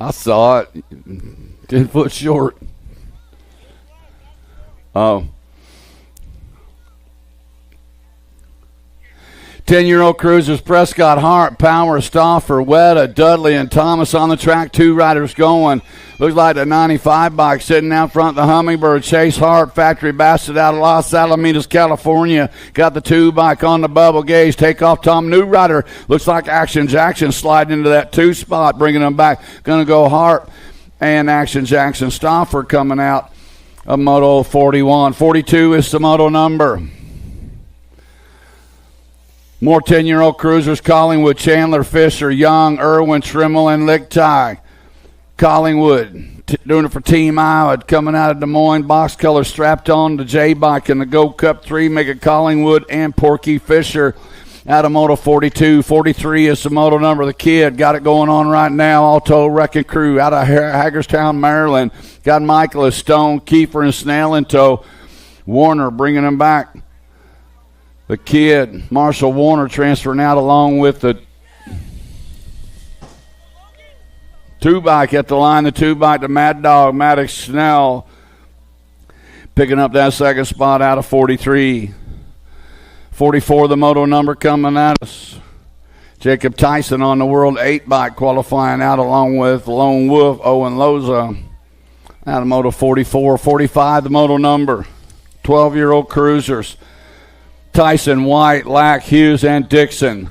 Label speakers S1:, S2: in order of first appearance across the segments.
S1: I saw it. 10 foot short. Oh. 10-year-old cruisers, Prescott, Hart, Power, Stauffer, Weta, Dudley, and Thomas on the track. 2 riders going. Looks like the 95 bike sitting out front. The Hummingbird, Chase Hart, factory bastard out of Los Alamitos, California. Got the 2 bike on the bubble gauge. Take off Tom New Rider. Looks like Action Jackson sliding into that 2 spot, bringing them back. Going to go Hart and Action Jackson. Stauffer coming out of Moto 41. 42 is the moto number. More 10-year-old cruisers, Collingwood, Chandler, Fisher, Young, Irwin, Trimmel, and Lichtai. Collingwood doing it for Team Iowa, coming out of Des Moines, box color strapped on the J-Bike in the Gold Cup 3, make it Collingwood and Porky Fisher out of Moto 42. 43 is the moto number. The Kid got it going on right now. Alto Wrecking Crew out of Hagerstown, Maryland. Got Michaelis, Stone, Kiefer, and Snell in tow. Warner bringing them back. The Kid, Marshall Warner transferring out along with the 2 bike at the line. The 2 bike to Mad Dog, Maddox Snell picking up that second spot out of 43. 44, the moto number coming at us. Jacob Tyson on the World 8 bike qualifying out along with Lone Wolf, Owen Loza out of Moto 44. 45, the moto number. 12-year-old cruisers. Tyson, White, Lack, Hughes, and Dixon.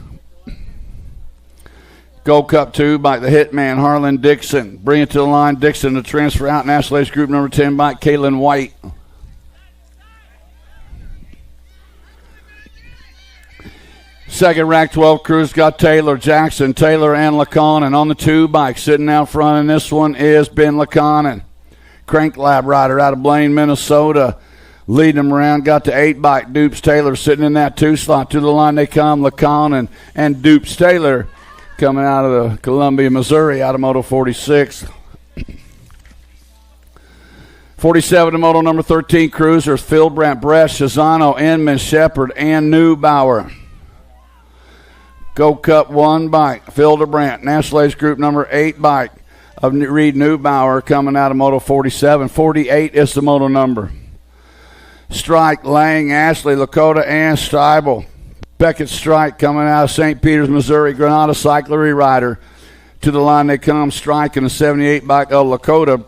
S1: Gold Cup 2 by the Hitman, Harlan Dixon. Bring it to the line. Dixon to transfer out. National Age Group number 10 by Caitlin White. Second rack 12 crews got Taylor, Jackson, Taylor, and LeConnon on the 2 bike. Sitting out front, and this one is Ben LeConnon. Crank Lab rider out of Blaine, Minnesota. Leading them around, got the 8 bike. Dupes Taylor sitting in that 2 slot. To the line they come, LeConnon and Dupes Taylor coming out of the Columbia, Missouri, out of Moto 46. 47 to Moto number 13 cruisers, Phil Brandt, Bresch, Shazano, Inman, Shepard, and Neubauer. Gold Cup 1 bike, Phil DeBrandt, National Age Group number 8 bike of Reed Neubauer coming out of Moto 47. 48 is the moto number. Strike, Lang, Ashley, Lakota, and Steibel. Beckett Strike coming out of St. Peters, Missouri. Granada Cyclery rider. To the line they come. Strike in the 78 bike of Lakota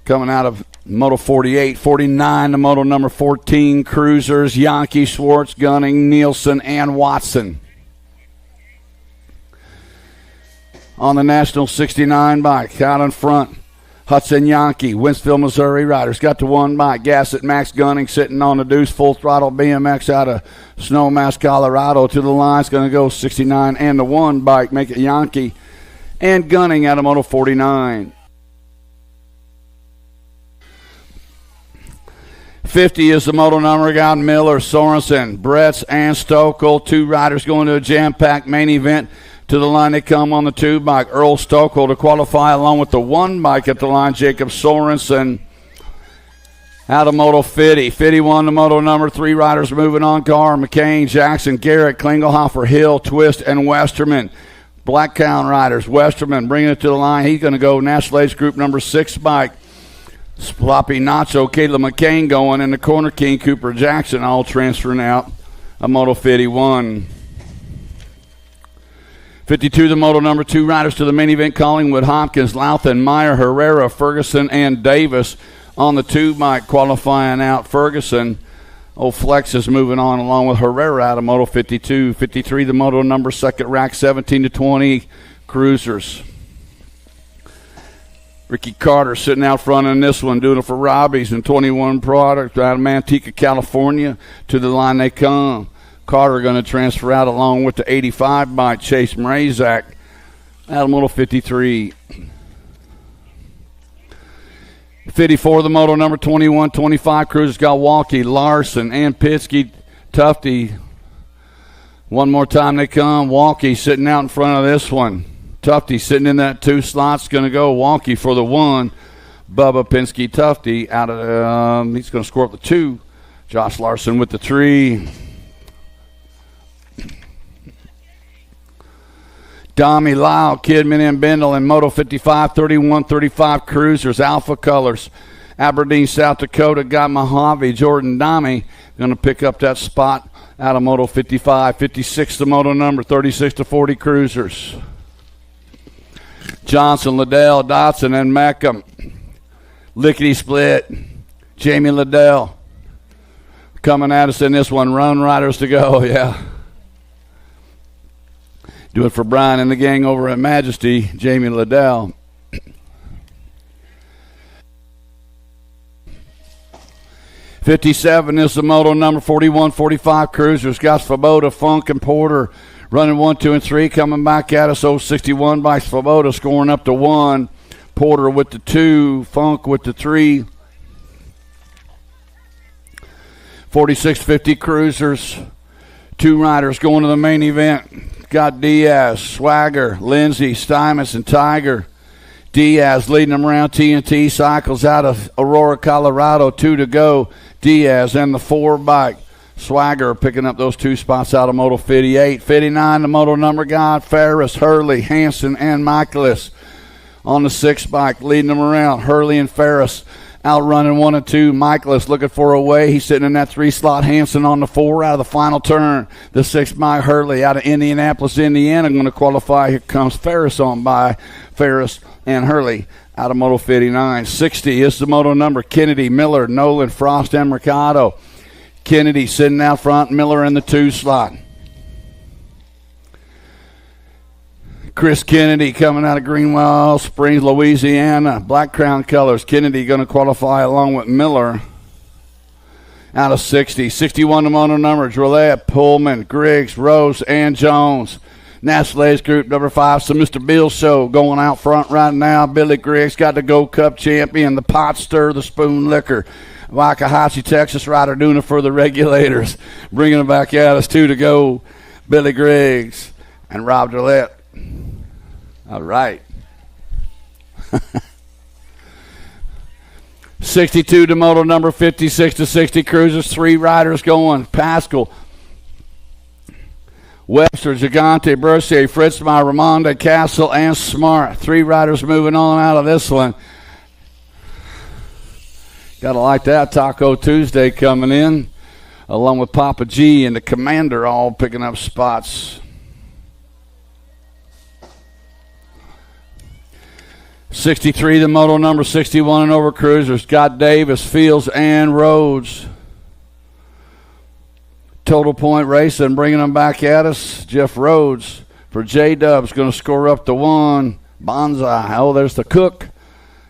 S1: coming out of Moto 48. 49 to Moto number 14 cruisers. Yankee, Schwartz, Gunning, Nielsen, and Watson. On the National 69 bike out in front. Hudson Yankee, Winsville, Missouri riders. Got to 1 bike. Gassett, Max Gunning sitting on the Deuce Full Throttle BMX out of Snowmass, Colorado. To the line, it's going to go 69 and the 1 bike. Make it Yankee and Gunning out of Moto 49. 50 is the moto number. Got Miller, Sorensen, Bretz, and Stokel. 2 riders going to a jam-packed main event. To the line they come on the 2 bike. Earl Stokel to qualify along with the 1 bike at the line. Jacob Sorensen out of Moto 50. 51 to Moto number 3 riders moving on. Carr, McCain, Jackson, Garrett, Klingelhofer, Hill, Twist, and Westerman. Blacktown riders. Westerman bringing it to the line. He's going to go National Age Group number 6 bike. Sloppy Nacho, Caleb McCain going, and the Corner King, Cooper Jackson, all transferring out of Moto 51. 52, the moto number 2 riders to the main event. Collingwood, Hopkins, Louthan, Meyer, Herrera, Ferguson, and Davis on the 2 bike qualifying out. Ferguson, Flex is moving on along with Herrera out of Moto 52. 53, the moto number 2nd rack, 17 to 20 cruisers. Ricky Carter sitting out front in this one, doing it for Robbie's and 21 product out of Manteca, California. To the line they come. Carter going to transfer out along with the 85 by Chase Mrazak out of Moto 53. 54, the moto number 21, 25 cruisers got Walkie, Larson, and Pinsky, Tufty. One more time they come. Walkie sitting out in front of this one. Tufty sitting in that 2 slots, going to go Walkie for the 1. Bubba, Pinsky, Tufty out of he's going to score up the 2. Josh Larson with the 3. Dommy Lyle, Kidman and Bendel in Moto 55, 31-35 Cruisers, Alpha Colors. Aberdeen, South Dakota got Mojave. Jordan Dommy going to pick up that spot out of Moto 55. 56 the moto number, 36-40 Cruisers. Johnson, Liddell, Dotson, and Meckham. Lickety split. Jamie Liddell coming at us in this one. Run riders to go, yeah. Do it for Brian and the gang over at Majesty, Jamie Liddell. '57 is the moto number, 41-45 Cruisers. Got Svoboda, Funk, and Porter running 1, 2, and 3. Coming back at us, 61 by Svoboda, scoring up to 1. Porter with the 2, Funk with the 3. 46-50 Cruisers. 2 riders going to the main event. Got Diaz, Swagger, Lindsay, Stuyvesant, and Tiger. Diaz leading them around. TNT cycles out of Aurora, Colorado. 2 to go. Diaz and the 4 bike. Swagger picking up those 2 spots out of Moto 58. 59, the moto number guy. Ferris, Hurley, Hanson, and Michaelis on the 6 bike, leading them around. Hurley and Ferris outrunning 1 and 2. Michaelis looking for a way. He's sitting in that 3 slot. Hanson on the 4 out of the final turn. The 6 by Hurley out of Indianapolis, Indiana, going to qualify. Here comes Ferris on by. Ferris and Hurley out of Moto 59. 60 is the moto number. Kennedy, Miller, Nolan, Frost, and Mercado. Kennedy sitting out front. Miller in the 2 slot. Chris Kennedy coming out of Greenwell Springs, Louisiana. Black Crown colors. Kennedy going to qualify along with Miller out of 60. 61 the moto number. Drillette, Pullman, Griggs, Rose, and Jones. Nasley's group number 5. So Mr. Bill Show going out front right now. Billy Griggs got the Gold Cup champion. The Pot Stir, the Spoon Liquor. Waxahachie, Texas rider doing it for the regulators. Bringing it back at us. 2 to go. Billy Griggs and Rob Drillette. All right. 62 to moto number, 56-60 Cruisers. 3 riders going. Pascal, Webster, Gigante, Bercier, Fritzmeyer, Ramonda, Castle, and Smart. 3 riders moving on out of this one. Got to like that. Taco Tuesday coming in, along with Papa G and the Commander all picking up spots. 63, the moto number, 61 and over Cruisers. Got Davis, Fields, and Rhodes. Total point racing, bringing them back at us. Jeff Rhodes for J-Dub's going to score up to 1. Bonsai, oh, there's the Cook.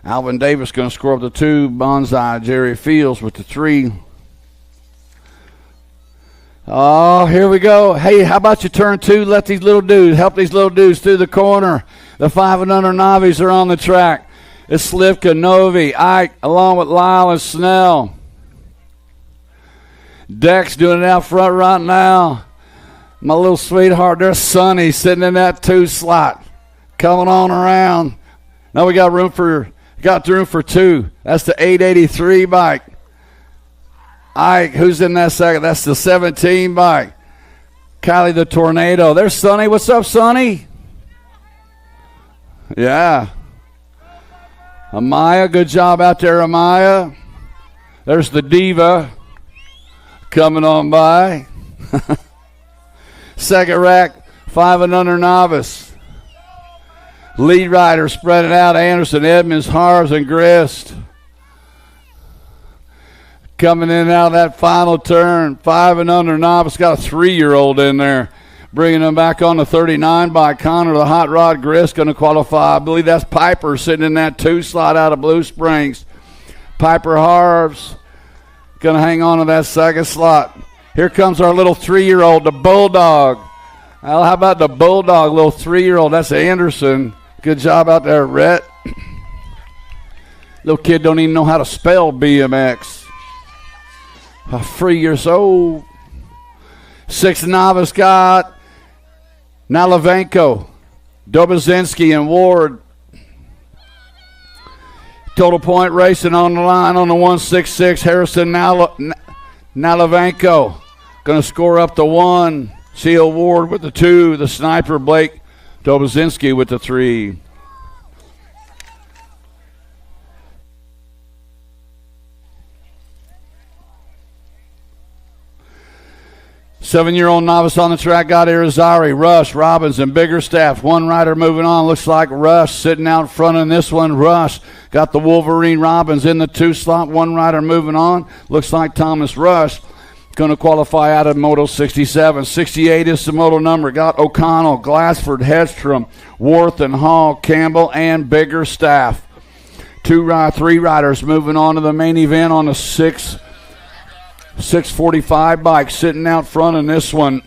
S1: Alvin Davis going to score up to 2. Bonsai, Jerry Fields with the 3. Oh, here we go. Hey, how about you turn 2? Let these little dudes, help these little dudes through the corner. The 5 and under Navis are on the track. It's Slivka, Novi, Ike, along with Lyle and Snell. Dex doing it out front right now. My little sweetheart, there's Sonny sitting in that 2 slot. Coming on around. Now we got room for 2. That's the 883 bike. Ike, who's in that second? That's the 17 bike. Kylie the Tornado. There's Sonny. What's up, Sonny? Yeah. Amaya, good job out there, Amaya. There's the Diva coming on by. Second rack, 5 and under Novice. Lead rider spreading out. Anderson, Edmonds, Harves, and Grist. Coming in and out of that final turn. 5 and under Novice. Got a 3-year-old in there. Bringing them back on the 39 by Connor, the Hot Rod. Grist going to qualify. I believe that's Piper sitting in that 2 slot out of Blue Springs. Piper Harves going to hang on to that second slot. Here comes our little 3-year-old, the Bulldog. Well, how about the Bulldog, little 3-year-old? That's Anderson. Good job out there, Rhett. Little kid don't even know how to spell BMX. 3 years old. 6 Novice got Nalavenko, Dobozinski, and Ward. Total point racing on the line on the 166. Harrison Nalavenko going to score up the 1. Seal Ward with the 2. The sniper Blake Dobozinski with the 3. Seven-year-old novice on the track got Irizarry, Rush, Robbins, and Biggerstaff. One rider moving on. Looks like Rush sitting out front in this one. Rush got the Wolverine Robbins in the 2 slot. One rider moving on. Looks like Thomas Rush going to qualify out of Moto 67. 68 is the moto number. Got O'Connell, Glassford, Hedstrom, Worth, and Hall, Campbell, and Biggerstaff. 3 riders moving on to the main event on the 645 bike, sitting out front in this one.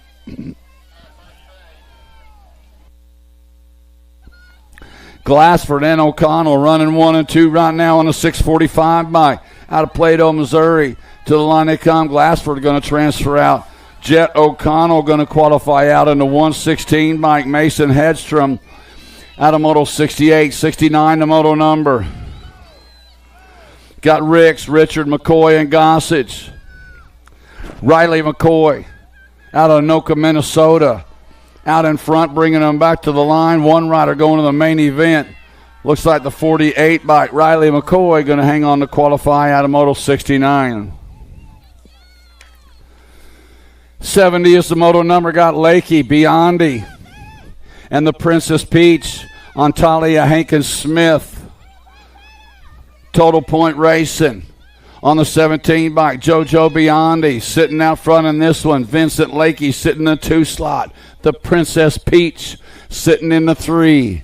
S1: Glassford and O'Connell running 1 and 2 right now on the 645 bike. Out of Plato, Missouri. To the line they come. Glassford going to transfer out. Jet O'Connell going to qualify out in the 116 bike. Mason Hedstrom out of Moto 68. 69 the moto number. Got Ricks, Richard, McCoy, and Gossage. Riley McCoy out of Anoka, Minnesota. Out in front, bringing them back to the line. One rider going to the main event. Looks like the 48 bike. Riley McCoy going to hang on to qualify out of Moto 69. 70 is the moto number. Got Lakey, Biondi, and the Princess Peach on Talia Hankins Smith. Total Point Racing. On the 17 bike, JoJo Biondi sitting out front in this one. Vincent Lakey sitting in the 2 slot. The Princess Peach sitting in the 3.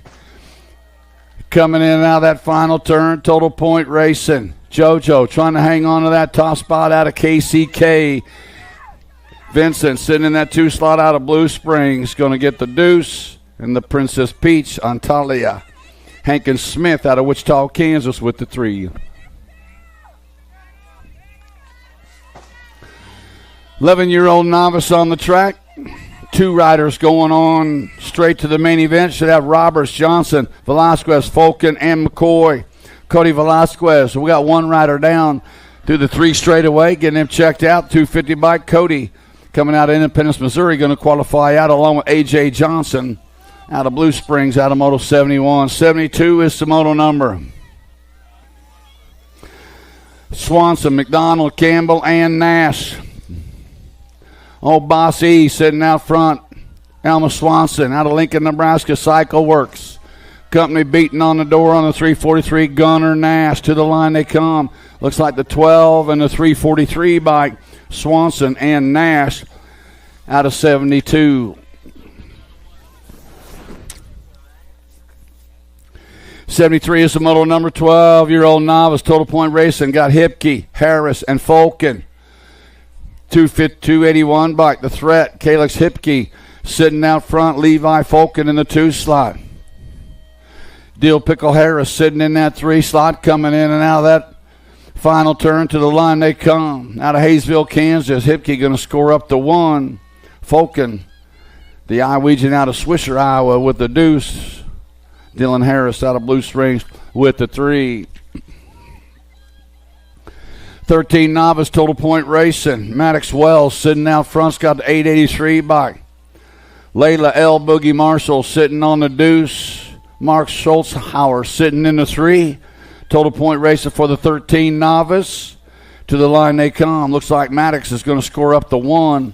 S1: Coming in and out of that final turn, Total Point Racing. JoJo trying to hang on to that top spot out of KCK. Vincent sitting in that 2 slot out of Blue Springs. Going to get the Deuce and the Princess Peach on Talia Hankins Smith out of Wichita, Kansas with the 3. 11-year-old novice on the track. 2 riders going on straight to the main event. Should have Roberts, Johnson, Velasquez, Fulkin, and McCoy. Cody Velasquez. We got 1 rider down through the 3 straightaway, getting him checked out. 250 bike. Cody coming out of Independence, Missouri, going to qualify out along with A.J. Johnson out of Blue Springs, out of Moto 71. 72 is the moto number. Swanson, McDonald, Campbell, and Nash. Old Boss E sitting out front. Alma Swanson out of Lincoln, Nebraska, Cycle Works. Company beating on the door on the 343. Gunner Nash to the line they come. Looks like the 12 and the 343 bike. Swanson and Nash out of 72. 73 is the moto number. 12-year-old novice, Total Point Racing. Got Hipke, Harris, and Fulkin. 281 bike, the Threat. Calix Hipke sitting out front. Levi Fulkin in the 2 slot. Dill Pickle Harris sitting in that 3 slot, coming in and out of that final turn. To the line they come. Out of Hayesville, Kansas. Hipke going to score up to 1. Fulkin, the Iowegian out of Swisher, Iowa with the Deuce. Dylan Harris out of Blue Springs with the 3. 13 novice, Total Point Racing. Maddox Wells sitting out front's got the 883 bike. Layla L. Boogie Marshall sitting on the Deuce. Mark Schultzhauer sitting in the 3. Total Point Racing for the 13 novice. To the line they come. Looks like Maddox is going to score up the 1.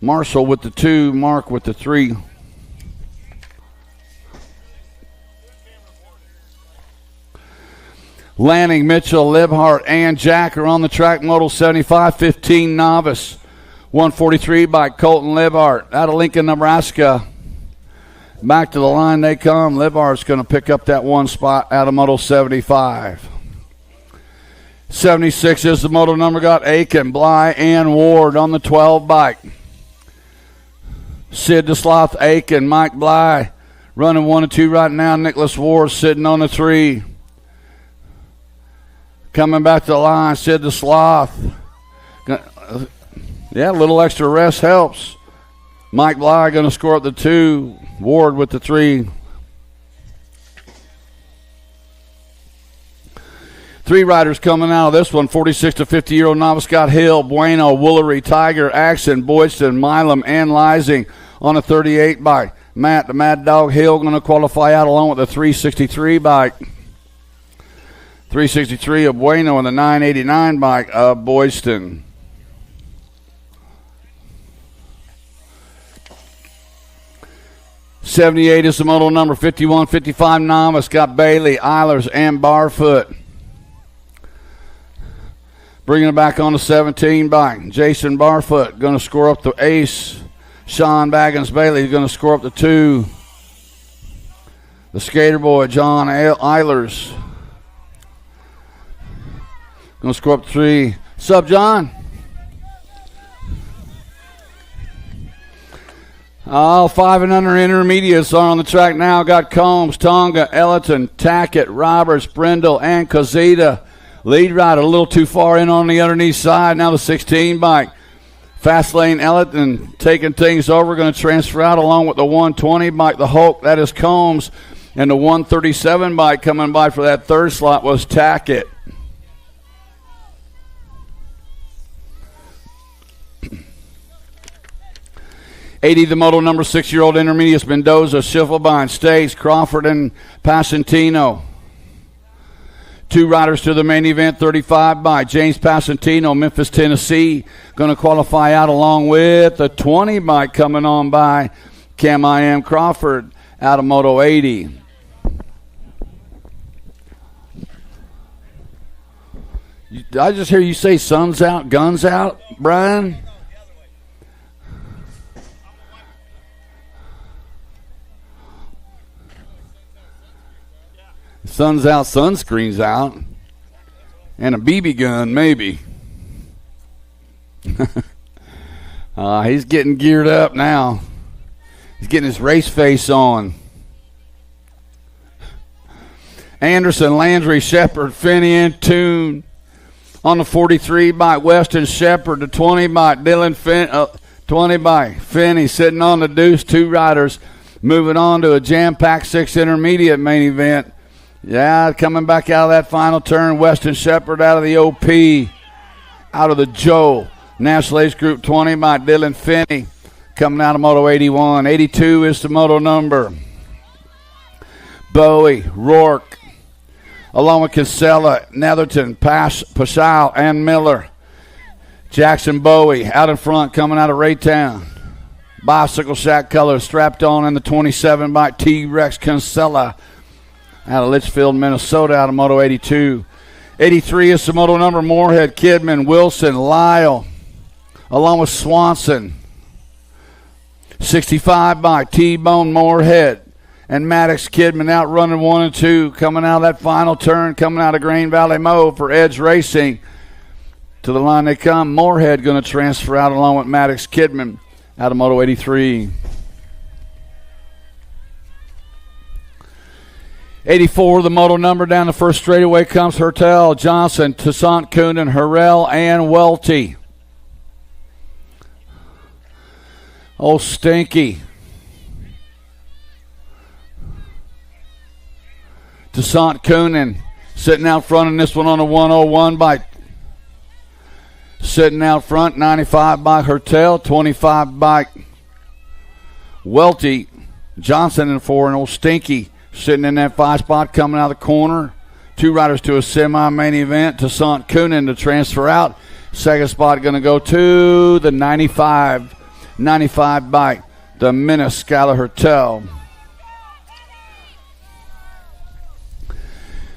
S1: Marshall with the 2. Mark with the 3. Lanning, Mitchell, Libhart, and Jack are on the track. Moto 75, 15 novice. 143 by Colton Libhart out of Lincoln, Nebraska. Back to the line they come. Libhart's going to pick up that 1 spot out of Moto 75. 76 is the moto number. Got Aiken, Bly, and Ward on the 12 bike. Sid DeSloth, Aiken, Mike Bly running 1 and 2 right now. Nicholas Ward sitting on the 3. Coming back to the line, Sid DeSloth. Yeah, a little extra rest helps. Mike Bly going to score up the 2. Ward with the 3. 3 riders coming out of this one. 46 to 50-year-old novice. Scott Hill, Bueno, Woolery, Tiger, Axon, Boydston, Milam, and Lysing on a 38 bike. Matt, the Mad Dog Hill, going to qualify out along with the 363 bike. 363 of Bueno and the 989 bike of Boyston. '78 is the model number. 51, 55 novice. Got Bailey, Eilers, and Barfoot. Bringing it back on the 17 bike. Jason Barfoot going to score up the ace. Sean Baggins Bailey is going to score up the 2. The skater boy, John Eilers, going to score up 3. What's up, John? All 5 and under intermediates are on the track now. Got Combs, Tonga, Ellerton, Tackett, Roberts, Brindle, and Cazita. Lead rider a little too far in on the underneath side. Now the 16 bike. Fast lane Ellerton taking things over. Going to transfer out along with the 120 bike, the Hulk. That is Combs. And the 137 bike coming by for that third slot was Tackett. '80, the model number 6-year-old intermediates, Mendoza, Schiffelbein, States, Crawford, and Pasantino. 2 riders to the main event, 35 by James Pasantino, Memphis, Tennessee, going to qualify out along with the 20 bike coming on by Cam I.M. Crawford out of Moto 80. Did I just hear you say sun's out, guns out, Brian? Sun's out, sunscreen's out, and a BB gun, maybe. He's getting geared up now. He's getting his race face on. Anderson, Landry, Shepard, Finney, and Toon. On the 43 by Weston Shepard, the 20 by Dylan Finn, 20 by Finney sitting on the deuce. 2 riders moving on to a jam-packed 6 intermediate main event. Yeah, coming back out of that final turn, Weston Shepard out of the OP, out of the Joe. National Ace Group 20 by Dylan Finney, coming out of Moto 81. 82 is the moto number. Bowie, Rourke, along with Kinsella, Netherton, Paschal, and Miller. Jackson Bowie out in front, coming out of Raytown. Bicycle shack colors strapped on in the 27 by T-Rex Kinsella out of Litchfield, Minnesota, out of Moto 82. 83 is the moto number. Moorhead, Kidman, Wilson, Lyle, along with Swanson. 65 by T-Bone, Moorhead, and Maddox, Kidman out running 1 and 2. Coming out of that final turn, coming out of Green Valley Mo for Edge Racing. To the line they come. Moorhead going to transfer out along with Maddox, Kidman out of Moto 83. 84, the moto number. Down the first straightaway comes Hertel, Johnson, Toussaint Coonan, Harrell, and Welty. Oh, Stinky. Toussaint Coonan sitting out front in this one on a 101 by. Sitting out front, 95 by Hertel, 25 by Welty. Johnson in 4, and old Stinky sitting in that 5 spot, coming out of the corner. 2 riders to a semi-main event. Toussaint Coonan to transfer out. Second spot going to go to the 95 bike, the Menace Skylar Hertel.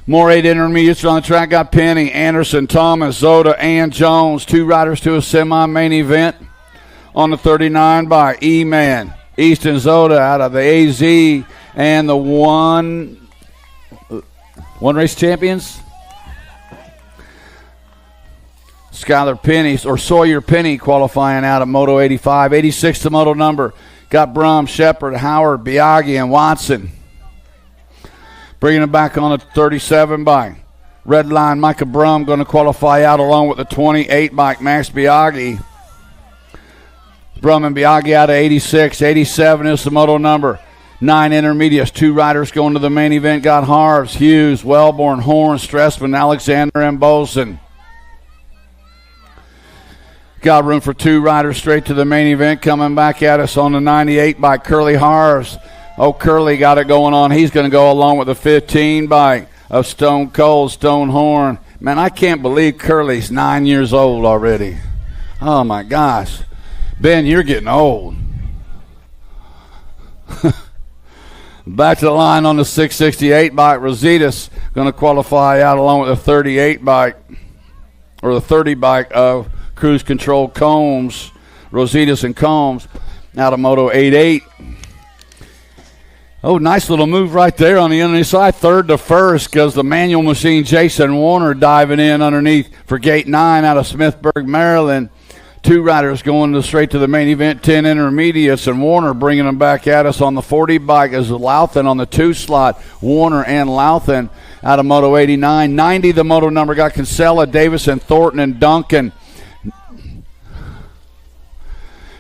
S1: More 8 intermediates on the track. Got Penny, Anderson, Thomas, Zoda, and Jones. 2 riders to a semi-main event. On the 39 by E-Man, Easton Zoda out of the AZ. And the one race champions, Skylar Penny, or Sawyer Penny, qualifying out of Moto 85. 86 the moto number. Got Brum, Shepard, Howard, Biaggi, and Watson. Bringing it back on the 37 bike. Red line, Micah Brum going to qualify out along with the 28 bike, Max Biaggi. Brum and Biaggi out of 86. 87 is the moto number. 9 intermediates, 2 riders going to the main event. Got Harves, Hughes, Wellborn, Horn, Stressman, Alexander, and Bolson. Got room for 2 riders straight to the main event. Coming back at us on the 98 by Curly Harves. Oh, Curly got it going on. He's going to go along with the 15 bike of Stone Cold Stonehorn. Man, I can't believe Curly's 9 years old already. Oh, my gosh. Ben, you're getting old. Back to the line on the 668 bike. Rositas going to qualify out along with the 38 bike, or the 30 bike of Cruise Control Combs. Rositas and Combs out of Moto 88. Oh, nice little move right there on the underneath side. Third to first goes the manual machine Jason Warner diving in underneath for gate 9 out of Smithburg, Maryland. 2 riders going straight to the main event, 10 intermediates, and Warner bringing them back at us on the 40 bike as Louthan on the 2 slot. Warner and Louthan out of Moto 89. 90, the moto number, got Kinsella, Davison, Thornton, and Duncan.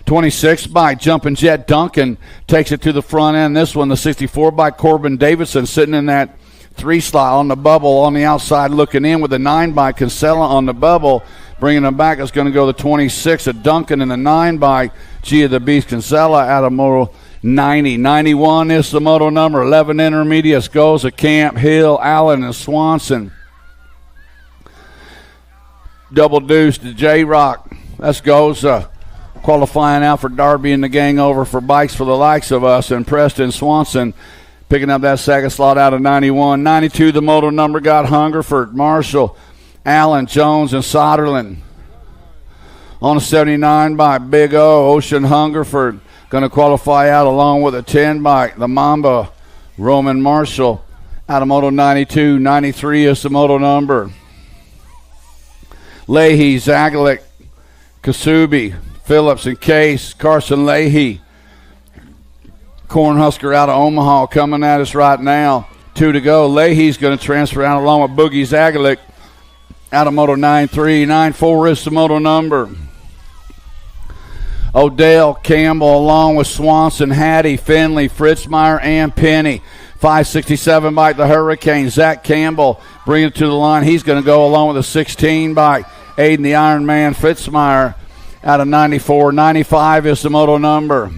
S1: 26 by Jumping Jet Duncan takes it to the front end. This one, the 64 by Corbin Davidson, sitting in that 3 slot on the bubble on the outside looking in with the 9 by Kinsella on the bubble. Bringing them back is going to go the 26 of Duncan and the 9 by Gia the Beast Kinsella out of Moto 90. 91 is the moto number. 11 intermediates goes to Camp Hill, Allen, and Swanson. Double deuce to J-Rock. That goes qualifying out for Darby and the gang over for bikes for the likes of us. And Preston Swanson picking up that second slot out of 91. 92, the moto number, got Hungerford, Marshall, Allen, Jones, and Soderland. On a 79 by Big O, Ocean Hungerford, going to qualify out along with a 10 by the Mamba, Roman Marshall, out of Moto 92. 93 is the moto number. Leahy, Zagalik, Kasubi, Phillips, and Case. Carson Leahy, Cornhusker out of Omaha, coming at us right now. 2 to go. Leahy's going to transfer out along with Boogie Zagalik out of Moto 9-3. 9-4 is the moto number. Odell Campbell along with Swanson, Hattie, Finley, Fritzmeyer, and Penny. 567 by the Hurricane. Zach Campbell bringing it to the line. He's going to go along with a 16 by Aiden the Iron Man Fritzmeyer out of 94. 95 is the moto number.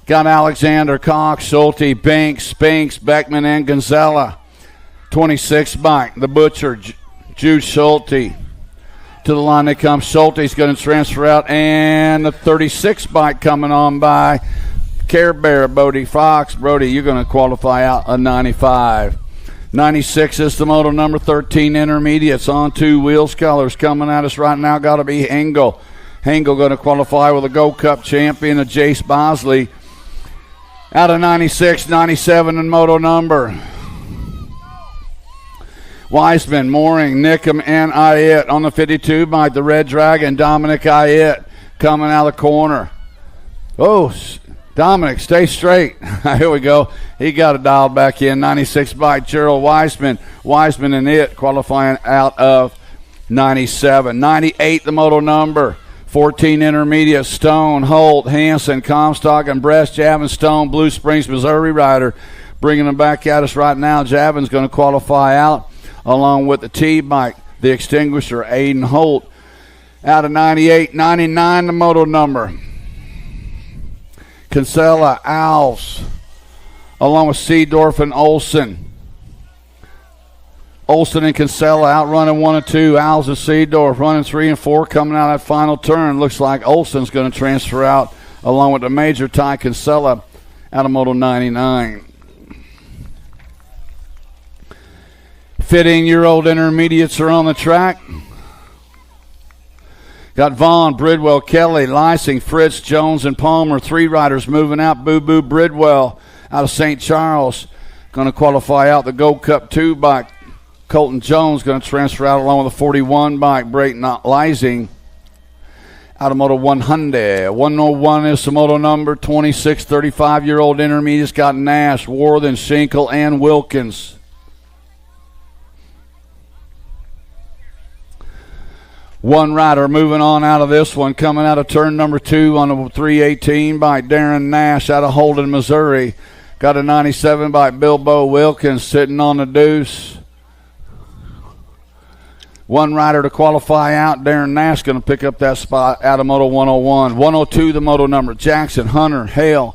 S1: Got Alexander, Cox, Schulte, Banks, Spinks, Beckman, and Gonzala. 26 by the Butcher, Jude Schulte. To the line they come. Schulte's going to transfer out, and the 36 bike coming on by Care Bear, Bodie Fox. Brody, you're going to qualify out a 95. 96 is the moto number. 13 intermediates on 2 wheels colors coming at us right now. Got to be Engel. Engel going to qualify with a Gold Cup champion of Jace Bosley. Out of 96, 97 in moto number. Wiseman, Mooring, Nickham, and Ayet on the 52 by the Red Dragon. Dominic Ayet coming out of the corner. Oh, Dominic, stay straight. Here we go. He got it dialed back in. 96 by Gerald Wiseman. Wiseman and it qualifying out of 97. 98, the moto number. 14 intermediate, Stone, Holt, Hanson, Comstock, and Brest. Javin Stone, Blue Springs, Missouri rider. Bringing them back at us right now. Javin's going to qualify out along with the T-bike, the Extinguisher, Aiden Holt. Out of 98, 99, the moto number. Kinsella, Owls, along with Seedorf and Olson. Olson and Kinsella out running 1 and 2. Owls and Seedorf running 3 and 4. Coming out that final turn. Looks like Olson's going to transfer out along with the Major Ty Kinsella out of Moto 99. 15-year-old intermediates are on the track. Got Vaughn, Bridwell, Kelly, Lysing, Fritz, Jones, and Palmer. 3 riders moving out. Boo Boo Bridwell out of St. Charles. Going to qualify out the Gold Cup 2 bike. Colton Jones going to transfer out along with the 41 bike. Brayton Lysing out of Moto 100. 101 is the moto number. 26, 35-year-old intermediates got Nash, Worthen, Schinkel, and Wilkins. One rider moving on out of this one, coming out of turn number 2 on the 318 by Darren Nash out of Holden, Missouri. Got a 97 by Bilbo Wilkins sitting on the deuce. One rider to qualify out. Darren Nash going to pick up that spot out of Moto 101. 102, the moto number. Jackson, Hunter, Hale.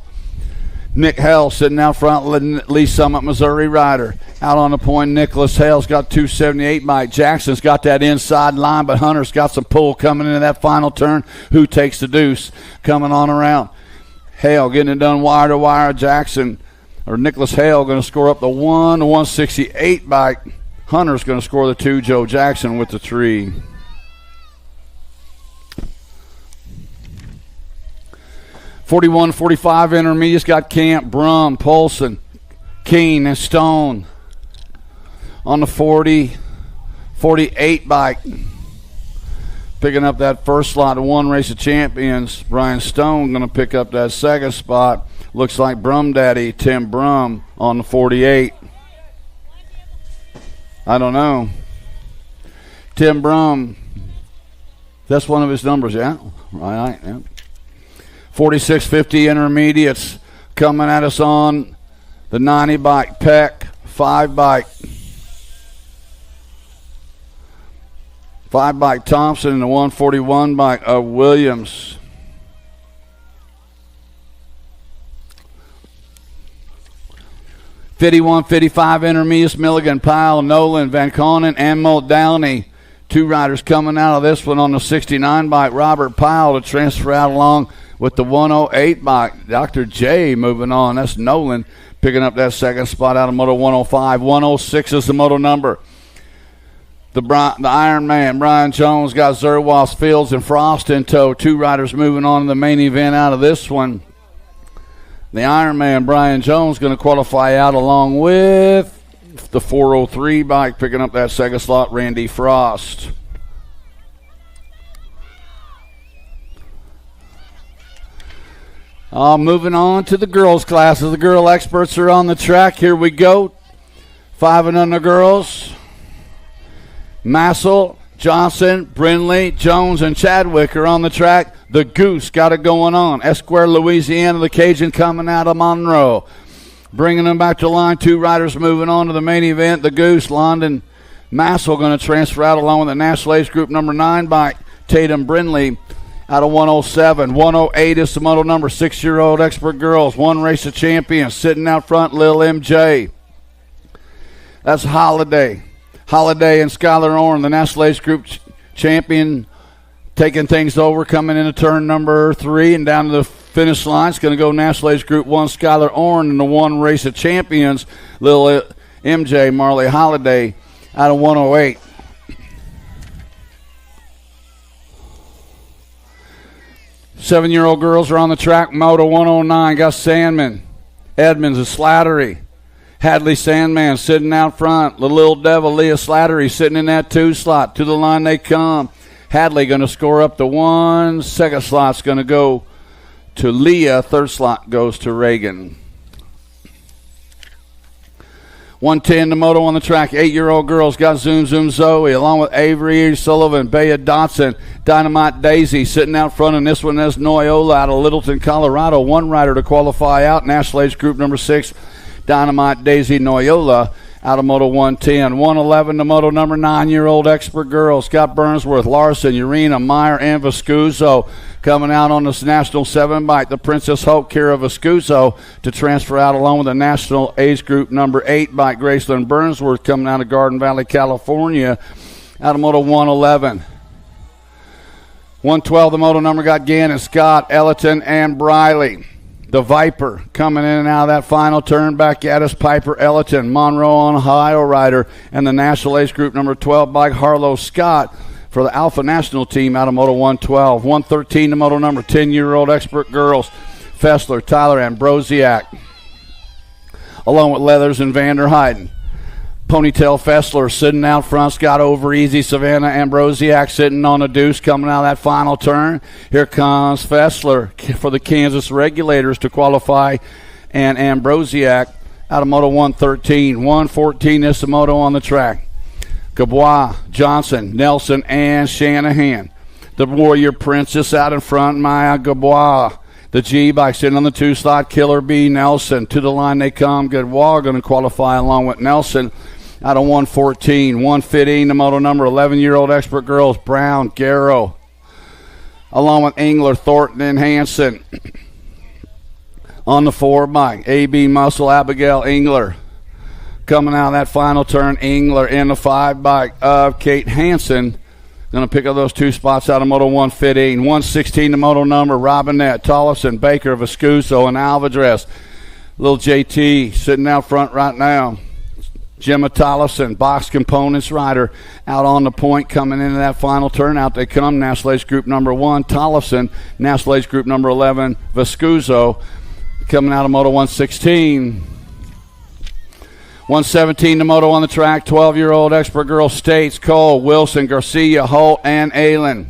S1: Nick Hale sitting out front, Lee Summit, Missouri rider. Out on the point, Nicholas Hale's got 278 bike. Jackson's got that inside line, but Hunter's got some pull coming into that final turn. Who takes the deuce coming on around? Hale getting it done wire to wire. Jackson, or Nicholas Hale, going to score up the 168 bike. Hunter's going to score the 2. Joe Jackson with the 3. .41-45 intermediates got Camp, Brum, Polson, Keene, and Stone on the 40-48 bike. Picking up that first slot of one race of champions. Brian Stone going to pick up that second spot. Looks like Brum Daddy, Tim Brum, on the 48. I don't know. Tim Brum, that's one of his numbers, yeah? Right, yeah. 46-50 intermediates coming at us on the 90 bike. Peck, 5 bike. 5 bike Thompson and the 141 bike of Williams. .51-55 intermediates. Milligan, Pyle, Nolan, Van Conen, and Muldowney. 2 riders coming out of this one on the 69 bike. Robert Pyle to transfer out along with the 108 bike. Dr. J moving on. That's Nolan picking up that second spot out of Moto 105. 106 is the moto number. The Iron Man, Brian Jones, got Zerwas, Fields, and Frost in tow. 2 riders moving on to the main event out of this one. The Iron Man, Brian Jones, going to qualify out along with the 403 bike, picking up that second slot, Randy Frost. Moving on to the girls' classes. The girl experts are on the track. Here we go. 5 and under girls. Massel, Johnson, Brindley, Jones, and Chadwick are on the track. The Goose got it going on. Esquire, Louisiana, the Cajun coming out of Monroe. Bringing them back to line. 2 riders moving on to the main event. The Goose, London, Massel going to transfer out along with the National Age Group number 9 by Tatum Brindley out of 107. 108 is the moto number. 6-year-old expert girls. 1 race of champions. Sitting out front, Lil MJ. That's Holiday. Holiday and Skylar Orn, the National Age Group champion, taking things over, coming into turn number 3 and down to the finish line. It's going to go National Age Group 1, Skylar Orn, and the 1 race of champions, Lil MJ, Marley Holiday, out of 108. Seven-year-old girls are on the track. Moto 109, got Sandman, Edmonds, and Slattery. Hadley Sandman sitting out front. The little devil, Leah Slattery, sitting in that 2 slot. To the line they come. Hadley going to score up the 1. Second slot's going to go to Leah. Third slot goes to Reagan. 110 the moto on the track. 8-year-old girls got Zoom Zoom Zoe along with Avery Sullivan, Bea Dotson, Dynamite Daisy sitting out front. And this one is Noyola out of Littleton, Colorado. 1 rider to qualify out. National Age Group number 6. Dynamite Daisy Noyola out of Moto 110. 111 to Moto number 9-year-old expert girls. Scott Burnsworth, Larson, Urena, Meyer, and Vescuzzo coming out on this National 7 bike. The Princess Hope, Kira Vescuzzo, to transfer out along with the National Age Group number 8 bike. Graceland Burnsworth coming out of Garden Valley, California out of Moto 111. 112 the Moto number got Gannon, Scott, Ellerton, and Briley. The Viper coming in and out of that final turn. Back at us, Piper Ellerton, Monroe, Ohio rider, and the National Age Group number 12 bike, Harlow Scott, for the Alpha National team out of Moto 112. 113 to Moto number 10-year-old expert girls, Fessler, Tyler, and Brosiak, along with Leathers and Vander Heiden. Ponytail Fessler sitting out front. Scott over easy. Savannah Ambrosiak sitting on a deuce coming out of that final turn. Here comes Fessler for the Kansas Regulators to qualify, and Ambrosiak out of Moto 113. 114 is the moto on the track. Gabois, Johnson, Nelson, and Shanahan. The Warrior Princess out in front, Maya Gabois. The G-bike sitting on the 2 slot, Killer B. Nelson. To the line they come. Gabois going to qualify along with Nelson out of 114. 115, the moto number, 11-year-old expert girls, Brown, Garrow, along with Engler, Thornton, and Hanson. On the 4 bike, AB Muscle, Abigail Engler. Coming out of that final turn, Engler in the 5 bike of Kate Hansen. Going to pick up those 2 spots out of Moto 115. 116, the moto number, Robinette, Tollefson, Baker, Viscuso, and Alvarez. Little JT sitting out front right now. Gemma Tollefson, Box Components rider, out on the point coming into that final turn. Out they come, National Age Group number 1, Tollefson, National Age Group number 11, Viscuso. Coming out of Moto 116. 117 the moto on the track, 12-year-old expert girl States, Cole, Wilson, Garcia, Holt, and Aylen.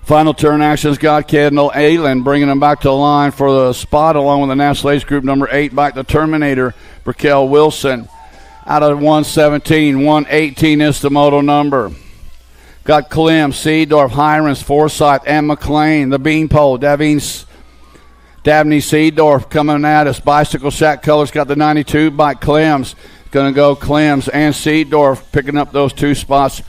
S1: Final turn actions got Kendall Aylen bringing them back to the line for the spot along with the National Age Group number 8 bike, the Terminator, Brickell Wilson. Out of 117, 118 is the moto number. Got Klim, Seedorf, Hirons, Forsyth, and McLean. The Beanpole, Dabney Seedorf coming at us. Bicycle Shack Colors got the 92 bike. Clems going to go Clems and Seedorf picking up those 2 spots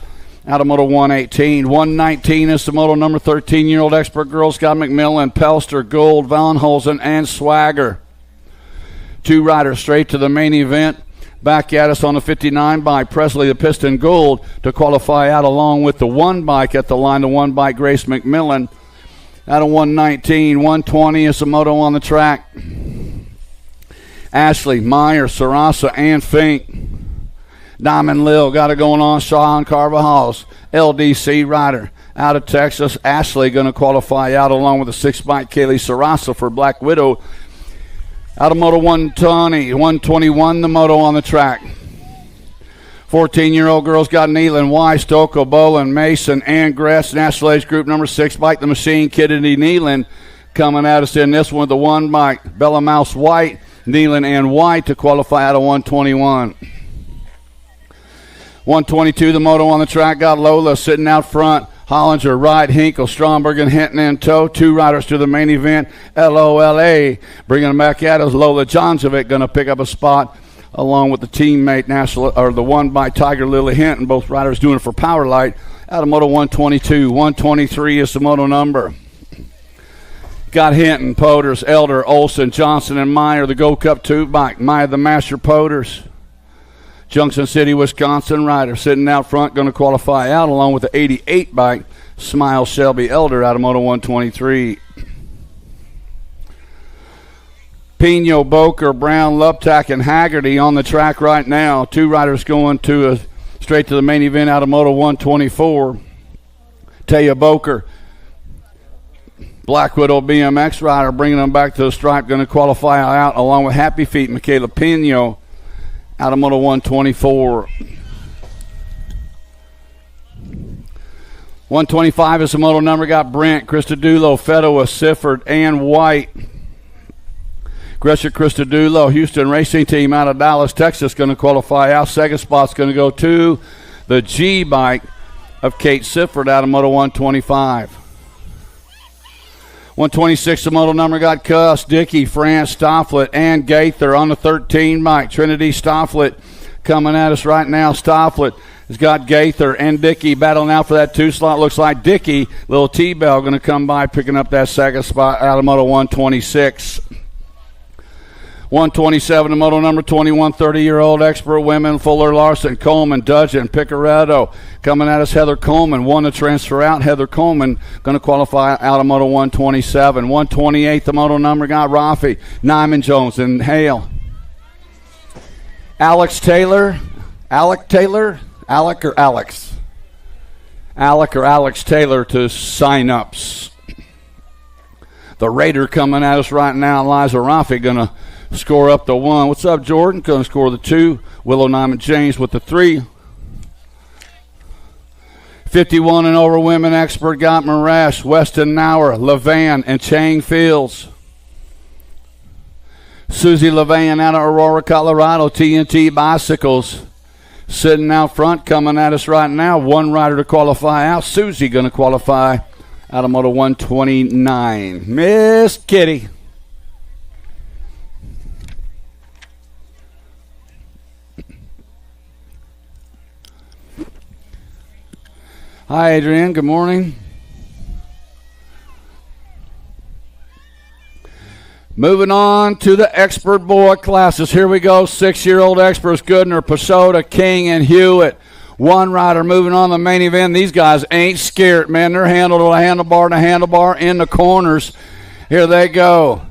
S1: out of Moto 118. 119 is the moto number, 13-year-old expert girls. Got McMillan, Pelster, Gould, Vallenholzen, and Swagger. 2 riders straight to the main event. Back at us on the 59 bike, Presley the Piston Gould to qualify out along with the 1 bike at the line. The 1 bike, Grace McMillan. Out of 119, 120 is the moto on the track. Ashley, Meyer, Sarasa, and Fink. Diamond Lil got it going on. Sean Carvajal's LDC rider out of Texas. Ashley going to qualify out along with the 6 bike Kaylee Sarasa for Black Widow. Out of Moto 120, 121 the moto on the track. 14-year-old girls got Nealon, Weiss, Stoko, Bolin, Mason, and Gretz. National Age Group number 6 bike, the Machine Kennedy Nealon coming at us in this one with the 1 bike. Bella Mouse White, Nealon, and White to qualify out of 121. 122, the moto on the track, got Lola sitting out front. Hollinger, Wright, Hinkle, Stromberg, and Hinton in tow. 2 riders to the main event. LOLA bringing them back at us. Lola Jonzovic going to pick up a spot along with the teammate national or the 1 by Tiger Lily Hinton. Both riders doing it for Power Light out of Moto 122. 123 is the moto number. Got Hinton, Poders, Elder, Olson, Johnson, and Meyer, the Gold Cup 2 bike. Meyer, the Master Poders. Junction City, Wisconsin rider sitting out front, going to qualify out along with the 88 bike. Smile Shelby Elder out of Moto 123. Pino, Boker, Brown, Luptak, and Haggerty on the track right now. 2 riders going to straight to the main event out of Moto 124. Taya Boker, Black Widow BMX rider, bringing them back to the stripe, going to qualify out along with Happy Feet, Michaela Pino out of Moto 124. 125 is the moto number. Got Brent, Christodulo, Fedua, Sifford, and White. Christodulo, Houston Racing Team out of Dallas, Texas, going to qualify out. Second spot's going to go to the G bike of Kate Sifford out of Moto 125. 126, the moto number got Cuss, Dickey, France, Stofflet, and Gaither on the 13 bike. Trinity Stofflet coming at us right now. Stofflet has got Gaither and Dickey battling out for that 2 slot. Looks like Dickey, little T-Bell, going to come by picking up that second spot out of Moto 126. 127, the moto number 21, 30-year-old expert women, Fuller, Larson, Coleman, Dudgeon, Picaretto. Coming at us, Heather Coleman, won to transfer out. Heather Coleman going to qualify out of Moto 127. 128, the moto number got Rafi, Nyman Jones, and Hale. Alex Taylor, Alec Taylor, Alec or Alex? Alec or Alex Taylor to sign-ups. The Raider coming at us right now, Liza Rafi going to score up the 1. What's up, Jordan? Going to score the 2. Willow Nyman James with the 3. 51 and over women expert got Marash, Weston Nauer, Levan, and Chang Fields. Susie Levan out of Aurora, Colorado, TNT Bicycles. Sitting out front, coming at us right now. 1 rider to qualify out. Susie going to qualify out of Moto 129. Miss Kitty. Hi, Adrian. Good morning. Moving on to the expert boy classes. Here we go. 6-year-old experts, Goodner, Pashota, King, and Hewitt. One rider moving on the main event. These guys ain't scared, man. They're handled with a handlebar to handlebar in the corners. Here they go.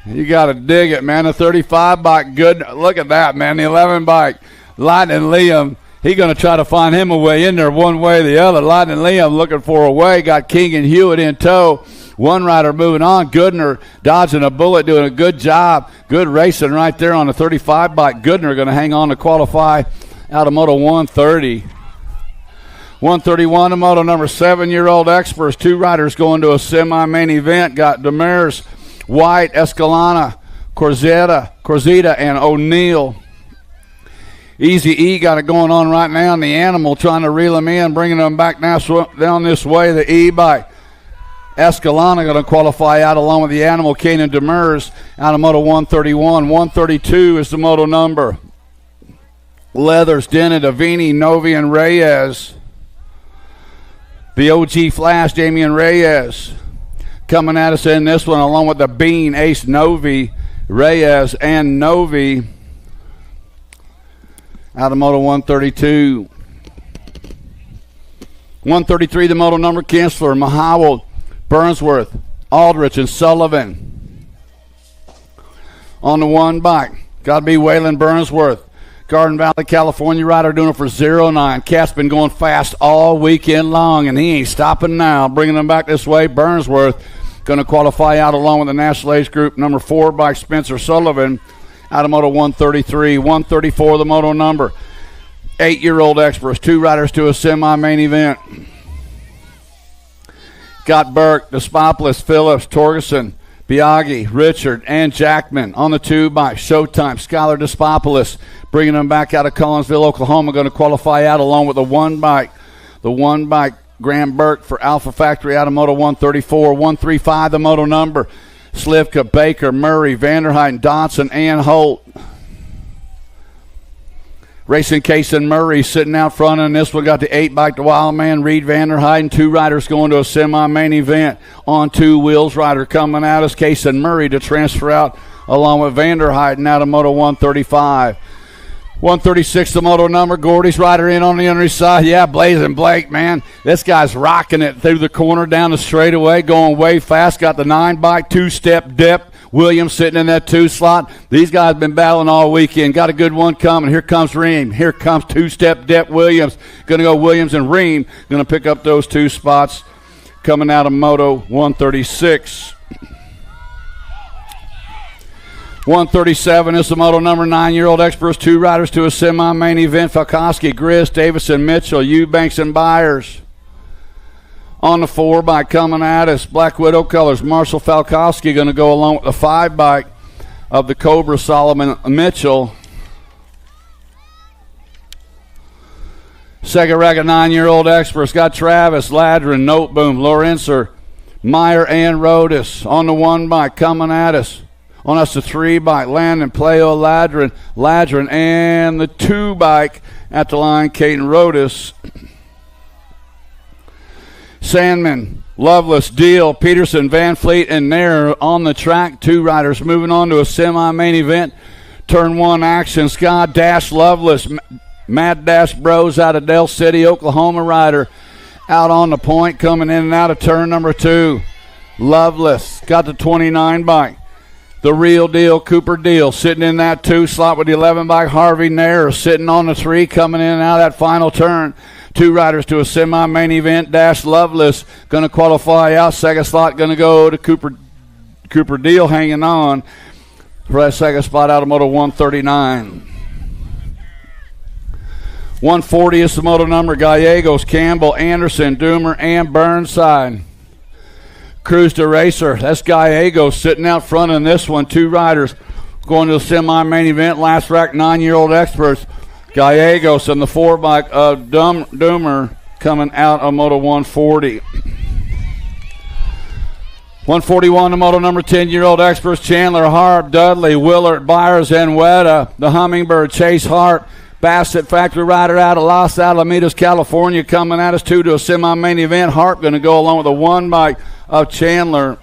S1: You got to dig it, man. The 35 bike, good. Look at that, man. The 11 bike, Lightning Liam. He's going to try to find him a way in there one way or the other. Lightning Liam looking for a way. Got King and Hewitt in tow. One rider moving on. Goodner dodging a bullet, doing a good job. Good racing right there on the 35 bike. Goodner going to hang on to qualify out of Moto 130. 131 to Moto number 7-year-old experts. Two riders going to a semi-main event. Got Demers, White, Escalona, Corzita, and O'Neill. Easy E got it going on right now. And the Animal trying to reel him in, bringing him back now down this way. The E-bike. Escalona going to qualify out along with the Animal, Kanan Demers, out of Moto 131. 132 is the Moto number. Leathers, Dennett, Avini, Novi, and Reyes. The OG Flash, Damian Reyes, coming at us in this one, along with the Bean, Ace, Novi, Reyes, and Novi, out of Moto 132. 133, the Moto number, Kinsler, Mahawald, Burnsworth, Aldrich, and Sullivan. On the one bike, got to be Waylon Burnsworth. Garden Valley, California rider doing it for 09. Cat's been going fast all weekend long, and he ain't stopping now. Bringing them back this way, Burnsworth going to qualify out along with the National Age Group number 4 by Spencer Sullivan out of Moto 133. 134, the Moto number. 8-year-old experts, two riders to a semi-main event. Got Burke, Despopoulos, Phillips, Torgerson, Biaggi, Richard, and Jackman on the 2 by Showtime. Skylar Despopoulos bringing them back out of Collinsville, Oklahoma, going to qualify out along with the one bike. The one bike, Graham Burke for Alpha Factory out of Moto 134. 135, the Moto number. Slivka, Baker, Murray, Vanderheiden, Dodson, and Holt. Racing Case and Murray sitting out front, and this one got the 8 bike, the Wild Man, Reed Vanderheiden. Two riders going to a semi-main event. On 2 wheels, rider coming out is Case and Murray to transfer out along with Vanderheiden out of Moto 135. 136, the Moto number. Gordy's rider in on the underside. Yeah, Blazing Blake, man. This guy's rocking it through the corner, down the straightaway, going way fast. Got the 9 bike, 2-step dip. Williams sitting in that 2 slot. These guys have been battling all weekend. Got a good one coming. Here comes Ream. Here comes 2-step dip Williams. Going to go Williams and Ream. Going to pick up those 2 spots coming out of Moto 136. 137 is the Moto number. 9-year-old experts, 2 riders to a semi-main event. Falkowski, Grizz, Davison, Mitchell, Eubanks, and Byers. On the 4 bike coming at us, Black Widow colors, Marshall Falkowski going to go along with the 5 bike of the Cobra, Solomon Mitchell. Segaraga 9-year-old experts got Travis, Ladrin, Noteboom, Lorenzer, Meyer, and Rodis. On the 1 bike coming at us. On us the 3 bike, Landon, Pleo, Ladrin, and the 2 bike at the line, Caden Rodis. Sandman, Lovelace, Deal, Peterson, Van Fleet, and Nair on the track. 2 riders moving on to a semi-main event. Turn 1 action. Scott Dash, Lovelace, Mad Dash Bros out of Del City, Oklahoma rider out on the point, coming in and out of turn number 2. Lovelace got the 29 bike. The Real Deal, Cooper Deal, sitting in that 2 slot with the 11 bike. Harvey Nair sitting on the 3, coming in and out of that final turn. 2 riders to a semi-main event. Dash Lovelace going to qualify out. Second slot going to go to Cooper Deal, hanging on for that second spot out of Moto 139. 140 is the Moto number. Gallegos, Campbell, Anderson, Doomer, and Burnside. Cruise to Racer. That's Gallegos sitting out front in this one. 2 riders going to the semi-main event. Last rack, 9-year-old experts. Gallegos and the 4 bike of Doomer coming out of Moto 140. 141, the Moto number. 10-year-old experts, Chandler, Harp, Dudley, Willard, Byers, and Weta. The Hummingbird, Chase Hart, Bassett Factory rider out of Los Alamitos, California, coming at us too to a semi-main event. Harp going to go along with the one bike of Chandler.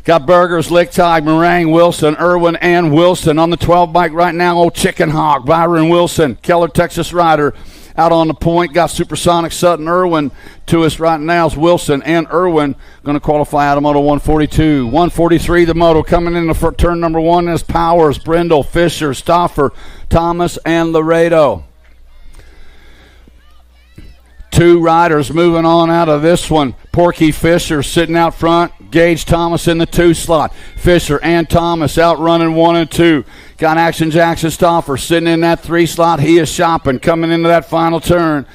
S1: Got Burgers, Lichtag, Meringue, Wilson, Irwin, and Wilson on the 12 bike right now. Old Chicken Hawk, Byron Wilson, Keller, Texas rider out on the point. Got Supersonic, Sutton, Irwin to us right now. Is Wilson and Irwin going to qualify out of Moto 142. 143, the Moto coming in for turn number one is Powers, Brindle, Fisher, Stauffer, Thomas, and Laredo. Two riders moving on out of this one. Porky Fisher sitting out front. Gage Thomas in the 2 slot. Fisher and Thomas out running 1 and 2. Got Action Jackson Stauffer sitting in that 3 slot. He is shopping coming into that final turn.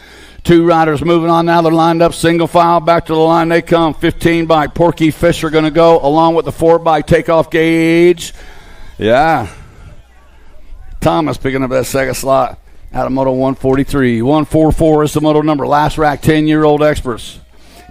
S1: Two riders moving on now. They're lined up single file. Back to the line they come. 15 bike. Porky Fisher going to go along with the 4 bike. Takeoff Gage. Yeah. Thomas picking up that second slot. Out of Moto 143. 144 is the Moto number. Last rack, 10-year-old experts.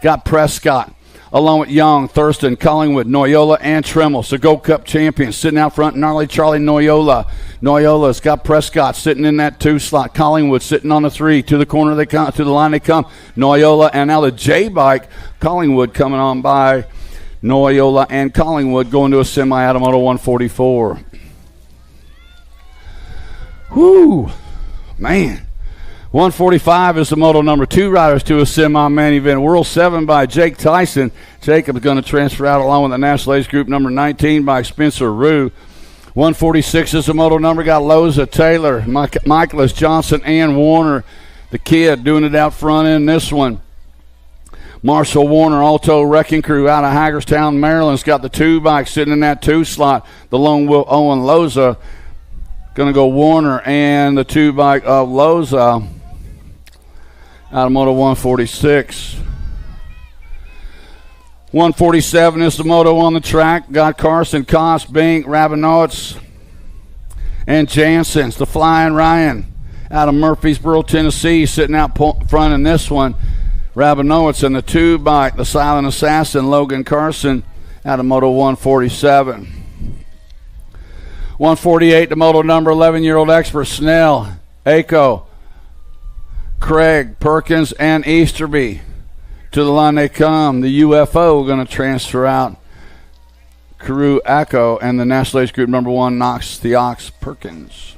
S1: Got Prescott along with Young, Thurston, Collingwood, Noyola, and Tremmel. So Gold Cup champion sitting out front. Gnarly Charlie Noyola. Noyola's got Prescott sitting in that 2 slot. Collingwood sitting on the 3. To the corner they come. To the line they come. Noyola and now the J bike. Collingwood coming on by. Noyola and Collingwood going to a semi out of Moto 144. Whoo. Man, 145 is the Moto number 2 riders to a semi-main event. World 7 by Jake Tyson. Jacob's going to transfer out along with the National Age Group number 19 by Spencer Rue. 146 is the Moto number. Got Loza, Taylor, Michaelis, Johnson, and Warner. The kid doing it out front in this one. Marshall Warner, Alto Wrecking Crew out of Hagerstown, Maryland's got the 2 bike sitting in that 2 slot. The Lone Wolf Owen Loza. Going to go Warner and the 2 bike of Loza out of Moto 146. 147 is the Moto on the track. Got Carson, Koss, Bink, Rabinowitz, and Jansen's. The Flying Ryan out of Murfreesboro, Tennessee, sitting out front in this one. Rabinowitz and the 2 bike, the Silent Assassin, Logan Carson out of Moto 147. 148, the Moto number 11-year-old expert, Snell, Aco, Craig, Perkins, and Easterby. To the line they come. The UFO going to transfer out. Carew, Aco, and the National Age Group number 1, Knox, Theox, Perkins.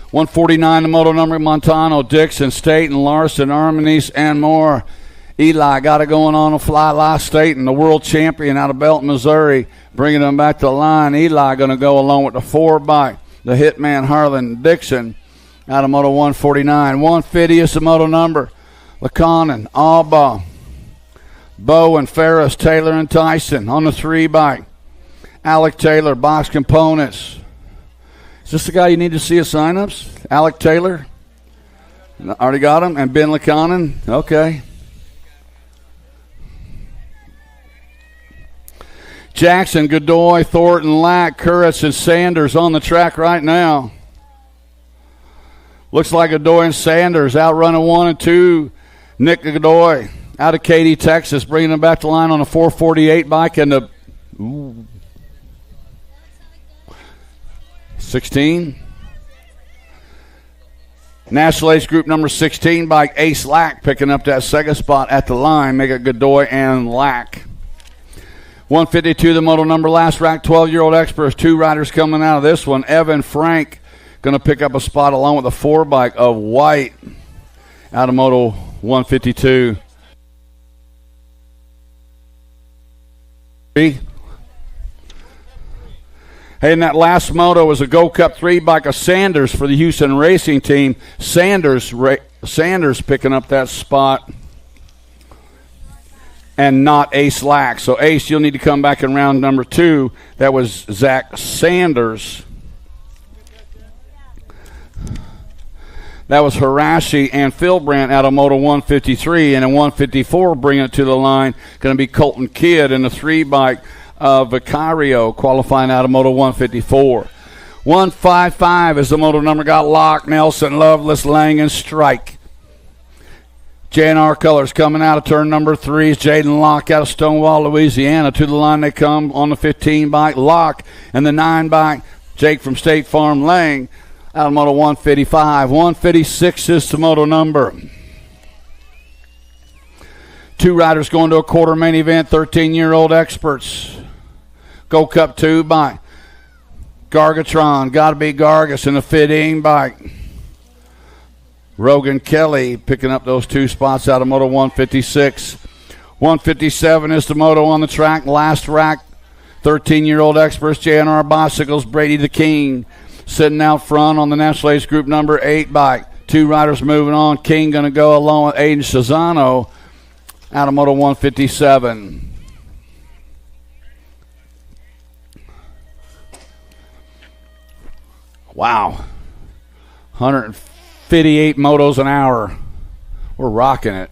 S1: 149, the Moto number, Montano, Dixon, Staten, Larson, Armanies, and more. Eli got it going on a fly. Lie Staten, the world champion out of Belton, Missouri, bringing them back to the line. Eli going to go along with the 4 bike. The Hitman Harlan Dixon out of Moto 149. 150 is the Moto number. LeConnon, Alba, Bow and Ferris, Taylor and Tyson on the 3 bike. Alec Taylor, Box Components. Is this the guy you need to see at signups? Alec Taylor? Already got him. And Ben LeConnon? Okay. Jackson, Godoy, Thornton, Lack, Kurritz, and Sanders on the track right now. Looks like Godoy and Sanders out running 1 and 2. Nick Godoy out of Katy, Texas, bringing them back to line on a 448 bike and the 16. National Age Group number 16 bike, Ace Lack picking up that second spot at the line. Make it Godoy and Lack. 152, the Moto number, last rack, 12-year-old experts. 2 riders coming out of this one. Evan Frank going to pick up a spot along with the 4 bike of White out of Moto 152. Hey, and that last Moto was a Gold Cup 3 bike of Sanders for the Houston Racing Team. Sanders picking up that spot. And not Ace Lack. So, Ace, you'll need to come back in round number 2. That was Zach Sanders. That was Harashi and Phil Brandt out of Moto 153. And in 154, bringing it to the line, going to be Colton Kidd in the 3 bike of Vicario, qualifying out of Moto 154. 155 is the Moto number. Got Locke, Nelson, Loveless, Lang, and Strike. JNR Colors coming out of turn number 3 is Jaden Locke out of Stonewall, Louisiana. To the line they come on the 15 bike, Locke, and the 9 bike, Jake from State Farm Lang, out of Moto 155. 156 is the moto number. 2 riders going to a quarter main event, 13-year-old experts. Gold Cup 2 by Gargatron, got to be Gargas, in the fitting bike. Rogan Kelly picking up those 2 spots out of Moto 156. 157 is the moto on the track. Last rack, 13-year-old experts, JNR Bicycles, Brady the King, sitting out front on the National Age Group number 8 bike. 2 riders moving on. King going to go along with Aiden Cesano out of Moto 157. Wow. 158 motos an hour. We're rocking it.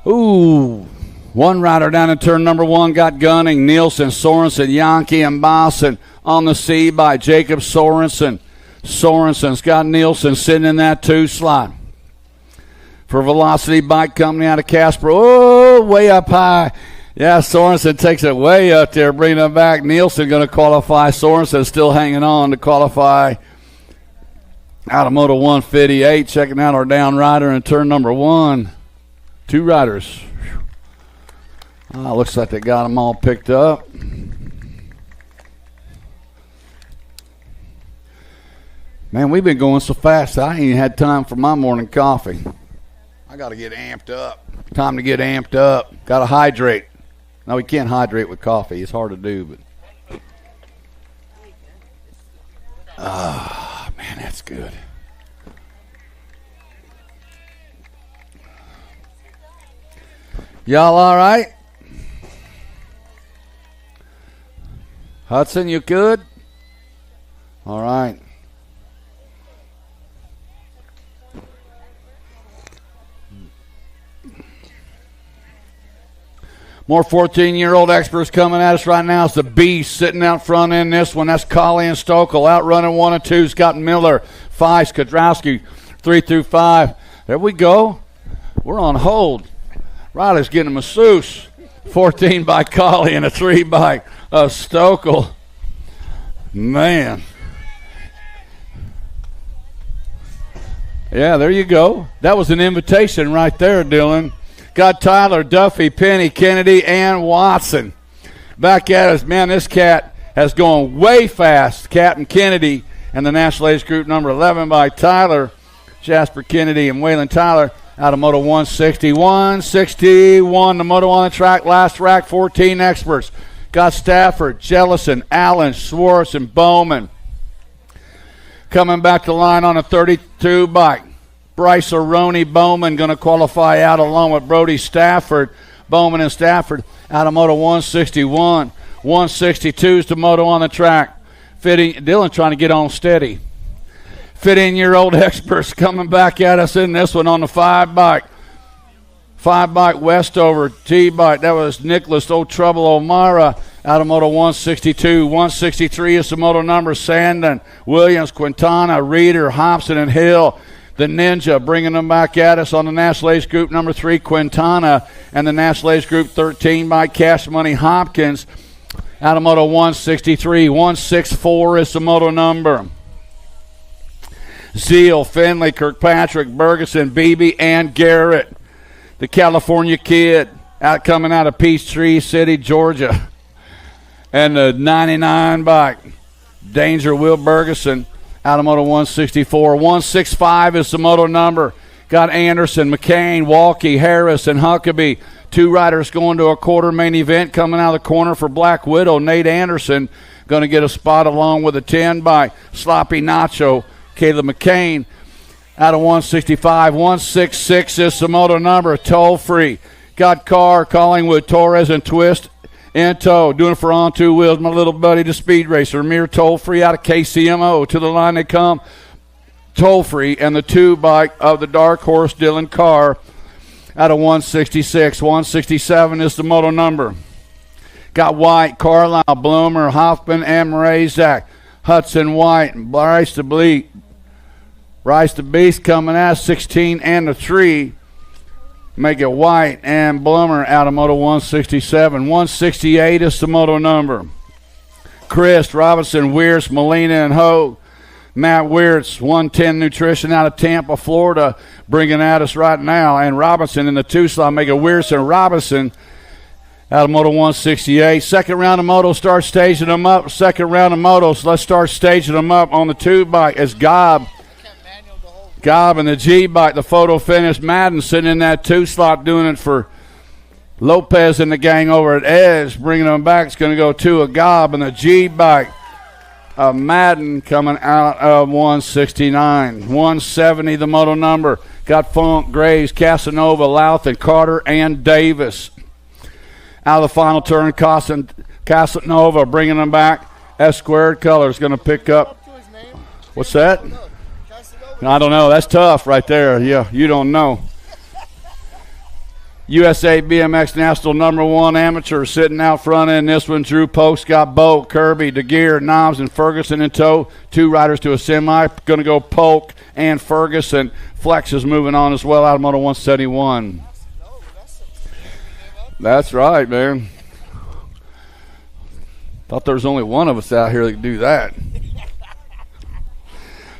S1: Ooh. 1 rider down in turn number 1 got gunning. Nielsen, Sorensen, Yankee, and Boston on the C by Jacob Sorensen. Sorensen's got Nielsen sitting in that 2 slot. For Velocity Bike Company out of Casper. Oh, way up high. Yeah, Sorensen takes it way up there, bringing it back. Nielsen going to qualify. Sorensen still hanging on to qualify out of Moto 158. Checking out our down rider in turn number 1. 2 riders. Looks like they got them all picked up. Man, we've been going so fast, I ain't even had time for my morning coffee. I got to get amped up. Time to get amped up. Got to hydrate. No, we can't hydrate with coffee. It's hard to do, but. Man, that's good. Y'all all right? Hudson, you good? All right. More 14-year-old experts coming at us right now. It's the Beast sitting out front in this one. That's Colley and Stokel out running 1 and 2. Scott Miller, Feist, Kodrowski, 3 through 5. There we go. We're on hold. Riley's getting a masseuse. 14 by Colley and a 3 by Stokel. Man. Yeah, there you go. That was an invitation right there, Dylan. Got Tyler, Duffy, Penny, Kennedy, and Watson back at us. Man, this cat has gone way fast. Captain Kennedy and the National Age Group number 11 by Tyler, Jasper Kennedy, and Waylon Tyler out of Moto 160. 161, the moto on the track. Last rack, 14 experts. Got Stafford, Jellison, Allen, Schwartz, and Bowman. Coming back to line on a 32 bike. Bryce Aroni Bowman going to qualify out along with Brody Stafford. Bowman and Stafford out of Moto 161. 162 is the moto on the track. Dylan trying to get on steady. 15-year-old experts coming back at us in this one on the 5 bike. 5 bike Westover T bike. That was Nicholas Old Trouble O'Mara out of Moto 162. 163 is the moto number. Sandon, Williams, Quintana, Reeder, Hobson, and Hill. The Ninja bringing them back at us on the National Age Group number 3, Quintana, and the National Age Group 13 by Cash Money Hopkins out of Moto 163. 164 is the moto number. Zeal, Finley, Kirkpatrick, Bergeson, Beebe, and Garrett. The California Kid coming out of Peachtree City, Georgia. And the 99 bike, Danger Will Bergeson out of Moto 164. 165 is the moto number. Got Anderson, McCain, Walkie, Harris, and Huckabee. 2 riders going to a quarter main event. Coming out of the corner for Black Widow, Nate Anderson going to get a spot along with a 10 by Sloppy Nacho, Caleb McCain out of 165. 166 is the moto number. Toll free. Got Carr, Collingwood, Torres, and Twist in tow, doing it for on 2 wheels. My little buddy, the speed racer, Amir Toll Free out of KCMO. To the line they come. Toll Free and the 2 bike of the Dark Horse, Dylan Carr, out of 166. 167 is the moto number. Got White, Carlisle, Bloomer, Hoffman, and Mrazak. Hudson, White, and Bryce DeBleek. Rice the Beast coming out 16 and the 3. Make it White and Blummer out of Moto 167. 168 is the moto number. Chris, Robinson, Weirts, Molina, and Hogue. Matt Weirts, 110 Nutrition out of Tampa, Florida, bringing at us right now. And Robinson in the 2 slot. Make it Weirts and Robinson out of Moto 168. Second round of moto, start staging them up. Second round of motos, let's start staging them up. On the 2 bike is Gobb and the G bike, the photo finish. Madden sitting in that 2 slot doing it for Lopez and the gang over at Edge. Bringing them back, it's going to go to a Gobb and the G bike. Madden coming out of 169. 170 the moto number. Got Funk, Graves, Casanova, Louth, and Carter and Davis. Out of the final turn, Casanova bringing them back. S squared colors going to pick up. What's that? I don't know. That's tough right there. Yeah, you don't know. USA BMX National #1 amateur sitting out front in this one. Drew Post got Boat, Kirby, DeGear, Knobs, and Ferguson in tow. 2 riders to a semi. Going to go Polk and Ferguson. Flex is moving on as well out of Moto 171. That's right, man. Thought there was only one of us out here that could do that.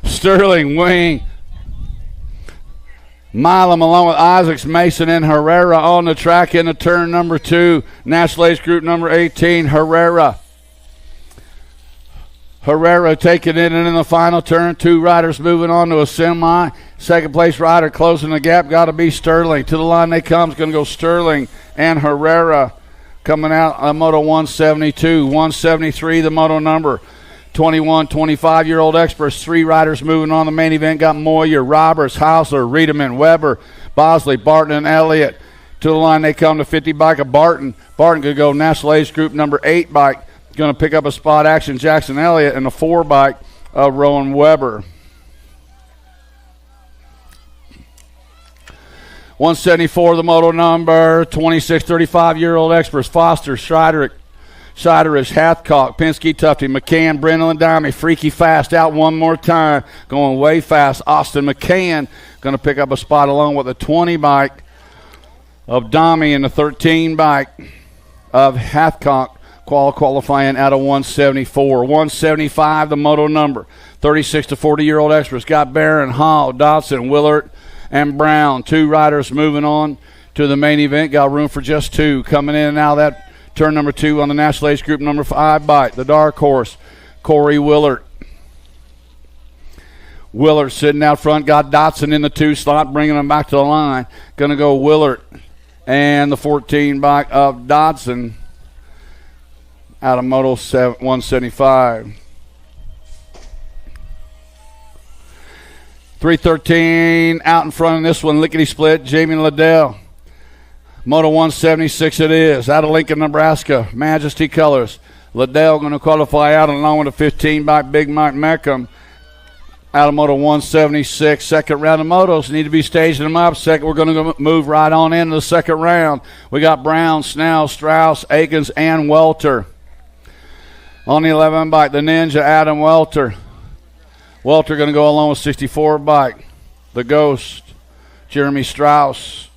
S1: Sterling, Wing, Milam along with Isaacs, Mason, and Herrera on the track in the turn number 2. National Age Group number 18, Herrera. Herrera taking it in the final turn. 2 riders moving on to a semi. Second place rider closing the gap. Got to be Sterling. To the line they come. It's going to go Sterling and Herrera coming out on Moto 172. 173 the moto number. 21, 25-year-old experts. 3 riders moving on the main event. Got Moyer, Roberts, Hausler, Riedemann, Weber, Bosley, Barton, and Elliott. To the line they come. The 50 bike of Barton. Barton could go National Age Group number 8 bike. Going to pick up a spot action Jackson Elliott, and the 4 bike of Rowan Weber. 174 the moto number. 26, 35-year-old experts. Foster, Schreiderich, Hathcock, Penske, Tufty, McCann, Brindle, and Dimey. Freaky fast out one more time. Going way fast. Austin McCann going to pick up a spot along with the 20 bike of Dimey and the 13 bike of Hathcock. Qualifying out of 174. 175 the moto number. 36 to 40-year-old experts. Got Barron, Hall, Dodson, Willard, and Brown. 2 riders moving on to the main event. Got room for just 2. Coming in and out of that turn number 2 on the National Age Group number 5 bike. The dark horse, Corey Willard. Willard sitting out front. Got Dodson in the 2 slot, bringing him back to the line. Going to go Willard and the 14 bike of Dodson out of Moto 175. 313 out in front of this one, lickety split, Jamie Liddell. Moto 176 it is, out of Lincoln, Nebraska, Majesty Colors. Liddell going to qualify out along with a 15 by Big Mike Meckham out of Moto 176. Second round of motos, need to be staging them up. Second, we're going to move right on into the second round. We got Brown, Snell, Strauss, Akins, and Welter. On the 11 bike, the Ninja, Adam Welter. Welter going to go along with 64 bike. The Ghost, Jeremy Strauss.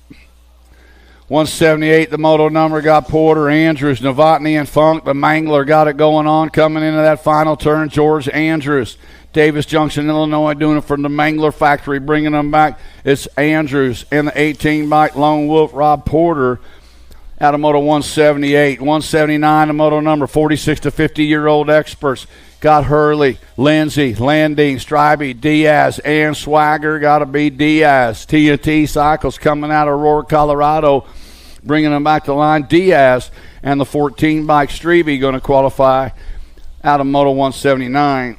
S1: 178, the moto number, got Porter, Andrews, Novotny, and Funk. The Mangler got it going on coming into that final turn. George Andrews, Davis Junction, Illinois, doing it from the Mangler factory, bringing them back. It's Andrews and the 18 bike Lone Wolf, Rob Porter. Out of Moto 178. 179, the moto number, 46 to 50-year-old experts. Got Hurley, Lindsay, Landing, Strybey, Diaz, and Swagger. Got to be Diaz. TNT Cycles coming out of Aurora, Colorado, bringing them back to line. Diaz and the 14 bike Strebe going to qualify out of Moto 179.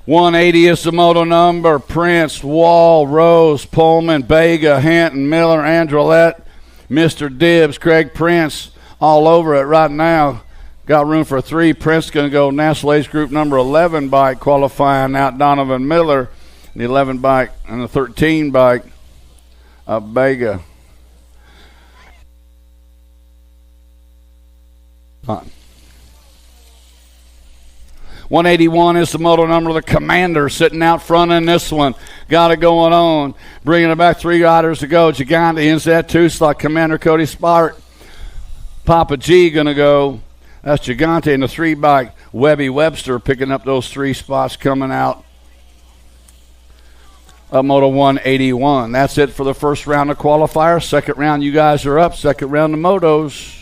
S1: 180 is the moto number. Prince, Wall, Rose, Pullman, Bega, Hinton, Miller, Androlette, Mr. Dibbs, Craig Prince, all over it right now. Got room for 3. Prince going to go National Age Group number 11 bike, qualifying out Donovan Miller, the 11 bike, and the 13 bike of Bega. 181 is the moto number. The Commander sitting out front in this one. Got it going on. Bringing it back, 3 riders to go. Gigante ends that 2 slot. Commander Cody Spark. Papa G going to go. That's Gigante and the 3 bike. Webby Webster picking up those 3 spots coming out of Moto 181. That's it for the first round of qualifiers. Second round, you guys are up. Second round of motos.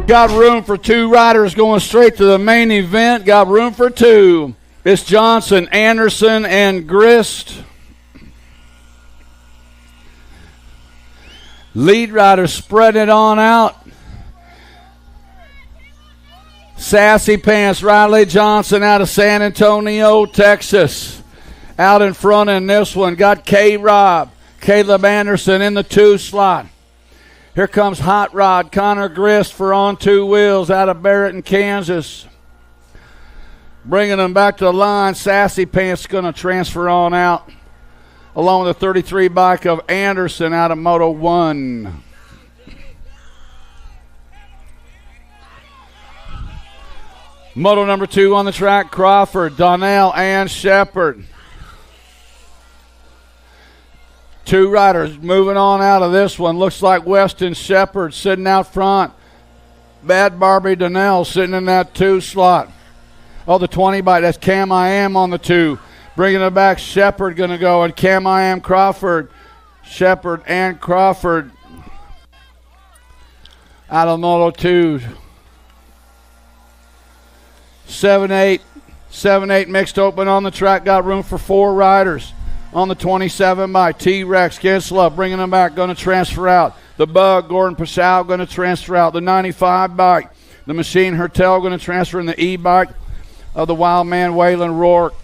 S1: Got room for 2 riders going straight to the main event. Got room for 2. It's Johnson, Anderson, and Grist. Lead rider spread it on out. Sassy Pants, Riley Johnson out of San Antonio, Texas. Out in front in this one. Got K-Rob, Caleb Anderson in the 2 slot. Here comes Hot Rod, Connor Grist for On 2 Wheels out of Barrett, Kansas. Bringing them back to the line, Sassy Pants going to transfer on out, along with the 33 bike of Anderson out of Moto 1. Moto number 2 on the track, Crawford, Donnell, and Shepard. 2 riders moving on out of this one. Looks like Weston Shepard sitting out front. Bad Barbie Donnell sitting in that 2 slot. Oh, the 20 bike. That's Cam I Am on the 2. Bringing it back, Shepard going to go. And Cam I Am Crawford. Shepard and Crawford out of Moto 2. 7-8 mixed open on the track. Got room for 4 riders. On the 27 by T-Rex, Kinsella bringing them back, going to transfer out. The Bug, Gordon Pascal going to transfer out. The 95 bike, the Machine Hertel going to transfer in the E-bike of the Wild Man Waylon Rourke.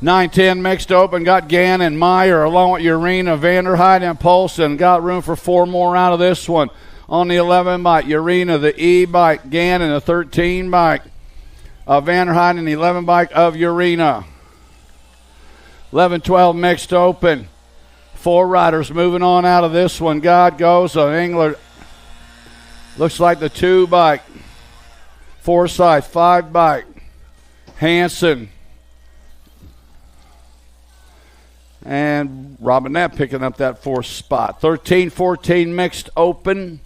S1: 9-10 mixed open, got Gannon, Meyer along with Urena, Vanderhyde, and Polson. Got room for 4 more out of this one. On the 11 bike, Urena, the E-bike, Gannon, the 13 bike of Vanderhyde, and the 11 bike of Urena. 11-12 mixed open. 4 riders moving on out of this one. God goes on Engler. Looks like the 2 bike. Forsyth, 5 bike. Hanson. And Robinette picking up that 4th spot. 13-14 mixed open.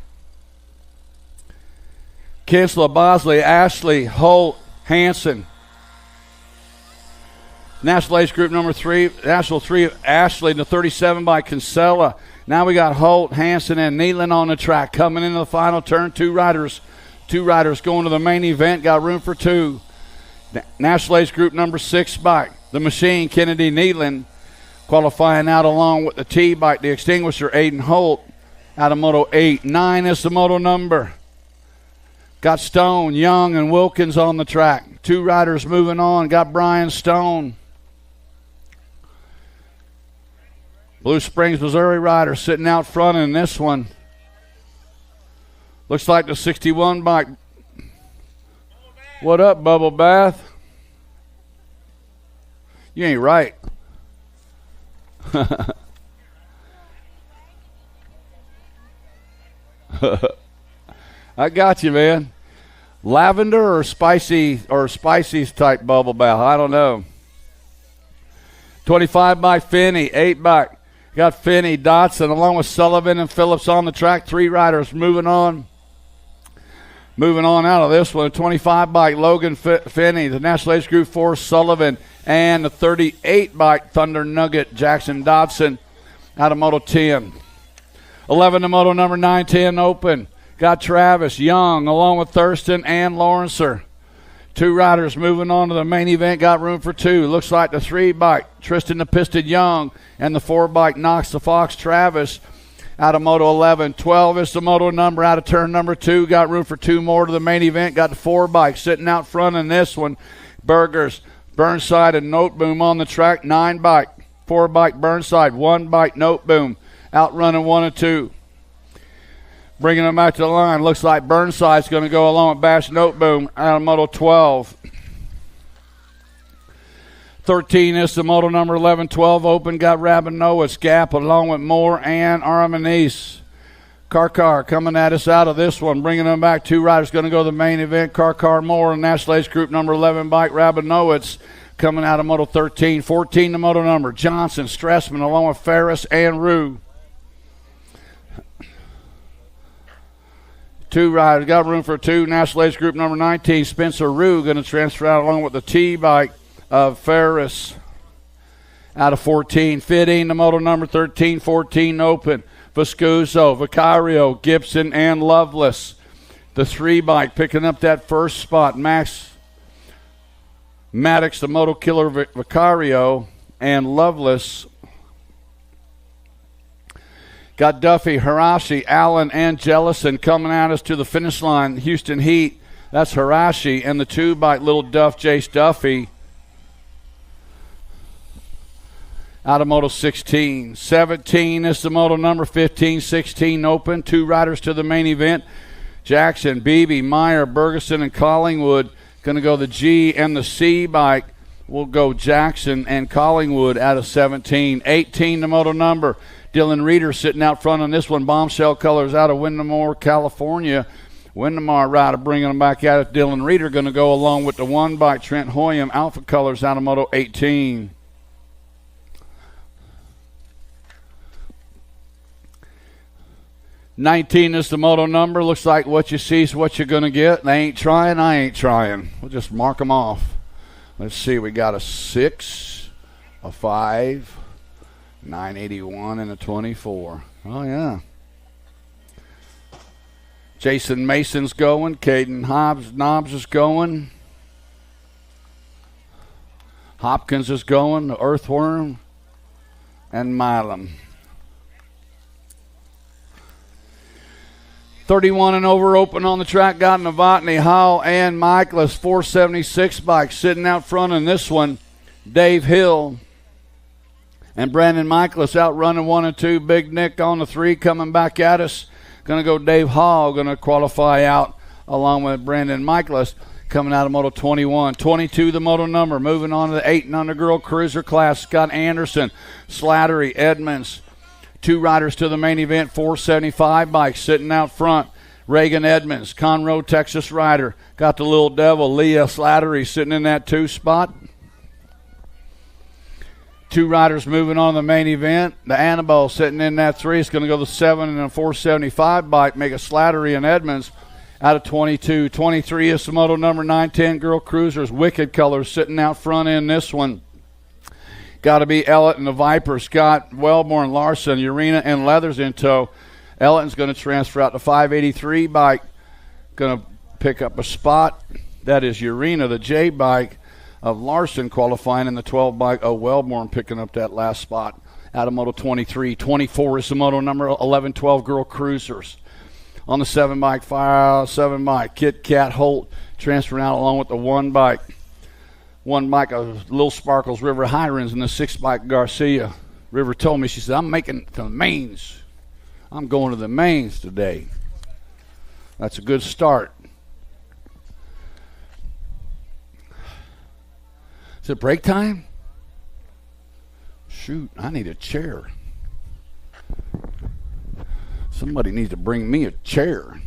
S1: Kinsella, Bosley, Ashley, Holt, Hanson. National Ace Group number 3, National 3, Ashley, the 37 by Kinsella. Now we got Holt, Hanson, and Nealon on the track. Coming into the final turn, 2 riders. 2 riders going to the main event. Got room for 2. National Ace Group number 6 bike, the Machine, Kennedy Nealon. Qualifying out along with the T bike, the Extinguisher, Aiden Holt out of Moto 8. 9 is the moto number. Got Stone, Young, and Wilkins on the track. 2 riders moving on. Got Brian Stone. Blue Springs, Missouri rider sitting out front in this one. Looks like the 61 bike. What up, Bubble Bath? You ain't right. I got you, man. Lavender or spicy type bubble bath. I don't know. 25 by Finney, 8 bike. Got Finney, Dotson, along with Sullivan and Phillips on the track. 3 riders moving on. Moving on out of this one. 25 bike, Logan Finney. The National Ace Group 4, Sullivan. And the 38 bike, Thunder Nugget, Jackson Dodson out of Moto 10. 11 to moto number 910 open. Got Travis Young along with Thurston and Lawrencer. Two riders moving on to the main event. Got room for two. Looks like the 3 bike, Tristan the Piston Young, and the 4 bike, Knox the Fox Travis. Out of moto 11. 12 is the moto number out of turn number 2. Got room for 2 more to the main event. Got the 4 bike sitting out front in this one. Burgers, Burnside, and Noteboom on the track. 9 bike, 4 bike Burnside, 1 bike Noteboom. Outrunning 1 and 2. Bringing them back to the line. Looks like Burnside's going to go along with Bash Noteboom out of moto 12. 13 is the moto number 11. 12 open. Got Rabinoa's Gap along with Moore and Armanise. Karkar coming at us out of this one. Bringing them back. 2 riders going to go to the main event. Karkar Moore and National Age Group number 11 bike Rabinoa's coming out of moto 13. 14 the moto number. Johnson, Stressman along with Ferris and Rue. 2 riders, got room for 2. National Age Group number 19, Spencer Rue, going to transfer out along with the T bike of Ferris out of 14. 15 the moto number 13, 14 open. Viscuso, Vicario, Gibson, and Loveless. The 3 bike picking up that first spot. Max Maddox, the Moto Killer Vicario, and Loveless. Got Duffy, Hirashi, Allen, and Jellison coming at us to the finish line. Houston Heat, that's Hirashi, and the 2 bike Little Duff, Jace Duffy. Out of moto 16. 17 is the moto number 15, 16 open. 2 riders to the main event. Jackson, Beebe, Meyer, Bergeson, and Collingwood. Going to go the G and the C bike. We'll go Jackson and Collingwood out of 17. 18 the moto number. Dylan Reeder sitting out front on this one. Bombshell Colors out of Windemore, California. Windemar rider bringing them back out. Dylan Reeder going to go along with the 1 bike Trent Hoyam, Alpha Colors out of moto 18. $19 is the moto number. Looks like what you see is what you're going to get. They ain't trying, I ain't trying. We'll just mark them off. Let's see, we got a 6, a 5, 981, and a 24. Oh, yeah. Jason Mason's going. Caden Knobs is going. Hopkins is going. The Earthworm. And Milam. 31 and over open on the track. Got Novotny, Howell, and Michaelis. 476 bikes sitting out front in this one. Dave Hill and Brandon Michaelis out running 1 and 2. Big Nick on the 3 coming back at us. Going to go Dave Hall, going to qualify out along with Brandon Michaelis coming out of moto 21. 22 the moto number. Moving on to the 8 and under girl cruiser class. Scott Anderson, Slattery, Edmonds. 2 riders to the main event. 475 bikes sitting out front. Reagan Edmonds, Conroe, Texas rider. Got the little devil, Leah Slattery, sitting in that 2 spot. 2 riders moving on to the main event. The Annabelle sitting in that 3. It's going to go the 7 and a 475 bike. Make a Slattery and Edmonds out of 22. 23 is the moto number 910 girl cruisers. Wicked Colors sitting out front in this one. Got to be Ellett and the Viper. Scott, Wellborn, Larson, Urena, and Leathers in tow. Elletton's going to transfer out the 583 bike. Going to pick up a spot. That is Urena, the J bike of Larson, qualifying in the 12 bike of Wellborn, picking up that last spot out of moto 23. 24 is the moto number 1112 girl cruisers. On the 7 bike, 7 bike, Kit Kat Holt transferring out along with the 1 bike. 1 bike of Little Sparkles, River Hirons, and the 6 bike Garcia. River told me, she said, I'm making it to the mains. I'm going to the mains today. That's a good start. Is it break time? Shoot, I need a chair. Somebody needs to bring me a chair.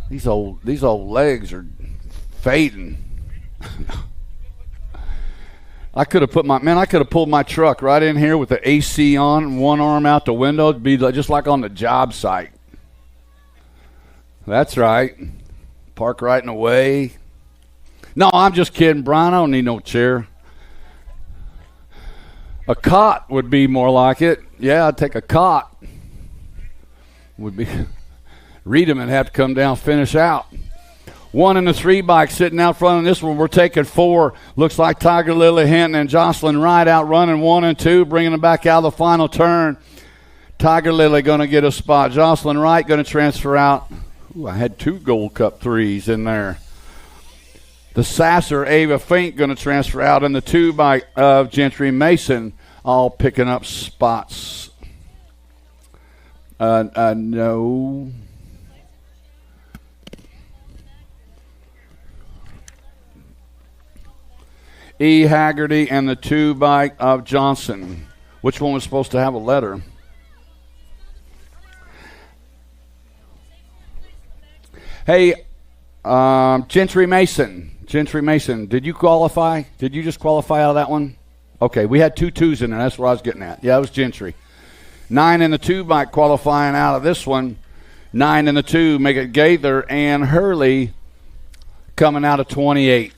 S1: These old legs are fading. I could have pulled my truck right in here with the AC on and 1 arm out the window. It'd be just like on the job site. That's right. Park right in the way. No, I'm just kidding, Brian. I don't need no chair. A cot would be more like it. Yeah, I'd take a cot. would be Reedham and have to come down, finish out. 1 and the 3 bike sitting out front on this one. We're taking 4. Looks like Tiger Lily Hinton and Jocelyn Wright out running 1 and 2, bringing them back out of the final turn. Tiger Lily going to get a spot. Jocelyn Wright going to transfer out. Ooh, I had 2 Gold Cup 3s in there. The Sasser, Ava Fink going to transfer out, and the 2 bike of Gentry Mason all picking up spots. No. E. Haggerty and the 2 bike of Johnson. Which one was supposed to have a letter? Hey, Gentry Mason. Gentry Mason, did you qualify? Did you just qualify out of that one? Okay, we had 2 2s in there. That's what I was getting at. Yeah, it was Gentry. 9 in the 2 bike qualifying out of this one. 9 in the 2, make it Gaither and Hurley coming out of 28.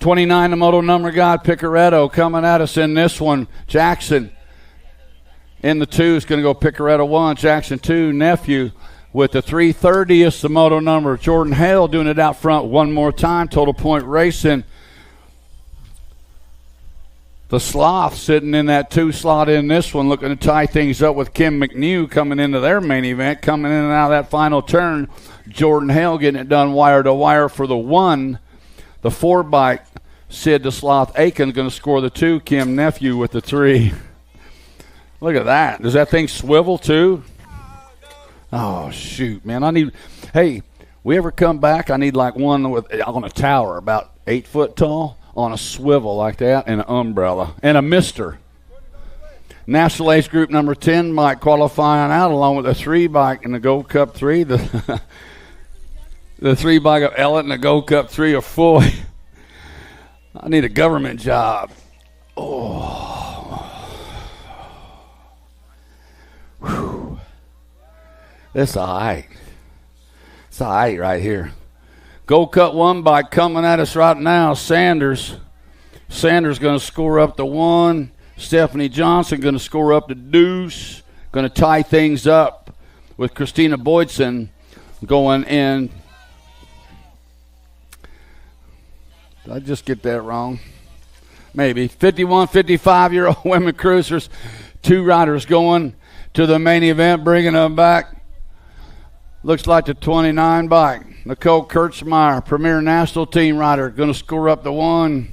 S1: 29, the moto number guy, Picaretto, coming at us in this one. Jackson in the 2 is going to go Picaretto 1, Jackson 2, Nephew with the 330th, the moto number. Jordan Hale doing it out front one more time. Total Point Racing. The Sloth sitting in that 2 slot in this one, looking to tie things up with Kim McNew coming into their main event, coming in and out of that final turn. Jordan Hale getting it done wire to wire for the 1. The 4 bike, Sid the Sloth Aiken going to score the 2. Kim Nephew with the 3. Look at that. Does that thing swivel too? Oh, shoot, man. Hey, we ever come back, I need like one on a tower about 8 foot tall on a swivel like that and an umbrella and a mister. National Ace Group number 10 bike qualifying out along with the 3 bike in the Gold Cup 3. The 3 bike of Ellett and the Gold Cup 3 of Foy. I need a government job. Oh. Whew. It's all right. It's all right right here. Gold Cup 1 bike coming at us right now. Sanders. Sanders going to score up the 1. Stephanie Johnson going to score up the deuce. Going to tie things up with Christina Boydson going in. Did I just get that wrong? Maybe. 51, 55-year-old women cruisers. 2 riders going to the main event, bringing them back. Looks like the 29 bike. Nicole Kurtzmeyer, Premier National Team rider, going to score up the 1.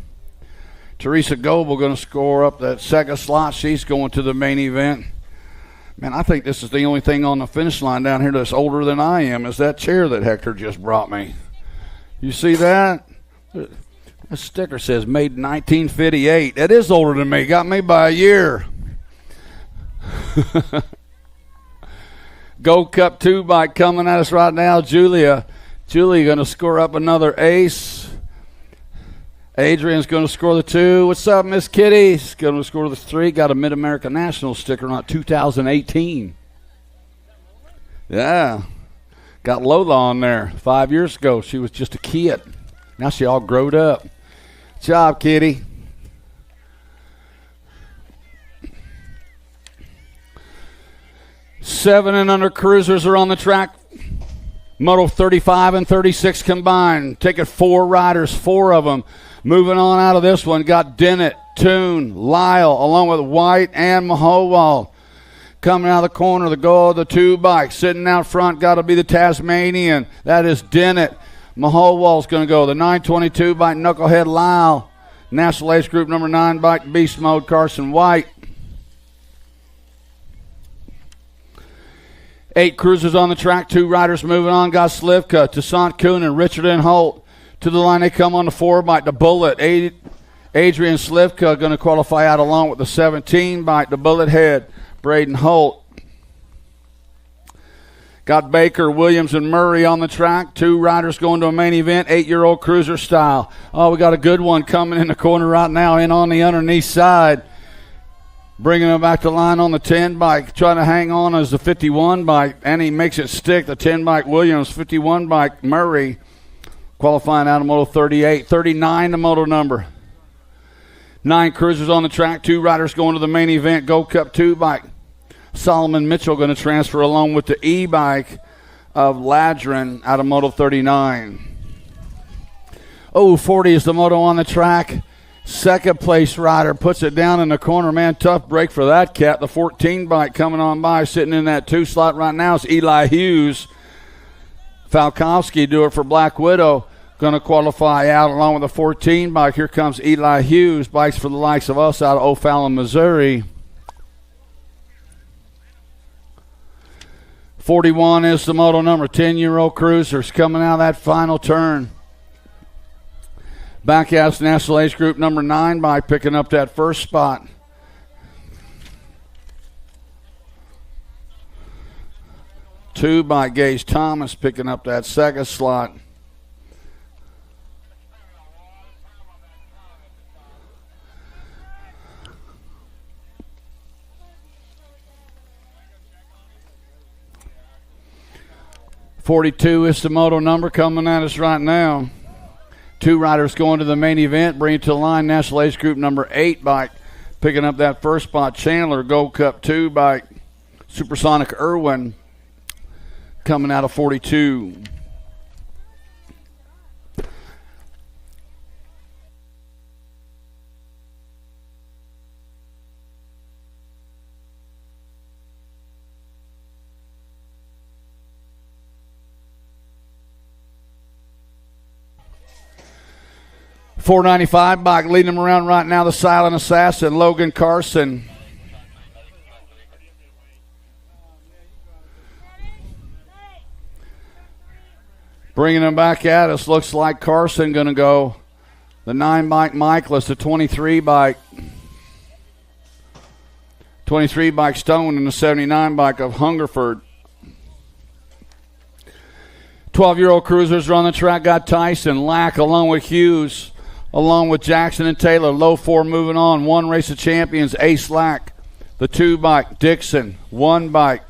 S1: Teresa Goebel going to score up that 2nd slot. She's going to the main event. Man, I think this is the only thing on the finish line down here that's older than I am is that chair that Hector just brought me. You see that? The sticker says made in 1958. That is older than me. Got me by a year. Gold Cup 2 bike coming at us right now. Julia going to score up another ace. Adrian's going to score the 2. What's up, Miss Kitty? She's going to score the 3. Got a Mid-America National sticker on 2018. Yeah. Got Lola on there 5 years ago. She was just a kid. Now she all growed up. Good job, Kitty. Seven and under cruisers are on the track. Moto 35 and 36 combined. Taking 4 riders, 4 of them. Moving on out of this one, got Dennett, Toon, Lyle, along with White and Mahowald. Coming out of the corner, the goal of the 2 bike. Sitting out front, got to be the Tasmanian. That is Dennett. Mahowald's going to go. The 922 bike, Knucklehead Lyle. National Ace Group number 9 bike, Beast Mode, Carson White. 8 cruisers on the track, 2 riders moving on. Got Slivka, Toussaint Kuhn, and Richard and Holt. To the line they come on the 4 bike, the Bullet. Adrian Slivka going to qualify out along with the 17 bike, the Bullet Head, Braden Holt. Got Baker, Williams, and Murray on the track. 2 riders going to a main event, 8-year-old cruiser style. Oh, we got a good one coming in the corner right now, in on the underneath side. Bringing him back to line on the 10 bike, trying to hang on as the 51 bike, and he makes it stick. The 10 bike Williams, 51 bike Murray, qualifying out of Moto 38. 39 the moto number. 9 cruisers on the track, 2 riders going to the main event, Gold Cup 2 bike. Solomon Mitchell going to transfer along with the E-bike of Ladrin out of Moto 39. 40 is the moto on the track. Second place rider puts it down in the corner. Man, tough break for that cat. The 14 bike coming on by, sitting in that 2 slot right now is Eli Hughes. Falkowski do it for Black Widow. Going to qualify out along with the 14 bike. Here comes Eli Hughes. Bikes for the likes of us out of O'Fallon, Missouri. 41 is the moto number. 10-year-old cruisers coming out of that final turn. Backhouse National Age Group number 9 by picking up that first spot. Two by Gage Thomas picking up that second slot. .42 is the moto number coming at us right now. 2 riders going to the main event, bring it to the line. National Age Group number 8 bike picking up that first spot. Chandler Gold Cup 2 bike. Supersonic Irwin coming out of 42. .495 bike leading them around right now, the Silent Assassin, Logan Carson. Bringing them back at us, looks like Carson going to go. The 9 bike Michaelis, the 23 bike. 23 bike Stone and the 79 bike of Hungerford. 12-year-old cruisers are on the track. Got Tyson, Lack along with Hughes, along with Jackson and Taylor. Low 4 moving on. 1 race of champions, Ace Lack. The 2 bike Dixon. 1 bike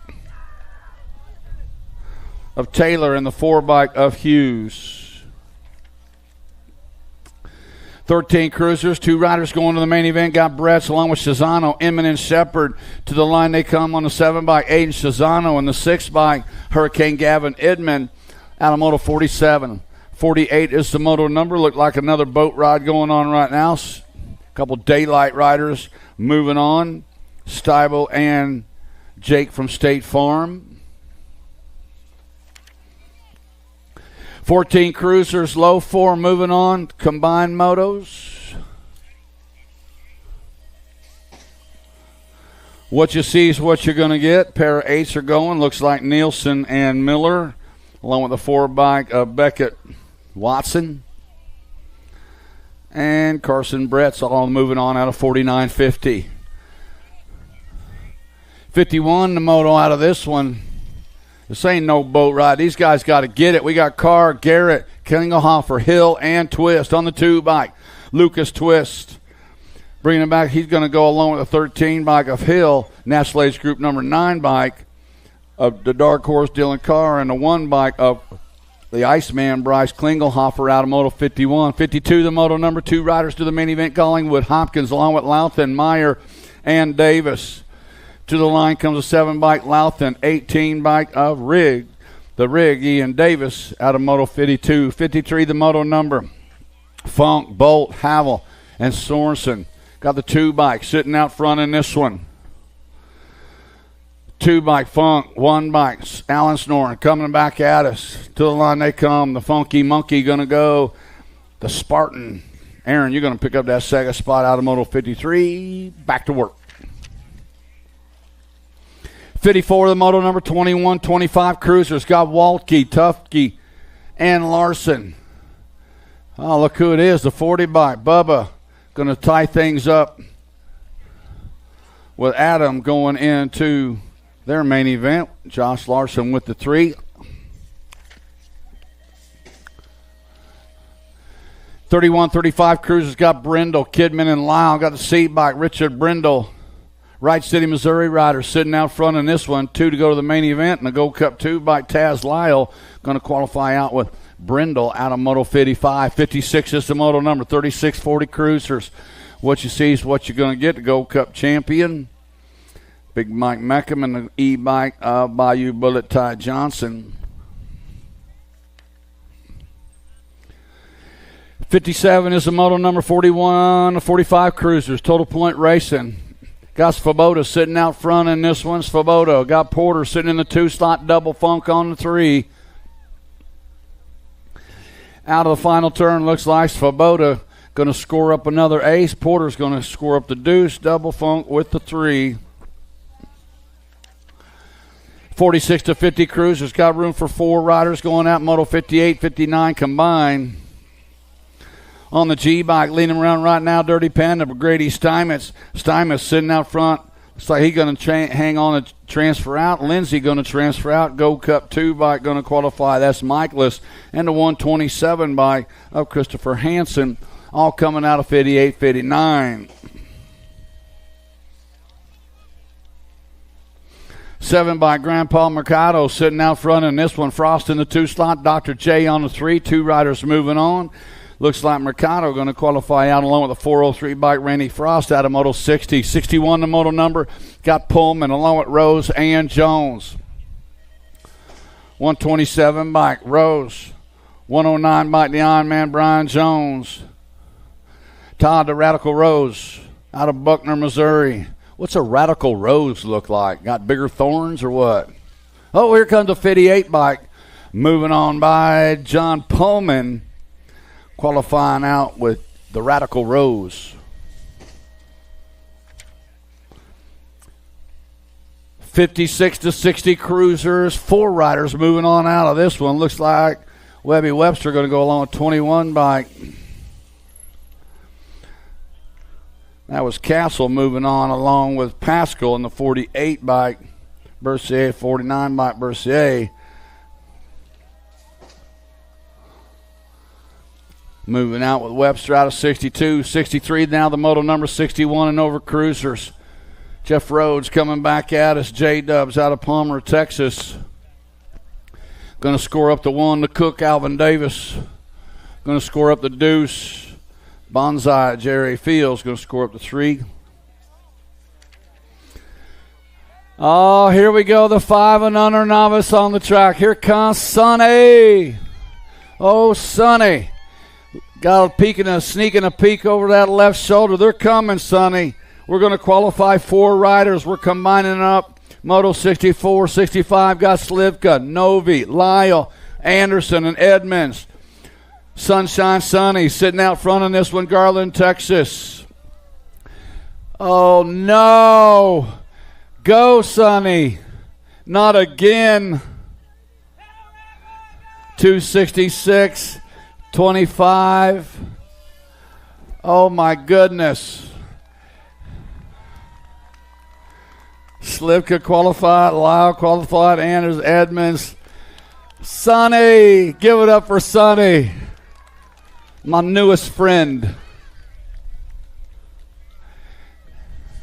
S1: of Taylor and the 4 bike of Hughes. 13 cruisers, 2 riders going to the main event. Got Bretts along with Shazano, Eminent and Shepherd. To the line they come on the 7 bike, Aiden Shazano, and the 6 bike, Hurricane Gavin Edmond out of Moto 47. 48 is the moto number. Looked like another boat ride going on right now. A couple daylight riders moving on. Stiebel and Jake from State Farm. 14 cruisers, low 4 moving on. Combined motos. What you see is what you're going to get. Pair of 8s are going. Looks like Nielsen and Miller, along with the 4 bike of Beckett Watson. And Carson Brett's all moving on out of 49.50. 51, the moto out of this one. This ain't no boat ride. These guys got to get it. We got Carr, Garrett, Klingelhofer, Hill, and Twist on the 2 bike. Lucas Twist. Bringing him back, he's going to go along with the 13 bike of Hill. National Age Group number 9 bike of the Dark Horse Dylan Carr, and the 1 bike of the Iceman Bryce Klingelhofer out of Moto 51. 52, the moto number. 2 riders to the main event, Collingwood Hopkins along with Louthan, Meyer, and Davis. To the line comes a 7 bike Louthan, 18 bike of Rig. The Rig, Ian Davis out of Moto 52. 53, the moto number. Funk, Bolt, Havel, and Sorensen. Got the 2 bike sitting out front in this one. 2 bike Funk, 1 bike Alan Snoren coming back at us. To the line they come. The Funky Monkey going to go. The Spartan. Aaron, you're going to pick up that second spot out of Moto 53. Back to work. 54, the moto number. 21, 25 cruisers. Got Waltke, Tufke, and Larson. Oh, look who it is. The 40 bike. Bubba going to tie things up with Adam going into their main event. Josh Larson with the 3. 31, 35 cruisers got Brindle, Kidman, and Lyle. Got the C bike, Richard Brindle. Wright City, Missouri rider sitting out front in this one. 2 to go to the main event. And the Gold Cup 2 by Taz Lyle going to qualify out with Brindle out of Moto 55. 56 is the moto number. 36, 40 cruisers. What you see is what you're going to get. The Gold Cup champion. Big Mike Meckham and the e-bike of Bayou Bullet Ty Johnson. 57 is the model number 41 to 45 cruisers. Total Point Racing. Got Svoboda sitting out front in this one. Svoboda. Got Porter sitting in the 2-slot. Double Funk on the 3. Out of the final turn, looks like Svoboda going to score up another ace. Porter's going to score up the deuce. Double Funk with the 3. 46 to 50 cruisers. Got room for 4 riders going out. Moto 58, 59 combined. On the G-bike, leading around right now, Dirty Panda, Grady Steinmetz. Steinmetz sitting out front. Looks like he's going to hang on and transfer out. Lindsay going to transfer out. Gold Cup 2 bike going to qualify. That's Michaelis. And the 127 bike of Christopher Hansen, all coming out of 58, 59. 7 by Grandpa Mercado sitting out front in this one. Frost in the 2-slot. Dr. J on the 3. 2 riders moving on. Looks like Mercado going to qualify out along with the 403 bike. Randy Frost out of Moto 60. 61 the moto number. Got Pullman along with Rose and Jones. 127 bike Rose. 109 bike the Iron Man Brian Jones. Todd the Radical Rose out of Buckner, Missouri. What's a Radical Rose look like? Got bigger thorns or what? Oh, here comes the 58 bike. Moving on by John Pullman, qualifying out with the Radical Rose. 56 to 60 cruisers. 4 riders moving on out of this one. Looks like Webby Webster going to go along with 21 bike. That was Castle moving on along with Pascal in the 48 bike. Bercier, 49 bike Bercier. Moving out with Webster out of 62. 63 now the moto number 61 and over cruisers. Jeff Rhodes coming back at us. J-Dubs out of Palmer, Texas. Going to score up the 1 to Cook, Alvin Davis. Going to score up the deuce. Bonsai, Jerry Fields, going to score up the 3. Oh, here we go, the 5 and under novice on the track. Here comes Sonny. Oh, Sonny. Got sneaking a peek over that left shoulder. They're coming, Sonny. We're going to qualify 4 riders. We're combining up. Moto 64, 65, got Slivka, Novi, Lyle, Anderson, and Edmonds. Sunshine Sonny sitting out front in this one, Garland, Texas. Oh, no. Go, Sonny. Not again. 266, 25. Oh, my goodness. Slivka qualified, Lyle qualified, Anders Edmonds. Sonny, give it up for Sonny. My newest friend.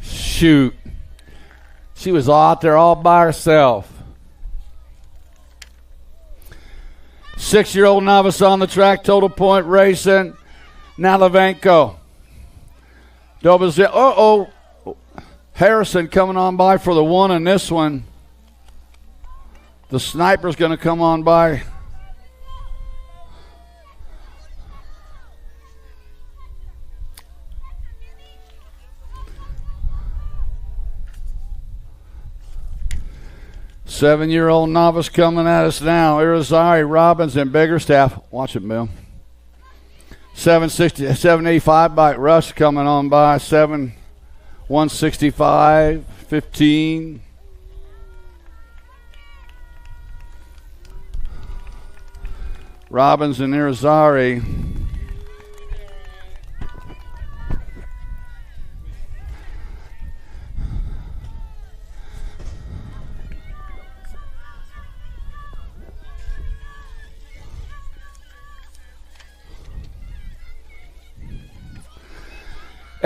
S1: Shoot. She was out there all by herself. 6-year-old novice on the track, Total Point Racing. Nalavenko. Uh-oh. Harrison coming on by for the 1 in this one. The sniper's going to come on by. Seven-year-old novice coming at us now. Irizarry, Robbins, and Biggerstaff. Watch it, Bill. 785 bike Rush coming on by. 165, 15. Robbins and Irizarry.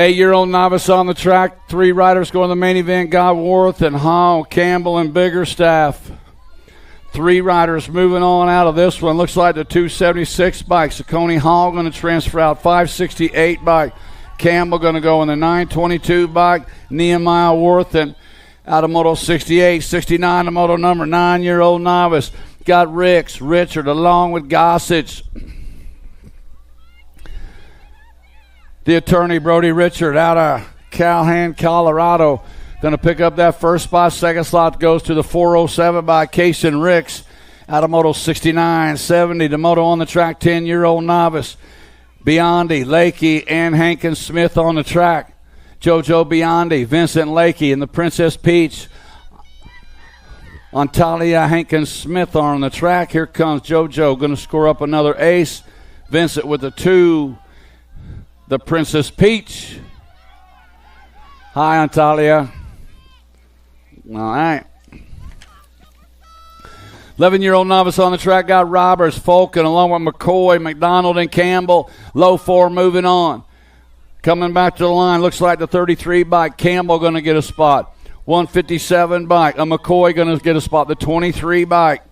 S1: Eight-year-old novice on the track. 3 riders going to the main event. Godworth and Hall, Campbell, and Biggerstaff. 3 riders moving on out of this one. Looks like the 276 bike. Saucony Hall going to transfer out. 568 bike. Campbell going to go in the 922 bike. Nehemiah Worth and Out of Moto 68, 69, the Moto number 9-year-old novice. Got Richard along with Gossage. The attorney, Brody Richard, out of Calhoun, Colorado. Going to pick up that first spot. Second slot goes to the 407 by Kaysen Ricks. Out of Moto 69, 70, the Moto on the track, 10-year-old novice. Biondi, Lakey, and Hankins Smith on the track. JoJo Biondi, Vincent Lakey, and the Princess Peach. Antalya Hankins Smith are on the track. Here comes JoJo, going to score up another ace. Vincent with the 2. The Princess Peach. Hi, Antalya. All right. 11-year-old novice on the track got Roberts, Fulkin, along with McCoy, McDonald, and Campbell. Low 4 moving on. Coming back to the line, looks like the 33 bike. Campbell going to get a spot. 157 bike. McCoy going to get a spot. The 23 bike.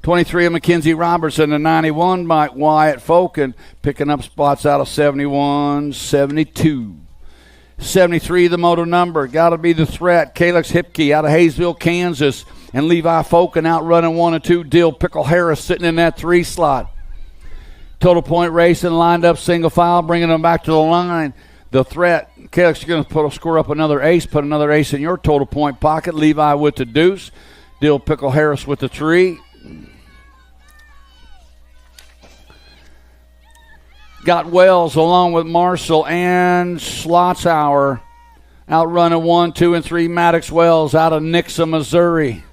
S1: 23 of Mackenzie Robertson. The 91 bike. Wyatt Fulkin picking up spots out of 71, 72. 73, the moto number. Got to be the threat. Calix Hipke out of Hayesville, Kansas. And Levi Fulkin out running 1 and 2. Dill Pickle Harris sitting in that 3 slot. Total point racing, lined up single file, bringing them back to the line. The threat. Calix, you're going to score up another ace. Put another ace in your total point pocket. Levi with the deuce. Dill Pickle Harris with the 3. Got Wells along with Marshall and Schlotzauer out running 1, 2, and 3. Maddox Wells out of Nixa, Missouri.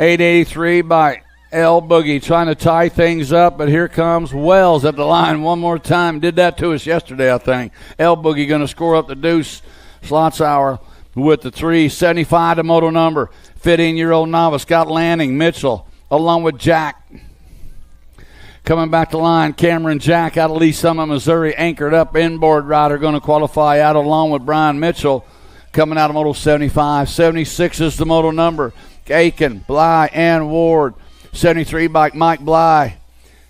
S1: 883 by L Boogie trying to tie things up, but here comes Wells at the line one more time. Did that to us yesterday, I think. L Boogie going to score up the deuce. Schlotzauer with the 3. 75 to moto number. 15-year-old novice. Got Lanning, Mitchell along with Jack. Coming back to line, Cameron Jack out of Lee Summit, Missouri, anchored up inboard rider, going to qualify out along with Brian Mitchell. Coming out of Moto 75. 76 is the moto number. Aiken, Bly, and Ward. 73 by Mike Bly.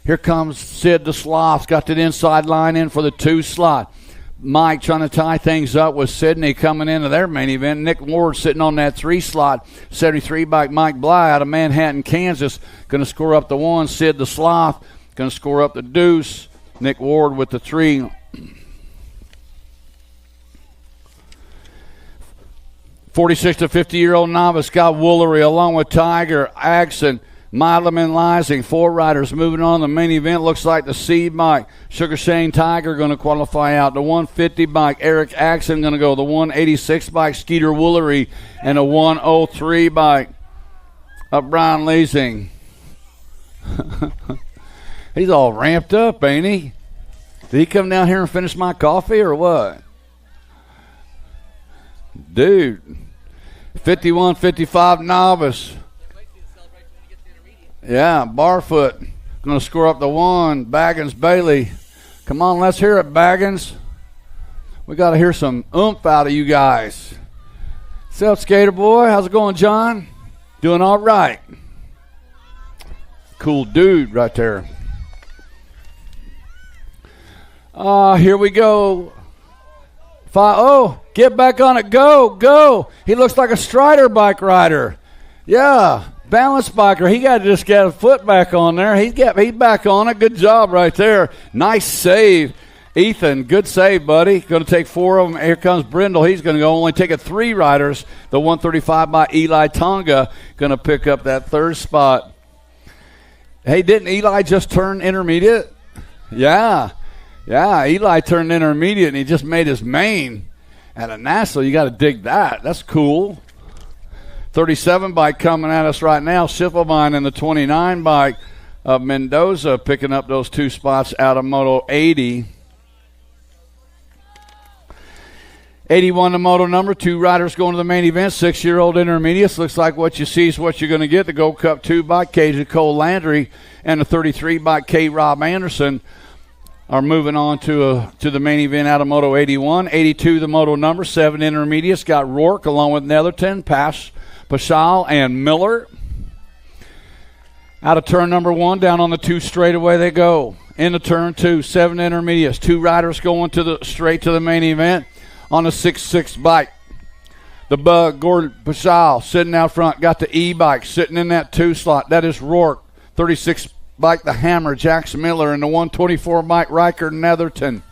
S1: Here comes Sid the Sloth. Got that inside line in for the 2 slot. Mike trying to tie things up with Sydney coming into their main event. Nick Ward sitting on that 3 slot. 73 by Mike Bly out of Manhattan, Kansas. Going to score up the 1. Sid the Sloth going to score up the deuce. Nick Ward with the 3. 46 to 50-year-old novice got Woolery along with Tiger, Axon, Milam, and Lysing. 4 riders moving on the main event. Looks like the seed bike. Sugar Shane Tiger going to qualify out. The 150 bike, Eric Axon going to go. The 186 bike, Skeeter Woolery, and a 103 bike of Brian Lysing. He's all ramped up, ain't he? Did he come down here and finish my coffee or what? Dude. 51-55 novice. Yeah, Barfoot going to score up the 1. Baggins Bailey. Come on, let's hear it, Baggins. We got to hear some oomph out of you guys. What's up, Skater Boy? How's it going, John? Doing all right. Cool dude right there. Here we go. Get back on it. Go. He looks like a Strider bike rider. Yeah, balance biker. He got to just get a foot back on there. He's back on it. Good job right there. Nice save. Ethan, good save, buddy. Going to take 4 of them. Here comes Brindle. He's going to go only take a 3 riders. The 135 by Eli Tonga going to pick up that 3rd spot. Hey, didn't Eli just turn intermediate? Yeah, Eli turned intermediate, and he just made his main at a national. You got to dig that. That's cool. 37 bike coming at us right now. Schiffelbein in the 29 bike of Mendoza picking up those 2 spots out of Moto 80. 81 the moto number. 2 riders going to the main event. 6-year-old intermediates. Looks like what you see is what you're going to get. The Gold Cup 2 bike, KJ Cole Landry, and the 33 bike, K. Rob Anderson, are moving on to the main event out of Moto 81. 82 the moto number. 7 intermediates. Got Rourke along with Netherton, Pashal, and Miller. Out of turn number 1, down on the 2 straightaway they go. Into turn 2, 7 intermediates. 2 riders going straight to the main event. on the 6'6" bike. The Bug, Gordon Pashal, sitting out front. Got the E-bike sitting in that 2 slot. That is Rourke. 36 bike, the Hammer, Jax Miller. And the 124 bike, Riker Netherton.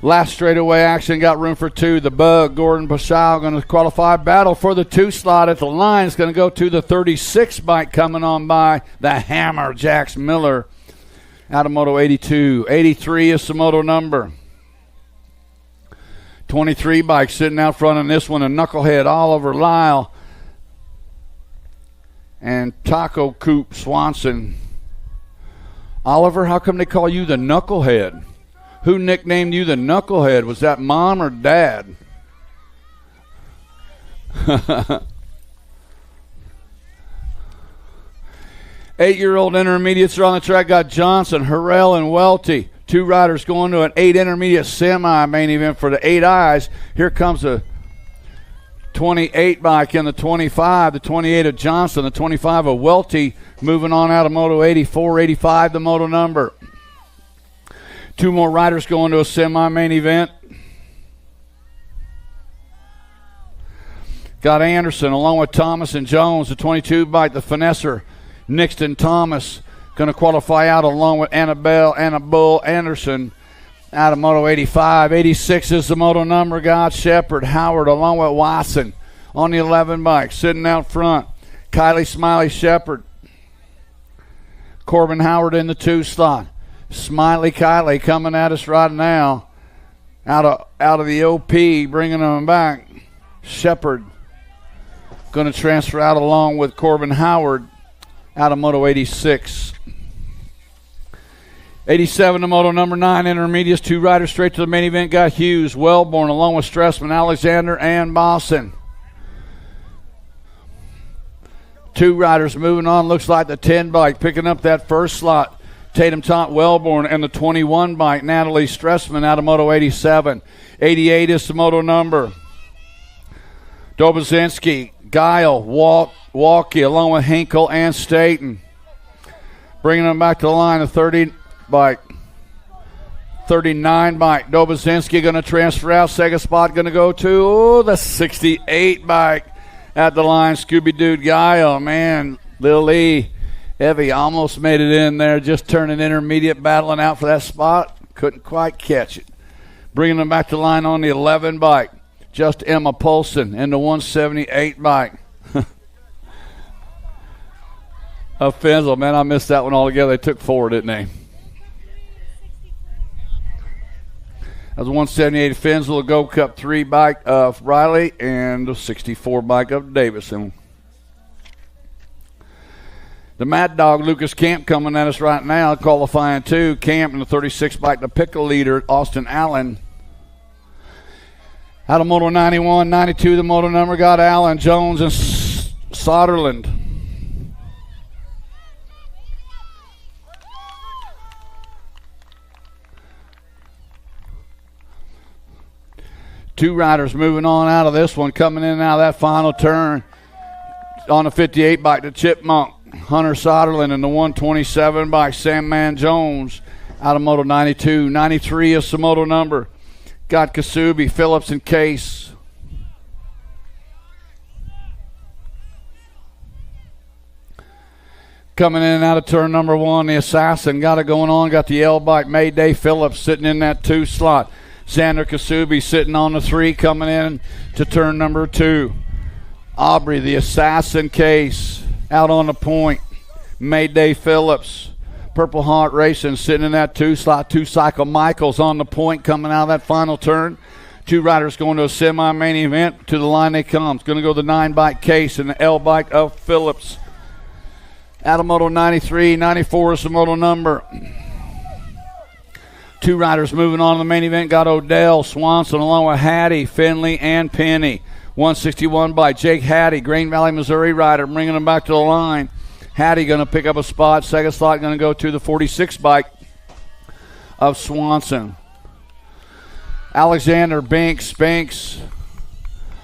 S1: Last straightaway action, got room for 2. The Bug, Gordon Pashal, going to qualify. Battle for the 2 slot at the line is going to go to the 36 bike coming on by. The Hammer, Jax Miller. Out of Moto 82. 83 is the moto number. 23 bike sitting out front on this one. A Knucklehead, Oliver Lyle. And Taco Coop Swanson. Oliver, how come they call you the Knucklehead? Who nicknamed you the Knucklehead? Was that mom or dad? 8-year-old intermediates are on the track. Got Johnson, Harrell, and Welty. 2 riders going to an 8 intermediate semi main event for the 8 eyes. Here comes a 28 bike in the 25, the 28 of Johnson, the 25 of Welty, moving on out of Moto 84, 85, the moto number. 2 more riders going to a semi-main event. Got Anderson along with Thomas and Jones, the 22 bike, the Finesser, Nixon Thomas, going to qualify out along with Anna Bull Anderson out of Moto 85. 86 is the moto number. God Shepard, Howard along with Watson on the 11 bike, sitting out front. Kylie Smiley Shepard. Corbin Howard in the 2 slot. Smiley Kylie coming at us right now out of the OP, bringing them back. Shepard going to transfer out along with Corbin Howard out of Moto 86. 87 to Moto number 9, intermediates. 2 riders straight to the main event. Got Hughes, Wellborn along with Stressman, Alexander, and Boston. 2 riders moving on. Looks like the 10 bike picking up that first slot. Tatum Tot Wellborn and the 21 bike, Natalie Stressman out of Moto 87. 88 is the moto number. Dobozinski, Guile, Walkie along with Hinkle and Staten. Bringing them back to the line, the 30 bike. 39 bike. Dobozinski going to transfer out. Second spot going to go to the 68 bike at the line. Scooby-Doo Guile, man. Lil E. Evie almost made it in there, just turning intermediate, battling out for that spot. Couldn't quite catch it. Bringing them back to the line on the 11 bike. Just Emma Polson in the 178 bike. Of Fensel, man, I missed that one altogether. They took 4, didn't they? That was the 178 Fensel, the Gold Cup 3 bike of Riley, and the 64 bike of Davison. The Mad Dog, Lucas Camp, coming at us right now, qualifying 2. Camp in the 36 bike, the pickle leader, Austin Allen. Out of Moto 91, 92, the moto number, got Allen, Jones, and Soderland. Two riders moving on out of this one, coming in and out of that final turn on the 58 bike, the Chipmunk. Hunter Soderland and the 127 by Sandman Jones out of Moto 92. 93 is the moto number. Got Kasubi, Phillips, and Case. Coming in and out of turn number 1, the Assassin got it going on. Got the L bike, Mayday Phillips sitting in that 2 slot. Xander Kasubi sitting on the 3, coming in to turn number 2. Aubrey, the Assassin, Case out on the point. Mayday Phillips. Purple Heart Racing sitting in that 2 slot. 2 Cycle Michaels on the point coming out of that final turn. 2 riders going to a semi-main event. To the line they come. It's going to go the 9 bike Case and the L bike of Phillips. Out of Moto 93, 94 is the moto number. 2 riders moving on to the main event. Got Odell Swanson along with Hattie, Finley, and Penny. 161 by Jake Hattie, Green Valley, Missouri rider, bringing them back to the line. Hattie going to pick up a spot. Second slot going to go to the 46 bike of Swanson. Alexander, Binks,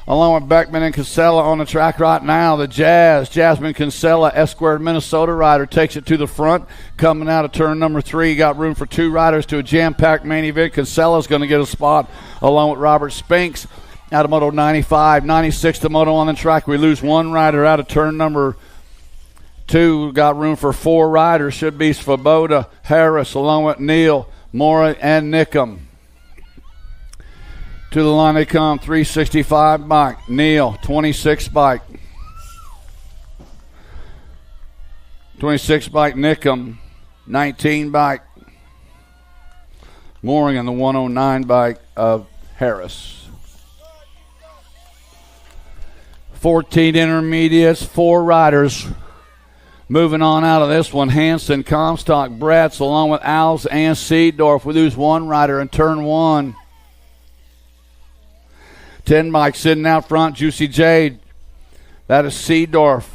S1: along with Beckman and Kinsella on the track right now. The Jasmine Kinsella, S-Squared Minnesota rider, takes it to the front. Coming out of turn number 3, got room for 2 riders to a jam-packed main event. Kinsella's going to get a spot along with Robert Spinks out of Moto 95. 96 to Moto on the track. We lose 1 rider out of turn number 2. Got room for 4 riders. Should be Svoboda, Harris, along with Neal, Mora, and Nickham. To the line they come, 365 bike, Neal, 26 bike. 26 bike, Nickham, 19 bike. Mooring in the 109 bike of Harris. 14 intermediates, 4 riders. Moving on out of this one, Hansen, Comstock, Bretz, along with Alves and Seedorf. We lose 1 rider in turn 1. 10 bike sitting out front, Juicy Jade. That is Seedorf.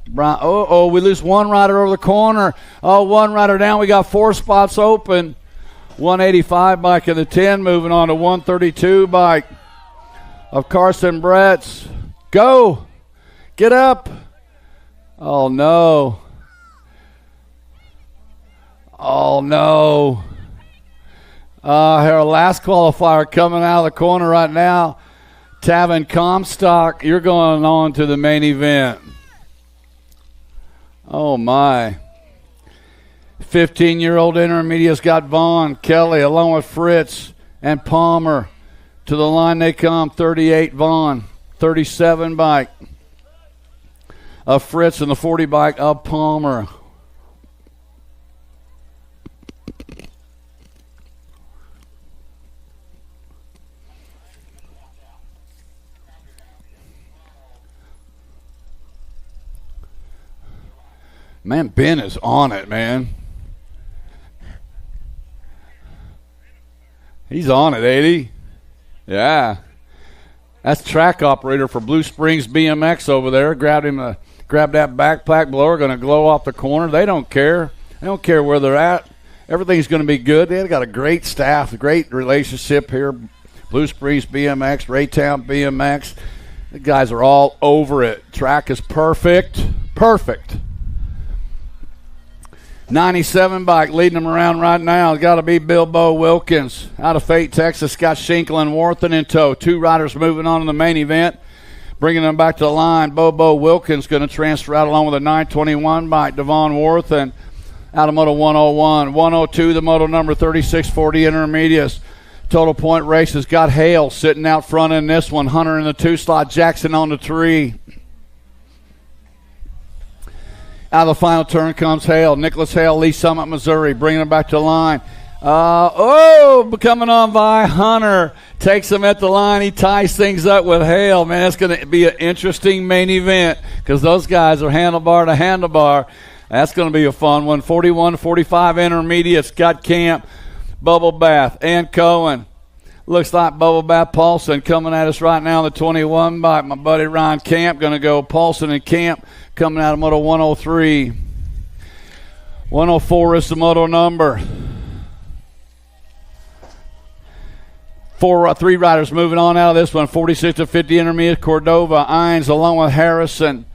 S1: We lose 1 rider over the corner. 1 rider down. We got 4 spots open. 185 bike in the 10, moving on to 132 bike of Carson Bretz. Go! Get up! Oh, no. Oh, no. Our last qualifier coming out of the corner right now. Tavin Comstock, you're going on to the main event. Oh, my. 15-year-old intermediates got Vaughn, Kelly, along with Fritz and Palmer. To the line they come, 38 Vaughn, 37 bike of Fritz, and the 40 bike of Palmer. Man, Ben is on it, man. He's on it, 80. Yeah. That's track operator for Blue Springs BMX over there. Grabbed that backpack blower, going to glow off the corner. They don't care. They don't care where they're at. Everything's going to be good. They've got a great staff, a great relationship here. Blue Springs BMX, Raytown BMX. The guys are all over it. Track is perfect. Perfect. 97 bike leading them around right now. It's got to be Bilbo Wilkins out of Fate, Texas. Got Schinkel and Worthen in tow. 2 riders moving on in the main event. Bringing them back to the line. Bobo Wilkins going to transfer out along with a 921 bike. Devon Worthen out of Moto 101. 102, the Moto number 3640 intermediates. Total point races. Got Hale sitting out front in this one. Hunter in the 2 slot. Jackson on the 3. Out of the final turn comes Hale. Nicholas Hale, Lee Summit, Missouri, bringing him back to the line. Coming on by Hunter. Takes him at the line. He ties things up with Hale. Man, it's going to be an interesting main event because those guys are handlebar to handlebar. That's going to be a fun one. 41-45 intermediates. Got Camp, Bubble Bath, and Cohen. Looks like Bubble Bath Paulson coming at us right now on the 21 bike. My buddy Ryan Camp going to go. Paulson and Camp coming out of Moto 103. 104 is the Moto number. 3 riders moving on out of this one. 46-50 intermediate. Cordova, Ines, along with Harrison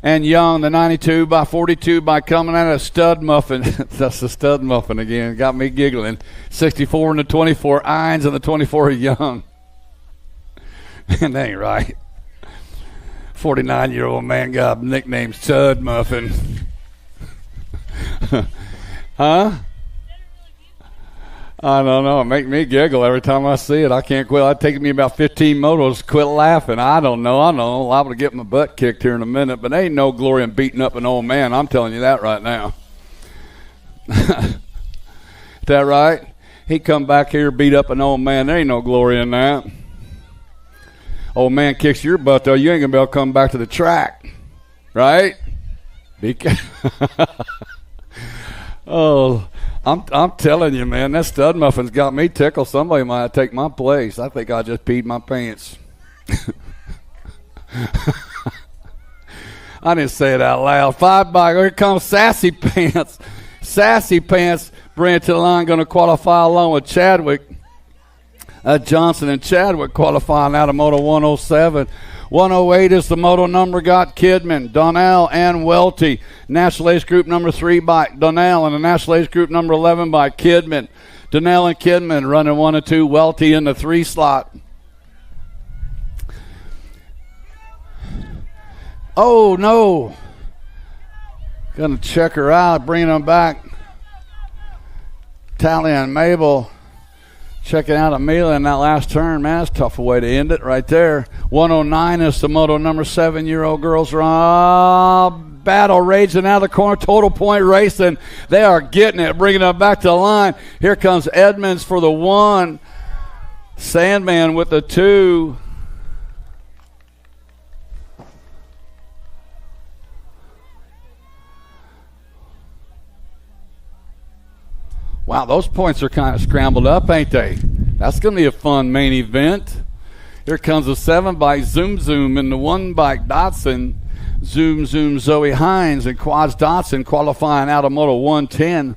S1: and Young. The 92 by 42 by coming out of Stud Muffin. That's the Stud Muffin again. Got me giggling. 64 and the 24. Ines and the 24 Young. Man, that ain't right. 49-year-old man got nicknamed Stud Muffin. Huh? I don't know. It makes me giggle every time I see it. I can't quit. It'd take me about 15 motos to quit laughing. I don't know. I'm liable to get my butt kicked here in a minute, but there ain't no glory in beating up an old man. I'm telling you that right now. Is that right? He come back here, beat up an old man. There ain't no glory in that. Old man kicks your butt, though. You ain't going to be able to come back to the track. Right? Be Oh, I'm telling you, man, that Stud Muffin's got me tickled. Somebody might take my place. I think I just peed my pants. I didn't say it out loud. 5 bike. Here comes Sassy Pants. Sassy Pants bring it to the line, going to qualify along with Chadwick. Johnson and Chadwick qualifying out of Moto 107. 108 is the moto number, got Kidman, Donnell, and Welty. National Age Group number 3 by Donnell, and the National Age Group number 11 by Kidman. Donnell and Kidman running 1 and 2, Welty in the 3 slot. Oh, no. Going to check her out, bringing them back. Tally and Mabel checking out Amelia in that last turn. Man, that's a tough way to end it right there. 109 is the moto number 7-year-old girls. Battle raging out of the corner. Total point racing. They are getting it, bringing them back to the line. Here comes Edmonds for the 1. Sandman with the 2. Wow, those points are kind of scrambled up, ain't they? That's going to be a fun main event. Here comes the 7 by Zoom Zoom and the 1 by Dotson. Zoom Zoom Zoe Hines and Quads Dotson qualifying out of Moto 110.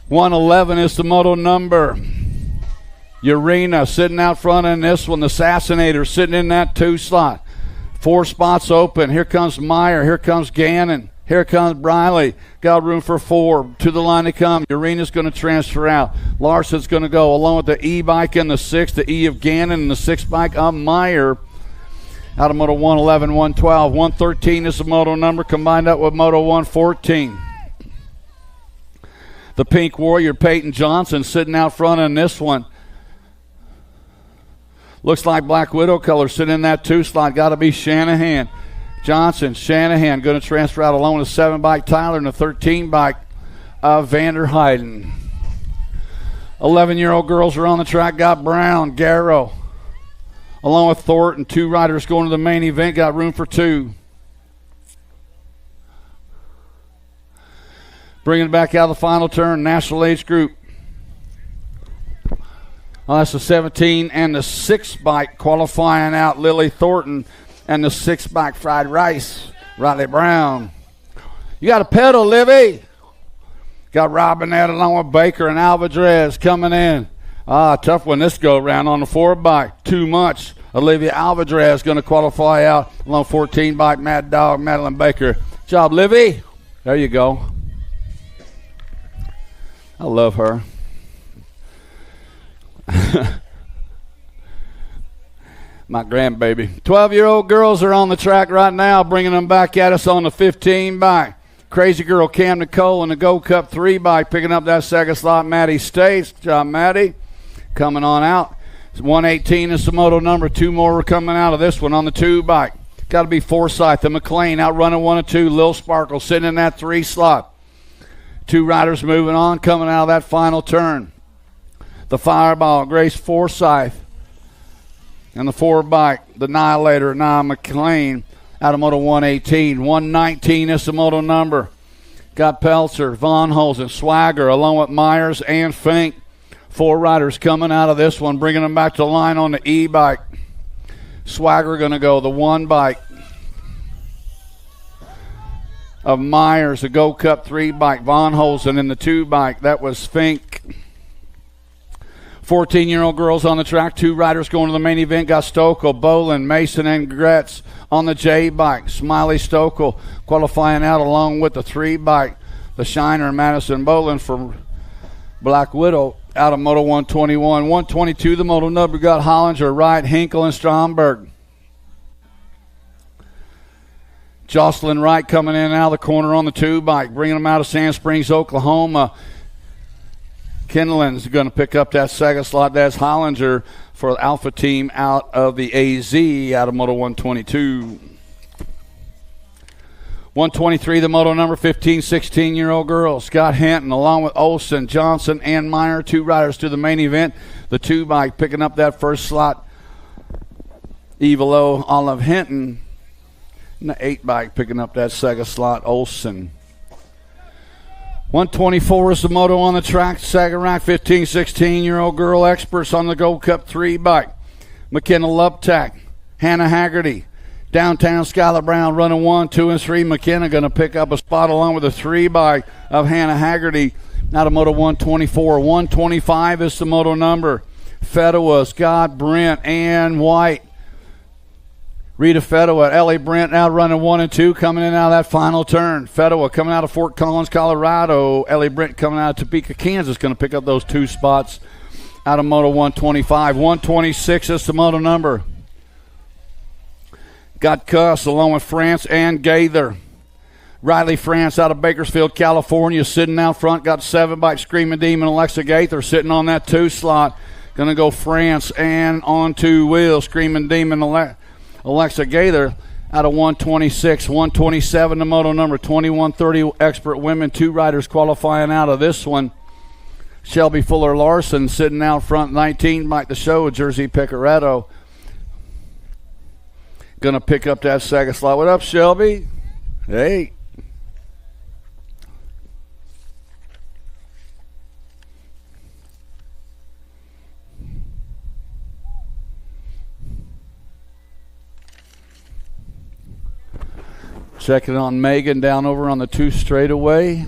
S1: 111 is the moto number. Urena sitting out front in this one. The Assassinator sitting in that 2 slot. 4 spots open. Here comes Meyer. Here comes Gannon. Here comes Briley. Got room for 4. To the line to come. Urena's going to transfer out. Larson's going to go along with the E-bike in the 6. The E of Gannon and the 6 bike of Meyer. Out of Moto 111, 112. 113 is the moto number combined up with Moto 114. The Pink Warrior, Peyton Johnson, sitting out front in this one. Looks like Black Widow color sitting in that 2 slot. Got to be Shanahan. Johnson, Shanahan going to transfer out along with a 7 bike Tyler and a 13 bike of Vander Heiden. 11-year-old girls are on the track. Got Brown, Garrow, along with Thornton. 2 riders going to the main event. Got room for 2. Bringing it back out of the final turn. National Age Group. Oh, that's the 17 and the 6 bike qualifying out Lily Thornton. And the 6 bike Fried Rice, Riley Brown. You got a pedal, Livy. Got Robinette along with Baker and Alvarez coming in. Tough one this go around on the 4 bike. Too much. Olivia Alvarez going to qualify out along 14 bike Mad Dog, Madeline Baker. Job, Livy. There you go. I love her. My grandbaby. 12-year-old girls are on the track right now, bringing them back at us on the 15 bike. Crazy Girl Cam Nicole in the Gold Cup 3 bike, picking up that second slot. Maddie States. Job, Maddie. Coming on out. 118 is the moto number. 2 more are coming out of this one on the 2 bike. Got to be Forsyth and McLean out running 1 and 2. Lil Sparkle sitting in that 3 slot. 2 riders moving on, coming out of that final turn. The Fireball, Grace Forsyth. And the 4 bike, the Annihilator, Nia McLean, out of Moto 118. 119 is the moto number. Got Peltzer, Von Holzen, Swagger, along with Myers and Fink. 4 riders coming out of this one, bringing them back to the line on the E-bike. Swagger going to go the 1 bike of Myers, the Gold Cup 3 bike. Von Holzen in the 2 bike. That was Fink. 14-year-old girls on the track. 2 riders going to the main event. Got Stokel, Bolin, Mason, and Gretz on the J bike. Smiley Stokel qualifying out along with the 3 bike. The Shiner, Madison Bolin for Black Widow out of Moto 121. 122, the moto number, got Hollinger, Wright, Hinkle, and Stromberg. Jocelyn Wright coming in and out of the corner on the 2 bike, bringing them out of Sand Springs, Oklahoma. Kindlin's going to pick up that second slot. That's Hollinger for the Alpha team out of the AZ out of Moto 122. 123, the moto number, 15, 16-year-old girls. Scott Hinton along with Olson, Johnson, and Meyer. 2 riders to the main event. The 2 bike picking up that first slot. Evilo, Olive Hinton. And the 8 bike picking up that second slot, Olson. 124 is the moto on the track. Second rack, 15, 16-year-old girl experts on the Gold Cup 3 bike. McKenna Luptak, Hannah Haggerty. Downtown Skylar Brown running 1, 2, and 3. McKenna going to pick up a spot along with the 3 bike of Hannah Haggerty. Out of Moto 124. 125 is the moto number. Fedua, Scott, Brent, and White. Rita Fedwa, Ellie Brent now running 1 and 2, coming in out of that final turn. Fedwa coming out of Fort Collins, Colorado. Ellie Brent coming out of Topeka, Kansas, going to pick up those 2 spots out of Moto 125. 126 is the moto number. Got Cuss along with France and Gaither. Riley France out of Bakersfield, California, sitting out front. Got 7 by Screaming Demon, Alexa Gaither sitting on that 2 slot. Going to go France and on 2 wheels. Screaming Demon, Alexa Gaither out of 126. 127 the moto number. 2130 expert women. 2 riders qualifying out of this one. Shelby Fuller Larson sitting out front. 19 Mike the Show, Jersey Picaretto. Going to pick up that second slot. What up, Shelby? Hey. Checking on Megan down over on the 2 straightaway.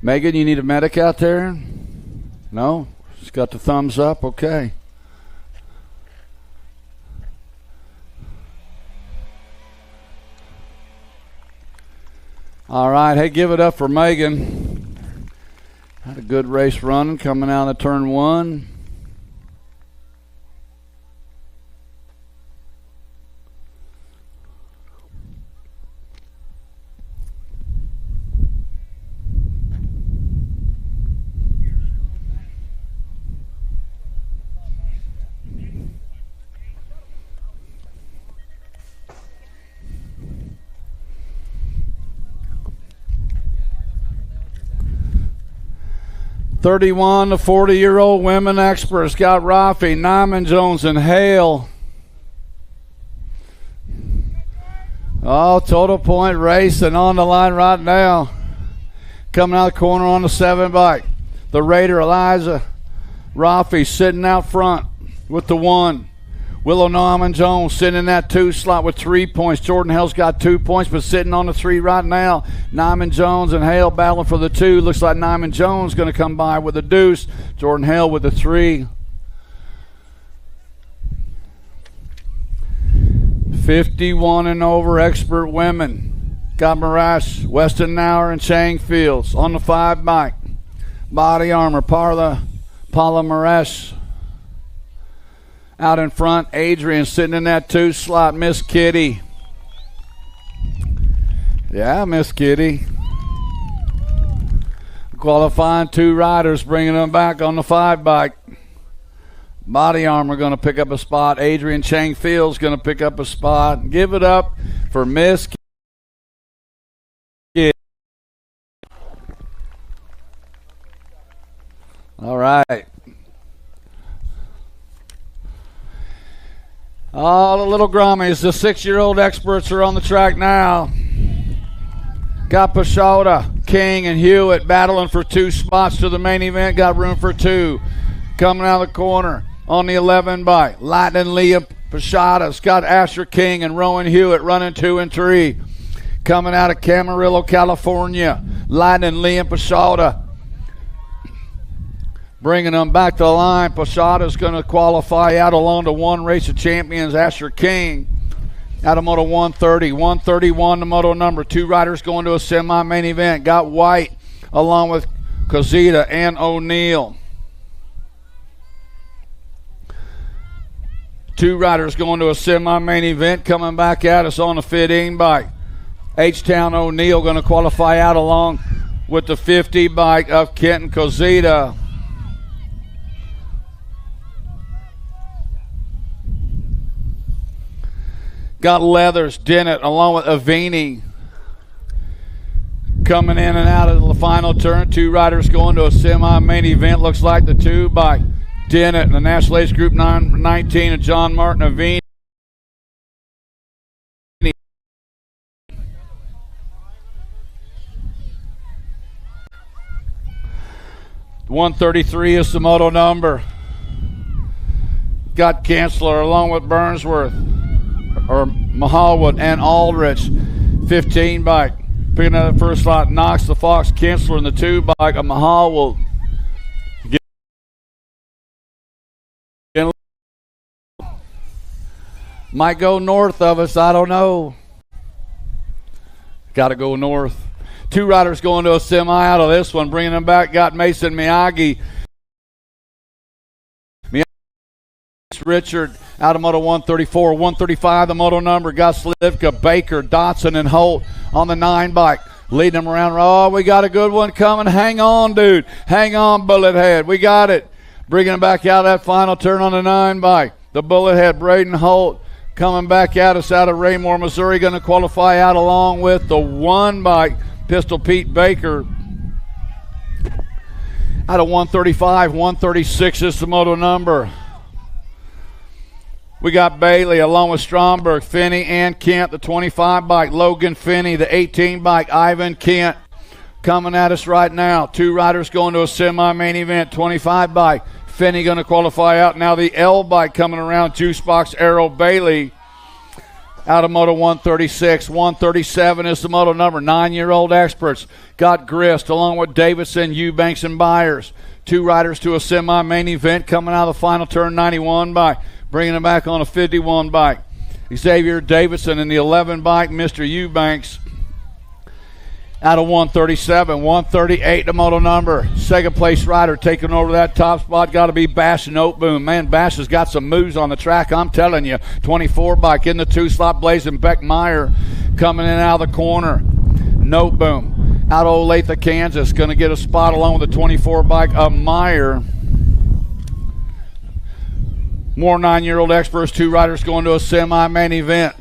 S1: Megan, you need a medic out there? No? She's got the thumbs up. Okay. All right. Hey, give it up for Megan. Had a good race running coming out of turn 1. (31 to 40-year-old women experts got Rafi, Nyman Jones, and Hale. Oh, total point racing on the line right now. Coming out of the corner on the 7 bike. The Raider, Eliza Rafi, sitting out front with the 1. Willow Nyman Jones sitting in that 2 slot with 3 points. Jordan Hale's got 2 points, but sitting on the 3 right now. Nyman Jones and Hale battling for the 2. Looks like Nyman Jones going to come by with a deuce. Jordan Hale with the 3. 51 and over expert women. Got Marash, Weston Nauer, and Chang Fields on the 5 bike. Body armor, Paula Marash. Out in front, Adrian sitting in that 2 slot. Miss Kitty. Yeah, Miss Kitty. Qualifying 2 riders, bringing them back on the 5 bike. Body armor going to pick up a spot. Adrian Chang Fields going to pick up a spot. Give it up for Miss Kitty. All right. Oh, the little Grummies, the 6-year-old experts are on the track now. Got Pashota, King, and Hewitt battling for 2 spots to the main event. Got room for 2. Coming out of the corner on the 11 bike. Lightning Leah Pashota's got Asher King and Rowan Hewitt running 2 and 3. Coming out of Camarillo, California. Lightning Leah Pashota. Bringing them back to the line. Posada's going to qualify out along to 1 race of champions. Asher King out of Moto 130. 131 the moto number. 2 riders going to a semi-main event. Got White along with Cozita and O'Neill. 2 riders going to a semi-main event. Coming back at us on the 15 bike. H-Town O'Neill going to qualify out along with the 50 bike of Kenton Cozita. Got Leathers, Dennett, along with Avini. Coming in and out of the final turn. 2 riders going to a semi-main event. Looks like the 2 by Dennett and the National Ace Group 19 of John Martin Avini. 133 is the moto number. Got Chancellor along with Burnsworth, or Mahalwood and Aldrich. 15 bike. Picking up the first slot, Knox the Fox, Chancellor in the 2 bike of Mahalwood. Might go north of us. I don't know. Got to go north. 2 riders going to a semi out of this one. Bringing them back, got Mason Miyagi. Richard out of Moto 134. 135, the moto number. Got Slivka, Baker, Dotson, and Holt on the 9 bike. Leading them around. Oh, we got a good one coming. Hang on, dude. Hang on, Bullethead. We got it. Bringing them back out that final turn on the 9 bike. The Bullethead, Braden Holt, coming back at us out of Raymore, Missouri. Going to qualify out along with the 1 bike. Pistol Pete Baker. Out of 135, 136 is the moto number. We got Bailey along with Stromberg, Finney, and Kent, the 25 bike. Logan Finney, the 18 bike. Ivan Kent coming at us right now. 2 riders going to a semi-main event, 25 bike. Finney going to qualify out. Now the L bike coming around. Juicebox Arrow Bailey out of Moto 136. 137 is the moto number. 9-year-old experts. Got Grist along with Davidson, Eubanks, and Byers. 2 riders to a semi-main event coming out of the final turn, 91 bike. Bringing him back on a 51 bike. Xavier Davidson in the 11 bike. Mr. Eubanks out of 137. 138 the moto number. Second place rider taking over that top spot. Got to be Bash and Noteboom. Man, Bash has got some moves on the track, I'm telling you. 24 bike in the 2 slot. Blazing Beck Meyer coming in out of the corner. Noteboom out of Olathe, Kansas. Going to get a spot along with the 24 bike of Meyer. More 9-year-old experts, 2 riders going to a semi-main event.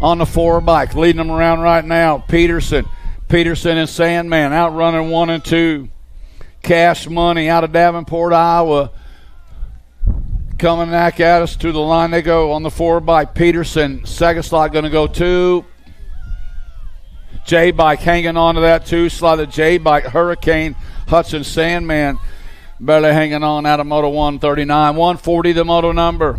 S1: On the 4 bike, leading them around right now. Peterson and Sandman outrunning 1 and 2. Cash Money out of Davenport, Iowa. Coming back at us to the line they go on the 4 bike. Peterson, second slot going to go 2. J-bike hanging on to that 2 slot. The J-bike, Hurricane, Hudson, Sandman. Barely hanging on out of Moto 139. 140 the moto number.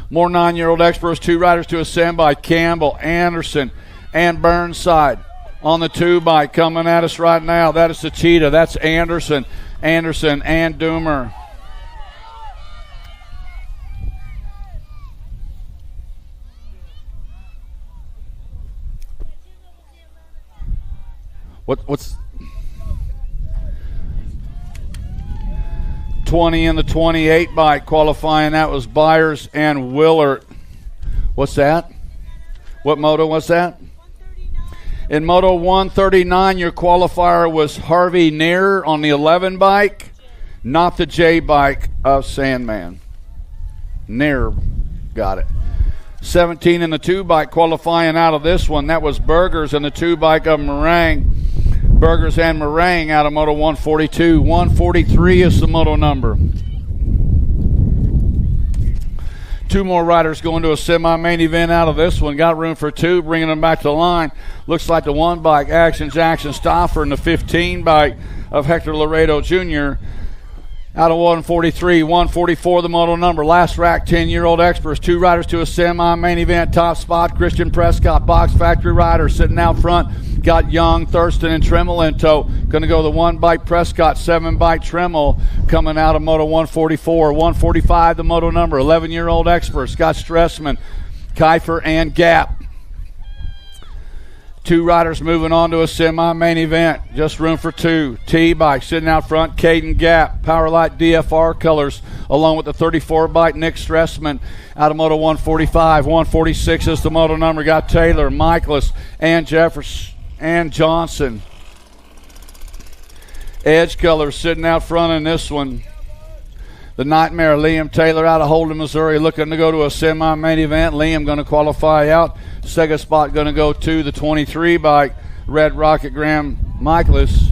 S1: More 9-year-old experts, 2 riders to ascend by Campbell, Anderson, and Burnside. On the 2 bike coming at us right now. That is the Cheetah. That's Anderson, and Doomer. What's 20 in the 28 bike qualifying? That was Byers and Willard. What's that? What moto was that? In Moto 139, your qualifier was Harvey Neer on the 11 bike, not the J bike of Sandman. Neer got it. 17 in the 2 bike qualifying out of this one. That was Burgers in the 2 bike of Meringue. Burgers and Meringue out of Moto 142. 143 is the moto number. 2 more riders going to a semi-main event out of this one. Got room for 2, bringing them back to the line. Looks like the 1 bike, Action Jackson Stauffer, and the 15 bike of Hector Laredo Jr. out of 143. 144 the moto number. Last rack, 10-year-old experts. 2 riders to a semi-main event. Top spot, Christian Prescott, Box Factory rider, sitting out front. Got Young, Thurston, and Tremmel in tow. Going to go the 1 bike Prescott, 7 bike Tremmel coming out of Moto 144. 145 the moto number. 11-year-old experts. Got Stressman, Kiefer, and Gap. 2 riders moving on to a semi-main event. Just room for 2. T-bike sitting out front, Caden Gap. Powerlight DFR colors along with the 34 bike Nick Stressman out of Moto 145. 146 is the moto number. Got Taylor, Michaelis, and Jefferson and Johnson. Edge colors sitting out front in this one. The Nightmare, Liam Taylor out of Holden, Missouri, looking to go to a semi-main event. Liam going to qualify out. Second spot going to go to the 23 bike, Red Rocket Graham Michaelis.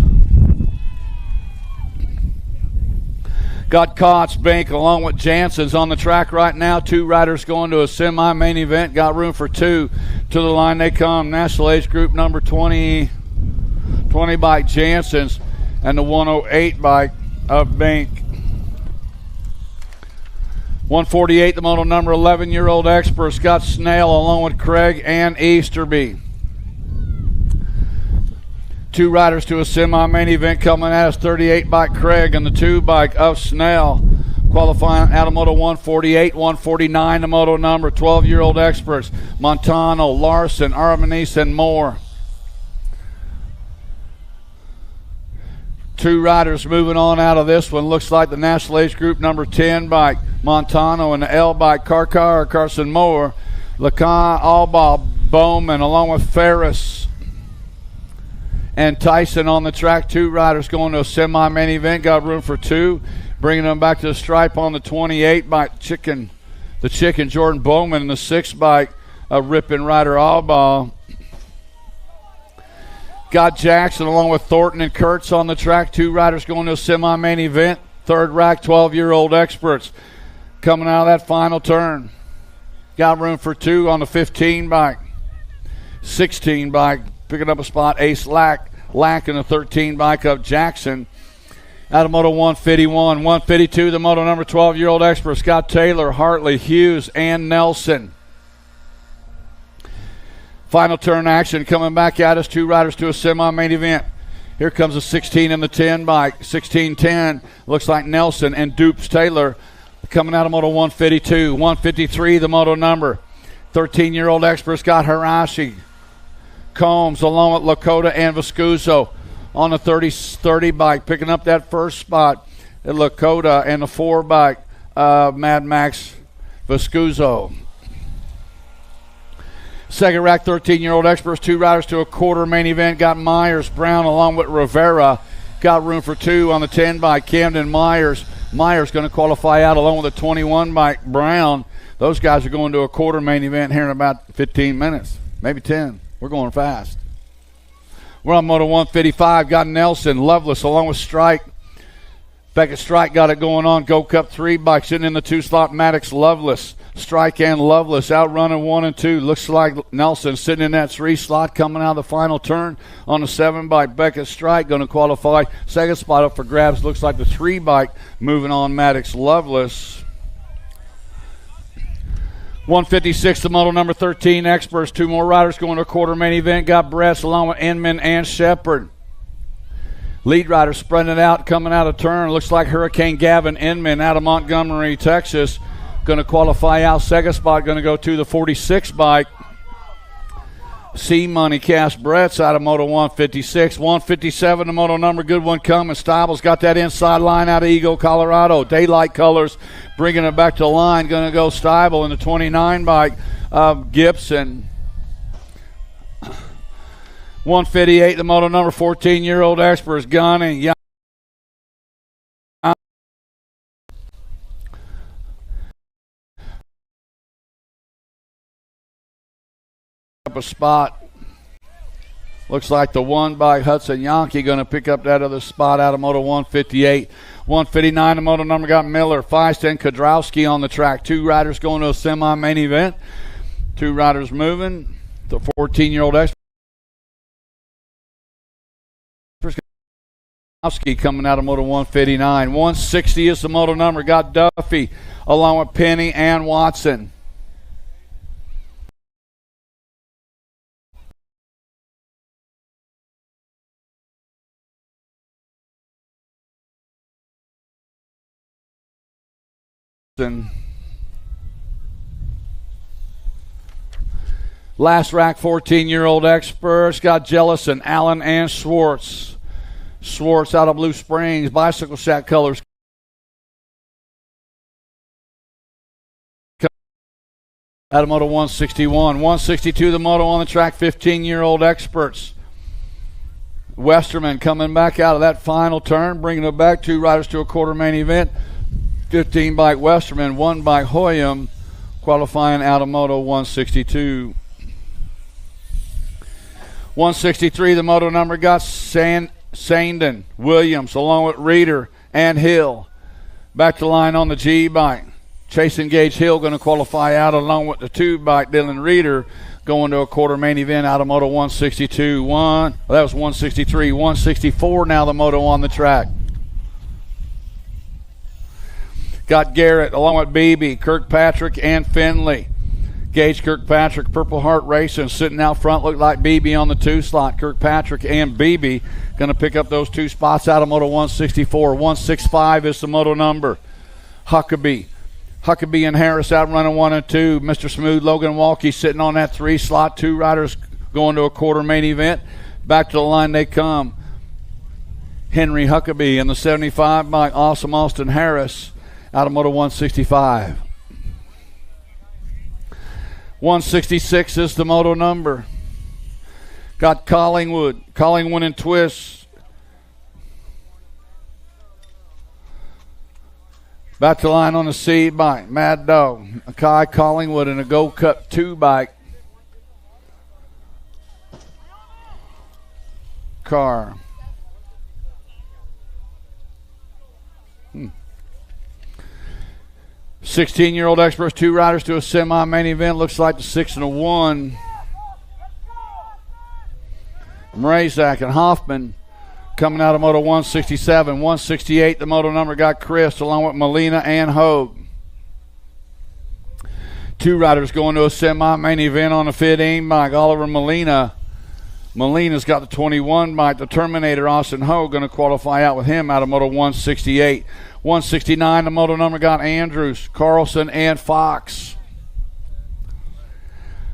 S1: Got Kotz, Bank, along with Jansen's on the track right now. 2 riders going to a semi-main event. Got room for 2. To the line they come. National Age Group number 20 bike Jansen's and the 108 bike of Bank. 148 the moto number. 11-year-old experts. Got Snail along with Craig and Easterby. 2 riders to a semi-main event coming at us. 38 bike Craig and the 2 bike of Snell Qualifying out of Moto 148, 149, the moto number, 12-year-old experts, Montano, Larson, Armanese, and more. Two riders moving on out of this one. Looks like the National Age Group number 10 bike, Montano, and the L bike, Carson Moore, Lacan, Alba, Bowman, along with Ferris and Tyson on the track. Two riders going to a semi-main event. Got room for two. Bringing them back to the stripe on the 28 bike, the Chicken, Jordan Bowman, and the 6 bike, Rippin' Rider Alba. Got Jackson along with Thornton and Kurtz on the track. Two riders going to a semi-main event. Third rack, 12-year-old experts coming out of that final turn. Got room for two on the 15 bike. 16 bike, picking up a spot, Ace Lack and the 13 bike of Jackson. Out of Moto 151, 152, the moto number 12-year-old experts, Scott Taylor, Hartley, Hughes, and Nelson. Final turn action coming back at us. Two riders to a semi-main event. Here comes the 16 and the 10 bike. 16-10 looks like Nelson and Dupes Taylor coming out of Moto 152. 153 the moto number. 13-year-old expert Scott Hirashi. Combs along with Lakota and Vescuso on the 30 bike. Picking up that first spot at Lakota and the 4 bike Mad Max Vescuso. Second rack, 13-year-old experts, two riders to a quarter main event. Got Myers, Brown, along with Rivera. Got room for two on the 10 bike, Camden Myers. Myers going to qualify out along with a 21 bike, Brown. Those guys are going to a quarter main event here in about 15 minutes, maybe 10. We're going fast. We're on Moto 155. Got Nelson, Lovelace, along with Strike. Beckett Strike got it going on. Go Cup 3 bike sitting in the 2-slot Maddox, Lovelace. Strike and Lovelace outrunning 1 and 2. Looks like Nelson sitting in that 3 slot coming out of the final turn on the 7 bike. Beckett Strike going to qualify. Second spot up for grabs. Looks like the 3 bike moving on Maddox, Lovelace. 156, the moto number 13 experts. Two more riders going to a quarter main event. Got Bress along with Inman and Shepard. Lead rider spreading it out, coming out of turn. Looks like Hurricane Gavin Inman out of Montgomery, Texas. Going to qualify out. Second spot going to go to the 46 bike. C Money Cash Bretts out of Moto 156. 157, the moto number, good one coming. Stiebel's got that inside line out of Eagle, Colorado. Daylight colors, bringing it back to the line. Going to go Stiebel in the 29 bike of Gibson. 158, the moto number, 14-year-old experts, Gunning. Up a spot. Looks like the 1 by Hudson Yankee going to pick up that other spot out of Moto 158. 159, the moto number got Miller, Feist, and Kodrowski on the track. Two riders going to a semi-main event. Two riders moving. The 14-year-old expert coming out of Moto 159. 160 is the moto number. Got Duffy along with Penny and Watson. Last rack, 14-year-old experts. Got Jellison, Allen, and Schwartz. Schwartz out of Blue Springs, bicycle shack colors. Out of Moto 161. 162, the moto on the track, 15-year-old experts. Westerman coming back out of that final turn, bringing it back. Two riders to a quarter main event. 15 bike Westerman, 1 bike Hoyam, qualifying out of Moto 162. 163, the moto number got Sandon, Williams, along with Reeder and Hill. Back to line on the G bike. Chase Engage Hill going to qualify out along with the 2 bike Dylan Reeder, going to a quarter main event out of Moto 162. That was 163. 164 now the moto on the track. Got Garrett along with Beebe, Kirkpatrick, and Finley. Gage Kirkpatrick, Purple Heart Racing, sitting out front, looked like Beebe on the 2 slot. Kirkpatrick and Beebe going to pick up those 2 spots out of Moto 164. 165 is the moto number. Huckabee and Harris out running 1 and 2. Mr. Smooth, Logan Walkie sitting on that 3 slot. 2 riders going to a quarter main event. Back to the line they come. Henry Huckabee in the 75 by Awesome Austin Harris out of Moto 165. 166 is the moto number. Got Collingwood and Twist. Back to the line on the C bike. Mad Dog, Kai Collingwood in a Gold Cup 2 bike. Car. 16-year-old experts, 2 riders to a semi-main event. Looks like the 6 and a 1. Mrazak and Hoffman coming out of Moto 167. 168, the moto number got Chris along with Molina and Hogue. 2 riders going to a semi-main event on the 15 bike. Oliver Molina. Molina's got the 21 bike. The Terminator, Austin Hogue, going to qualify out with him out of Moto 168. 169, the moto number got Andrews, Carlson, and Fox.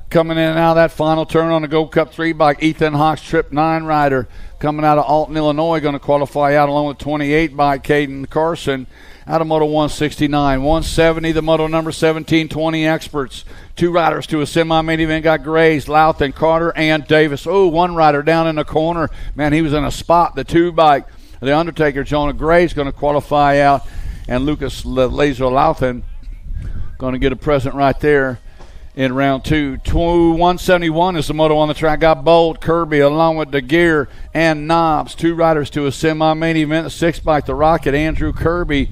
S1: Coming in and out of that final turn on the Gold Cup 3 bike, Ethan Hawks, Trip 9 rider, coming out of Alton, Illinois, going to qualify out along with 28 bike, Caden Carson, out of Moto 169. 170, the moto number 1720 experts. 2 riders to a semi-main event got Grays, Louthan, Carter, and Davis. Oh, 1 rider down in the corner. Man, he was in a spot, the 2 bike. The Undertaker, Jonah Gray, is going to qualify out, and Lucas Laser Louthan going to get a present right there in round 2. 171 is the moto on the track. Got Bolt, Kirby, along with DeGear and Knobs. 2 riders to a semi-main event. The 6 bike, the Rocket, Andrew Kirby,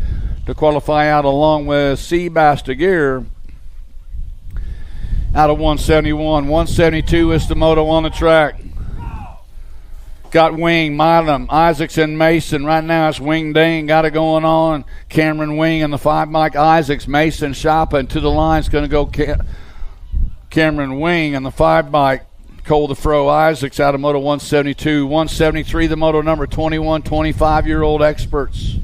S1: to qualify out along with Seabass DeGear out of 171. 172 is the moto on the track. Got Wing, Milam, Isaacs, and Mason. Right now it's Wing Dane got it going on. Cameron Wing and the 5 bike, Isaacs, Mason, Shoppa, to the line is going to go Cameron Wing and the 5 bike, Cole the Fro Isaacs out of Moto 172. 173, the moto number 21, 25-year-old experts.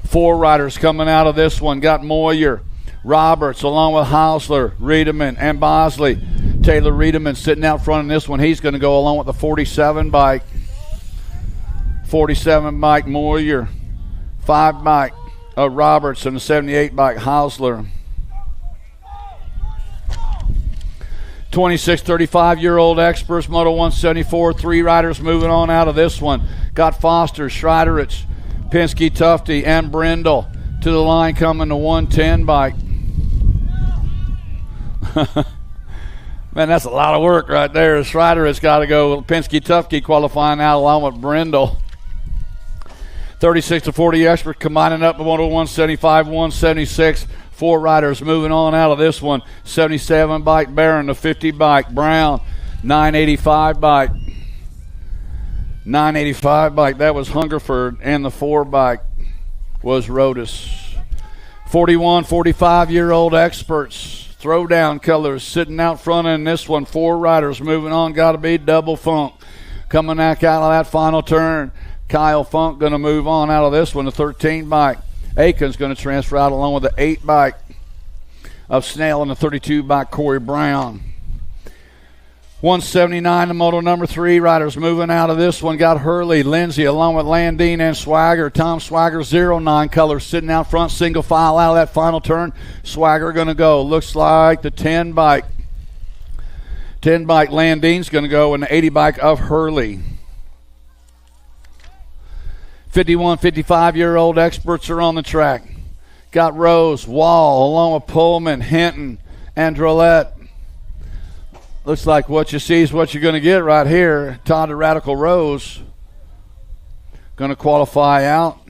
S1: 4 riders coming out of this one. Got Moyer, Roberts, along with Hausler, Riedemann, and Bosley. Taylor Riedemann sitting out front in this one. He's going to go along with the 47 bike. 47 bike, Moyer. 5 bike, Roberts, and the 78 bike, Hausler. 26, 35-year-old experts, Moto 174. 3 riders moving on out of this one. Got Foster, Schreiderich, Penske, Tufty, and Brindle. To the line coming the 110 bike. Man, that's a lot of work right there. Schreiderich got to go. Penske, Tufty qualifying out along with Brindle. 36 to 40 expert combining up with Moto 175, 176. 4 riders moving on out of this one. 77 bike Barron, the 50 bike Brown, 985 bike. 985 bike, that was Hungerford, and the 4 bike was Rodas. 41, 45-year-old experts. Throwdown colors sitting out front in this one. 4 riders moving on. Got to be Double Funk. Coming back out of that final turn. Kyle Funk going to move on out of this one. The 13 bike. Aiken's going to transfer out along with the 8 bike of Snell and the 32 bike Corey Brown. 179, the moto number 3 riders moving out of this one. Got Hurley, Lindsay, along with Landine and Swagger. Tom Swagger, 09 colors, sitting out front, single file out of that final turn. Swagger going to go. Looks like the 10 bike. 10 bike Landine's going to go, and the 80 bike of Hurley. 51, 55-year-old experts are on the track. Got Rose, Wall, along with Pullman, Hinton, and Drolet. Looks like what you see is what you're going to get right here. Todd the Radical Rose going to qualify out.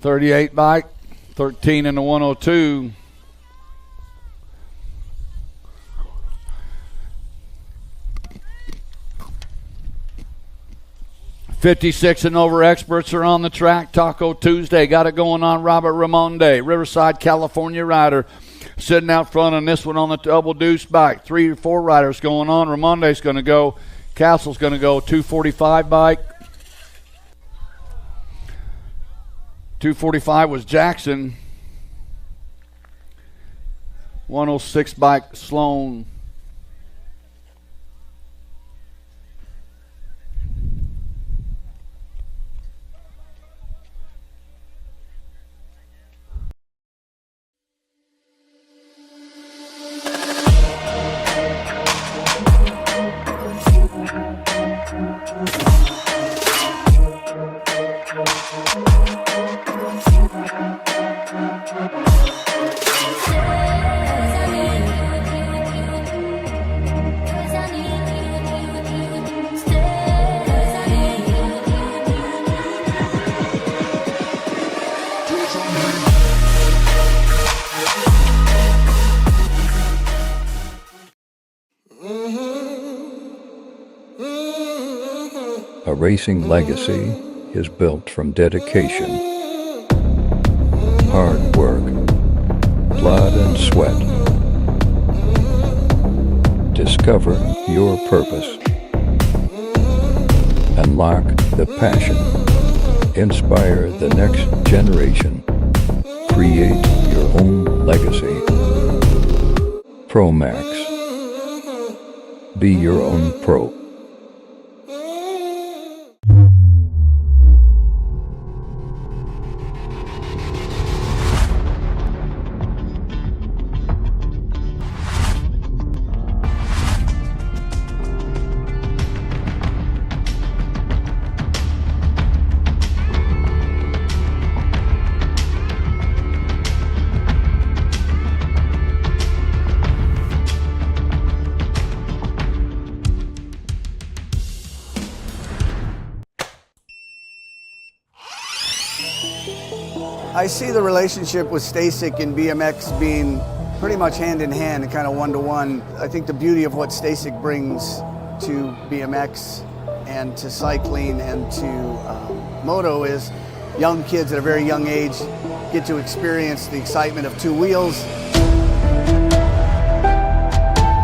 S1: 38 bike, 13 in the 102. '56 and over experts are on the track. Taco Tuesday got it going on. Robert Ramonde, Riverside, California rider, sitting out front on this one on the double deuce bike. 3 or 4 riders going on. Ramonde's going to go. Castle's going to go. 245 bike. 245 was Jackson. 106 bike Sloan.
S2: A racing legacy is built from dedication, hard work, blood and sweat. Discover your purpose. Unlock the passion. Inspire the next generation. Create your own legacy. ProMax. Be your own pro.
S3: I see the relationship with STACYC and BMX being pretty much hand in hand and kind of one-to-one. I think the beauty of what STACYC brings to BMX and to cycling and to moto is young kids at a very young age get to experience the excitement of two wheels,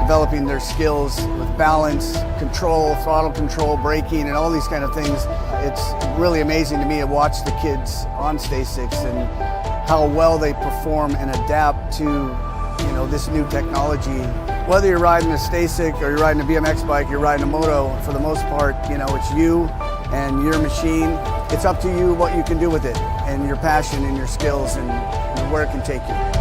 S3: developing their skills with balance, control, throttle control, braking, and all these kind of things. It's really amazing to me to watch the kids on STACYCs and how well they perform and adapt to, this new technology. Whether you're riding a STACYC or you're riding a BMX bike, you're riding a moto, for the most part, it's you and your machine. It's up to you what you can do with it and your passion and your skills and where it can take you.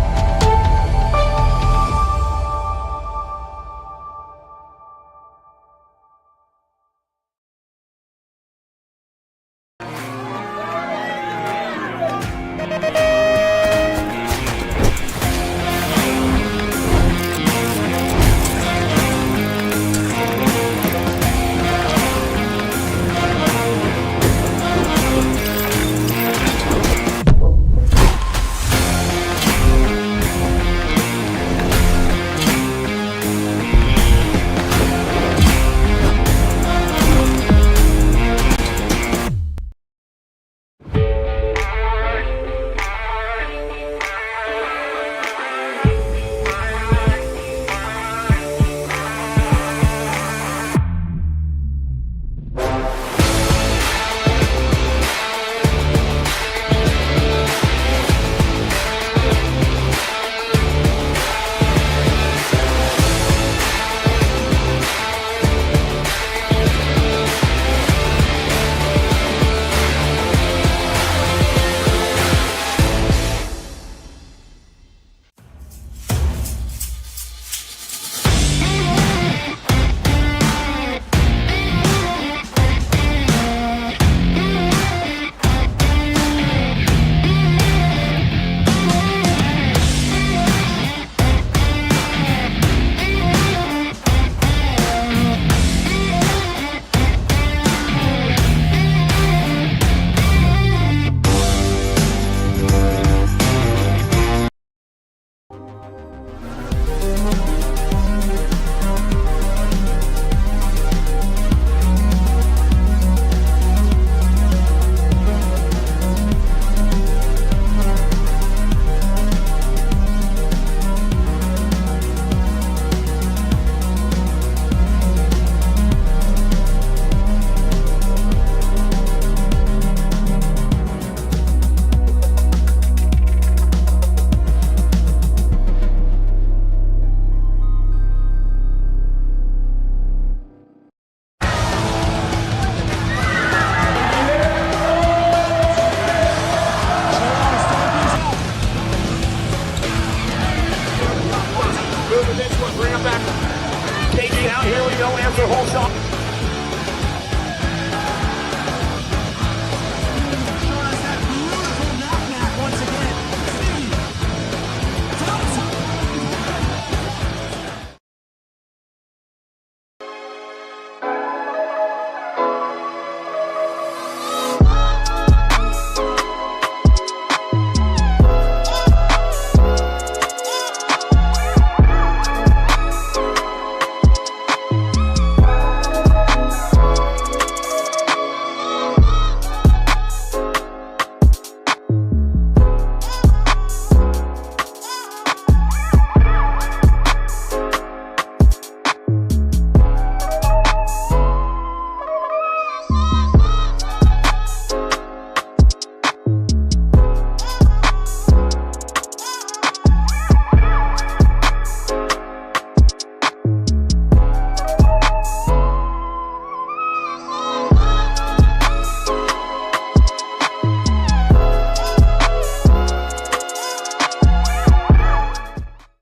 S4: Spencer Holshaw.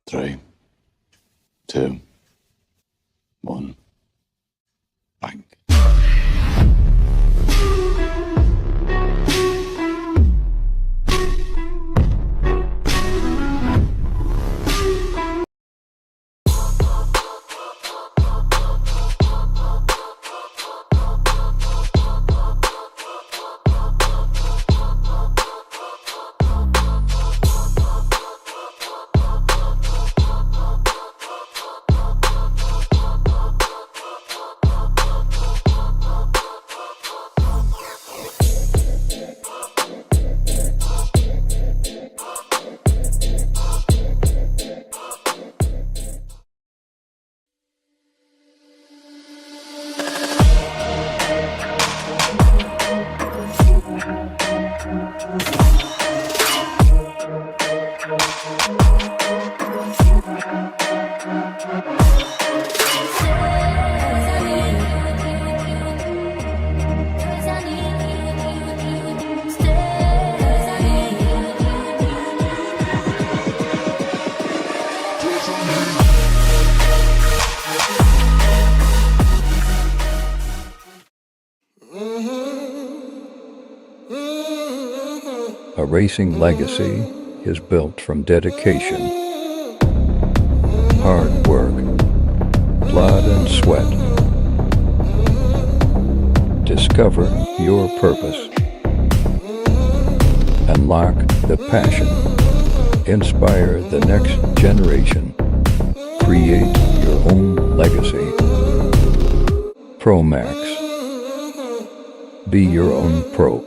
S2: Three, two, one, bang. A racing legacy is built from dedication, hard work, blood and sweat. Discover your purpose. Unlock the passion. Inspire the next generation. Create your own legacy. ProMax. Be your own pro.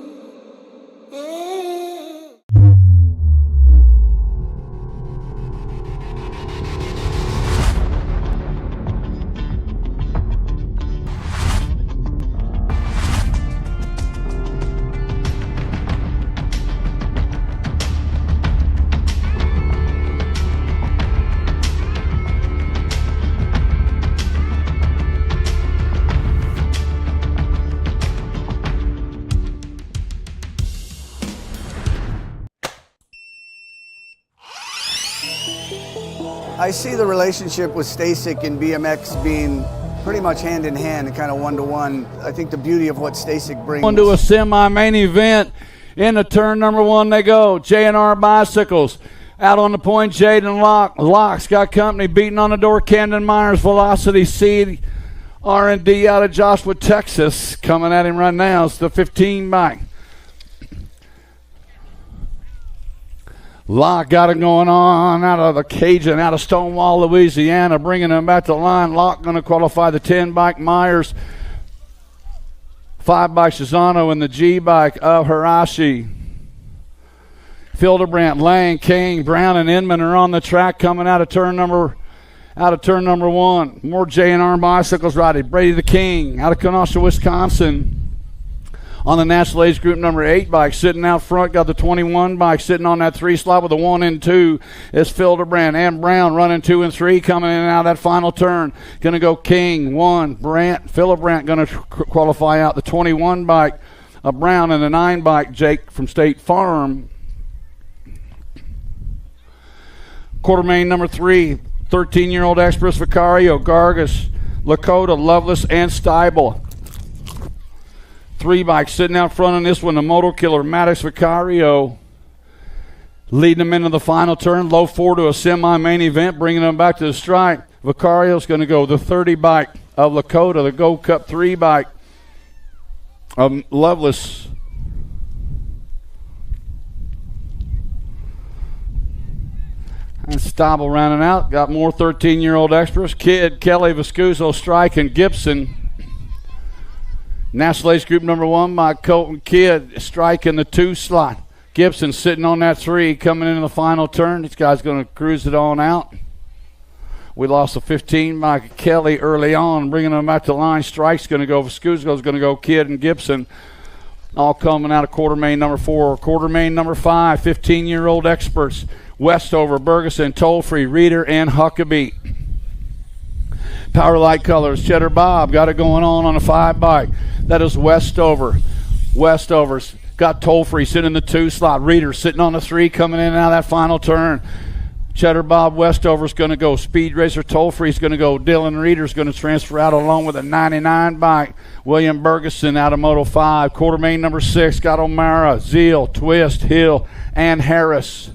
S3: I see the relationship with Stasic and BMX being pretty much hand in hand and kind of one-to-one. I think the beauty of what Stasic brings.
S1: On to a semi-main event. Into turn number one they go. J&R Bicycles. Out on the point, Jaden Locke's got company beating on the door. Camden Myers, Velocity Seed, R&D out of Joshua, Texas. Coming at him right now. It's the 15 bike. Locke got it going on out of the Cajun, out of Stonewall, Louisiana, bringing him back to the line. Locke going to qualify the 10 bike. Myers, 5 bike Shizano, and the G bike of Hirashi. Filderbrandt, Lang, King, Brown, and Inman are on the track coming out of turn number one. More J&R Bicycles riding. Brady the King out of Kenosha, Wisconsin. On the National Age Group number 8 bike, sitting out front, got the 21 bike sitting on that 3 slot with a 1 and 2 is Fildebrand and Brown running 2 and 3 coming in and out of that final turn. Going to go King, 1, Fildebrand going to qualify out the 21 bike of Brown and the 9 bike Jake from State Farm. Quarter main number 3, 13-year-old Express Vicario, Gargas, Lakota, Lovelace, and Steibel. 3 bikes sitting out front on this one, the Moto Killer, Maddox Vicario. Leading them into the final turn, low 4 to a semi-main event, bringing them back to the stripe. Vicario's going to go the 30 bike of Lakota, the Gold Cup 3 bike of Lovelace. And Steibel rounding out. Got more 13-year-old experts. Kidd, Kelly, Viscuso, Strike, and Gibson. National Age Group number 1 by Colton Kidd. Strike in the 2 slot. Gibson sitting on that 3, coming into the final turn. This guy's going to cruise it on out. We lost a 15 by Kelly early on, bringing them back to line. Strike's going to go. Viscuso's going to go. Kidd and Gibson all coming out of quarter main number 4. Quarter main number 5, 15-year-old experts. Westover, Bergeson, Tollfree, Reeder, and Huckabee. Power Light Colors, Cheddar Bob got it going on a 5 bike. That is Westover. Westover's got Tollfree sitting in the 2 slot. Reeder sitting on the 3, coming in and out of that final turn. Cheddar Bob Westover's going to go. Speed Racer Tollfree's going to go. Dylan Reeder's going to transfer out along with a 99 bike. William Bergeson out of Moto 5. Quarter main number 6 got O'Mara, Zeal, Twist, Hill, and Harris.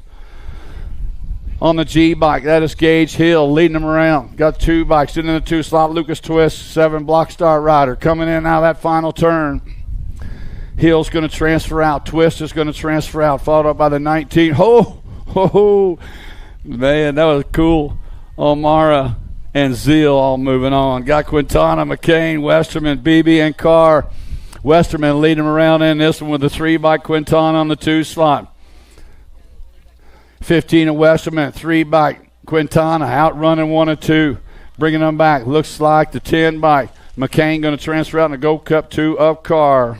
S1: On the G bike, that is Gage Hill leading them around. Got 2 bikes sitting in the 2 slot. Lucas Twist, 7 Block Star Rider coming in and out of that final turn. Hill's going to transfer out. Twist is going to transfer out. Followed up by the 19. Man, that was cool. O'Mara and Zeal all moving on. Got Quintana, McCain, Westerman, Beebe, and Carr. Westerman leading them around in this one with the 3 bike. Quintana on the 2 slot. 15 of Westerman, 3 bike. Quintana outrunning 1 and 2. Bringing them back. Looks like the 10 bike. McCain going to transfer out in the Gold Cup 2 of Carr.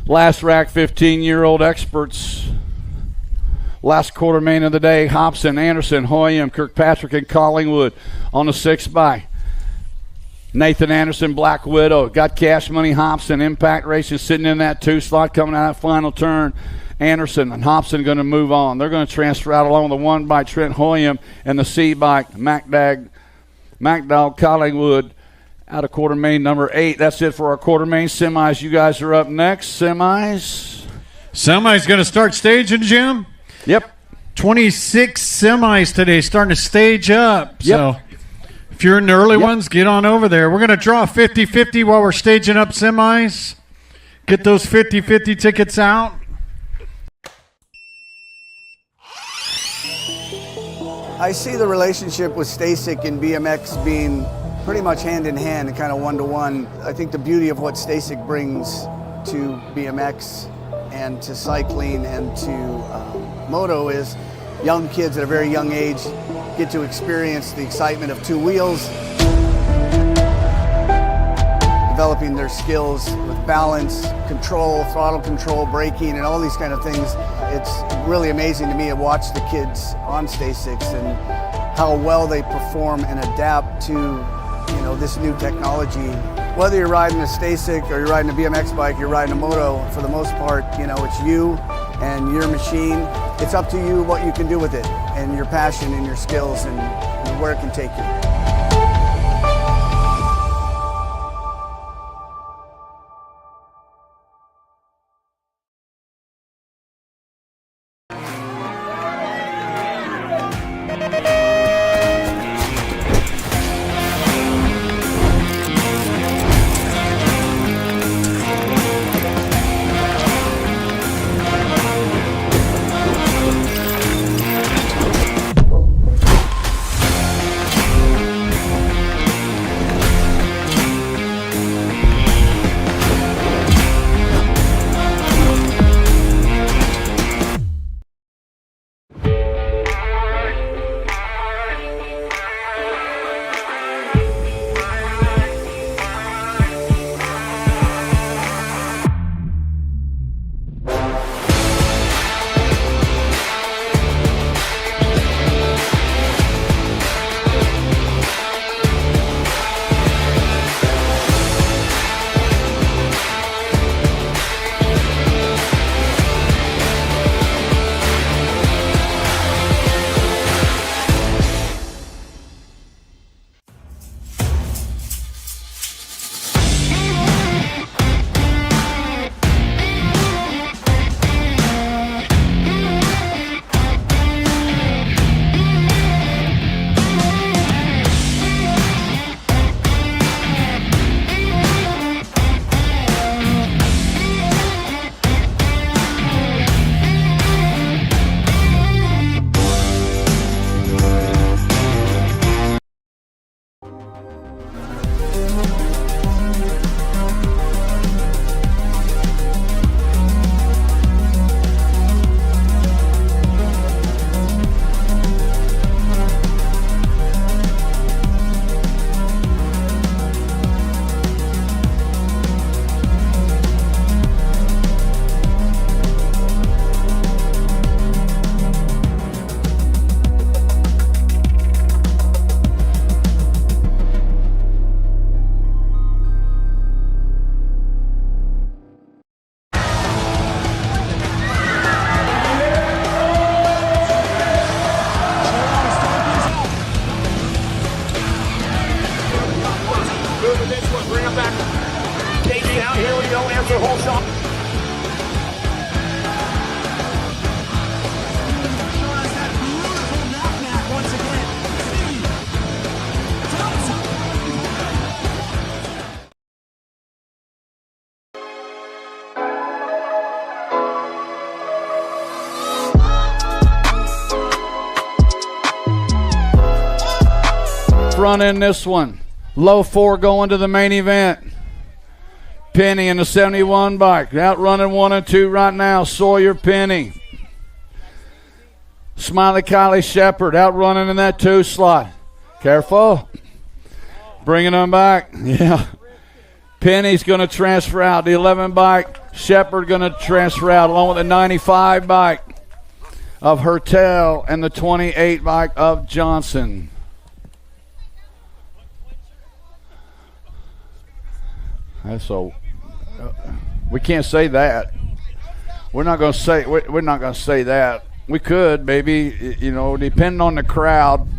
S1: Last rack, 15-year-old experts. Last quarter main of the day, Hobson, Anderson, Hoyam, Kirkpatrick, and Collingwood on the 6 bike. Nathan Anderson, Black Widow. Got Cash Money, Hobson, Impact Racing sitting in that 2 slot coming out of that final turn. Anderson and Hobson going to move on. They're going to transfer out along with the 1 by Trent Hoyam and the C bike, MacDog Collingwood out of quarter main number 8. That's it for our quarter main semis. You guys are up next. Semis.
S4: Semis going to start staging, Jim?
S1: Yep.
S4: 26 semis today starting to stage up.
S1: Yep.
S4: So if you're in the early ones, get on over there. We're going to draw 50-50 while we're staging up semis. Get those 50-50 tickets out.
S3: I see the relationship with Stasic and BMX being pretty much hand in hand and kind of one-to-one. I think the beauty of what Stasic brings to BMX and to cycling and to moto is young kids at a very young age get to experience the excitement of 2 wheels, developing their skills with balance, control, throttle control, braking, and all these kind of things. It's really amazing to me to watch the kids on Stasics and how well they perform and adapt to this new technology. Whether you're riding a Stasic or you're riding a BMX bike, you're riding a moto, for the most part, it's you and your machine. It's up to you what you can do with it and your passion and your skills and where it can take you.
S1: front in this one. Low 4 going to the main event. Penny in the 71 bike. Outrunning 1 and 2 right now. Sawyer Penny. Smiley Kylie Shepherd outrunning in that 2 slot. Careful. Bringing them back. Yeah. Penny's going to transfer out. The 11 bike. Shepherd going to transfer out along with the 95 bike of Hertel and the 28 bike of Johnson. So we can't say that. We're not going to say that. We could, maybe, depending on the crowd.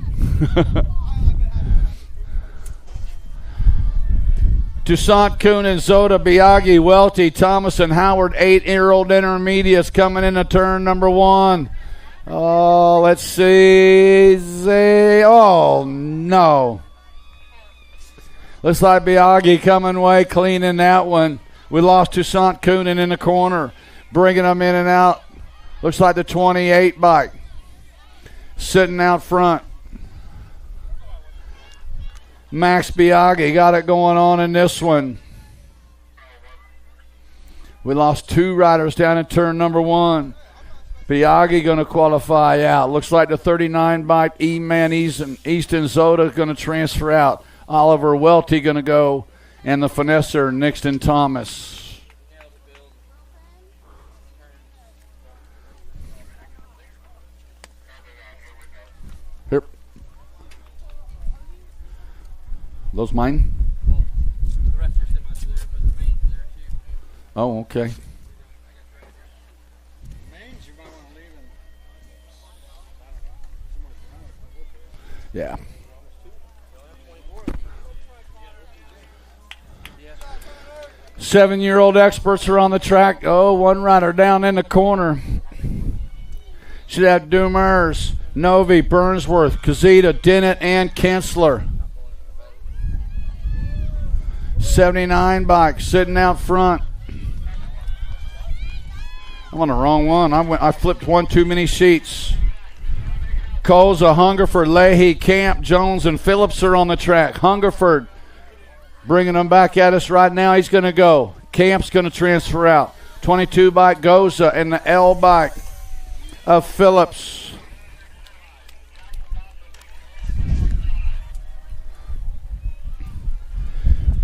S1: Toussaint, Kuhn, and Zoda, Biaggi, Welty, Thomas, and Howard, 8-year-old intermediates coming into turn number 1. Oh, let's see. Oh, no. Looks like Biaggi coming way clean in that one. We lost Toussaint Coonan in the corner, bringing them in and out. Looks like the 28 bike sitting out front. Max Biaggi got it going on in this one. We lost 2 riders down in turn number 1. Biaggi going to qualify out. Looks like the 39 bike E-Man Easton Zoda going to transfer out. Oliver Welty going to go, and the finesser Nixon Thomas. Here. Those mine? Oh, okay. Yeah. Seven-year-old experts are on the track. Oh, one rider down in the corner. Should have Dumers, Novi, Burnsworth, Kazita, Dennett, and Kensler. 79 bike sitting out front. I'm on the wrong one. I flipped one too many sheets. Colza, Hungerford, Leahy, Camp, Jones, and Phillips are on the track. Hungerford bringing them back at us right now. He's going to go. Camp's going to transfer out. 22 bike Goza and the L bike of Phillips.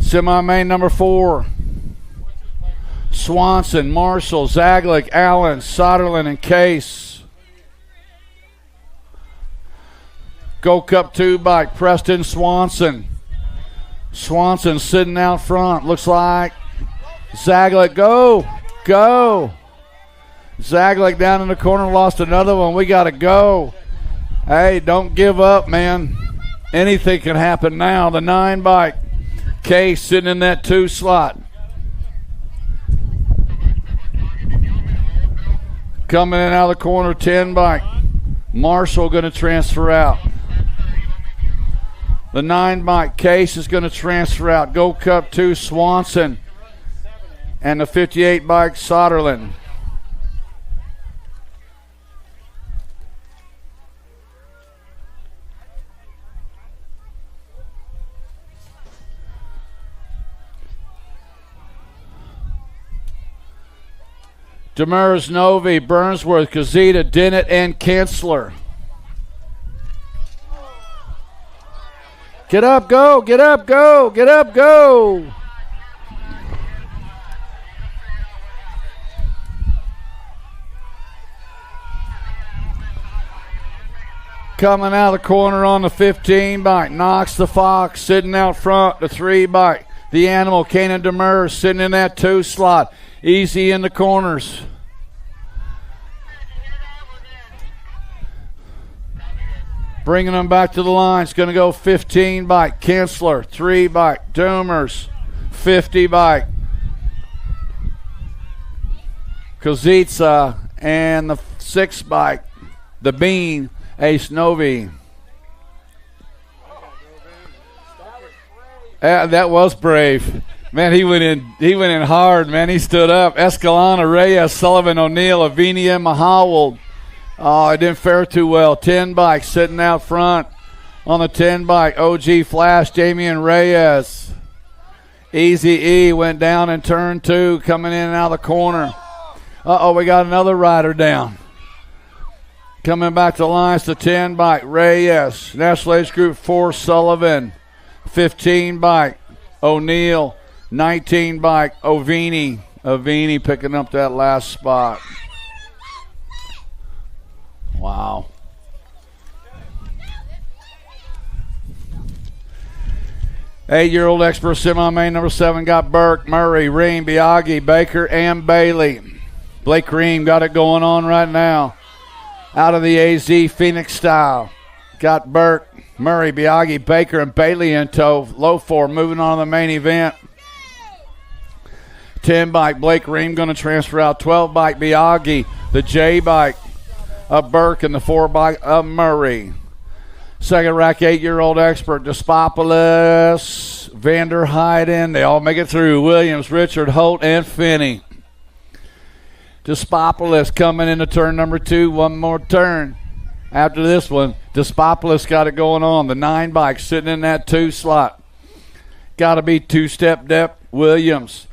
S1: Semi-main number 4. Swanson, Marshall, Zaglick, Allen, Soderlin, and Case. Gold Cup 2 bike, Preston Swanson. Swanson sitting out front. Looks like Zaglick. Go. Zaglick down in the corner, lost another one. We got to go. Hey, don't give up, man. Anything can happen now. The 9 bike. Case sitting in that 2 slot. Coming in out of the corner, 10 bike. Marshall going to transfer out. The 9 bike Case is going to transfer out. Gold Cup 2 Swanson and the 58 bike Soderlin. Demers, Novi, Burnsworth, Kazita, Dennett, and Kensler. Get up, go, get up, go, get up, go. Coming out of the corner on the 15 bike, Knox the Fox sitting out front, the 3 bike. The Animal, Kanan Demers sitting in that 2 slot. Easy in the corners. Bringing them back to the line. It's going to go 15 bike. Kensler, 3 bike. Doomers, 50 bike. Kozica and the 6 bike. The Bean, Ace Novi. That was brave. Man, he went in hard, man. He stood up. Escalona, Reyes, Sullivan, O'Neill, Avinia, Mahawald. Oh, it didn't fare too well. 10 bikes sitting out front On the 10 bike, OG Flash, Damian Reyes. Easy E went down in turn 2, coming in and out of the corner. We got another rider down. Coming back to the lines, the 10 bike, Reyes. National Age Group 4, Sullivan. 15 bike, O'Neill. 19 bike, Ovini. Ovini picking up that last spot. Wow. Eight-year-old expert semi-main number 7 got Burke, Murray, Ream, Biaggi, Baker, and Bailey. Blake Ream got it going on right now. Out of the AZ Phoenix style. Got Burke, Murray, Biaggi, Baker, and Bailey in tow. Low 4 moving on to the main event. 10 bike, Blake Ream going to transfer out. 12 bike, Biaggi. The J bike of Burke and the 4 bike of Murray. Second rack, 8-year-old expert, Despopoulos, Vander Heiden. They all make it through. Williams, Richard, Holt, and Finney. Despopoulos coming into turn number 2. One more turn. After this one, Despopoulos got it going on. The 9 bike sitting in that 2 slot. Got to be 2-step depth. Williams.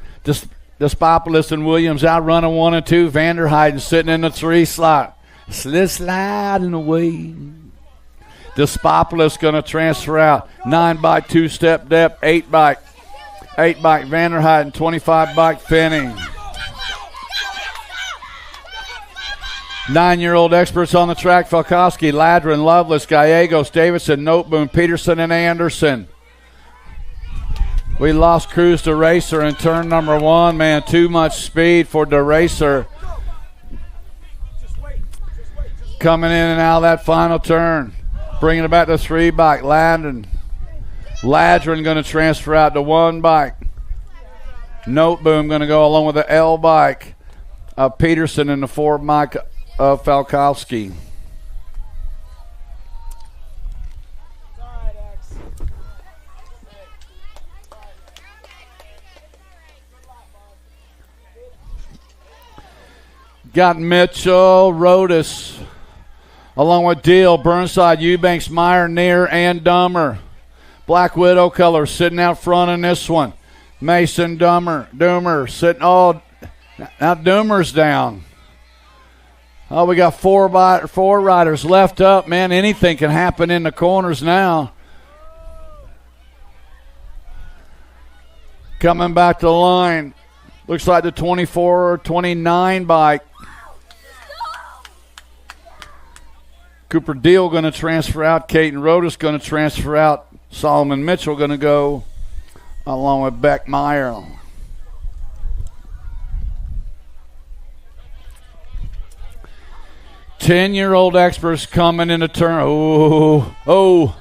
S1: Despopoulos and Williams out running 1 and 2. Vander Heiden sitting in the 3 slot. Sliding away. Despopoulos going to transfer out. 9 bike, 2-step depth, 8 bike. 8 bike, Vander Heiden, 25 bike, Finney. 9-year-old experts on the track, Falkowski, Ladrin, Lovelace, Gallegos, Davidson, Noteboom, Peterson, and Anderson. We lost Cruz to Racer in turn number 1. Man, too much speed for the Racer. Coming in and out of that final turn. Bringing it back to 3 bike, Ladrin going to transfer out to 1 bike. Noteboom going to go along with the L bike of Peterson and the 4 bike of Falkowski. Got Mitchell, Rodas, along with Deal, Burnside, Eubanks, Meyer, Neer, and Dummer. Black Widow color sitting out front in this one. Mason Doomer sitting. Now Doomer's down. We got 4 riders left up. Man, anything can happen in the corners now. Coming back to the line. Looks like the 24 or 29 bike. Cooper Deal going to transfer out. Caton Rodas going to transfer out. Solomon Mitchell going to go along with Beck Meyer. Ten-year-old experts coming into turn. Oh.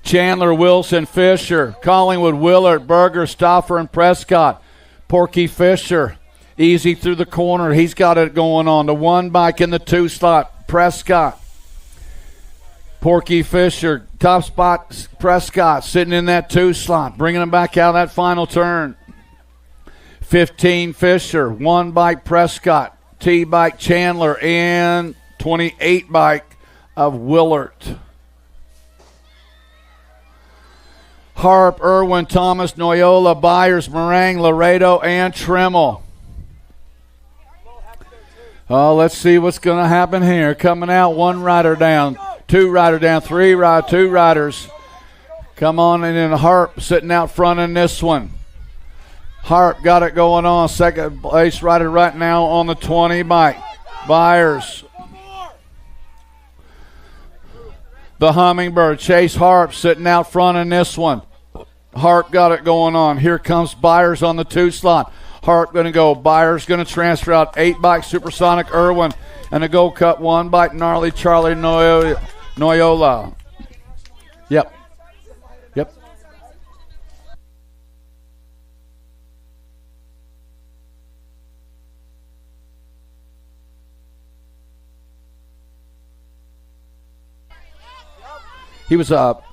S1: Chandler, Wilson, Fisher, Collingwood, Willard, Berger, Stauffer, and Prescott. Porky Fisher, easy through the corner. He's got it going on. The 1 bike in the 2 slot. Prescott. Porky Fisher, top spot, Prescott sitting in that 2 slot, bringing him back out of that final turn. 15 Fisher, 1 bike Prescott, T bike Chandler, and 28 bike of Willard. Harp, Irwin, Thomas, Noyola, Byers, Meringue, Laredo, and Tremmel. Let's see what's going to happen here. Coming out, 1 rider down, 2 rider down, 2 riders. Come on, and then Harp sitting out front in this one. Harp got it going on. Second place rider right now on the 20 bike. Byers. The Hummingbird, Chase Harp sitting out front in this one. Harp got it going on. Here comes Byers on the 2 slot. Hart going to go. Byers going to transfer out. 8 bike Supersonic Irwin. And a Gold Cup 1 bike Gnarly Charlie Noyola. Yep. He was up.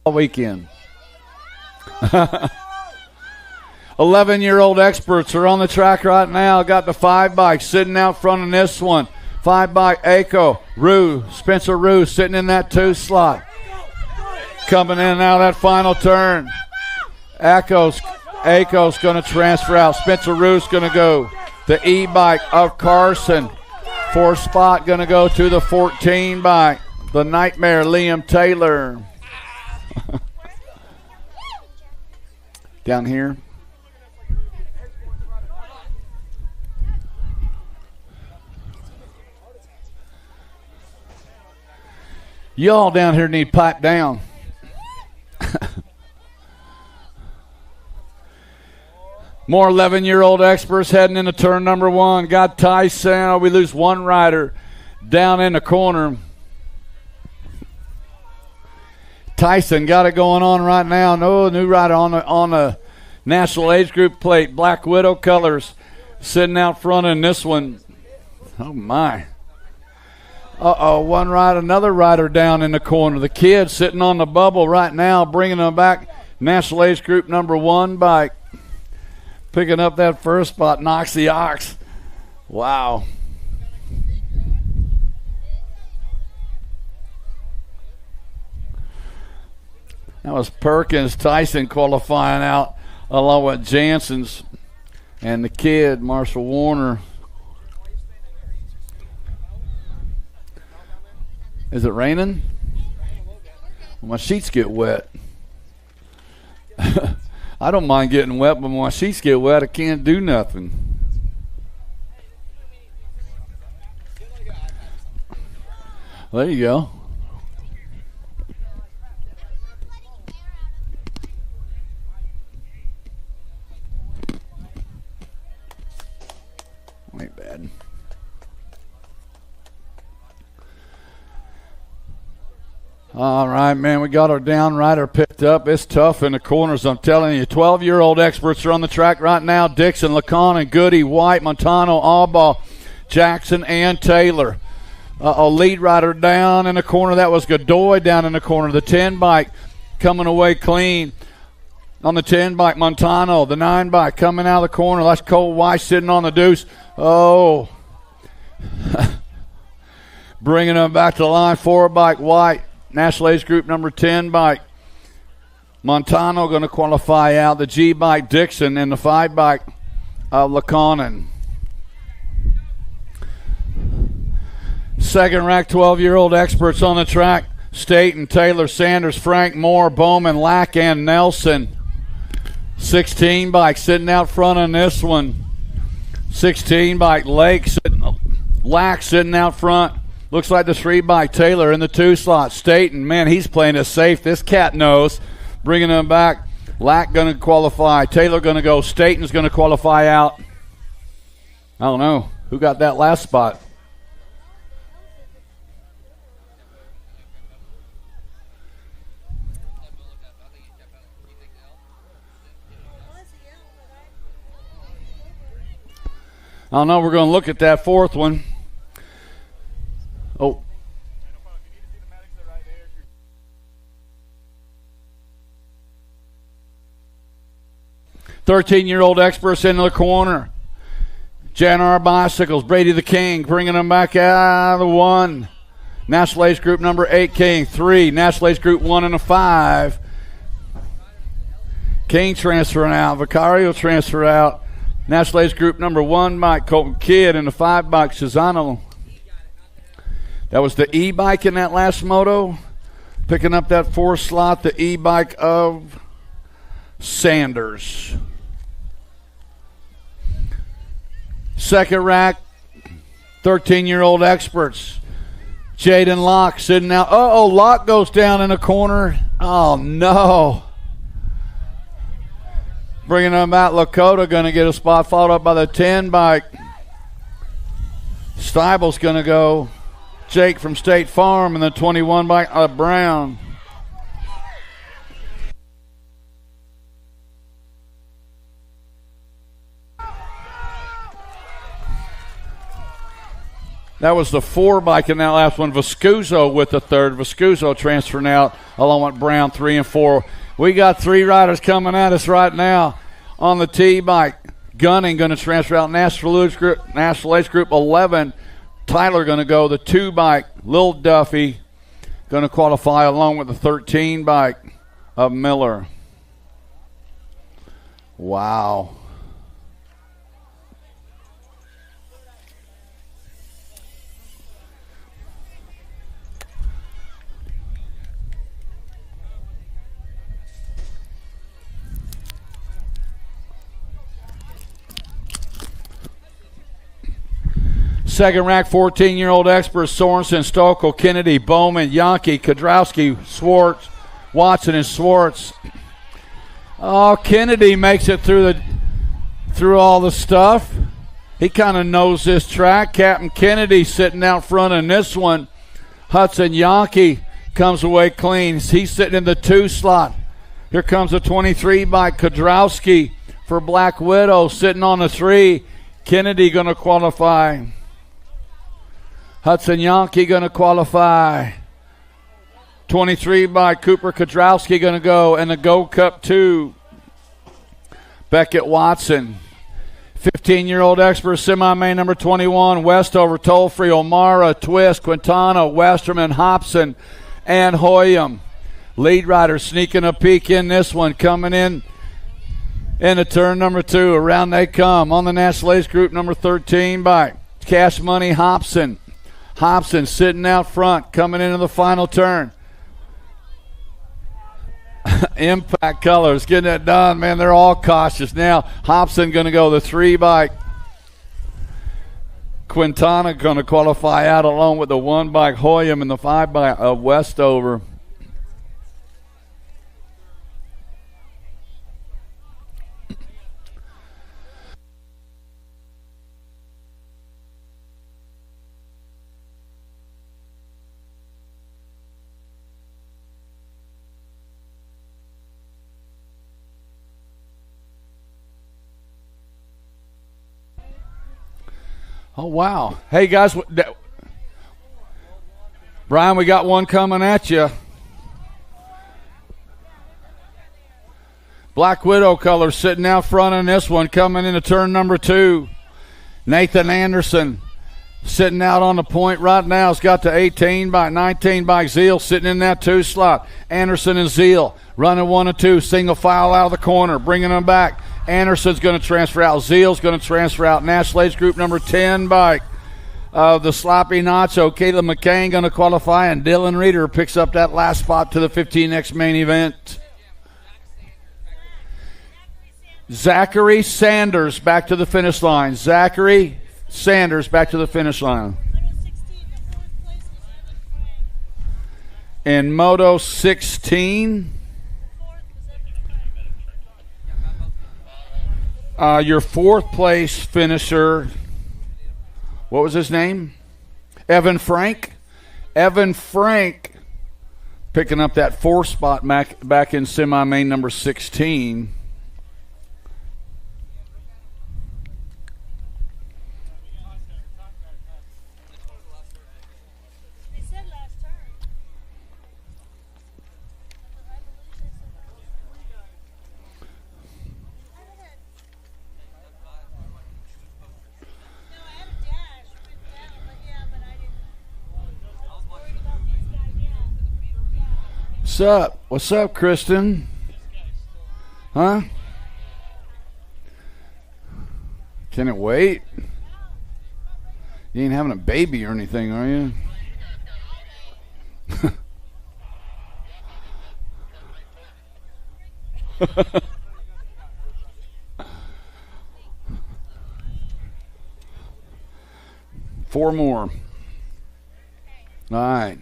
S1: All weekend. 11-year-old experts are on the track right now. Got the 5 bike sitting out front in this one. 5 bike, Aiko, Rue, Spencer Rue sitting in that 2 slot. Coming in and out of that final turn. Aiko's going to transfer out. Spencer Rue's going to go. The E-bike of Carson. 4th spot going to go to the 14 bike. The Nightmare, Liam Taylor. Down here. Y'all down here need pipe down. More 11-year-old experts heading into turn number 1. Got Tyson. Oh, we lose one rider down in the corner. Tyson got it going on right now. No new rider on the national age group plate. Black Widow colors sitting out front in this one. Oh, my. Another rider down in the corner. The kid sitting on the bubble right now, bringing them back. National age group number 1 bike. Picking up that first spot, knocks the ox. Wow. That was Perkins, Tyson qualifying out along with Jansen's and the kid, Marshall Warner. Is it raining? Well, my sheets get wet. I don't mind getting wet, but when my sheets get wet, I can't do nothing. There you go. Ain't bad. All right, man, we got our down rider picked up. It's tough in the corners, I'm telling you. 12-year-old experts are on the track right now. Dixon, LeCon, Goody, White, Montano, Albaugh, Jackson, and Taylor. A lead rider down in the corner. That was Godoy down in the corner. The 10 bike coming away clean. On the 10 bike, Montano. The 9 bike coming out of the corner. That's Cole White sitting on the deuce. Oh. Bringing them back to the line. 4 bike, White. National age group number 10 bike. Montano going to qualify out. The G bike, Dixon, and the 5 bike of LeConin. Second rack, 12-year-old experts on the track. Staten, Taylor, Sanders, Frank, Moore, Bowman, Lack, and Nelson. 16 bike sitting out front on this one. 16 bike, Lack sitting out front. Looks like the 3 bike, Taylor in the 2 slot. Staten, man, he's playing it safe. This cat knows. Bringing him back. Lack going to qualify. Taylor going to go. Staten's going to qualify out. I don't know. Who got that last spot? I don't know. We're going to look at that 4th one. Oh. "13-year-old experts into the corner. Janar Bicycles, Brady the King, bringing them back out of the 1. National age group number 8, King. 3, National age group 1 and a 5. King transferring out. Vicario transfer out. National age group number 1, Mike Colton Kidd, and the 5 bike, Shizano. That was the E-bike in that last moto. Picking up that 4 slot, the E-bike of Sanders. Second rack, 13-year-old experts. Jaden Locke sitting out. Locke goes down in the corner. Oh, no. Bringing them out, Lakota going to get a spot, followed up by the 10 bike. Stible's going to go. Jake from State Farm and the 21 bike of Brown. That was the 4 bike in that last one. Viscuso with the 3rd. Viscuso transferring out along with Brown 3 and 4. We got 3 riders coming at us right now. On the T bike, Gunning going to transfer out National Age Group 11. Tyler going to go the 2 bike. Lil Duffy going to qualify along with the 13 bike of Miller. Wow. Second ranked 14-year-old expert Sorensen, Stokel, Kennedy, Bowman, Yankee, Kodrowski, Swartz, Watson, and Swartz. Oh, Kennedy makes it through all the stuff. He kind of knows this track. Captain Kennedy sitting out front in this one. Hudson Yankee comes away clean. He's sitting in the 2 slot. Here comes a 23 by Kodrowski for Black Widow sitting on the 3. Kennedy going to qualify. Hudson Yankee going to qualify. 23 by Cooper Kodrowski going to go. And the Gold Cup 2, Beckett Watson. 15-year-old expert semi-main number 21, Westover, Tollfree, O'Mara, Twist, Quintana, Westerman, Hobson, and Hoyam. Lead rider sneaking a peek in this one, coming in the turn number 2. Around they come on the National Age Group number 13 by Cash Money Hobson. Hobson sitting out front, coming into the final turn. Impact Colors getting it done, man. They're all cautious now. Hobson going to go the 3 bike. Quintana going to qualify out along with the 1 bike Hoyam and the 5 bike of Westover. Oh, wow. Hey, guys. Brian, we got one coming at you. Black Widow color sitting out front in this one, coming into turn number 2. Nathan Anderson sitting out on the point right now. He's got the 18 by 19 by Zeal sitting in that 2 slot. Anderson and Zeal running 1 and 2. Single file out of the corner, bringing them back. Anderson's going to transfer out. Zeal's going to transfer out. National Age Group number 10 bike of the Sloppy Nacho. Caleb McCain going to qualify, and Dylan Reeder picks up that last spot to the 15X main event. Zachary Sanders back to the finish line. Zachary Sanders back to the finish line. In Moto 16, your 4th place finisher, what was his name? Evan Frank. Evan Frank picking up that 4th spot back in semi-main number 16. What's up? What's up, Kristen? Huh? Can it wait? You ain't having a baby or anything, are you? 4 more. All right.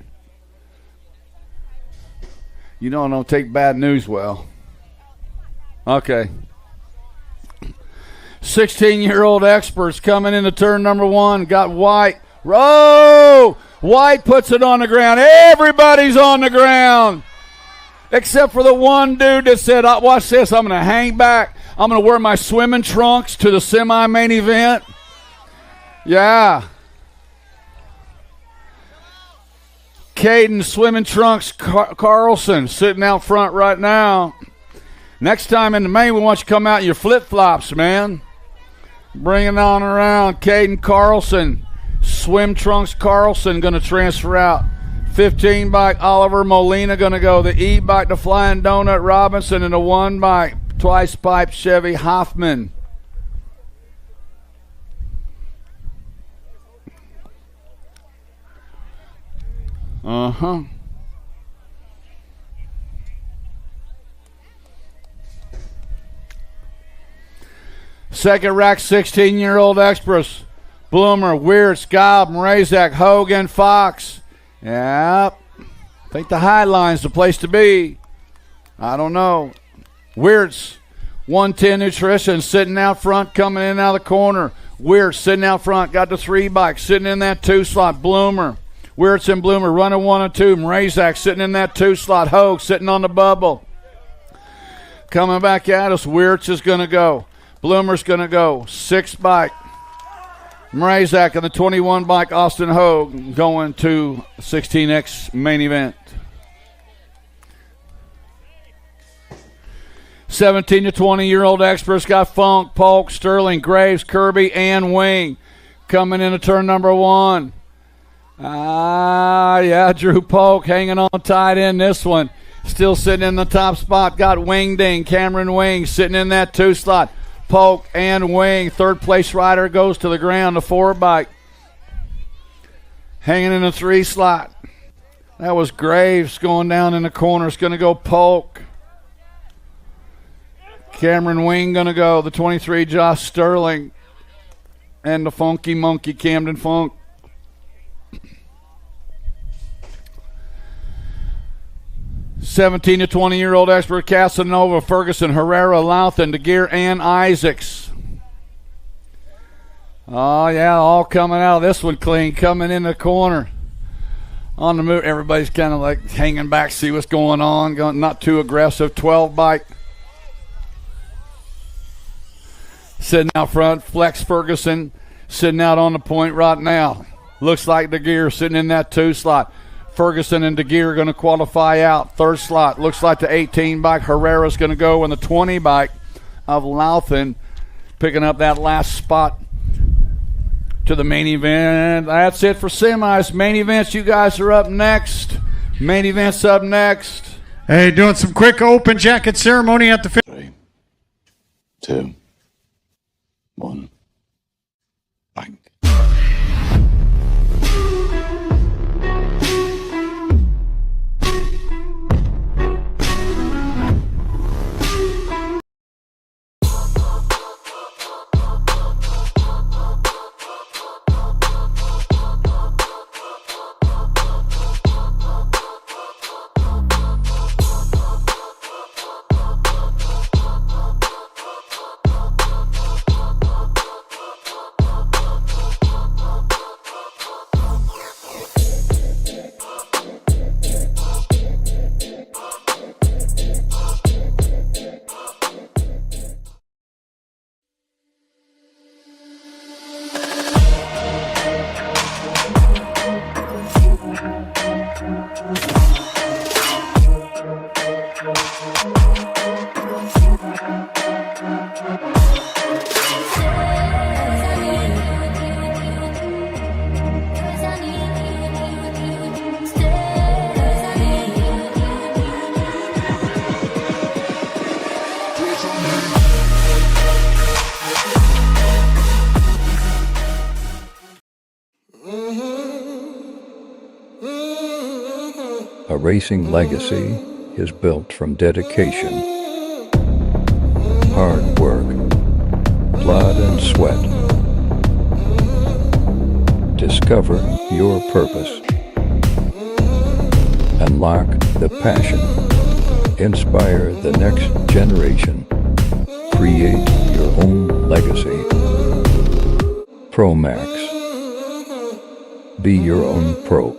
S1: You know I don't take bad news well. Okay. 16-year-old experts coming into turn number 1. Got White. Row! White puts it on the ground. Everybody's on the ground. Except for the one dude that said, watch this, I'm going to hang back. I'm going to wear my swimming trunks to the semi-main event. Yeah. Caden Swimming Trunks Carlson sitting out front right now. Next time in the main, we want you to come out in your flip-flops, man. Bring it on around. Caden Carlson, Swim Trunks Carlson, going to transfer out. 15 bike Oliver Molina going to go. The E bike to Flying Donut Robinson, and the 1 bike Twice Pipe Chevy Hoffman. Second rack, 16-year-old Express. Bloomer, Weird, Scobb, Mrazak, Hogan, Fox. Yep. I think the high line's the place to be. I don't know. Weirds, 110 Nutrition, sitting out front, coming in out of the corner. Weird sitting out front, got the 3 bike, sitting in that 2 slot. Bloomer, Weird's and Bloomer running 1 and 2. Mrazak sitting in that 2 slot. Hogue sitting on the bubble. Coming back at us, Weird's is going to go. Bloomer's going to go. 6 bike. Mrazak and the 21 bike Austin Hogue going to 16X main event. 17 to 20-year-old Experts got Funk, Polk, Sterling, Graves, Kirby, and Wing coming into turn number 1. Yeah, Drew Polk hanging on tight in this one. Still sitting in the top spot. Got Wing Ding, Cameron Wing sitting in that 2 slot. Polk and Wing. Third place rider goes to the ground, the 4 bike. Hanging in the 3 slot. That was Graves going down in the corner. It's going to go Polk. Cameron Wing going to go. The 23 Josh Sterling. And the Funky Monkey Camden Funk. (17 to 20-year-old Expert Casanova, Ferguson, Herrera, Louthan, DeGear, and Isaacs. Oh, yeah, all coming out of this one clean, coming in the corner. On the move, everybody's kind of like hanging back, see what's going on. Going not too aggressive. 12 bike. Sitting out front, Flex Ferguson sitting out on the point right now. Looks like DeGear sitting in that 2 slot. Ferguson and DeGear are going to qualify out. 3rd slot. Looks like the 18 bike Herrera's going to go, and the 20 bike of Louthan picking up that last spot to the main event. That's it for semis. Main events, you guys are up next. Main events up next.
S4: Hey, doing some quick open jacket ceremony at the
S2: 3, 2, 1. Bang. A racing legacy is built from dedication, hard work, blood and sweat. Discover your purpose. Unlock the passion. Inspire the next generation. Create your own legacy. ProMax. Be your own pro.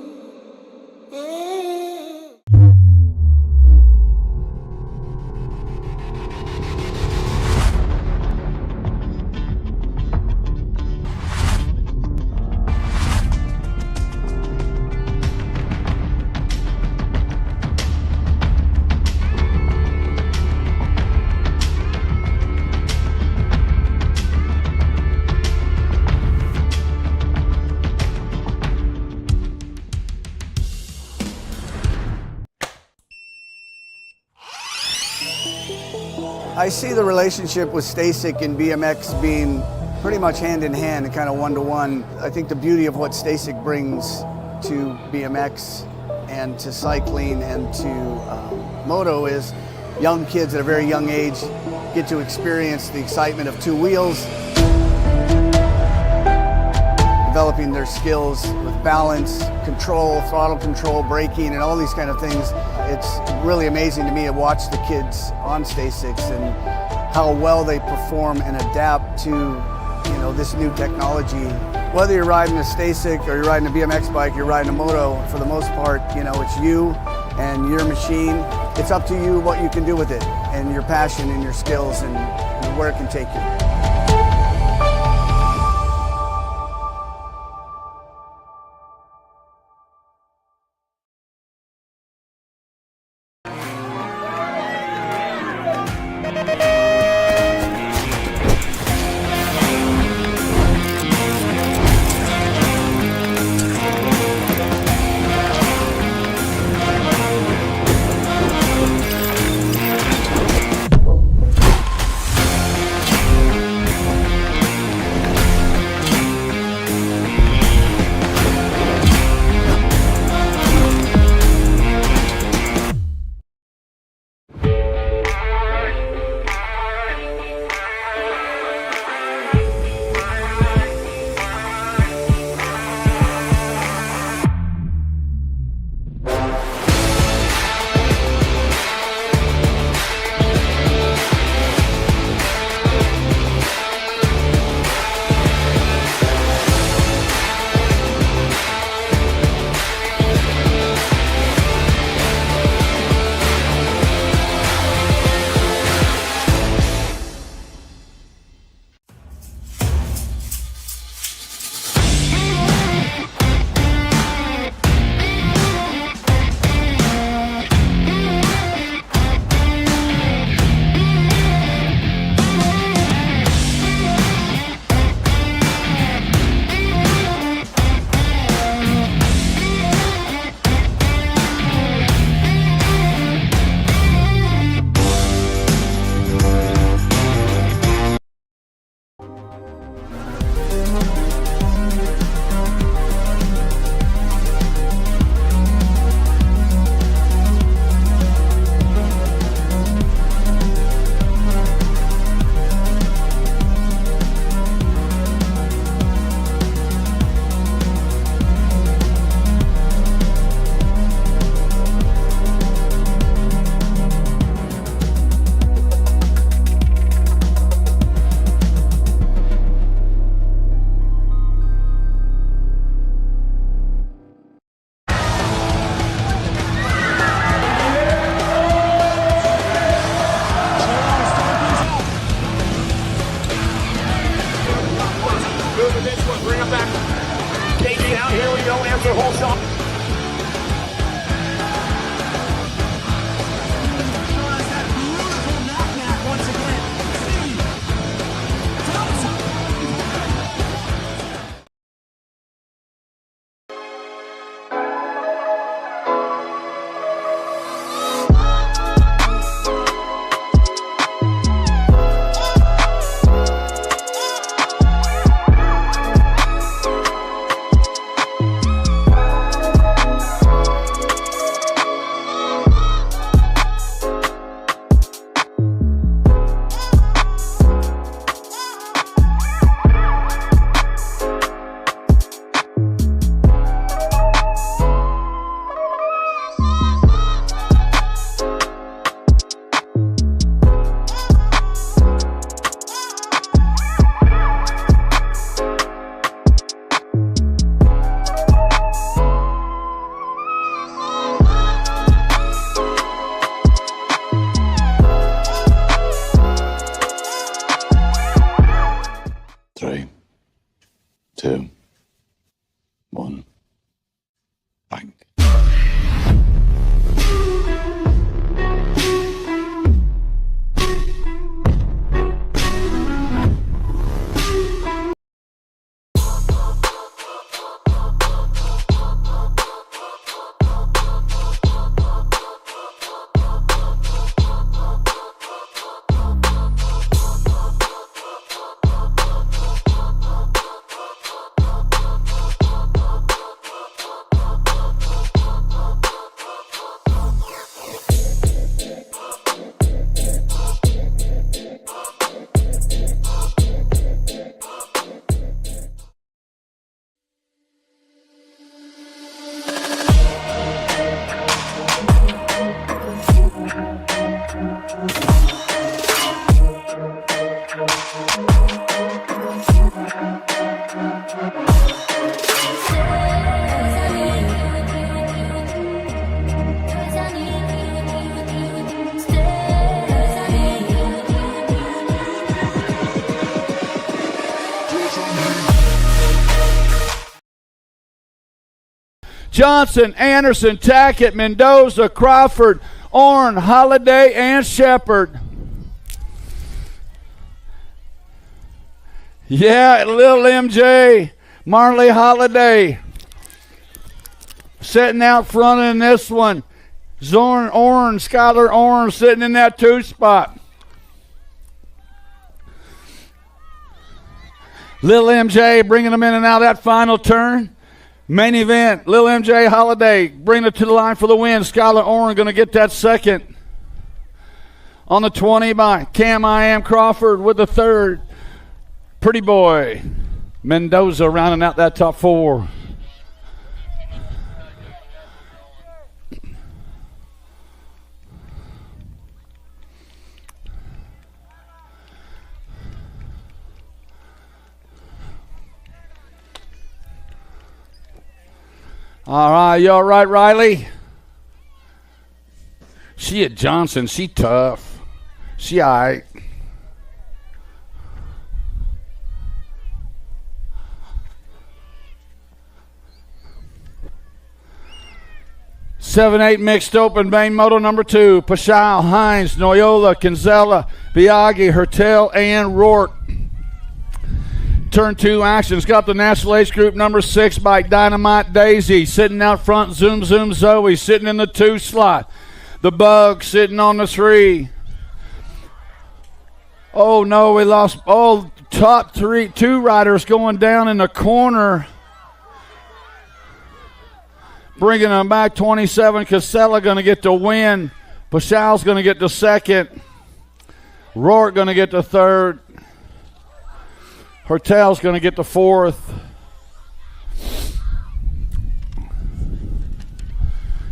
S3: I see the relationship with STACYC and BMX being pretty much hand in hand and kind of one-to-one. I think the beauty of what STACYC brings to BMX and to cycling and to moto is young kids at a very young age get to experience the excitement of two wheels, developing their skills with balance, control, throttle control, braking, and all these kind of things. It's really amazing to me to watch the kids on STACYC and how well they perform and adapt to this new technology. Whether you're riding a STACYC or you're riding a BMX bike, you're riding a moto, for the most part, it's you and your machine. It's up to you what you can do with it and your passion and your skills and where it can take you.
S5: Bring him back. KG out. Here we go. Answer whole shot.
S2: Three, two, one, bang.
S1: Johnson, Anderson, Tackett, Mendoza, Crawford, Orn, Holiday, and Shepard. Yeah, little MJ, Marley Holiday. Sitting out front in this one. Zorn Orn, Skylar Orn sitting in that 2 spot. Little MJ bringing them in and out of that final turn. Main event, Lil MJ Holiday bringing it to the line for the win. Skylar Orrin going to get that second. On the 20 by Cam I Am Crawford with the third. Pretty Boy Mendoza rounding out that top 4. All right, you all right, Riley? She at Johnson, she tough. She all right. Seven, 8 mixed open, main moto number 2. Pashal, Hines, Noyola, Kinsella, Biagi, Hertel, and Rourke. Turn 2 actions. Got the National Age Group number 6 bike, Dynamite Daisy. Sitting out front, Zoom Zoom Zoe. Sitting in the 2 slot. The Bug sitting on the 3. Oh, no, we lost. Oh, top 2 riders going down in the corner. Bringing them back, 27. Casella going to get the win. Pashal's going to get the second. Rourke going to get the third. Hertel's going to get the 4th.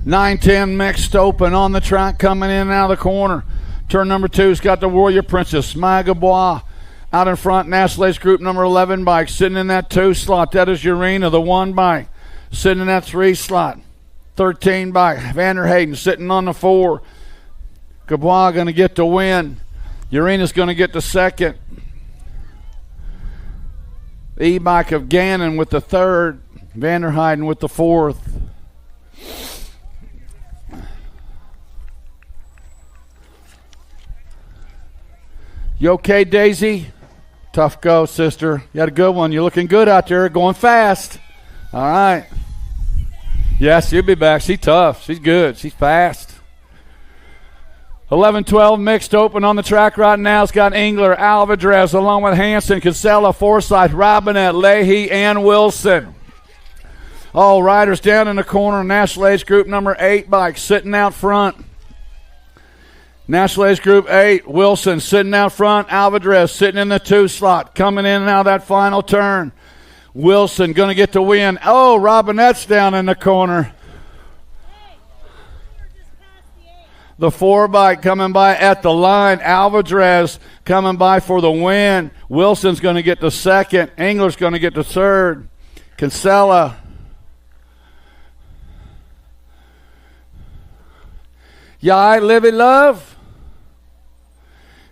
S1: 9-10 mixed open on the track coming in and out of the corner. Turn number 2's got the Warrior Princess, Maya Bois. Out in front, National Age Group number 11 bike. Sitting in that 2 slot. That is Urena, the 1 bike. Sitting in that 3 slot. 13 bike. Vanderhayden sitting on the 4. Gabois going to get the win. Urena's going to get the second. E-bike of Gannon with the 3rd. Vanderhayden with the 4th. You okay, Daisy? Tough go, sister. You had a good one. You're looking good out there, going fast. All right. Yeah, she'll be back. She's tough. She's good. She's fast. 11-12 mixed open on the track right now. It's got Engler, Alvarez, along with Hanson, Casella, Forsyth, Robinette, Leahy, and Wilson. All riders down in the corner. National Age Group number 8 bike sitting out front. National Age Group 8, Wilson sitting out front. Alvarez sitting in the 2 slot. Coming in and out of that final turn. Wilson going to get the win. Oh, Robinette's down in the corner. The 4 bike coming by at the line. Alvarez coming by for the win. Wilson's going to get the second. Engler's going to get the third. Kinsella. Yeah, all right, Livy Love?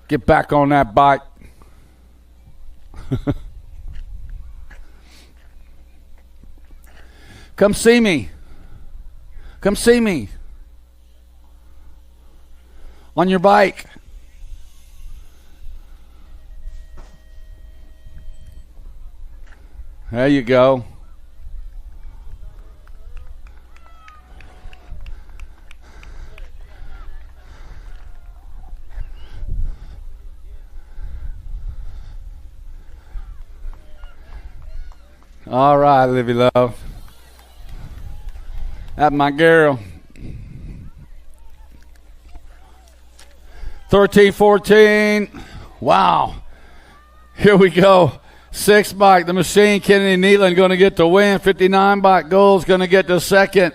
S1: Get back on that bike. Come see me. Come see me. On your bike. There you go. All right, Livy Love. That's my girl. 13-14. Wow. Here we go. 6 bike. The Machine, Kennedy Nealon going to get the win. 59 bike Gold's going to get the second.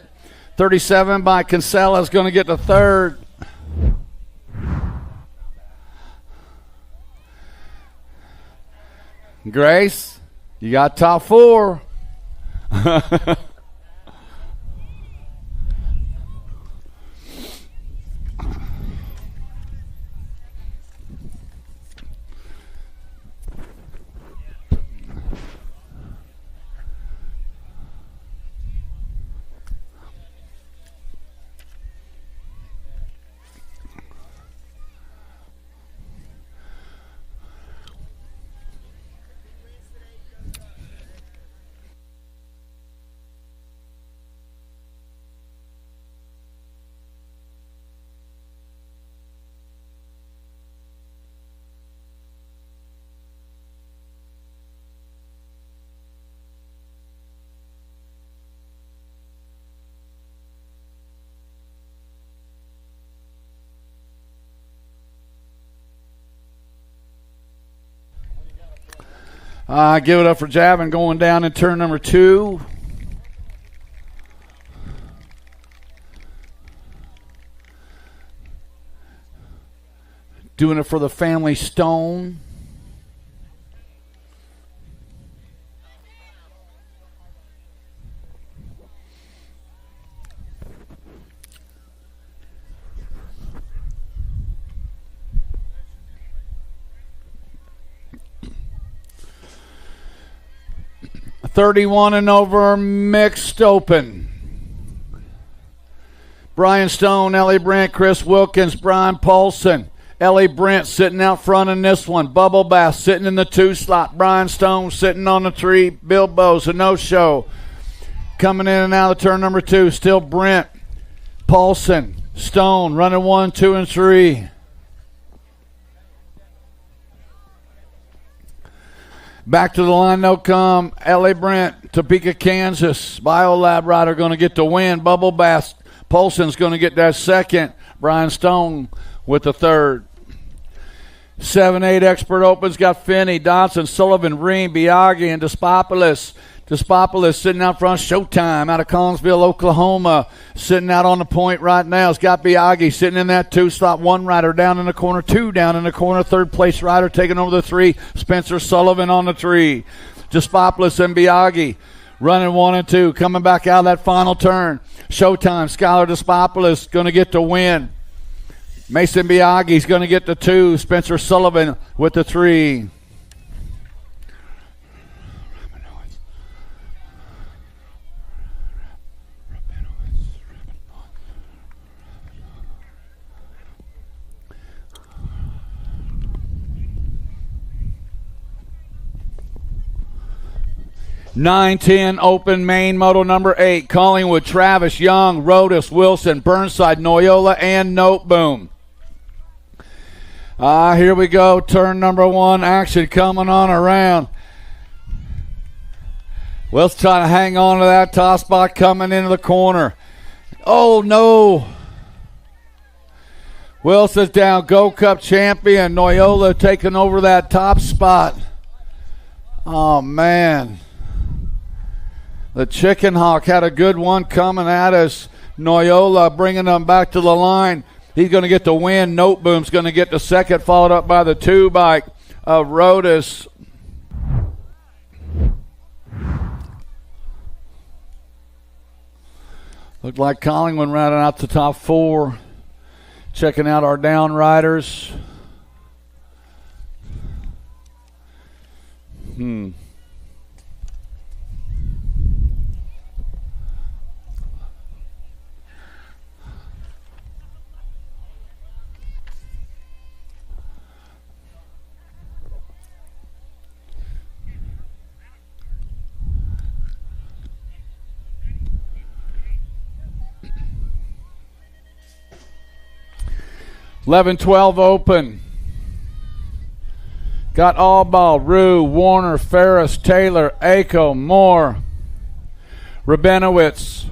S1: 37 bike Kinsella's going to get the third. Grace, you got top 4. Give it up for Javin going down in turn number 2. Doing it for the family Stone. $31 and over mixed open. Brian Stone, Ellie Brent, Chris Wilkins, Brian Paulson. Ellie Brent sitting out front in this one. Bubble Bass sitting in the 2 slot. Brian Stone sitting on the 3. Bilbo's a no-show. Coming in and out of turn number 2. Still Brent, Paulson, Stone running 1, 2, and 3. Back to the line, they'll come. Ellie Brent, Topeka, Kansas. Biolab rider going to get the win. Bubble Bass, Paulson's going to get that second. Brian Stone with the third. 7-8 Expert Opens got Finney, Dodson, Sullivan, Ream, Biaggi, and Despopoulos. Despopoulos sitting out front. Showtime out of Collinsville, Oklahoma. Sitting out on the point right now. It's got Biaggi sitting in that 2 slot. 1 rider down in the corner. 2 down in the corner. 3rd place rider taking over the 3. Spencer Sullivan on the 3. Despopoulos and Biaggi running 1 and 2. Coming back out of that final turn. Showtime. Skylar Despopoulos going to get the win. Mason Biaggi's going to get the 2. Spencer Sullivan with the 3. (9-10) Open main moto number 8. Collingwood, Travis, Young, Rodas, Wilson, Burnside, Noyola, and Noteboom. Here we go. Turn number 1 action coming on around. Will's trying to hang on to that top spot coming into the corner. Oh, no. Wilson's down. Gold Cup champion. Noyola taking over that top spot. Oh, man. The Chicken Hawk had a good one coming at us. Noyola bringing them back to the line. He's going to get the win. Noteboom's going to get the second, followed up by the 2 bike of Rodas. Looked like Collingwood rounding out the top 4. Checking out our down riders. (11-12) Open. Got Allball, Rue, Warner, Ferris, Taylor, Aiko, Moore, Rabinowitz.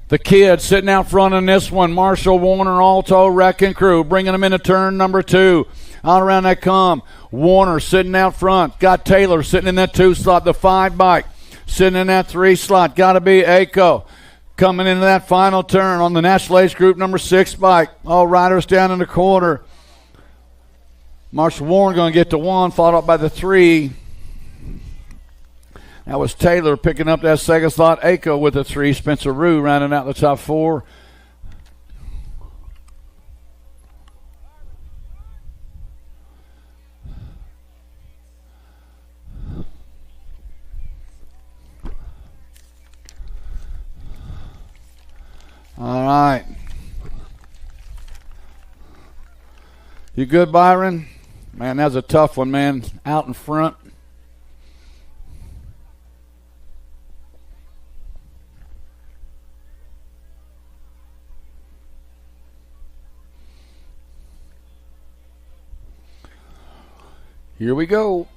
S1: The kid sitting out front in this one. Marshall, Warner, Alto, Wrecking Crew, bringing them into turn number 2. Out around they come. Warner sitting out front. Got Taylor sitting in that 2 slot. The 5 bike sitting in that 3 slot. Got to be Aiko. Coming into that final turn on the National Age Group number 6 bike. All riders down in the corner. Marshall Warren going to get the 1, followed up by the 3. That was Taylor picking up that second slot. Aiko with the 3. Spencer Rue rounding out the top 4. All right. You good, Byron? Man, that was a tough one, man. Out in front. Here we go.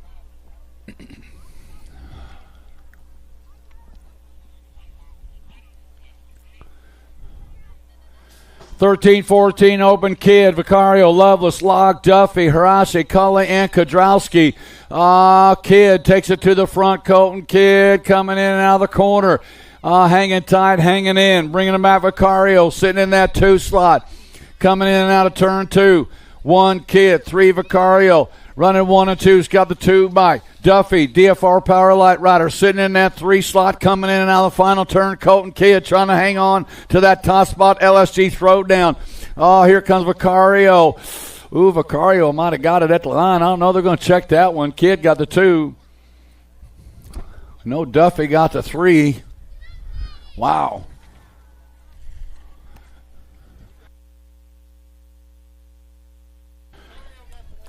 S1: 13-14 open Kid, Vicario, Lovelace, Log, Duffy, Hirashi, Cully, and Kodrowski. Kid takes it to the front. Colton Kid coming in and out of the corner. Hanging tight, hanging in. Bringing him back, Vicario, sitting in that 2 slot. Coming in and out of turn 2. 1 Kid, 3 Vicario. Running 1 and 2's got the 2 bike. Duffy, DFR Power Light Rider, sitting in that 3 slot, coming in and out of the final turn. Colton Kidd trying to hang on to that top spot. LSG throwdown. Oh, here comes Vicario. Ooh, Vicario might have got it at the line. I don't know. They're going to check that one. Kidd got the 2. No, Duffy got the 3. Wow.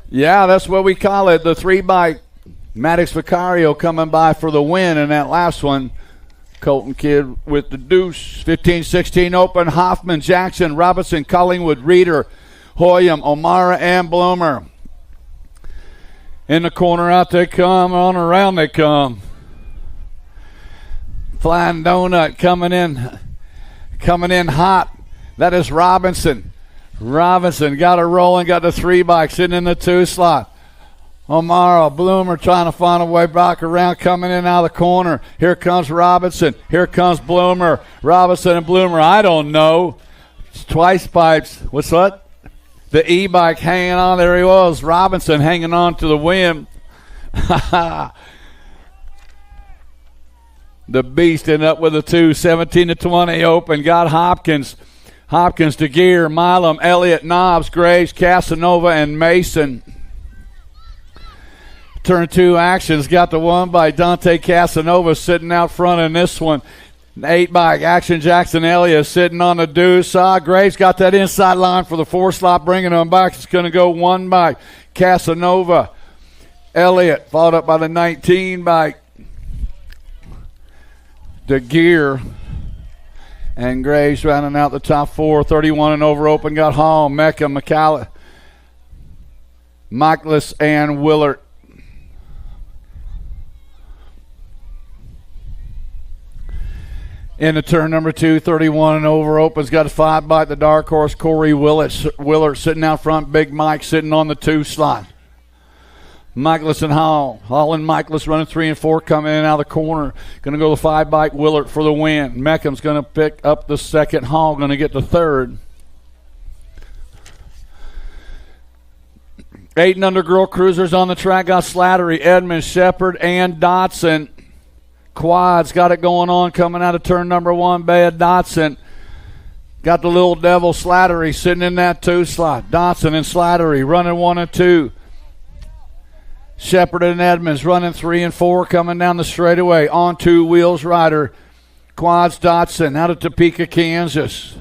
S1: Yeah, that's what we call it. The 3 bike. Maddox Vicario coming by for the win in that last one. Colton Kidd with the deuce. 15-16 open. Hoffman, Jackson, Robinson, Collingwood, Reeder, Hoyam, O'Mara, and Bloomer. In the corner, out they come. On around they come. Flying Donut coming in hot. That is Robinson. Robinson got it rolling, got the 3 bike sitting in the 2 slot. O'Mara, Bloomer trying to find a way back around, coming in out of the corner. Here comes Robinson. Here comes Bloomer. Robinson and Bloomer, I don't know. It's twice pipes. What's that? The E-bike hanging on. There he was. Robinson hanging on to the wind. The Beast ended up with a 2, 17-20 open. Got Hopkins. Hopkins to Gear, Milam, Elliott, Knobs, Graves, Casanova, and Mason. Turn 2 actions. Got the 1 by Dante Casanova sitting out front in this one. 8 by Action Jackson Elliott sitting on the deuce. Graves got that inside line for the 4 slot, bringing them back. It's going to go 1 by Casanova. Elliott followed up by the 19 by De Gear. And Graves rounding out the top 4. 31 and over open. Got Hall, Mecca, McCallum, Michaelis, and Willard. In the turn number 2, 31 and over opens. Got a 5 by the dark horse, Corey Willard sitting out front. Big Mike sitting on the 2 slot. Michaelis and Hall. Hall and Michaelis running 3 and 4, coming in and out of the corner. Going to go the 5 bike Willard for the win. Meckham's going to pick up the 2nd. Hall going to get the 3rd. 8 and under girl cruisers on the track. Got Slattery, Edmonds, Shepard, and Dotson. Quads got it going on coming out of turn number 1. Bad Dotson. Got the little devil Slattery sitting in that 2 slot. Dotson and Slattery running 1 and 2. Shepard and Edmonds running 3 and 4, coming down the straightaway. On 2 wheels rider. Quads Dotson out of Topeka, Kansas.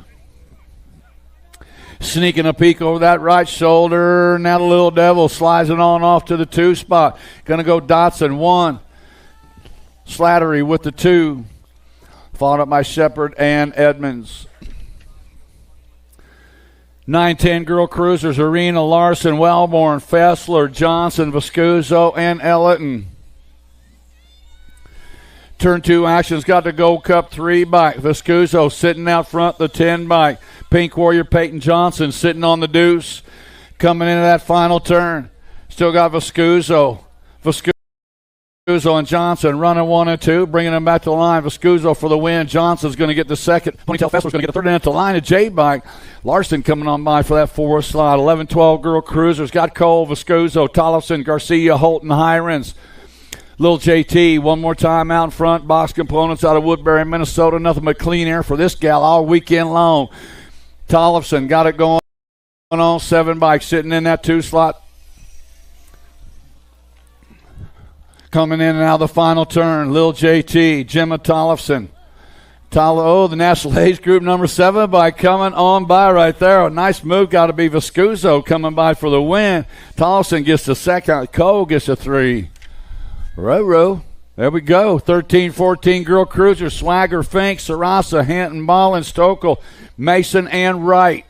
S1: Sneaking a peek over that right shoulder. Now the little devil slides it on off to the 2 spot. Going to go Dotson 1. Slattery with the 2. Followed up by Shepard and Edmonds. 9-10 girl cruisers, Arena, Larson, Wellborn, Fessler, Johnson, Viscuso, and Elliton. Turn 2 actions. Got the Gold Cup 3 bike. Viscuso sitting out front, the 10 bike. Pink Warrior Peyton Johnson sitting on the deuce. Coming into that final turn. Still got Viscuso and Johnson running 1 and 2, bringing them back to the line. Viscuso for the win. Johnson's going to get the 2nd. Ponytail Fessler's going to get the 3rd. And at the line, a J-bike. Larson coming on by for that 4th slot. 11-12 girl cruisers. Got Cole, Viscuso, Tollefson, Garcia, Holton, Hirons. Little JT, one more time out in front. Box components out of Woodbury, Minnesota. Nothing but clean air for this gal all weekend long. Tollefson got it going on. 7 bikes sitting in that 2 slot. Coming in and out of the final turn, Lil JT, Gemma Tollefson. The National Age Group number 7 by coming on by right there. A nice move, got to be Viscuso coming by for the win. Tollefson gets the 2nd. Cole gets a 3. Row. There we go. 13-14 girl cruiser. Swagger, Fink, Sarasa, Hinton, Ballin, Stokel, Mason, and Wright.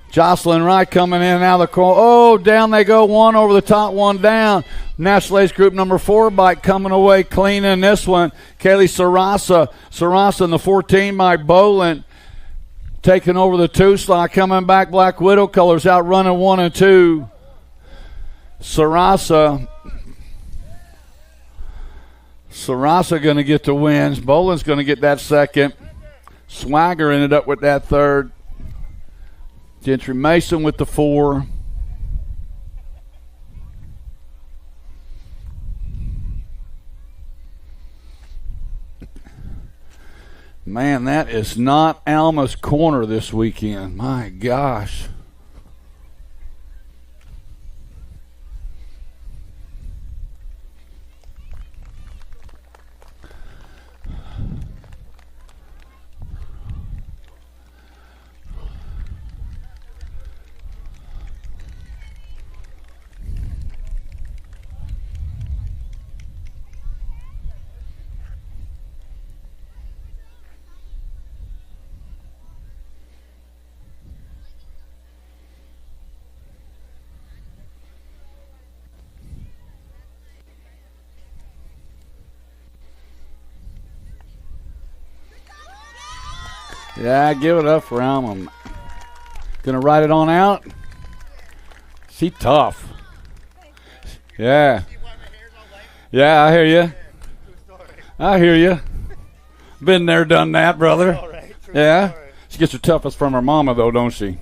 S1: Jocelyn Wright coming in and out of the corner. Oh, down they go. 1 over the top, 1 down. National Ace Group number 4 bike coming away clean in this one. Kaylee Sarasa in the 14 bike. Bolin taking over the 2 slot. Coming back, Black Widow colors out running 1 and 2. Sarasa going to get the wins. Bolin's going to get that second. Swagger ended up with that third. Gentry Mason with the 4. Man, that is not Alma's corner this weekend. My gosh. Yeah, give it up for Alma. Gonna ride it on out. She tough. Yeah. Yeah, I hear you. I hear you. Been there, done that, brother. Yeah. She gets her toughest from her mama, though, don't she?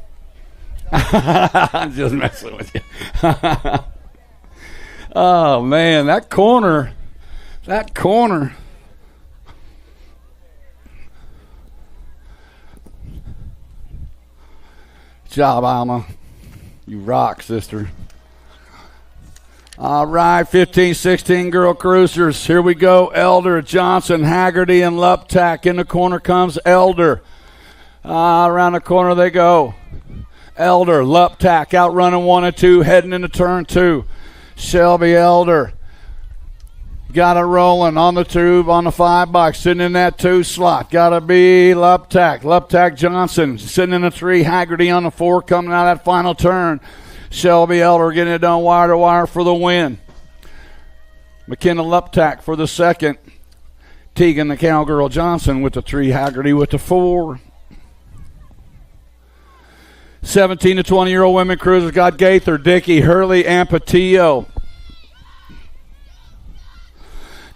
S1: I'm just messing with you. Oh, man, that corner. Job, Alma. You rock, sister. All right, 15-16 girl cruisers. Here we go. Elder, Johnson, Haggerty, and Luptak. In the corner comes Elder. Around the corner they go. Elder, Luptak, outrunning 1 and 2, heading into turn 2. Shelby Elder. Got it rolling on the tube, on the 5 bike, sitting in that 2 slot. Got to be Luptak. Luptak Johnson sitting in the 3. Haggerty on the 4, coming out of that final turn. Shelby Elder getting it done wire to wire for the win. McKenna Luptak for the second. Tegan the Cowgirl Johnson with the 3. Haggerty with the 4. 17 to 20-year-old women cruisers got Gaither, Dickey, Hurley, and Patillo.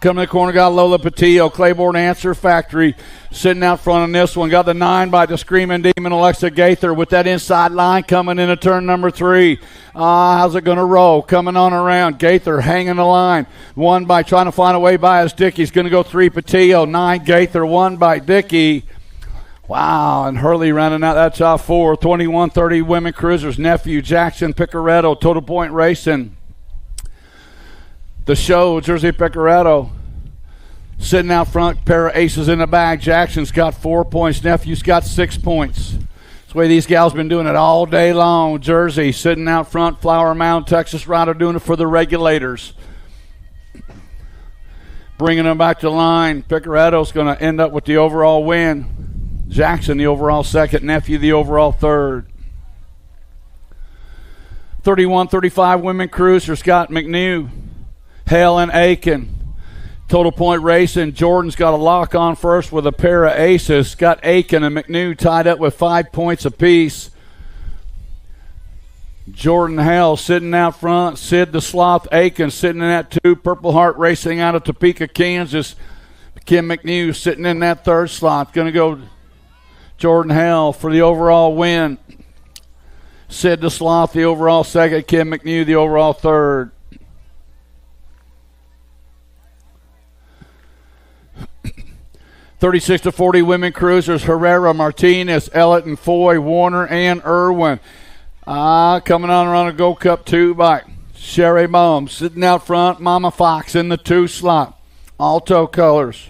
S1: Coming to the corner, got Lola Patillo, Claiborne Answer Factory sitting out front on this one. Got the 9 by the Screaming Demon, Alexa Gaither, with that inside line coming into turn number 3. How's it going to roll? Coming on around. Gaither hanging the line. 1 by trying to find a way by his Dickey's going to go 3 Patillo, 9 Gaither, 1 by Dickey. Wow, and Hurley rounding out that top 4. 21-30 women cruisers. Nephew, Jackson, Picaretto, Total Point Racing. The show, Jersey Picaretto, sitting out front, pair of aces in the bag. Jackson's got 4 points. Nephew's got 6 points. That's the way these gals been doing it all day long. Jersey sitting out front, Flower Mound, Texas Rider doing it for the regulators. Bringing them back to the line. Picaretto's going to end up with the overall win. Jackson the overall second. Nephew the overall third. 31-35 women cruisers. Scott McNew, Hale and Aiken. Total Point Racing. Jordan's got a lock on first with a pair of aces. Got Aiken and McNew tied up with 5 points apiece. Jordan Hale sitting out front. Sid the Sloth Aiken sitting in that 2. Purple Heart Racing out of Topeka, Kansas. Kim McNew sitting in that 3rd slot. Going to go Jordan Hale for the overall win. Sid the Sloth the overall second. Kim McNew the overall third. 36-40 women cruisers. Herrera, Martinez, Ellett, Foy, Warner, and Irwin. Coming on around a Gold Cup 2 bike. Sherry Baum sitting out front. Mama Fox in the 2 slot. Alto colors.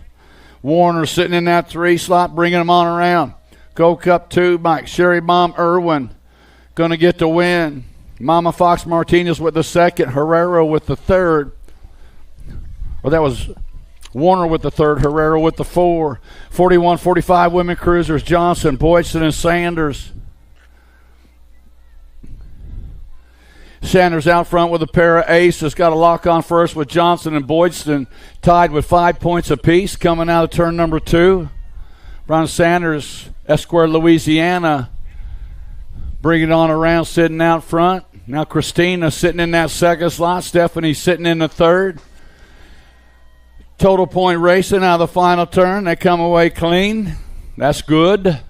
S1: Warner sitting in that 3 slot, bringing them on around. Gold Cup 2 bike. Sherry Baum, Irwin going to get the win. Mama Fox Martinez with the second. Herrera with the third. Well, that was Warner with the third, Herrera with the 4. 41-45 women cruisers. Johnson, Boydson, and Sanders. Sanders out front with a pair of aces. Got a lock on first with Johnson and Boydston, tied with 5 points apiece. Coming out of turn number 2, Brown Sanders, Esquire, Louisiana, bringing it on around, sitting out front. Now Christina sitting in that second slot. Stephanie sitting in the third. Total point racing out of the final turn. They come away clean. That's good.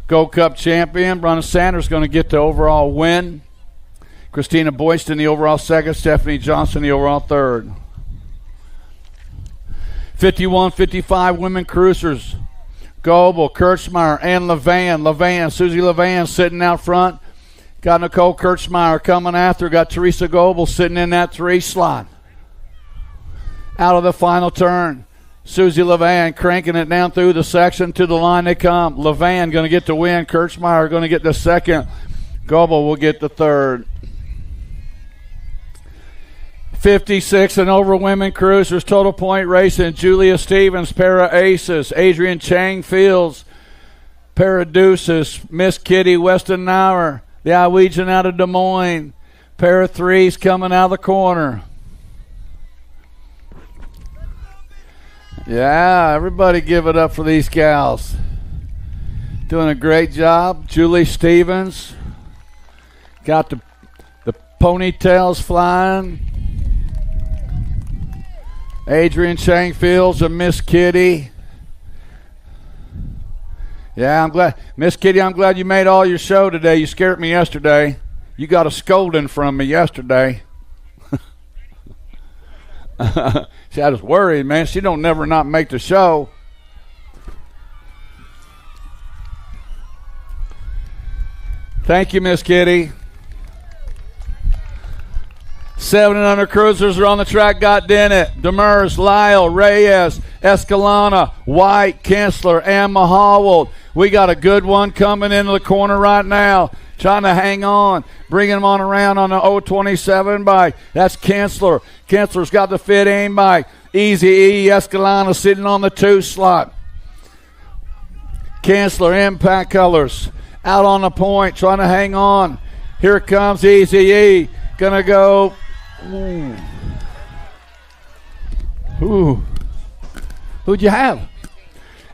S1: Gold Cup champion. Brown Sanders going to get the overall win. Christina Boyston the overall second. Stephanie Johnson the overall third. 51-55 women cruisers. Goebel, Kirchmeyer, and Levan. Susie Levan sitting out front. Got Nicole Kirchmeyer coming after. Got Teresa Goebel sitting in that 3 slot. Out of the final turn, Susie Levan cranking it down through the section. To the line they come. Levan going to get the win. Kirchmeyer going to get the second. Goebel will get the third. 56 and over women cruisers. Total point racing. Julia Stevens, pair of aces. Adrian Chang Fields, pair of deuces. Miss Kitty Westenauer, the Iowegian out of Des Moines, pair of threes coming out of the corner. Yeah, everybody give it up for these gals. Doing a great job. Julie Stevens got the ponytails flying. Adrian Chang Fields and Miss Kitty. Yeah, I'm glad. Miss Kitty, I'm glad you made all your show today. You scared me yesterday. You got a scolding from me yesterday. See, I was worried, man. She don't never not make the show. Thank you, Miss Kitty. 7 and under cruisers are on the track. Got Dennett, Demers, Lyle, Reyes, Escalona, White, Kinsler, and Mahawald. We got a good one coming into the corner right now. Trying to hang on. Bringing them on around on the 027 bike. That's Kinsler. Kinsler's got the fit aim bike. Easy E. Escalona sitting on the 2 slot. Kinsler, Impact Colors. Out on the point. Trying to hang on. Here comes Easy E. Gonna go. Ooh. Who'd you have?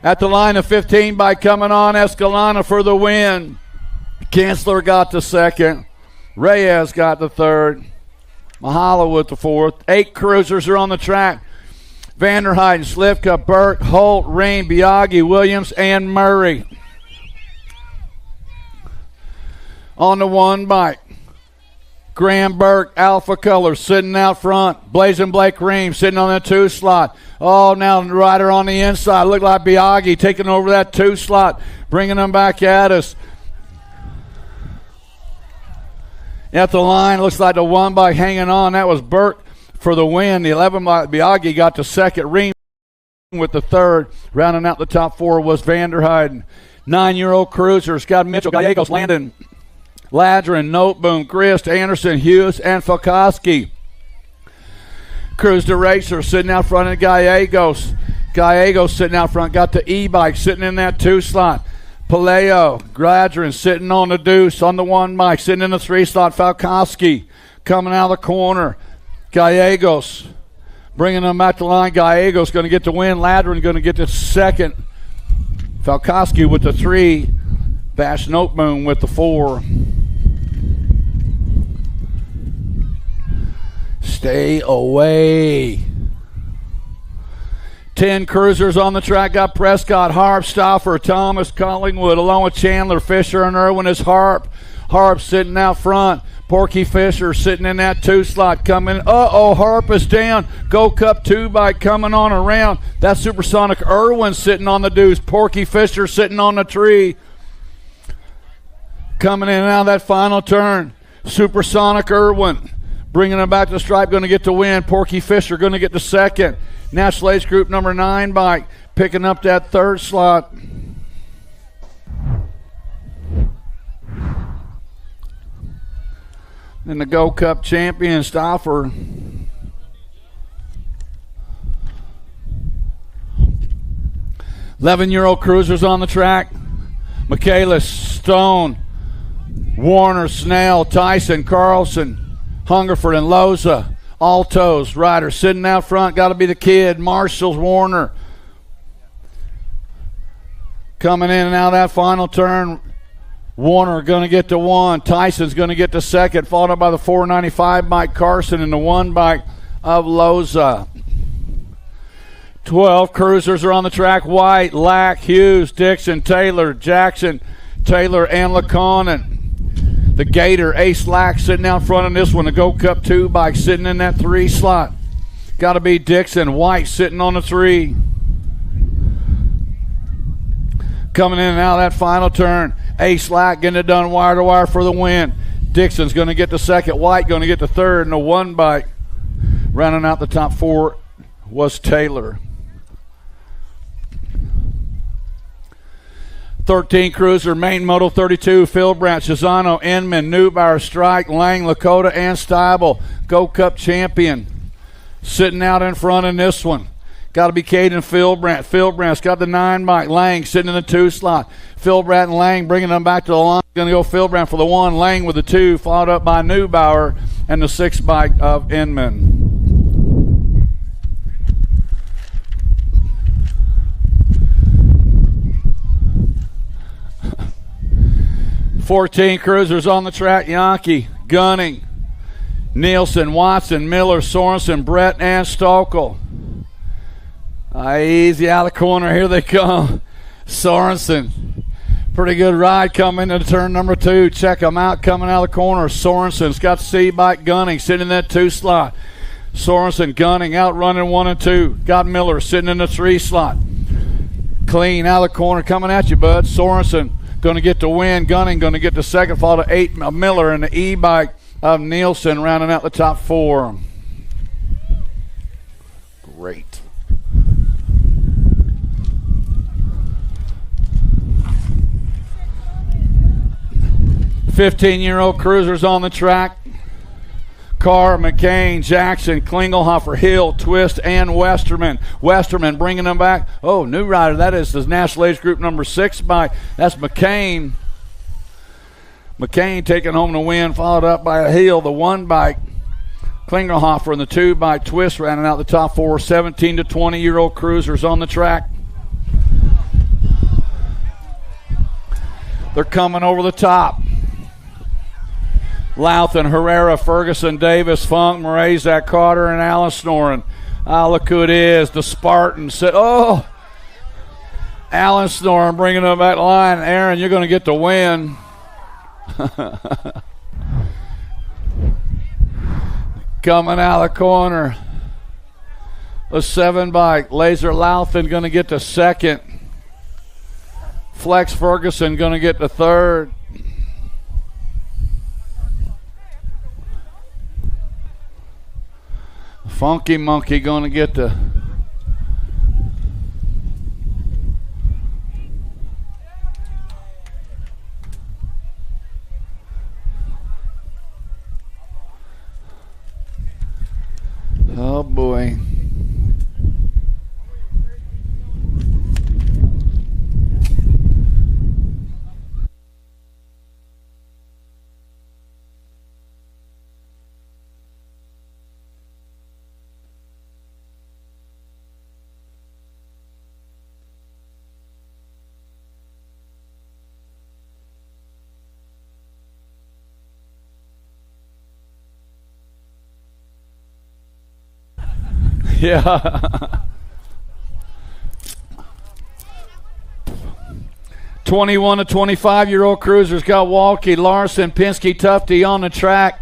S1: At the line of 15 by coming on, Escalona for the win. Kinsler got the second. Reyes got the third. Mahalo with the fourth. 8 cruisers are on the track. Vanderheiden, Slivka, Burke, Holt, Rain, Biaggi, Williams, and Murray. On the 1 bike. Graham Burke, Alpha Colors, sitting out front. Blazing Blake Ream sitting on the 2 slot. Oh, now the rider on the inside. Looked like Biaggi taking over that 2 slot, bringing them back at us. At the line, looks like the 1 bike hanging on. That was Burke for the win. The 11 bike, Biaggi got the second. Ream with the third. Rounding out the top 4 was Vanderheiden. 9-year-old cruisers. Got Mitchell, Gallegos, Landon, Ladrin, Noteboom, Grist, Anderson, Hughes, and Fokoski. Cruz de Racer sitting out front of Gallegos. Gallegos sitting out front. Got the E-bike sitting in that 2 slot. Paleo, Gradrin sitting on the deuce on the 1 bike. Sitting in the 3 slot. Falkowski coming out of the corner. Gallegos bringing them back to line. Gallegos going to get the win. Ladrin going to get the second. Falkowski with the 3. Bash Noteboom with the 4. Stay away. 10 cruisers on the track. Got Prescott, Harp, Stauffer, Thomas, Collingwood, along with Chandler, Fisher, and Irwin is Harp. Harp sitting out front. Porky Fisher sitting in that 2 slot coming. Harp is down. Gold Cup 2 bike coming on around. That's Supersonic Irwin sitting on the deuce. Porky Fisher sitting on the tree. Coming in and out of that final turn. Supersonic Irwin bringing them back to the stripe. Going to get the win. Porky Fisher going to get the second. National Ace Group number 9 bike picking up that 3rd slot. Then the Gold Cup champion, Stauffer. '11-year-old cruisers on the track. Michaela Stone, Warner, Snell, Tyson, Carlson, Hungerford, and Loza. Altos, rider sitting out front, got to be the kid. Marshall's Warner. Coming in and out of that final turn. Warner going to get to 1. Tyson's going to get to 2nd, followed up by the 495 bike Carson and the 1 bike of Loza. 12 cruisers are on the track. White, Lack, Hughes, Dixon, Taylor, Jackson, Taylor, and LeConin. The Gator, Ace Lack sitting out front in this one. The Gold Cup 2 bike sitting in that 3 slot. Got to be Dixon. White sitting on the 3. Coming in and out of that final turn. Ace Lack getting it done wire to wire for the win. Dixon's going to get the 2nd. White going to get the 3rd. And the 1 bike rounding out the top 4 was Taylor. 13 cruiser, Main Moto 32, Phil Brandt, Chisano, Inman, Neubauer, Strike, Lang, Lakota, and Steibel. Gold Cup champion. Sitting out in front in this one. Got to be Caden Phil Brandt. Phil Brandt's got the 9 bike. Lang sitting in the 2 slot. Phil Brandt and Lang bringing them back to the line. Going to go Phil Brandt for the 1, Lang with the 2, followed up by Neubauer and the 6 bike of Inman. 14 cruisers on the track. Yankee, Gunning, Nielsen, Watson, Miller, Sorensen, Brett, and Stokel. Easy out of the corner. Here they come. Sorensen. Pretty good ride coming into turn number 2. Check them out coming out of the corner. Sorensen's got the C-bike. Gunning sitting in that 2 slot. Sorensen, Gunning out running 1 and 2. Got Miller sitting in the 3 slot. Clean out of the corner coming at you, bud. Sorensen going to get the win. Gunning going to get the 2nd, followed to 8 Miller and the E-bike of Nielsen rounding out the top 4. Great. "15-year-old cruisers on the track. Carr, McCain, Jackson, Klingelhofer, Hill, Twist, and Westerman. Westerman bringing them back. Oh, new rider. That is the National Age Group number 6 bike. That's McCain. McCain taking home the win, followed up by a Hill, the 1 bike. Klingelhofer and the 2 bike. Twist rounding out the top 4. 17 to 20-year-old cruisers on the track. They're coming over the top. Louthan, Herrera, Ferguson, Davis, Funk, Murray, Zach Carter, and Alan Snoren. Look who it is, the Spartan. Oh, Alan Snoren bringing them back line. Aaron, you're going to get the win. Coming out of the corner. The 7 bike. Laser Louthan going to get the 2nd. Flex Ferguson going to get the 3rd. Funky Monkey going to get the oh boy. Yeah. 21 to 25-year-old cruisers got Walkie, Larson, Pinsky, Tufty on the track.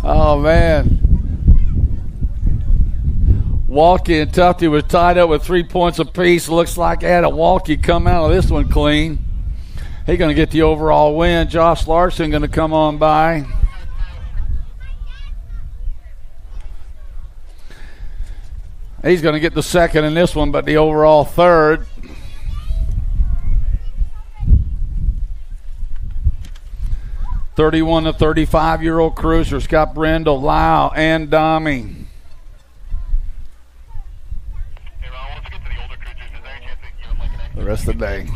S1: Oh, man. Walkie and Tufty were tied up with 3 points apiece. Looks like they had a Walkie come out of this one clean. He's going to get the overall win. Josh Larson going to come on by. He's going to get the 2nd in this one, but the overall 3rd. "31 to 35-year-old cruiser, Scott Brindle, Lau, and Domi. rest of the day.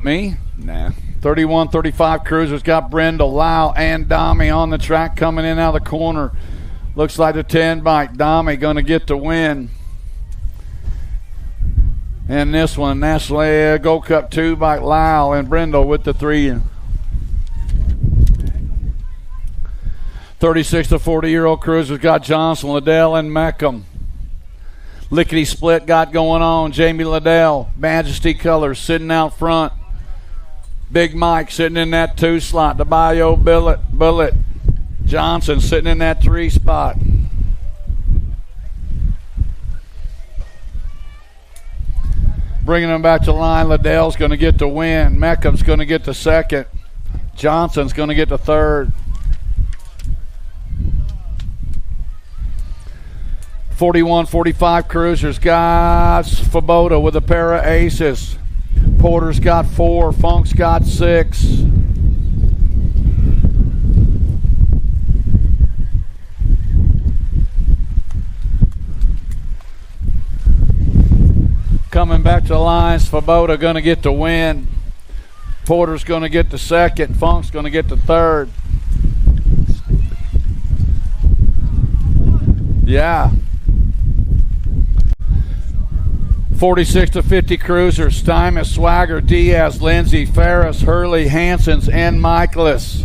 S1: Me? Nah. 31-35 Cruisers got Brenda, Lau, and Dami on the track coming in out of the corner. Looks like the 10 bike. Dami going to get the win. And this one, National Gold Cup 2 bike, Lau and Brendel with the 3. 36 to 40-year-old Cruisers got Johnson, Liddell, and Meckham. Lickety split got going on. Jamie Liddell, Majesty Colors sitting out front. Big Mike sitting in that 2 slot. DeBayo Bullet. Johnson sitting in that 3 spot. Bringing them back to the line. Liddell's going to get the win. Meckham's going to get the second. Johnson's going to get the third. 41-45 Cruisers got Svoboda with a pair of aces. Porter's got 4. Funk's got 6. Coming back to the line, Svoboda going to get the win. Porter's going to get the second. Funk's going to get the third. Yeah. 46 to 50 Cruisers. Steinmetz, Swagger, Diaz, Lindsay, Ferris, Hurley, Hansons, and Michaelis.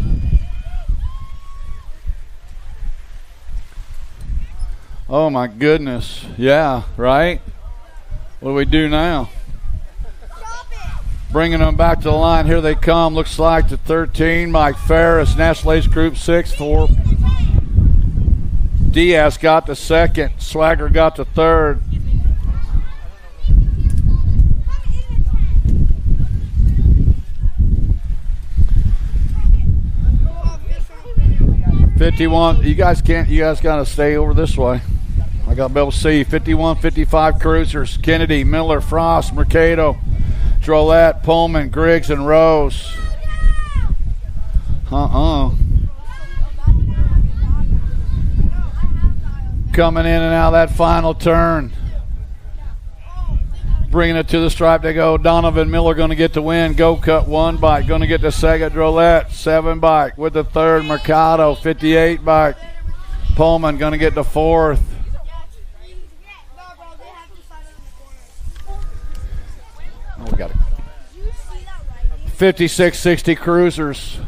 S1: Oh my goodness. Yeah, right? What do we do now? Bringing them back to the line. Here they come. Looks like the 13, Mike Ferris, National Ace Group 6 for. Diaz got the second. Swagger got the third. 51. You guys got to stay over this way. I got to be able to see. 51-55 Cruisers. Kennedy, Miller, Frost, Mercado, Drolet, Pullman, Griggs, and Rose. Coming in and out of that final turn. Bringing it to the stripe they go. Donovan Miller going to get the win. Go Cut 1 bike. Going to get the second. Drolet 7 bike with the third. Mercado 58 bike. Pullman going to get the fourth. Oh, we got it. 56-60 Cruisers.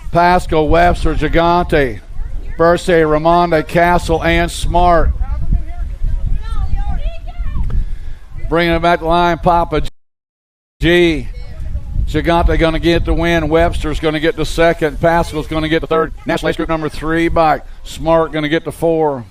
S1: Pascal, Webster, Gigante, Bursay, Ramonda, Castle, and Smart. Bringing it back to the line, Papa G. Gigante going to get the win. Webster's going to get the second. Pascal's going to get the third. National Ace Group number 3 bike. Smart going to get the 4.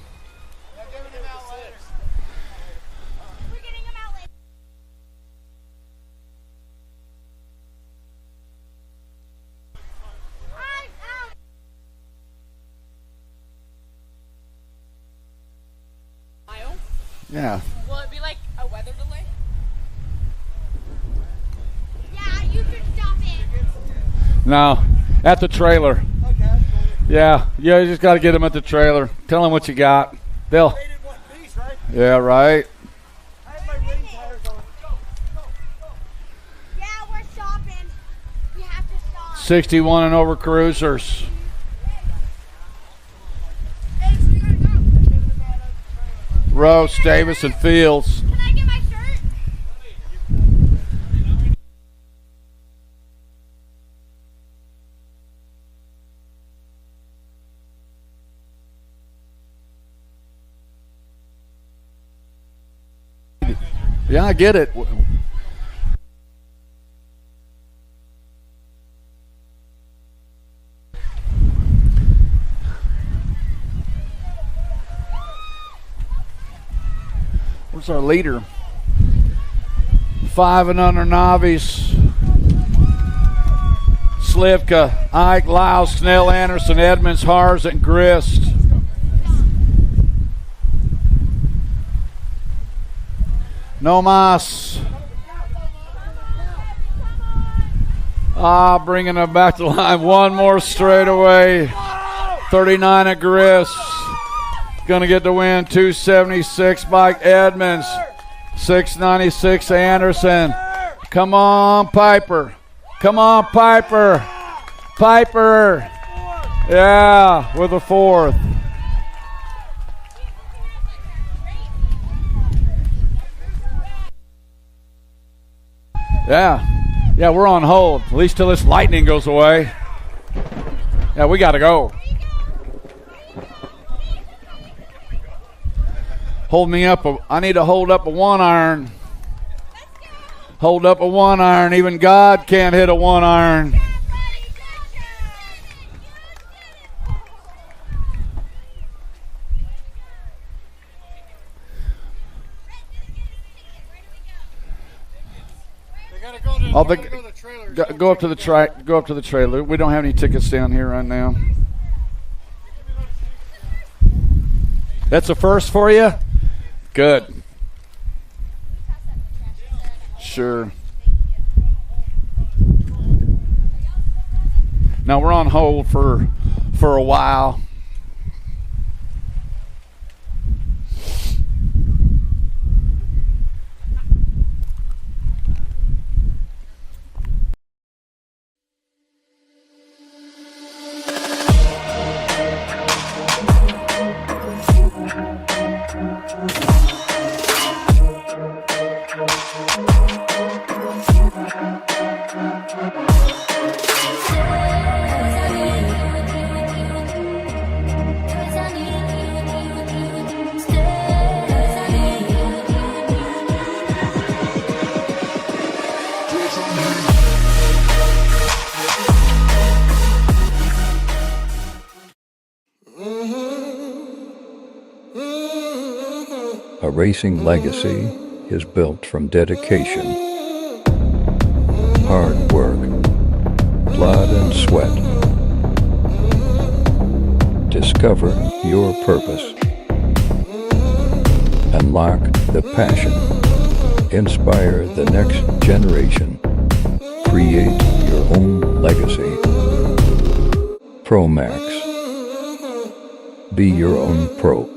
S1: Yeah.
S6: Will it be like a weather delay? Yeah, you can stop it.
S1: No, at the trailer.
S5: Okay.
S1: Yeah, you just got to get them at the trailer. Tell them what you got. They'll.
S5: Rated one piece, right?
S1: Yeah, right.
S5: I have my rain tires on. Go.
S6: Yeah, we're stopping. We have to stop.
S1: 61 and over Cruisers. Rose, Davis, and Fields.
S6: Can I get my shirt?
S1: Yeah, I get it. Where's our leader? 5 and under novice. Slivka, Ike, Lyles, Snell, Anderson, Edmonds, Hars, and Grist. No mas. Bringing it back to the line. One more straightaway. 39 at Griff's. Going to get the win. 276 Mike Edmonds. 696 Anderson. Come on, Piper. Come on, Piper. Piper. Yeah, with a fourth. Yeah, we're on hold. At least till this lightning goes away. Yeah, we got to go. Hold me up. I need to hold up a 1-iron. Hold up a 1-iron. Even God can't hit a 1-iron. Go up to the trailer. We don't have any tickets down here right now. That's a first for you? Good. Sure. Now we're on hold for a while.
S2: A racing legacy is built from dedication, hard work, blood and sweat. Discover your purpose. Unlock the passion. Inspire the next generation. Create your own legacy. ProMax. Be your own pro.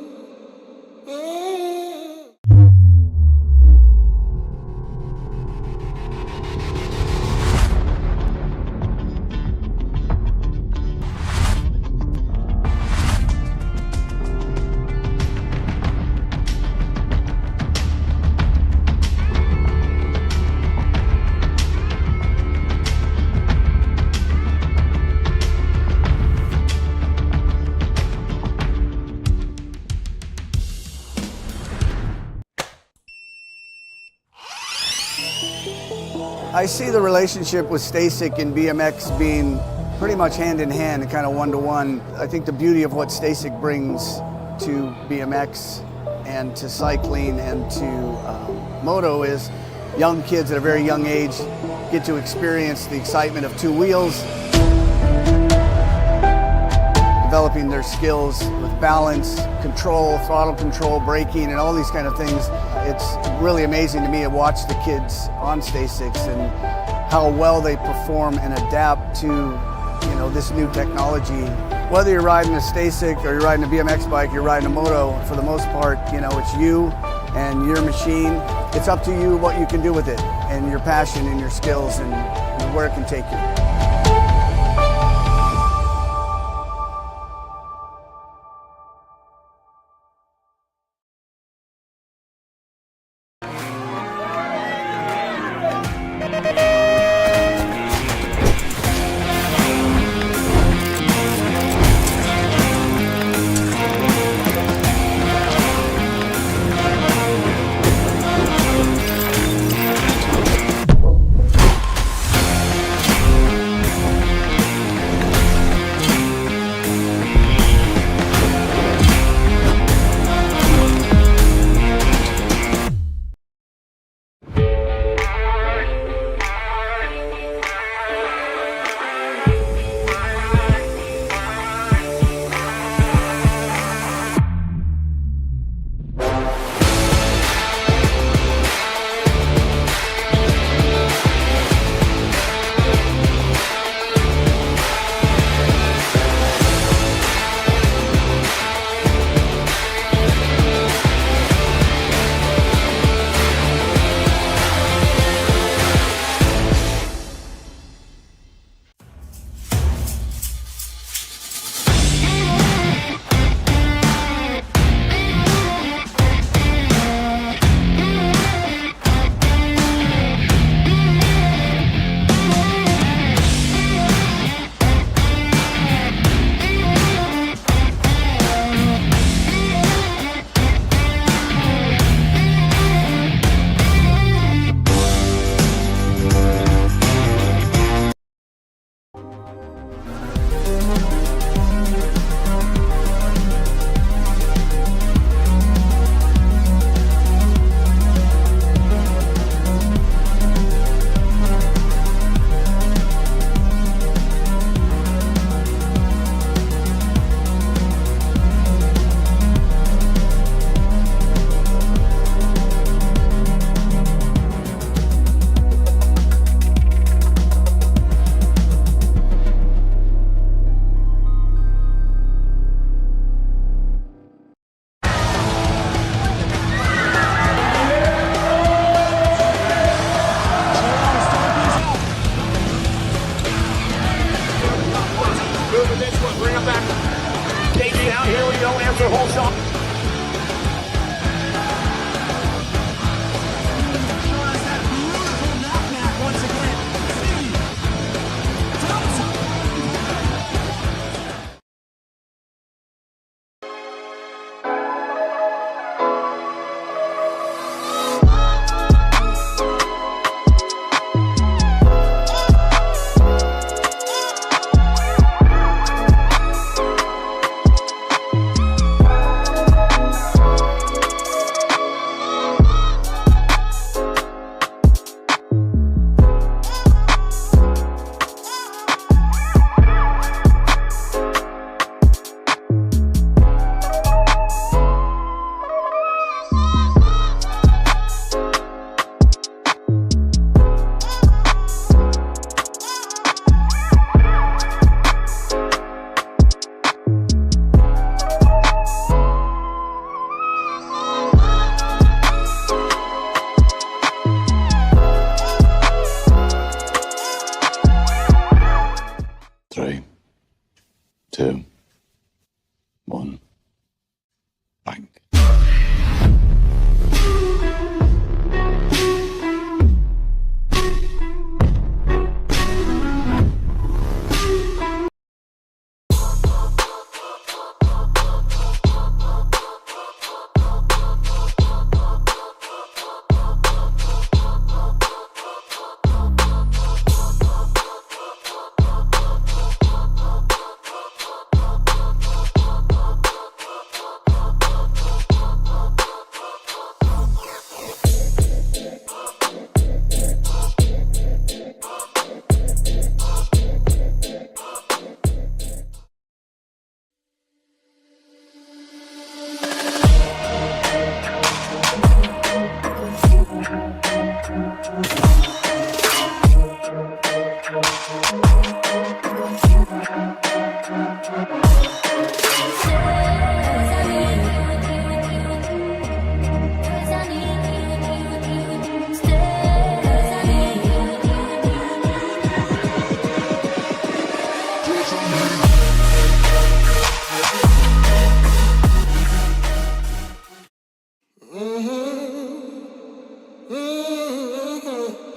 S3: I see the relationship with STACYC and BMX being pretty much hand in hand and kind of one-to-one. I think the beauty of what STACYC brings to BMX and to cycling and to moto is young kids at a very young age get to experience the excitement of two wheels, developing their skills with balance, control, throttle control, braking, and all these kind of things. It's really amazing to me to watch the kids on STACYC and how well they perform and adapt to, this new technology. Whether you're riding a STACYC or you're riding a BMX bike, you're riding a moto, for the most part, it's you and your machine. It's up to you what you can do with it and your passion and your skills and where it can take you.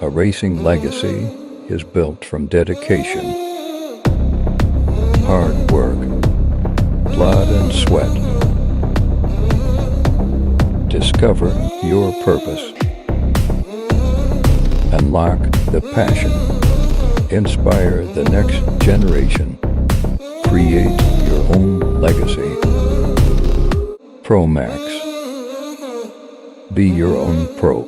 S2: A racing legacy is built from dedication, hard work, blood and sweat. Discover your purpose. Unlock the passion. Inspire the next generation. Create your own legacy. ProMax. Be your own pro.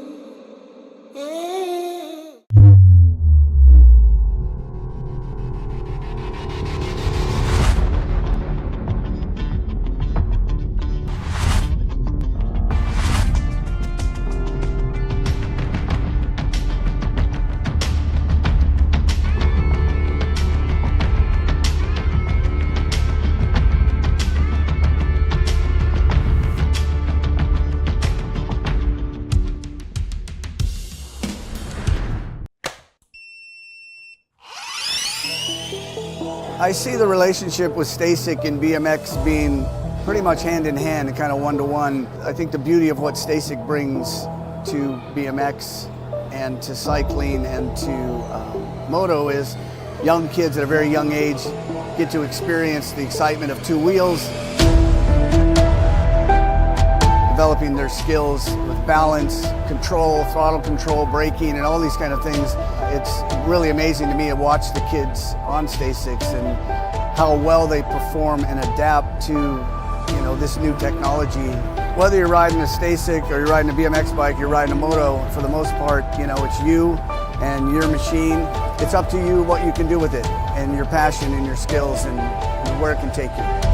S3: I see the relationship with STACYC and BMX being pretty much hand in hand and kind of one-to-one. I think the beauty of what STACYC brings to BMX and to cycling and to moto is young kids at a very young age get to experience the excitement of two wheels, developing their skills with balance, control, throttle control, braking, and all these kind of things. It's really amazing to me to watch the kids on STACYC and how well they perform and adapt to, this new technology. Whether you're riding a STACYC or you're riding a BMX bike, you're riding a moto, for the most part, it's you and your machine. It's up to you what you can do with it and your passion and your skills and where it can take you.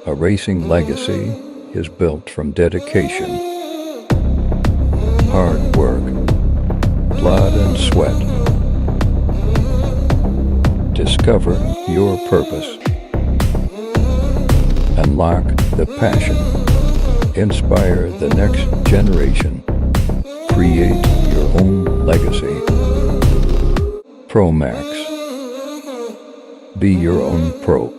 S2: A racing legacy is built from dedication, hard work, blood and sweat. Discover your purpose. Unlock the passion. Inspire the next generation. Create your own legacy. ProMax. Be your own pro.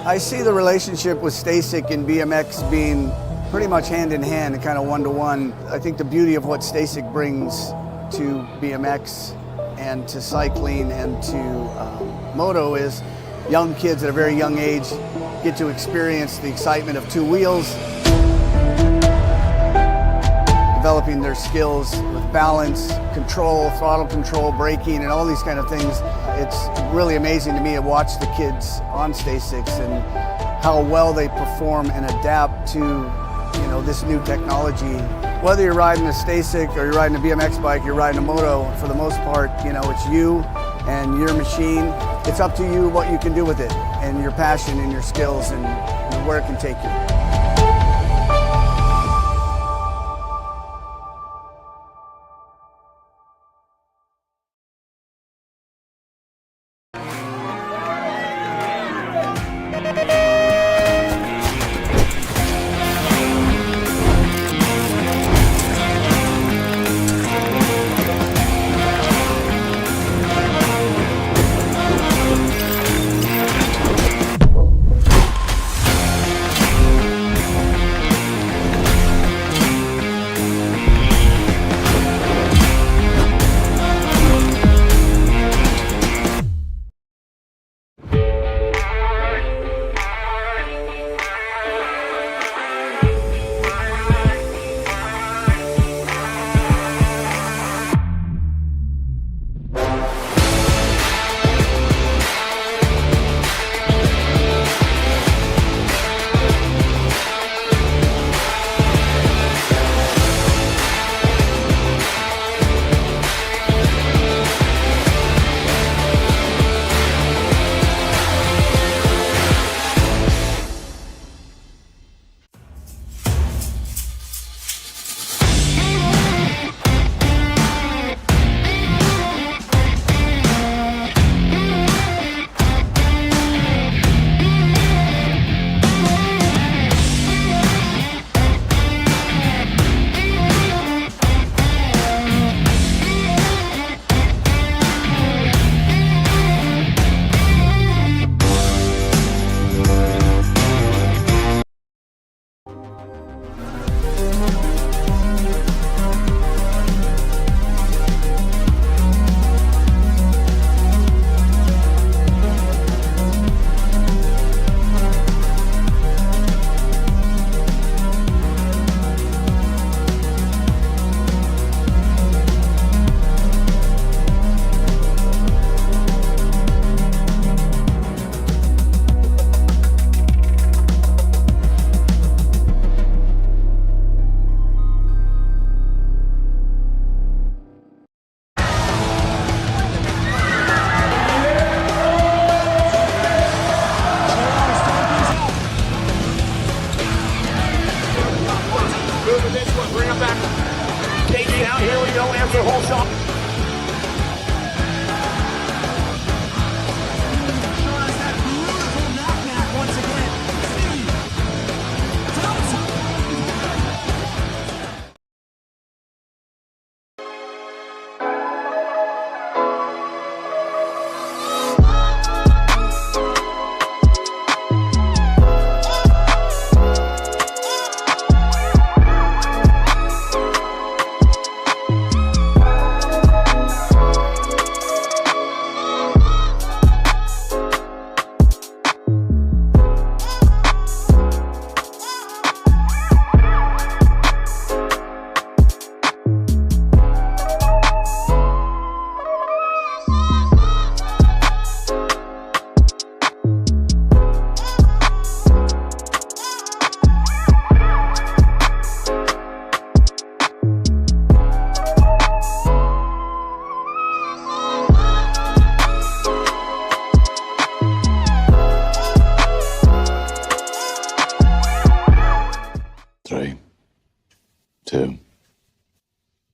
S3: I see the relationship with STACYC and BMX being pretty much hand in hand and kind of one-to-one. I think the beauty of what STACYC brings to BMX and to cycling and to moto is young kids at a very young age get to experience the excitement of two wheels, developing their skills with balance, control, throttle control, braking, and all these kind of things. It's really amazing to me to watch the kids on STACYCs and how well they perform and adapt to, this new technology. Whether you're riding a STACYC or you're riding a BMX bike, you're riding a moto, for the most part, it's you and your machine. It's up to you what you can do with it and your passion and your skills and where it can take you.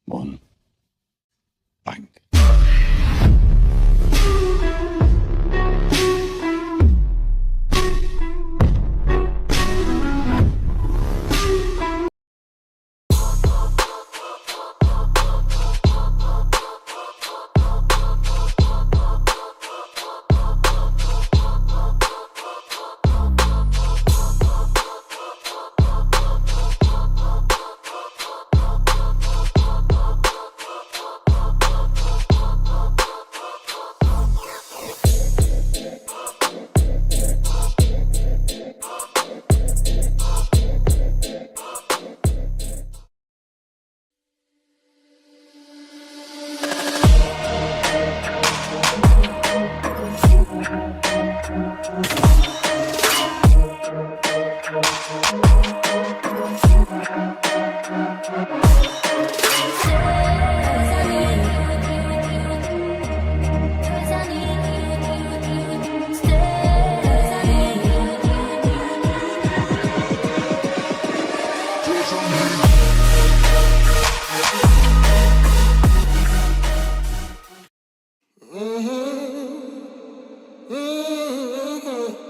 S1: One. Bang.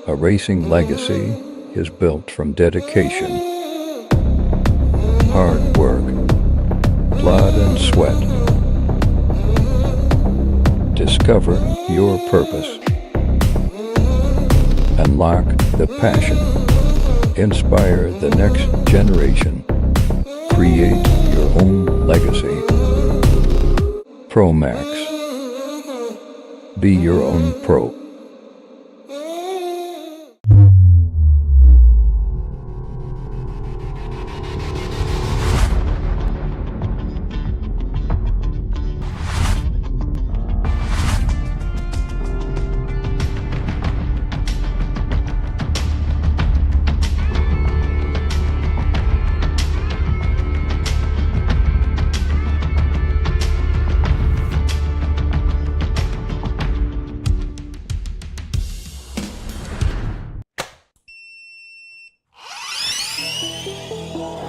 S2: A racing legacy is built from dedication, hard work, blood and sweat. Discover your purpose. Unlock the passion. Inspire the next generation. Create your own legacy. ProMax. Be your own pro.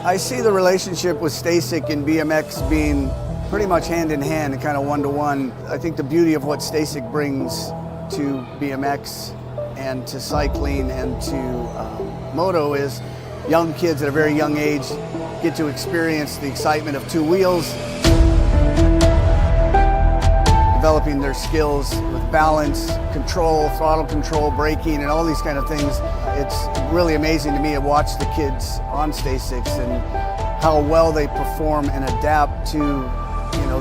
S3: I see the relationship with STACYC and BMX being pretty much hand in hand and kind of one-to-one. I think the beauty of what STACYC brings to BMX and to cycling and to moto is young kids at a very young age get to experience the excitement of two wheels, developing their skills with balance, control, throttle control, braking, and all these kind of things. It's really amazing to me to watch the kids on STACYCs and how well they perform and adapt to,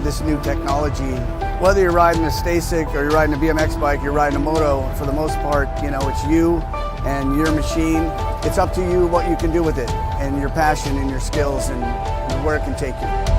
S3: this new technology. Whether you're riding a STACYC or you're riding a BMX bike, you're riding a moto, for the most part, it's you and your machine. It's up to you what you can do with it and your passion and your skills and where it can take you.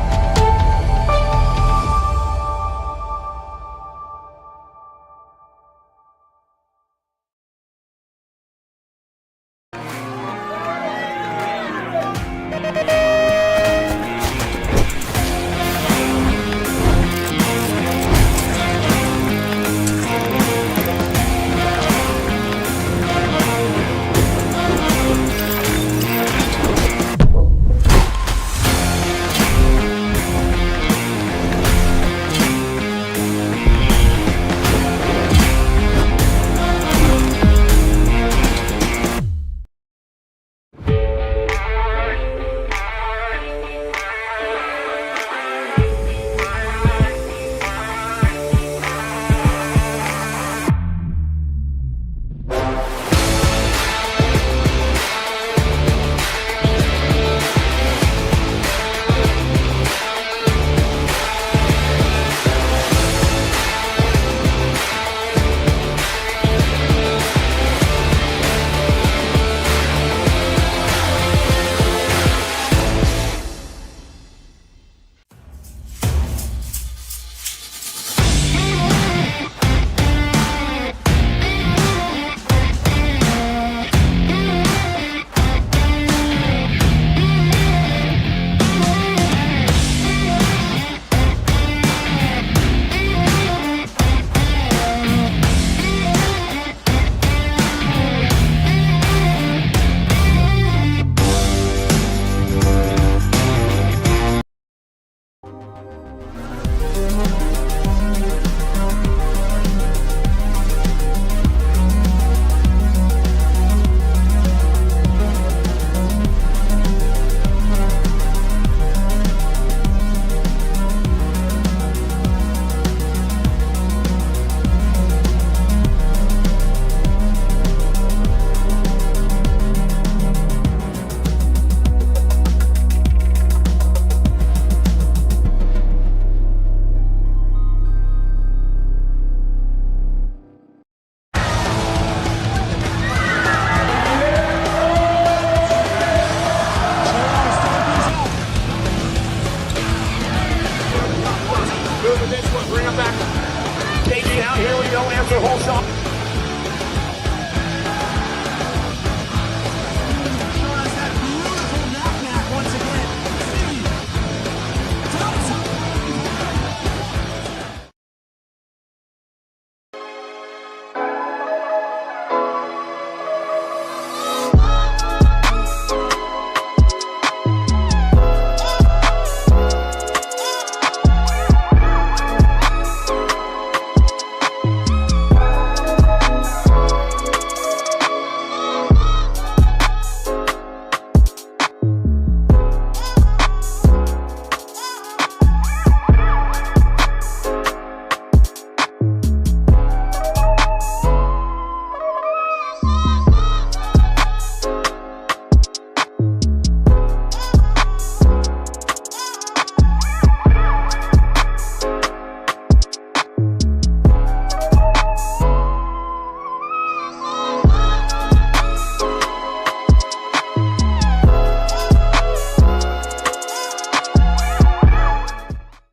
S5: down, here we go, answer whole shot.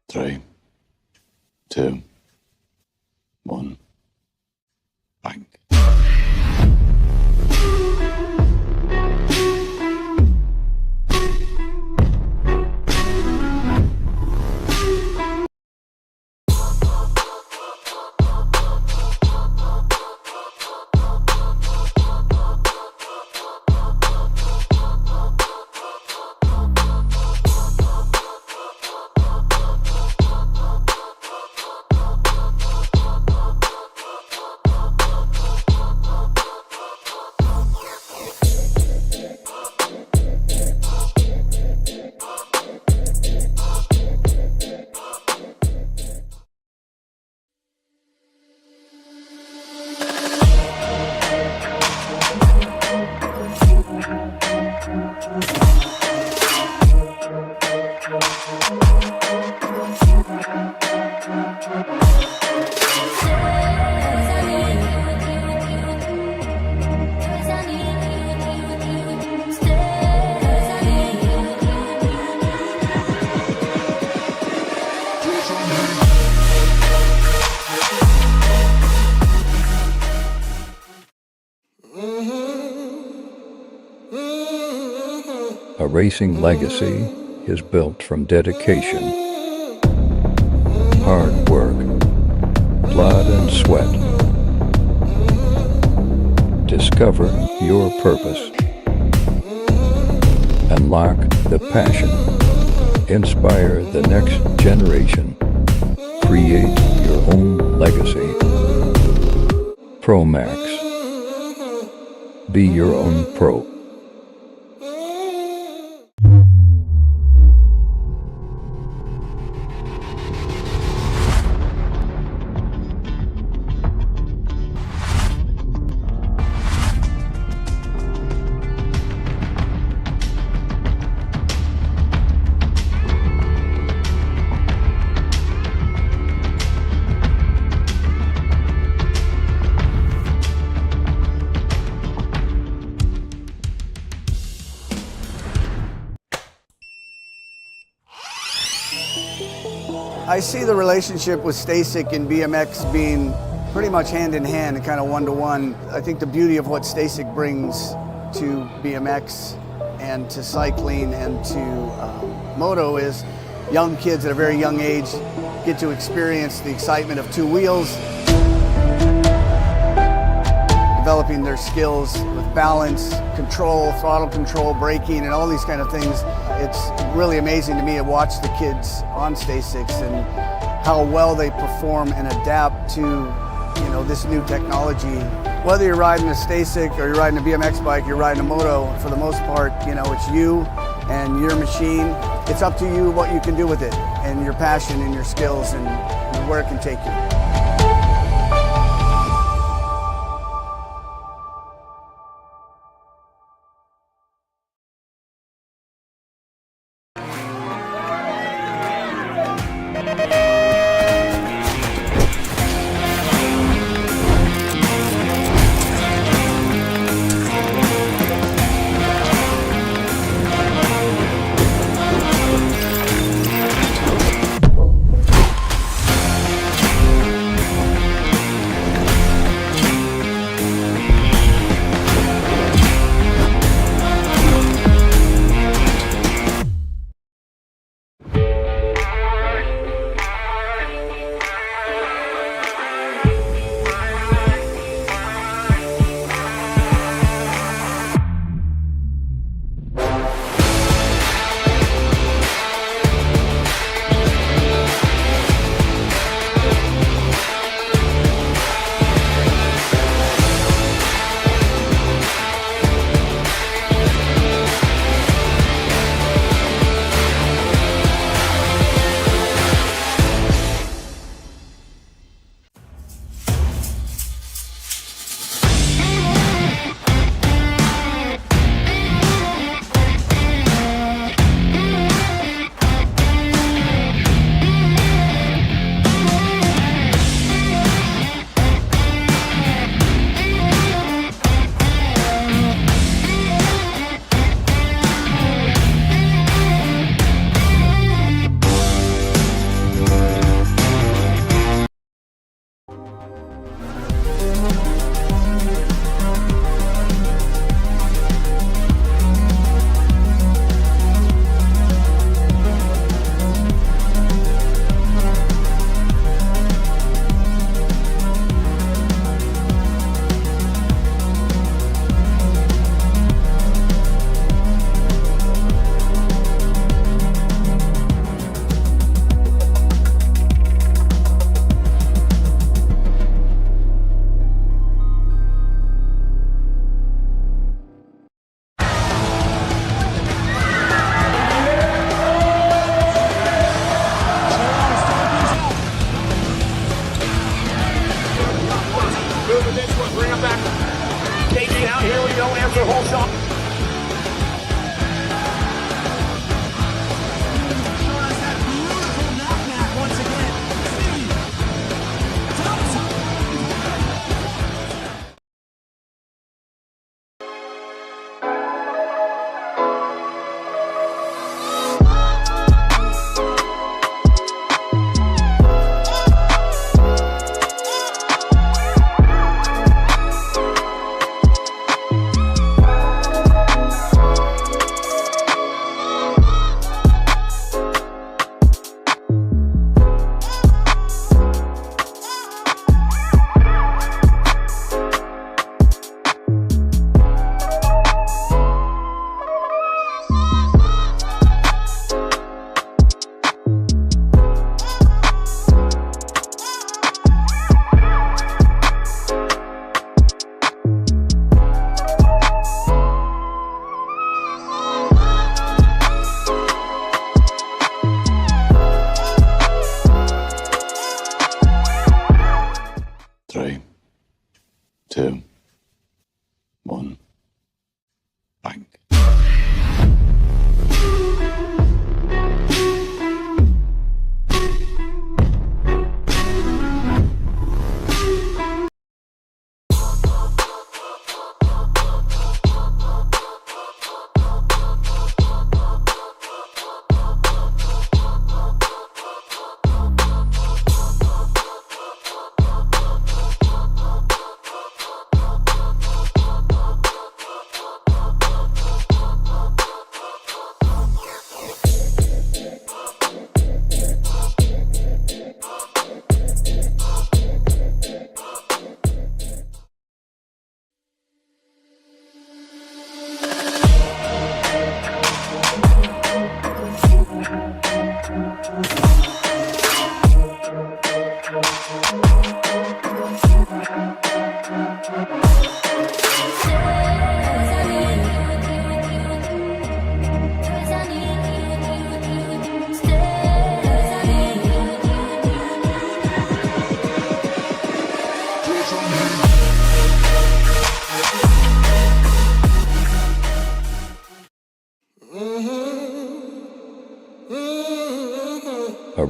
S1: Three, two, one, bang.
S2: A racing legacy is built from dedication, hard work, blood and sweat. Discover your purpose. Unlock the passion. Inspire the next generation. Create your own legacy. ProMax. Be your own pro.
S3: I see the relationship with STACYC and BMX being pretty much hand in hand and kind of one-to-one. I think the beauty of what STACYC brings to BMX and to cycling and to moto is young kids at a very young age get to experience the excitement of two wheels, developing their skills with balance, control, throttle control, braking, and all these kind of things. It's really amazing to me to watch the kids on STACYC and how well they perform and adapt to, this new technology. Whether you're riding a STACYC or you're riding a BMX bike, you're riding a moto, for the most part, it's you and your machine. It's up to you what you can do with it and your passion and your skills and where it can take you.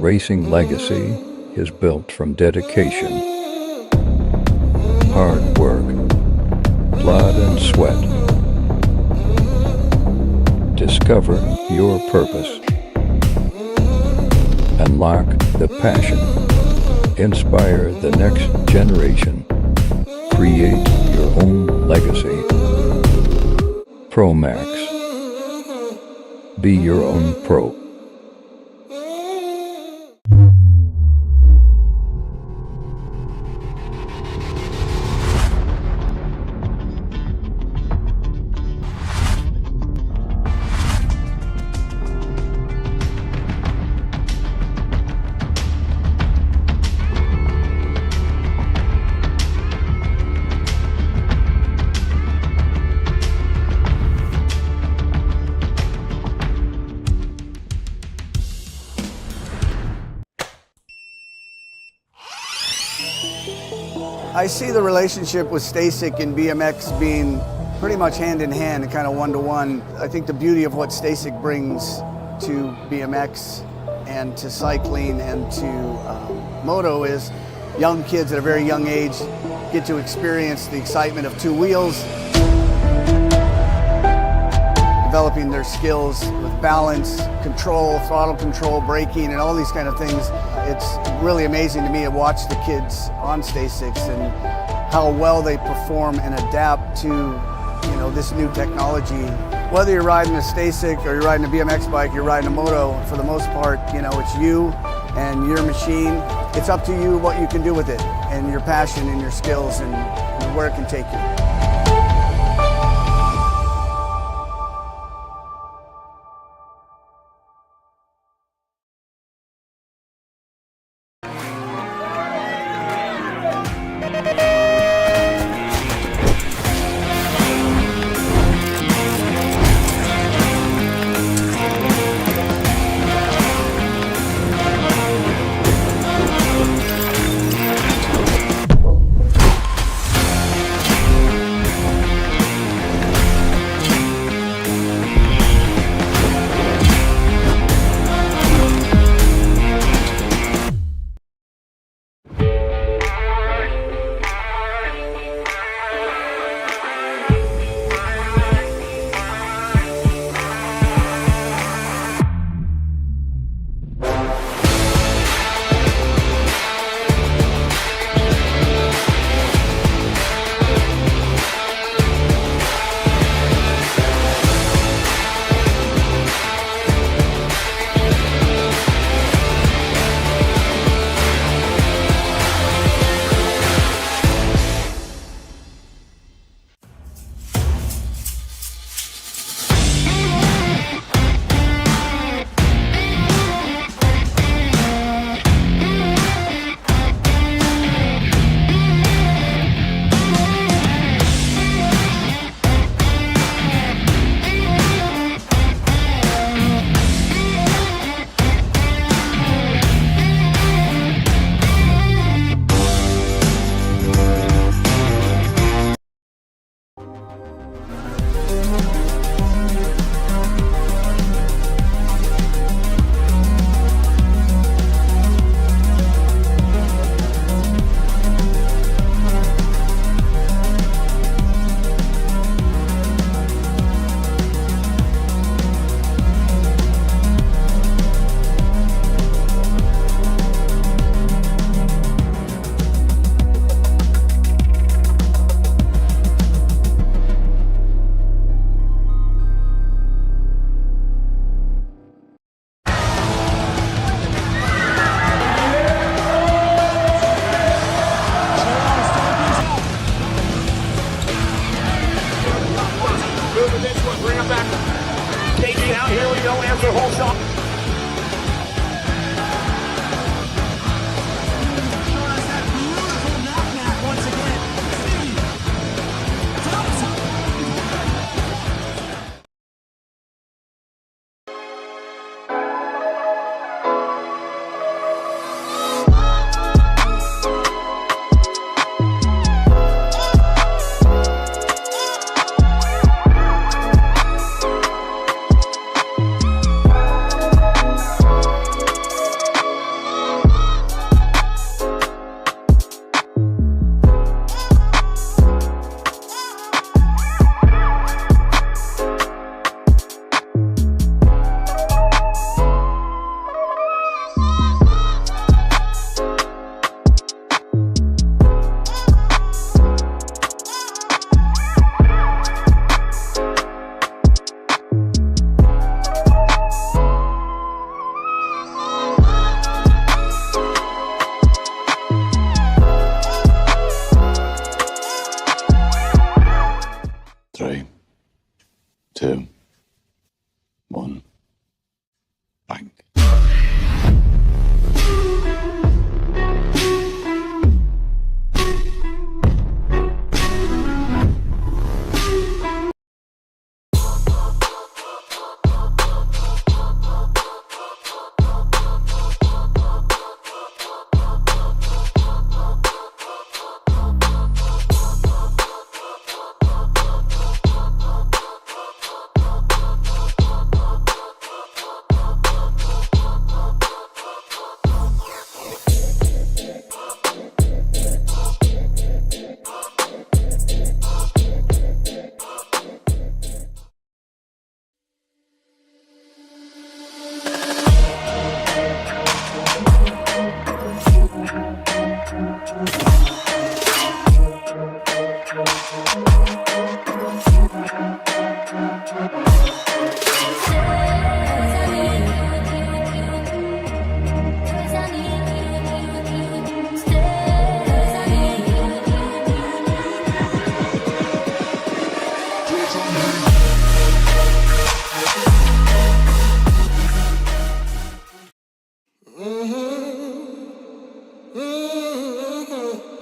S2: racing legacy is built from dedication, hard work, blood and sweat. Discover your purpose. Unlock the passion. Inspire the next generation. Create your own legacy. ProMax. Be your own pro.
S3: I see the relationship with STACYC and BMX being pretty much hand in hand and kind of one-to-one. I think the beauty of what STACYC brings to BMX and to cycling and to moto is young kids at a very young age get to experience the excitement of two wheels, developing their skills with balance, control, throttle control, braking, and all these kind of things. It's really amazing to me to watch the kids on STACYC and how well they perform and adapt to, this new technology. Whether you're riding a STACYC or you're riding a BMX bike, you're riding a moto, for the most part, it's you and your machine. It's up to you what you can do with it and your passion and your skills and where it can take you.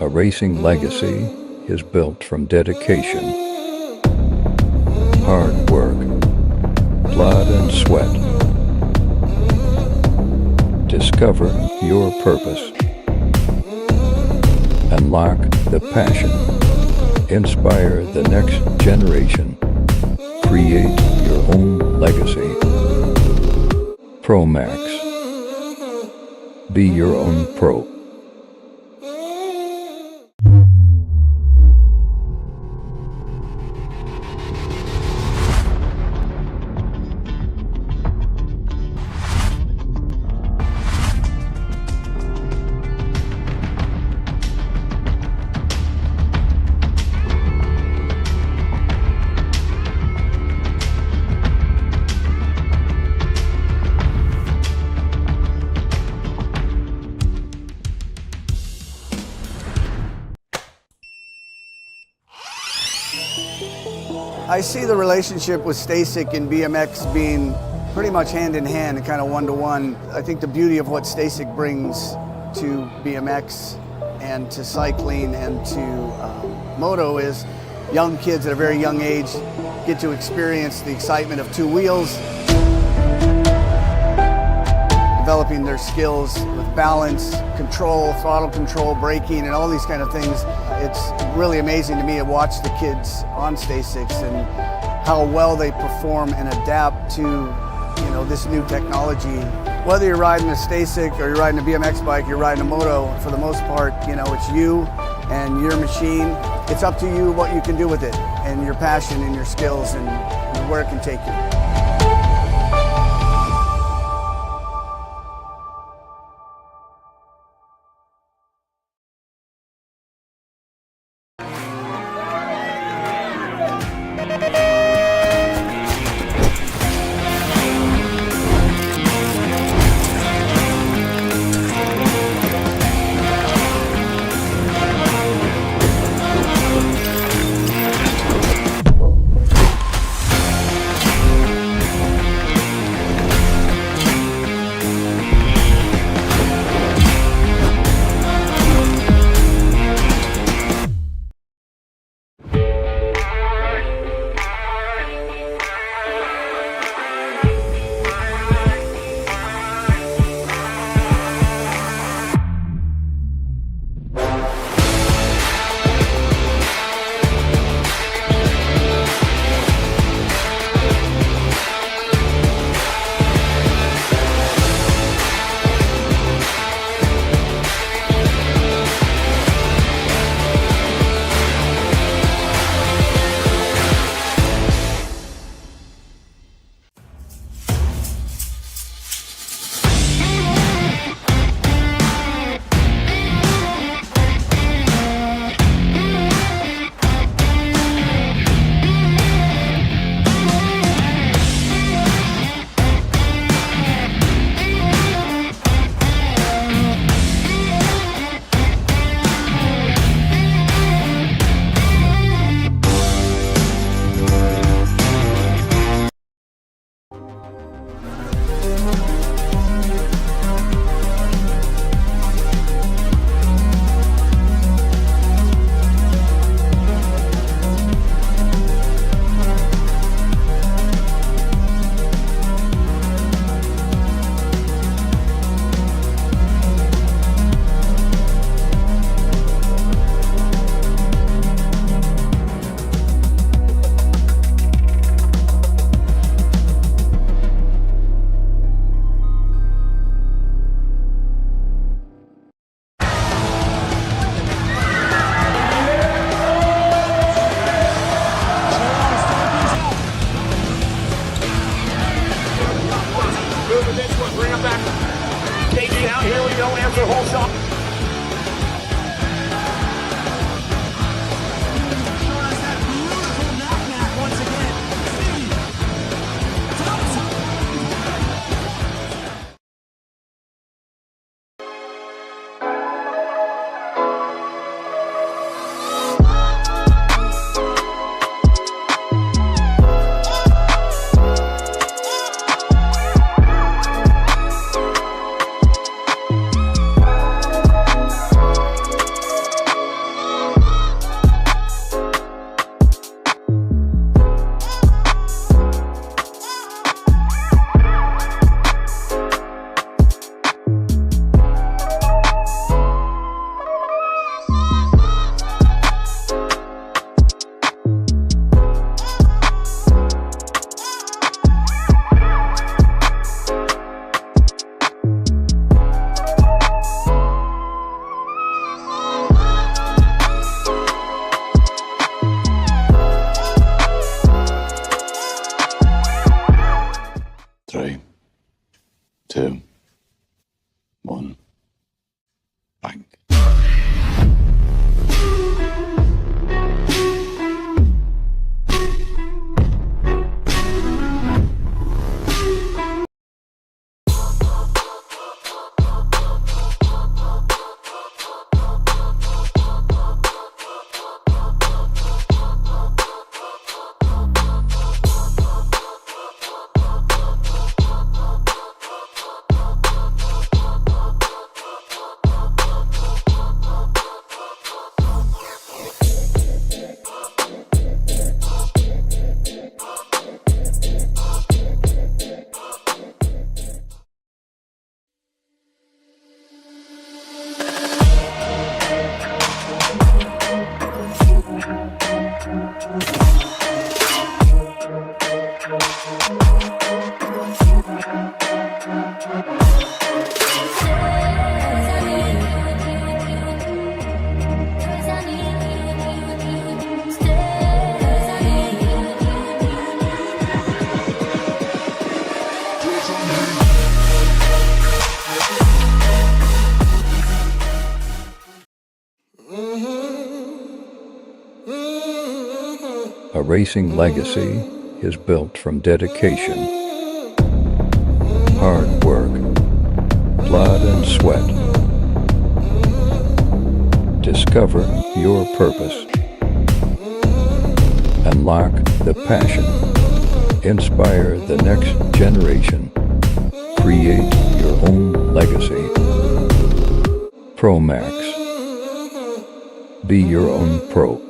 S2: A racing legacy is built from dedication, hard work, blood and sweat. Discover your purpose. Unlock the passion. Inspire the next generation. Create your own legacy. ProMax. Be your own pro.
S3: I see the relationship with STACYC and BMX being pretty much hand in hand and kind of one-to-one. I think the beauty of what STACYC brings to BMX and to cycling and to moto is young kids at a very young age get to experience the excitement of two wheels, developing their skills with balance, control, throttle control, braking, and all these kind of things. It's really amazing to me to watch the kids on STACYCs and how well they perform and adapt to, this new technology. Whether you're riding a STACYC or you're riding a BMX bike, you're riding a moto, for the most part, it's you and your machine. It's up to you what you can do with it and your passion and your skills and where it can take you.
S2: A racing legacy is built from dedication, hard work, blood and sweat. Discover your purpose. Unlock the passion. Inspire the next generation. Create your own legacy. ProMax. Be your own pro.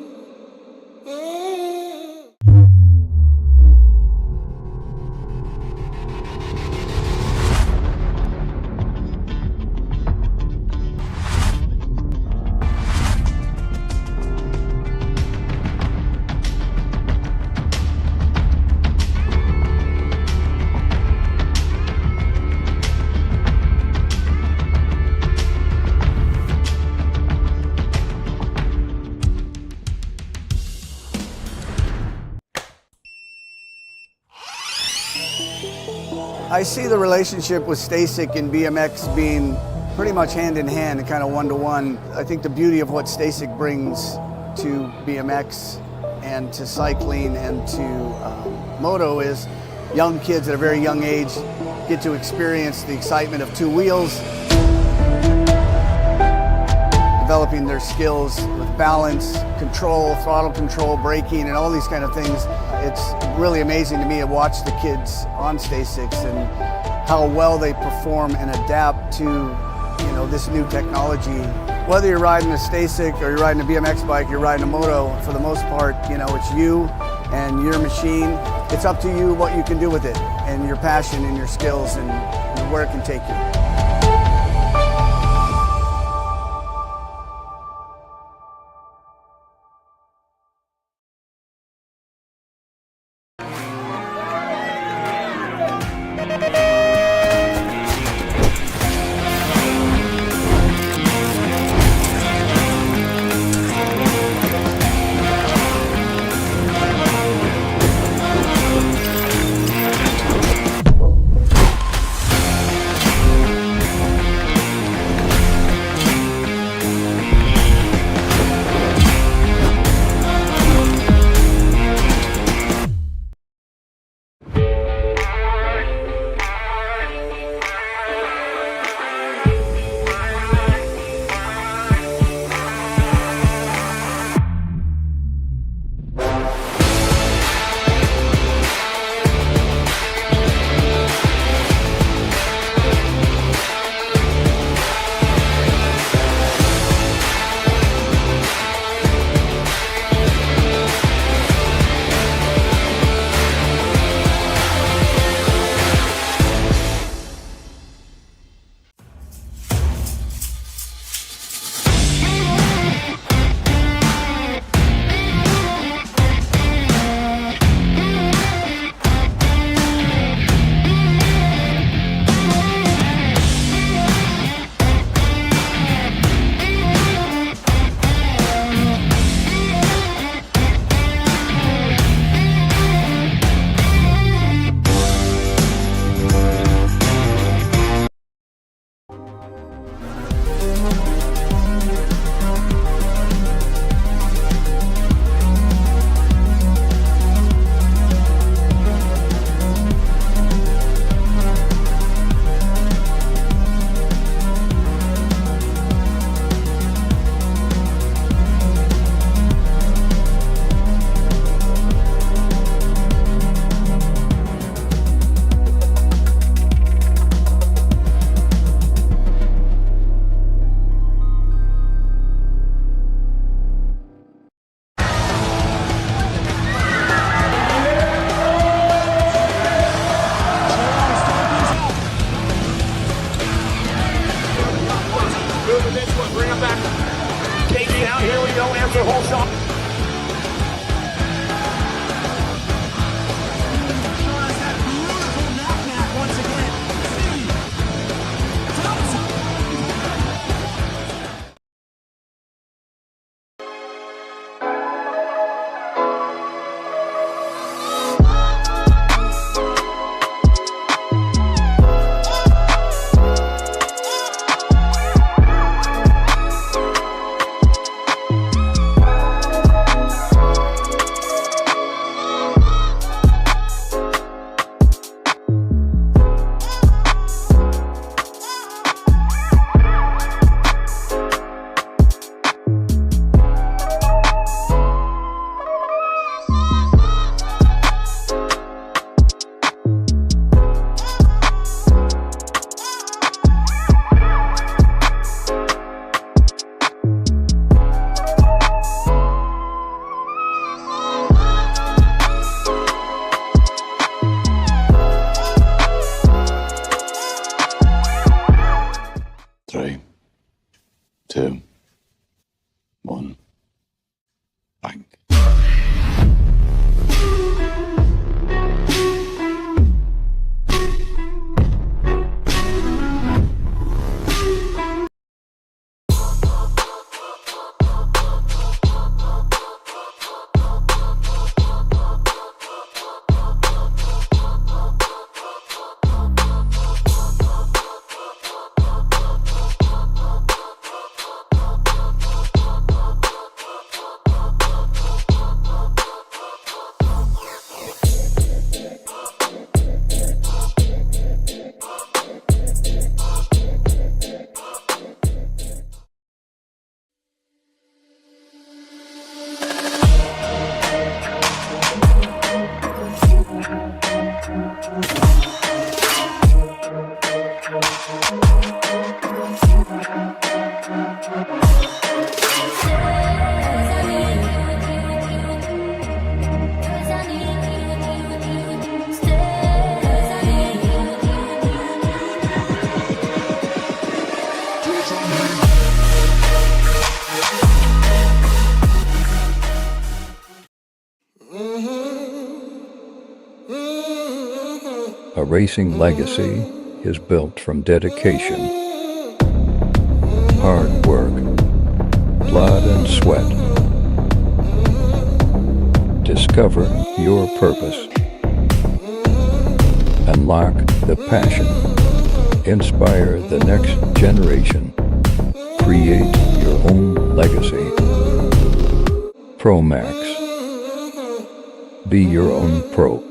S3: I see the relationship with STACYC and BMX being pretty much hand in hand and kind of one-to-one. I think the beauty of what STACYC brings to BMX and to cycling and to moto is young kids at a very young age get to experience the excitement of two wheels, developing their skills with balance, control, throttle control, braking, and all these kind of things. It's really amazing to me to watch the kids on STACYCs and how well they perform and adapt to, this new technology. Whether you're riding a STACYC or you're riding a BMX bike, you're riding a moto, for the most part, it's you and your machine. It's up to you what you can do with it and your passion and your skills and where it can take you.
S5: Bring him back. KG out. Here we go. Answer whole shot.
S1: 2, 1, bang.
S2: A racing legacy is built from dedication, hard work, blood and sweat. Discover your purpose. Unlock the passion. Inspire the next generation. Create your own legacy. ProMax. Be your own pro.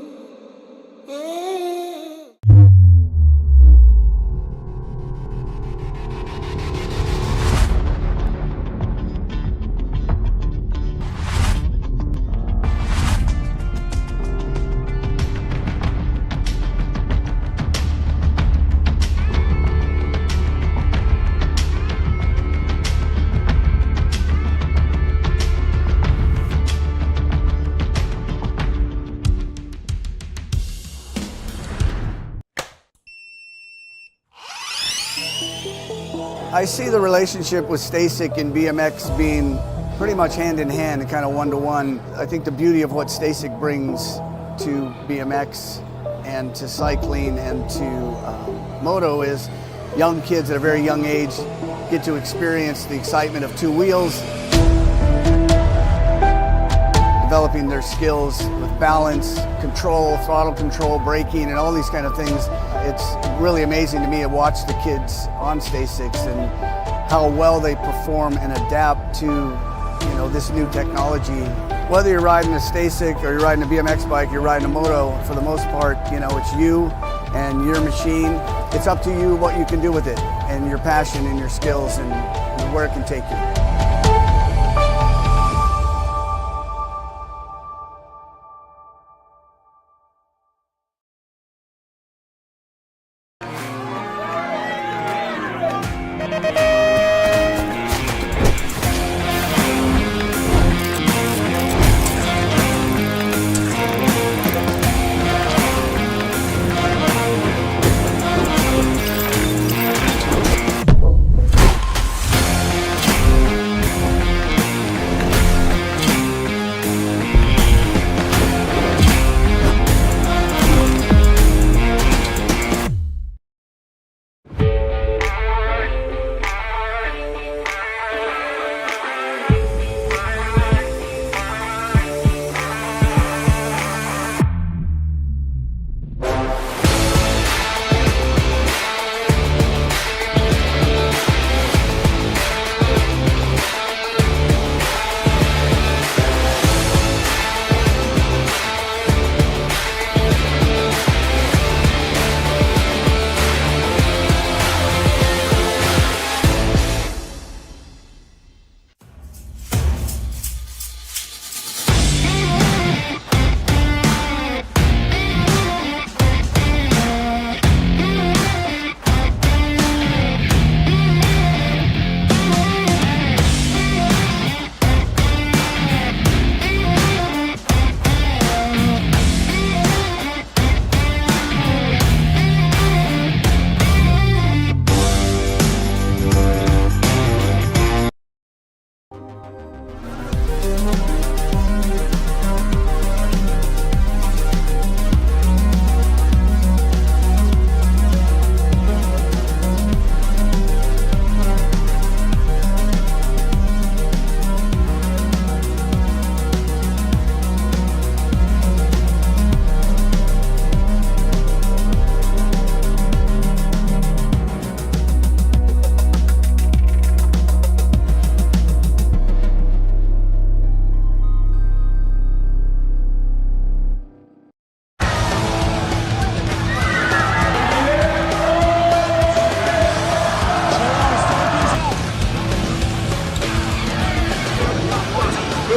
S3: I see the relationship with STACYC and BMX being pretty much hand in hand and kind of one-to-one. I think the beauty of what STACYC brings to BMX and to cycling and to moto is young kids at a very young age get to experience the excitement of two wheels, developing their skills with balance, control, throttle control, braking, and all these kind of things. It's really amazing to me to watch the kids on STACYC and how well they perform and adapt to, this new technology. Whether you're riding a STACYC or you're riding a BMX bike, you're riding a moto, for the most part, it's you and your machine. It's up to you what you can do with it and your passion and your skills and where it can take you.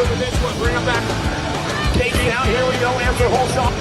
S5: with this one. Bring him back. KG out. Here we go. Answer whole shot.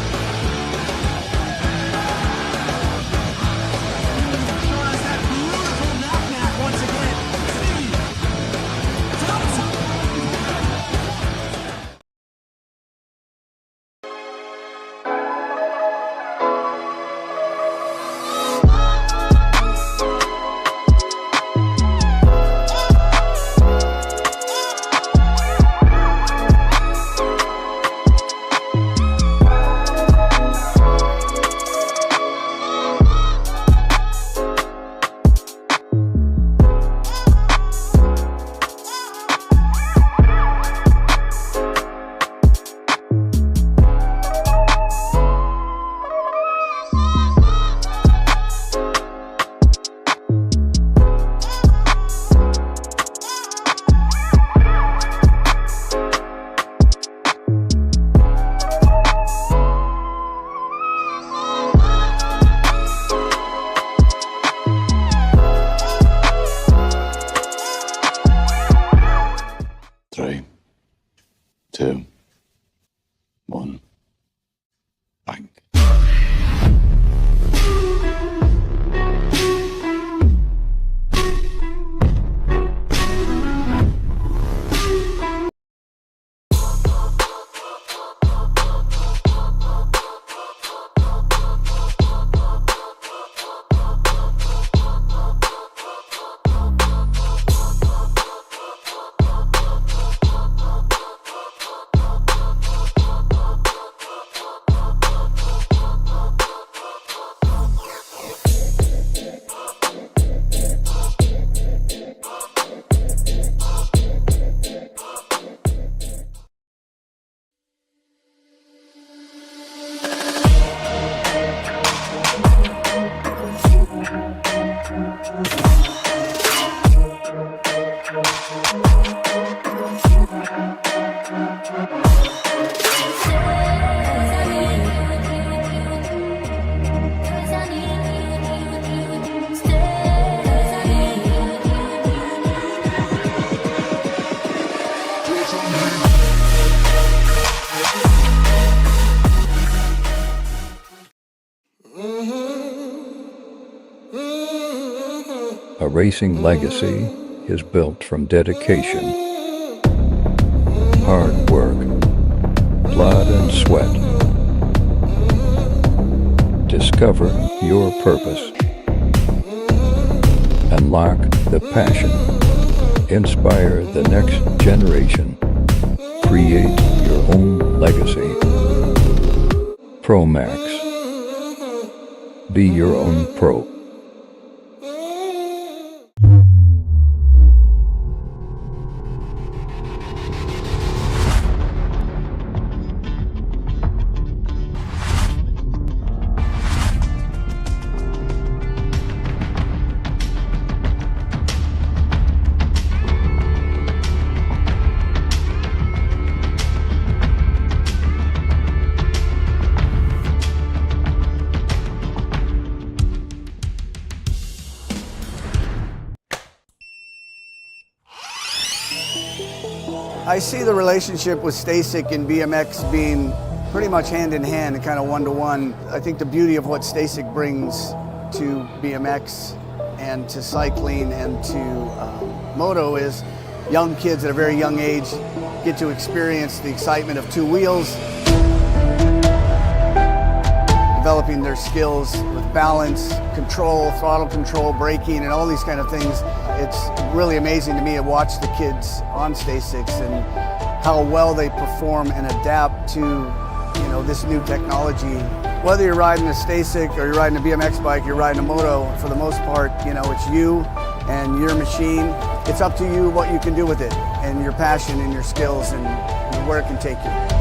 S1: Three, two, one, bang.
S2: A racing legacy is built from dedication, hard work, blood and sweat. Discover your purpose. Unlock the passion. Inspire the next generation. Create your own legacy. ProMax. Be your own pro.
S3: I see the relationship with STACYC and BMX being pretty much hand in hand and kind of one-to-one. I think the beauty of what STACYC brings to BMX and to cycling and to moto is young kids at a very young age get to experience the excitement of two wheels, developing their skills with balance, control, throttle control, braking, and all these kind of things. It's really amazing to me to watch the kids on STACYC and how well they perform and adapt to, this new technology. Whether you're riding a STACYC or you're riding a BMX bike, you're riding a moto, for the most part, it's you and your machine. It's up to you what you can do with it and your passion and your skills and where it can take you.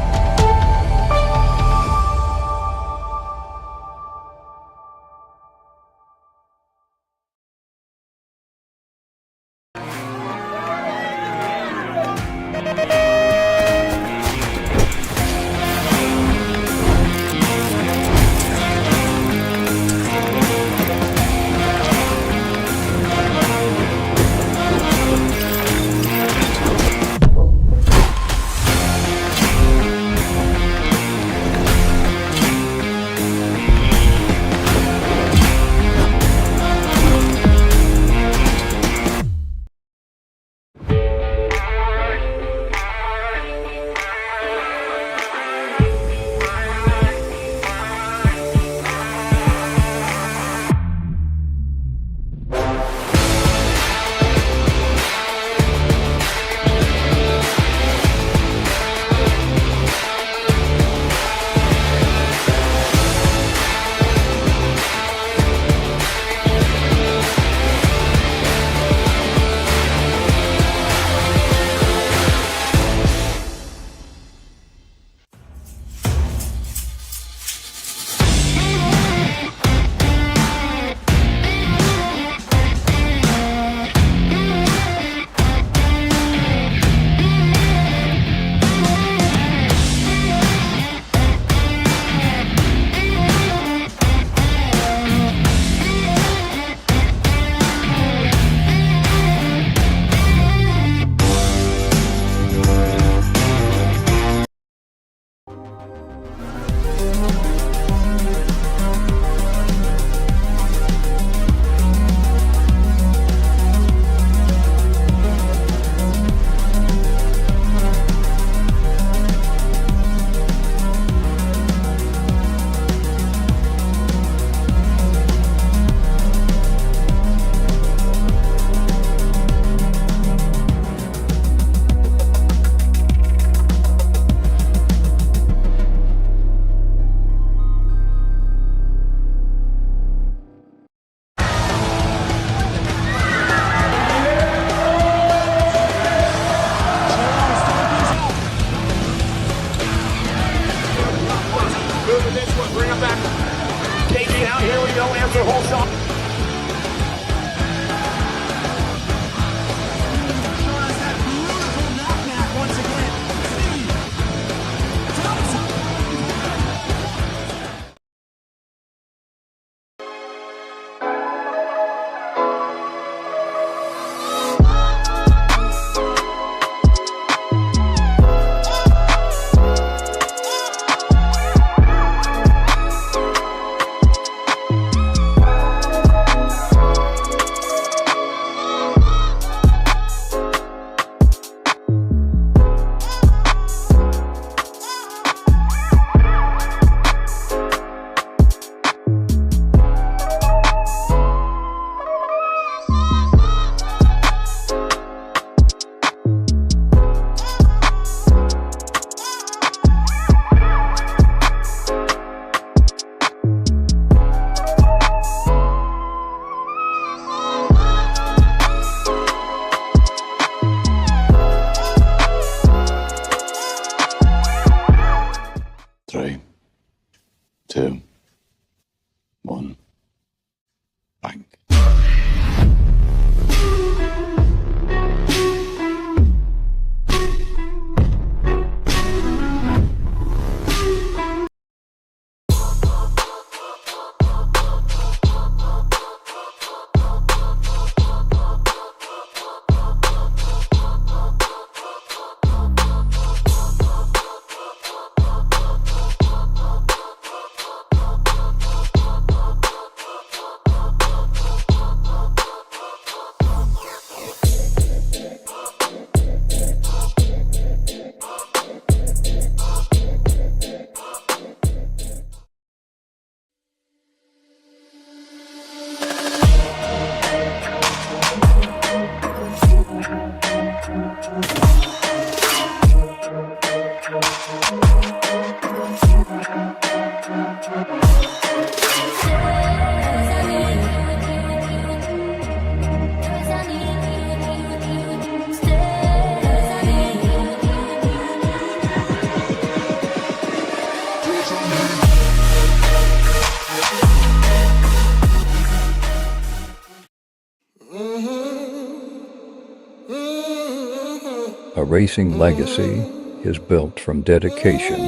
S2: A racing legacy is built from dedication,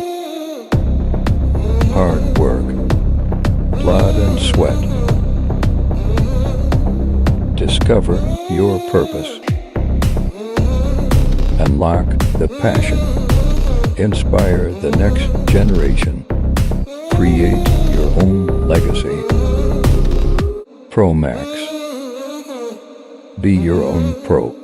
S2: hard work, blood and sweat. Discover your purpose. Unlock the passion. Inspire the next generation. Create your own legacy. ProMax. Be your own pro.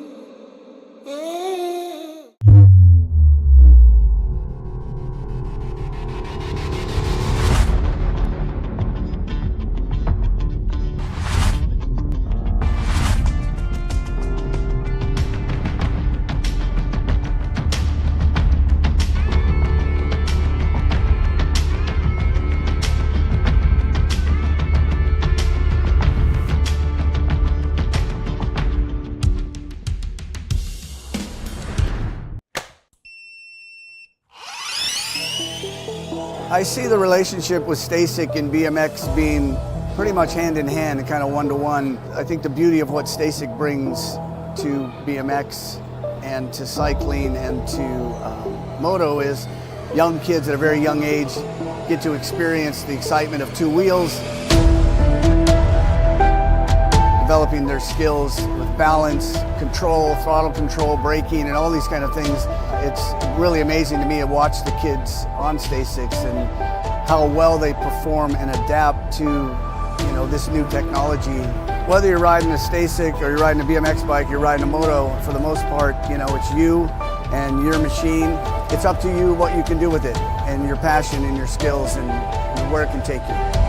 S3: I see the relationship with STACYC and BMX being pretty much hand in hand and kind of one-to-one. I think the beauty of what STACYC brings to BMX and to cycling and to moto is young kids at a very young age get to experience the excitement of two wheels, developing their skills with balance, control, throttle control, braking, and all these kind of things. It's really amazing to me to watch the kids on STACYCs and how well they perform and adapt to, this new technology. Whether you're riding a STACYC or you're riding a BMX bike, you're riding a moto, for the most part, it's you and your machine. It's up to you what you can do with it and your passion and your skills and where it can take you.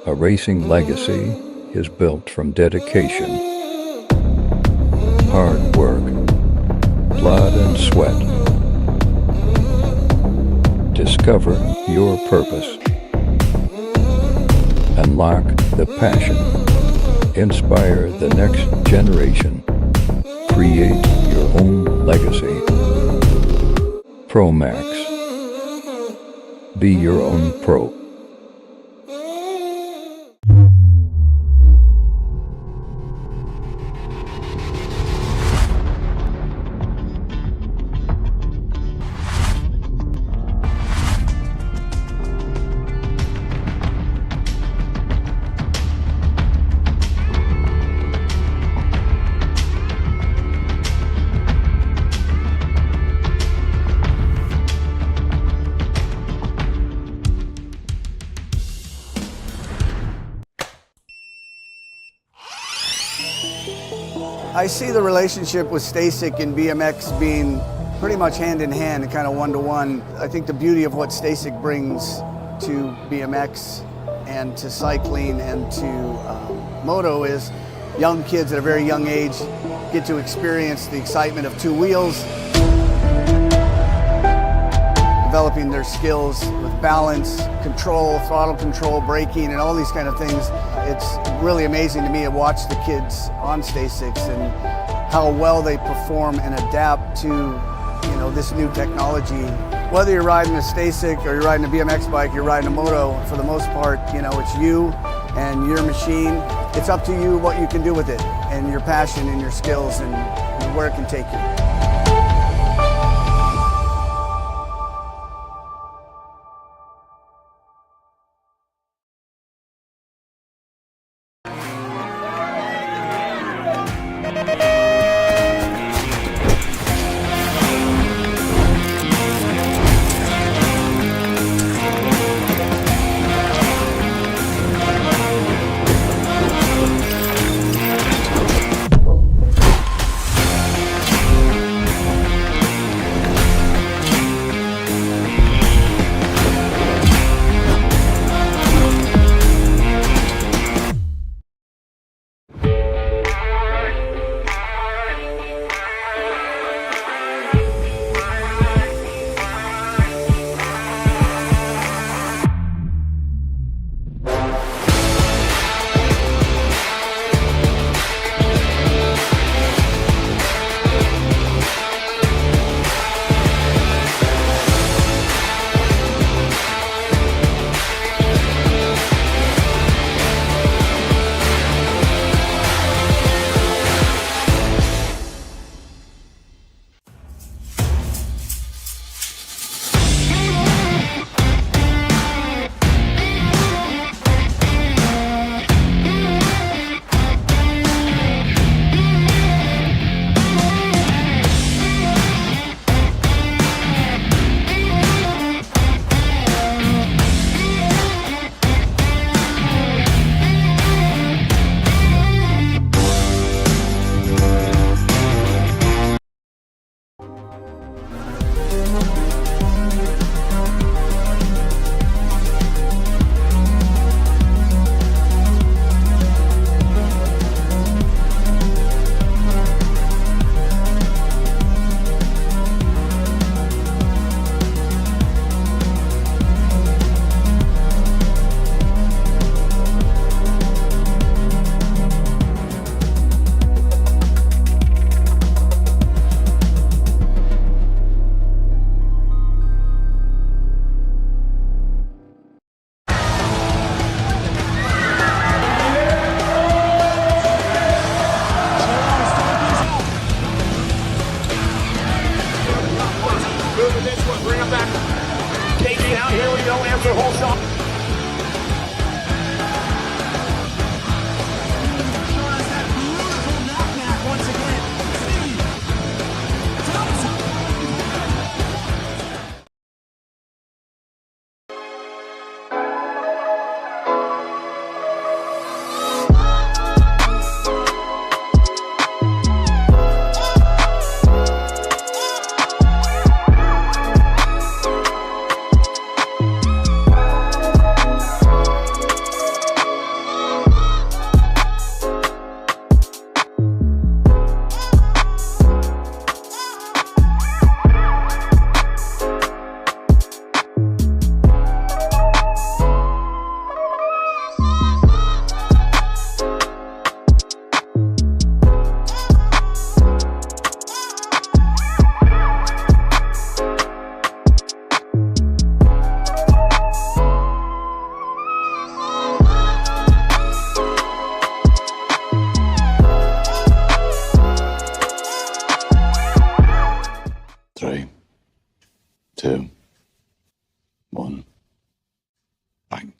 S2: A racing legacy is built from dedication, hard work, blood and sweat. Discover your purpose. Unlock the passion. Inspire the next generation. Create your own legacy. ProMax. Be your own pro.
S3: I see the relationship with STACYC and BMX being pretty much hand in hand and kind of one-to-one. I think the beauty of what STACYC brings to BMX and to cycling and to moto is young kids at a very young age get to experience the excitement of two wheels, developing their skills with balance, control, throttle control, braking, and all these kind of things. It's really amazing to me to watch the kids on STACYC and how well they perform and adapt to, this new technology. Whether you're riding a STACYC or you're riding a BMX bike, you're riding a moto, for the most part, it's you and your machine. It's up to you what you can do with it and your passion and your skills and where it can take you.
S5: Bring him back. KG out. Here we go. Answer whole shot.
S1: One. Bang.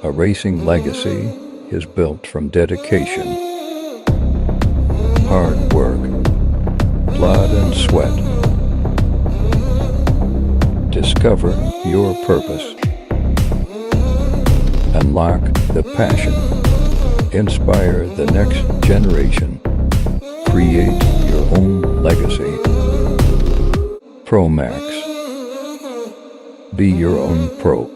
S2: A racing legacy is built from dedication, hard work, blood and sweat. Discover your purpose. Unlock the passion. Inspire the next generation. Create your own legacy. ProMax. Be your own pro.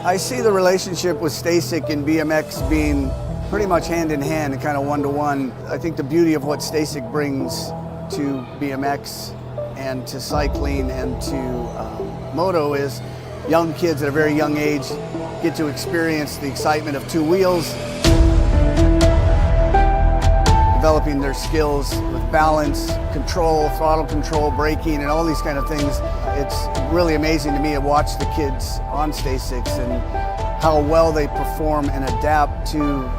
S3: I see the relationship with STACYC and BMX being pretty much hand in hand and kind of one-to-one. I think the beauty of what STACYC brings to BMX and to cycling and to moto is young kids at a very young age get to experience the excitement of two wheels, developing their skills with balance, control, throttle control, braking, and all these kind of things. It's really amazing to me to watch the kids on STACYCs and how well they perform and adapt to,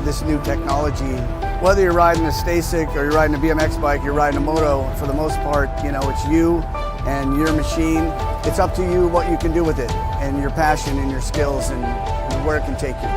S3: this new technology. Whether you're riding a STACYC or you're riding a BMX bike, you're riding a moto, for the most part, it's you and your machine. It's up to you what you can do with it and your passion and your skills and where it can take you.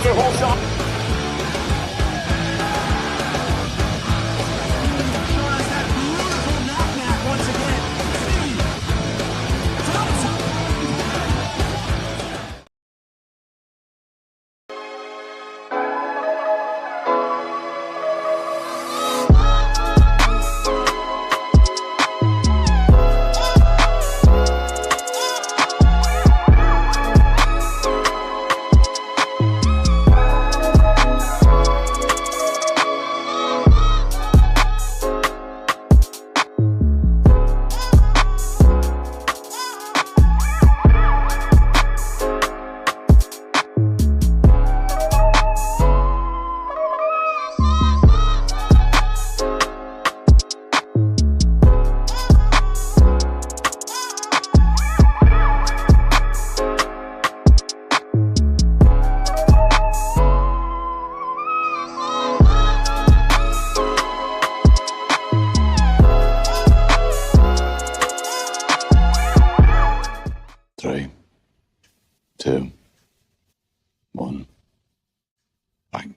S5: answer, whole shot.
S7: Three, two, one, bang.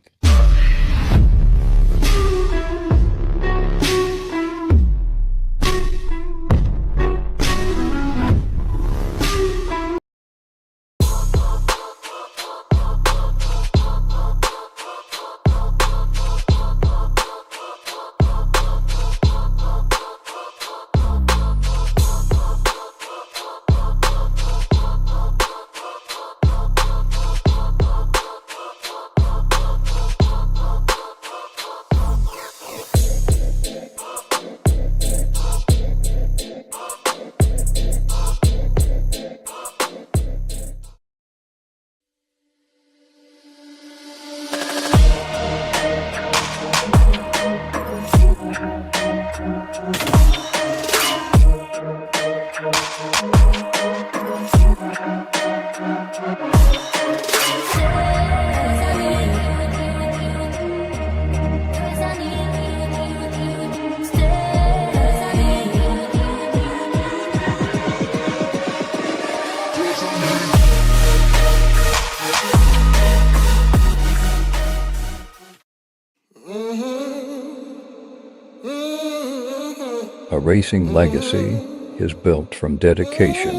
S2: A racing legacy is built from dedication,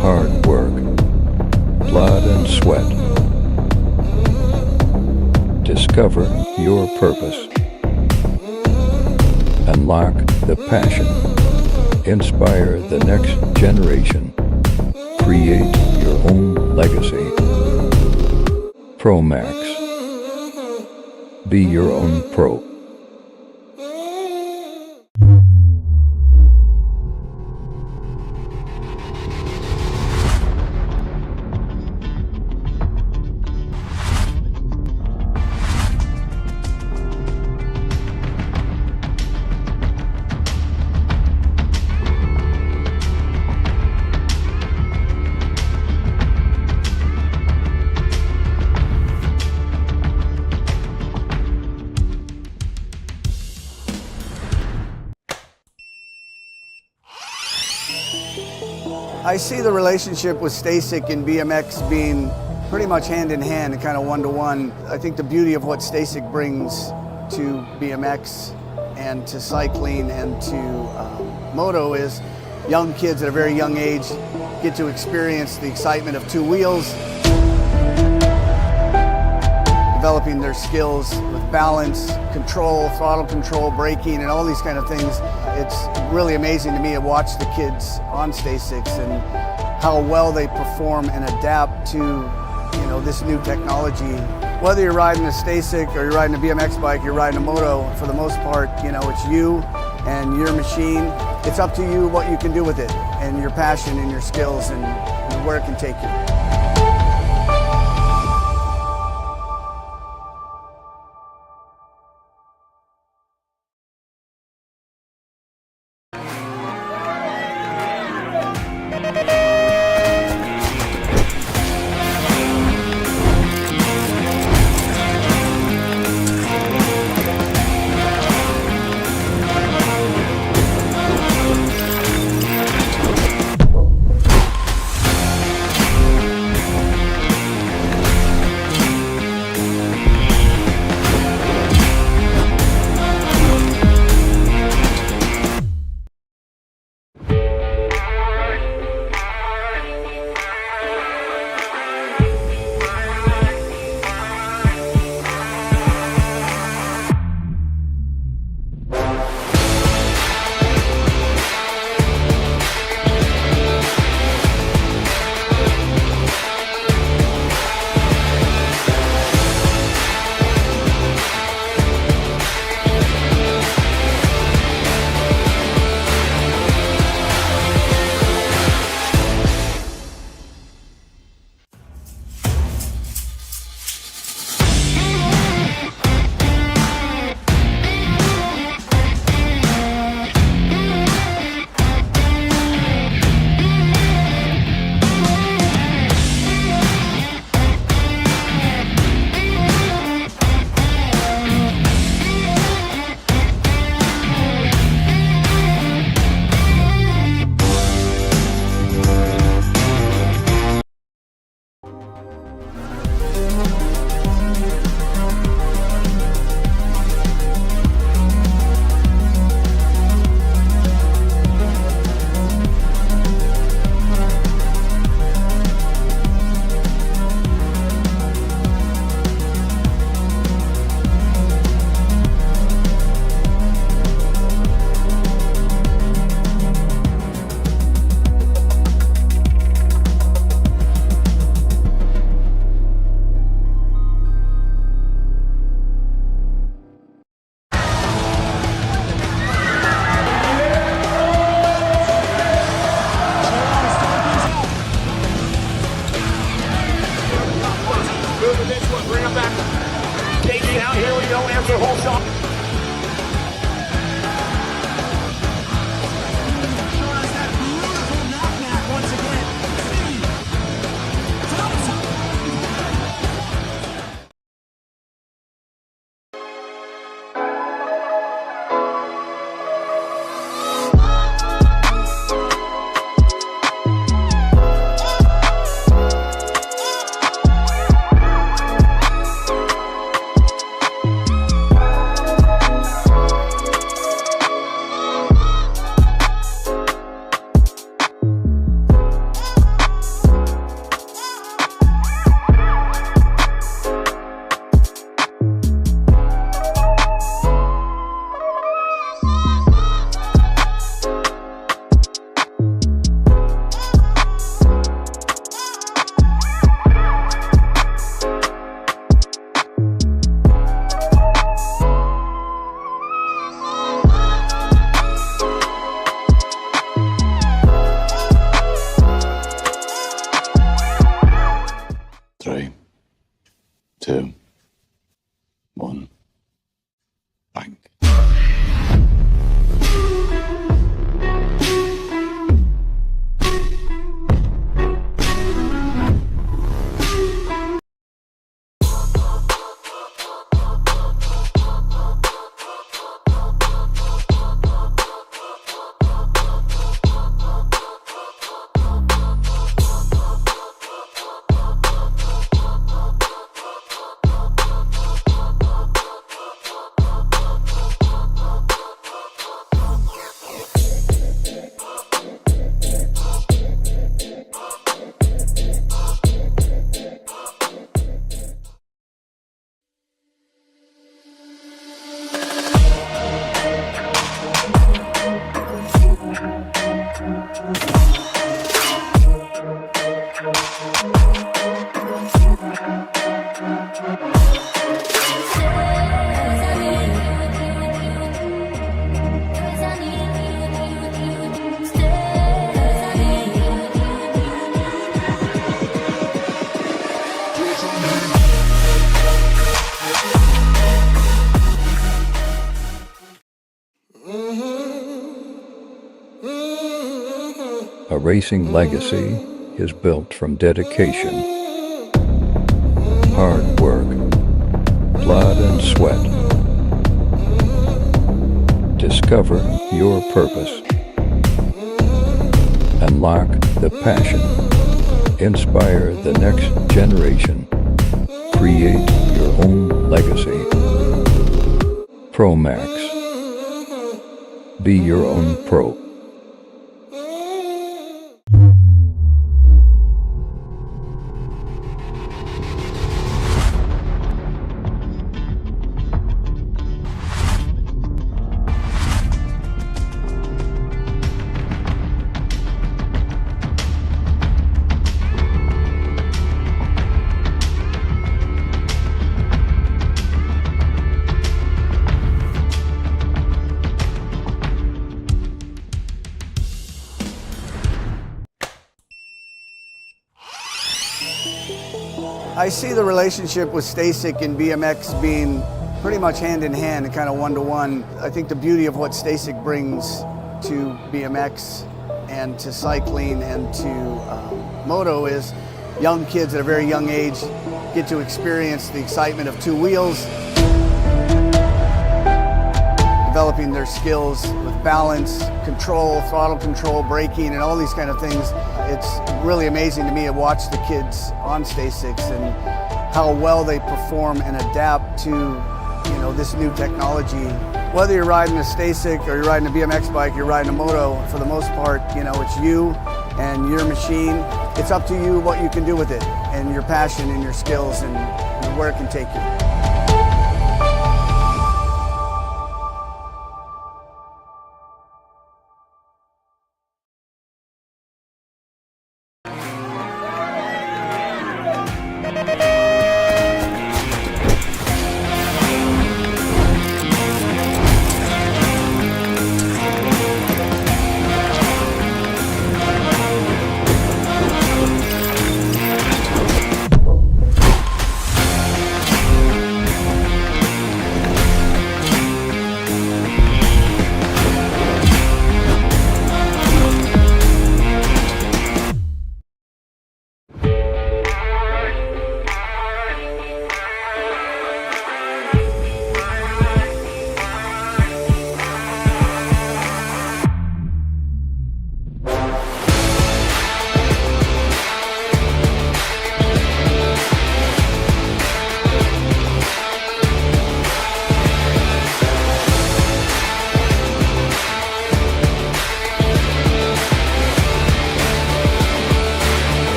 S2: hard work, blood and sweat. Discover your purpose. Unlock the passion. Inspire the next generation. Create your own legacy. ProMax. Be your own pro.
S3: I see the relationship with STACYC and BMX being pretty much hand in hand and kind of one-to-one. I think the beauty of what STACYC brings to BMX and to cycling and to moto is young kids at a very young age get to experience the excitement of two wheels, developing their skills with balance, control, throttle control, braking, and all these kind of things. It's really amazing to me to watch the kids on STACYC and how well they perform and adapt to, this new technology. Whether you're riding a STACYC or you're riding a BMX bike, you're riding a moto, for the most part, it's you and your machine. It's up to you what you can do with it and your passion and your skills and where it can take you.
S2: racing legacy is built from dedication, hard work, blood and sweat. Discover your purpose. Unlock the passion. Inspire the next generation. Create your own legacy. ProMax. Be your own pro.
S3: I see the relationship with STACYC and BMX being pretty much hand in hand and kind of one-to-one. I think the beauty of what STACYC brings to BMX and to cycling and to moto is young kids at a very young age get to experience the excitement of two wheels, developing their skills with balance, control, throttle control, braking, and all these kind of things. It's really amazing to me to watch the kids on STACYC and how well they perform and adapt to, this new technology. Whether you're riding a STACYC or you're riding a BMX bike, you're riding a moto, for the most part, it's you and your machine. It's up to you what you can do with it and your passion and your skills and where it can take you.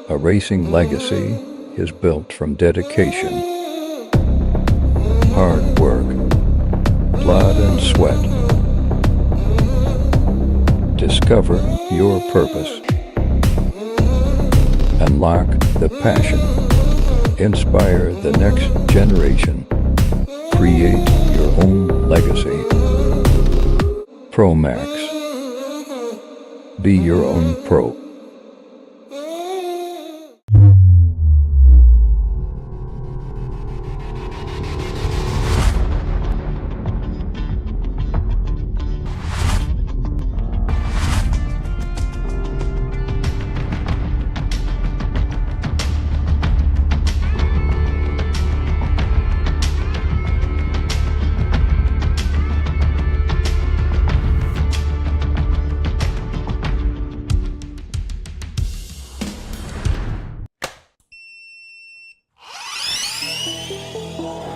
S2: A racing legacy is built from dedication, hard work, blood and sweat. Discover your purpose. Unlock the passion. Inspire the next generation. Create your own legacy. ProMax. Be your own pro.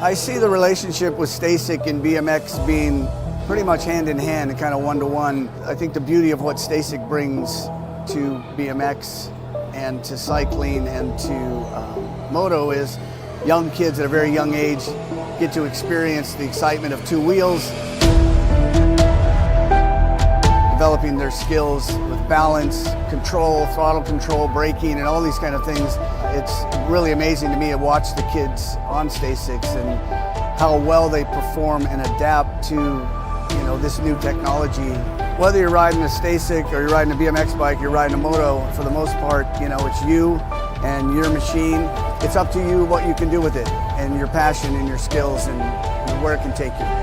S3: I see the relationship with STACYC and BMX being pretty much hand in hand and kind of one-to-one. I think the beauty of what STACYC brings to BMX and to cycling and to moto is young kids at a very young age get to experience the excitement of two wheels, developing their skills with balance, control, throttle control, braking, and all these kind of things. It's really amazing to me to watch the kids on STACYC and how well they perform and adapt to, this new technology. Whether you're riding a STACYC or you're riding a BMX bike, you're riding a moto, for the most part, it's you and your machine. It's up to you what you can do with it and your passion and your skills and where it can take you.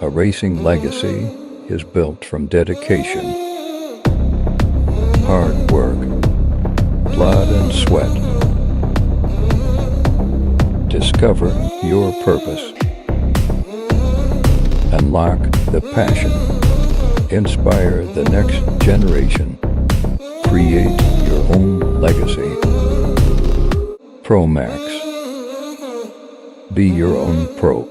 S2: A racing legacy is built from dedication, hard work, blood and sweat. Discover your purpose. Unlock the passion. Inspire the next generation. Create your own legacy. ProMax. Be your own pro.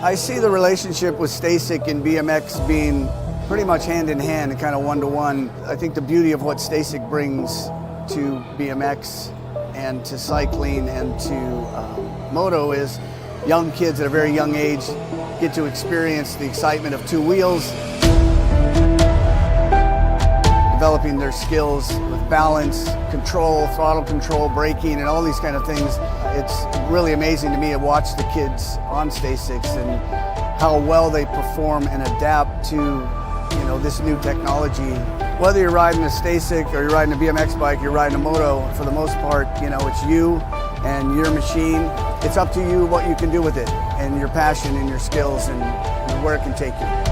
S3: I see the relationship with STACYC and BMX being pretty much hand in hand and kind of one-to-one. I think the beauty of what STACYC brings to BMX and to cycling and to moto is young kids at a very young age get to experience the excitement of two wheels, developing their skills with balance, control, throttle control, braking, and all these kind of things. It's really amazing to me to watch the kids on STACYC and how well they perform and adapt to, this new technology. Whether you're riding a STACYC or you're riding a BMX bike, you're riding a moto, for the most part, it's you and your machine. It's up to you what you can do with it and your passion and your skills and where it can take you.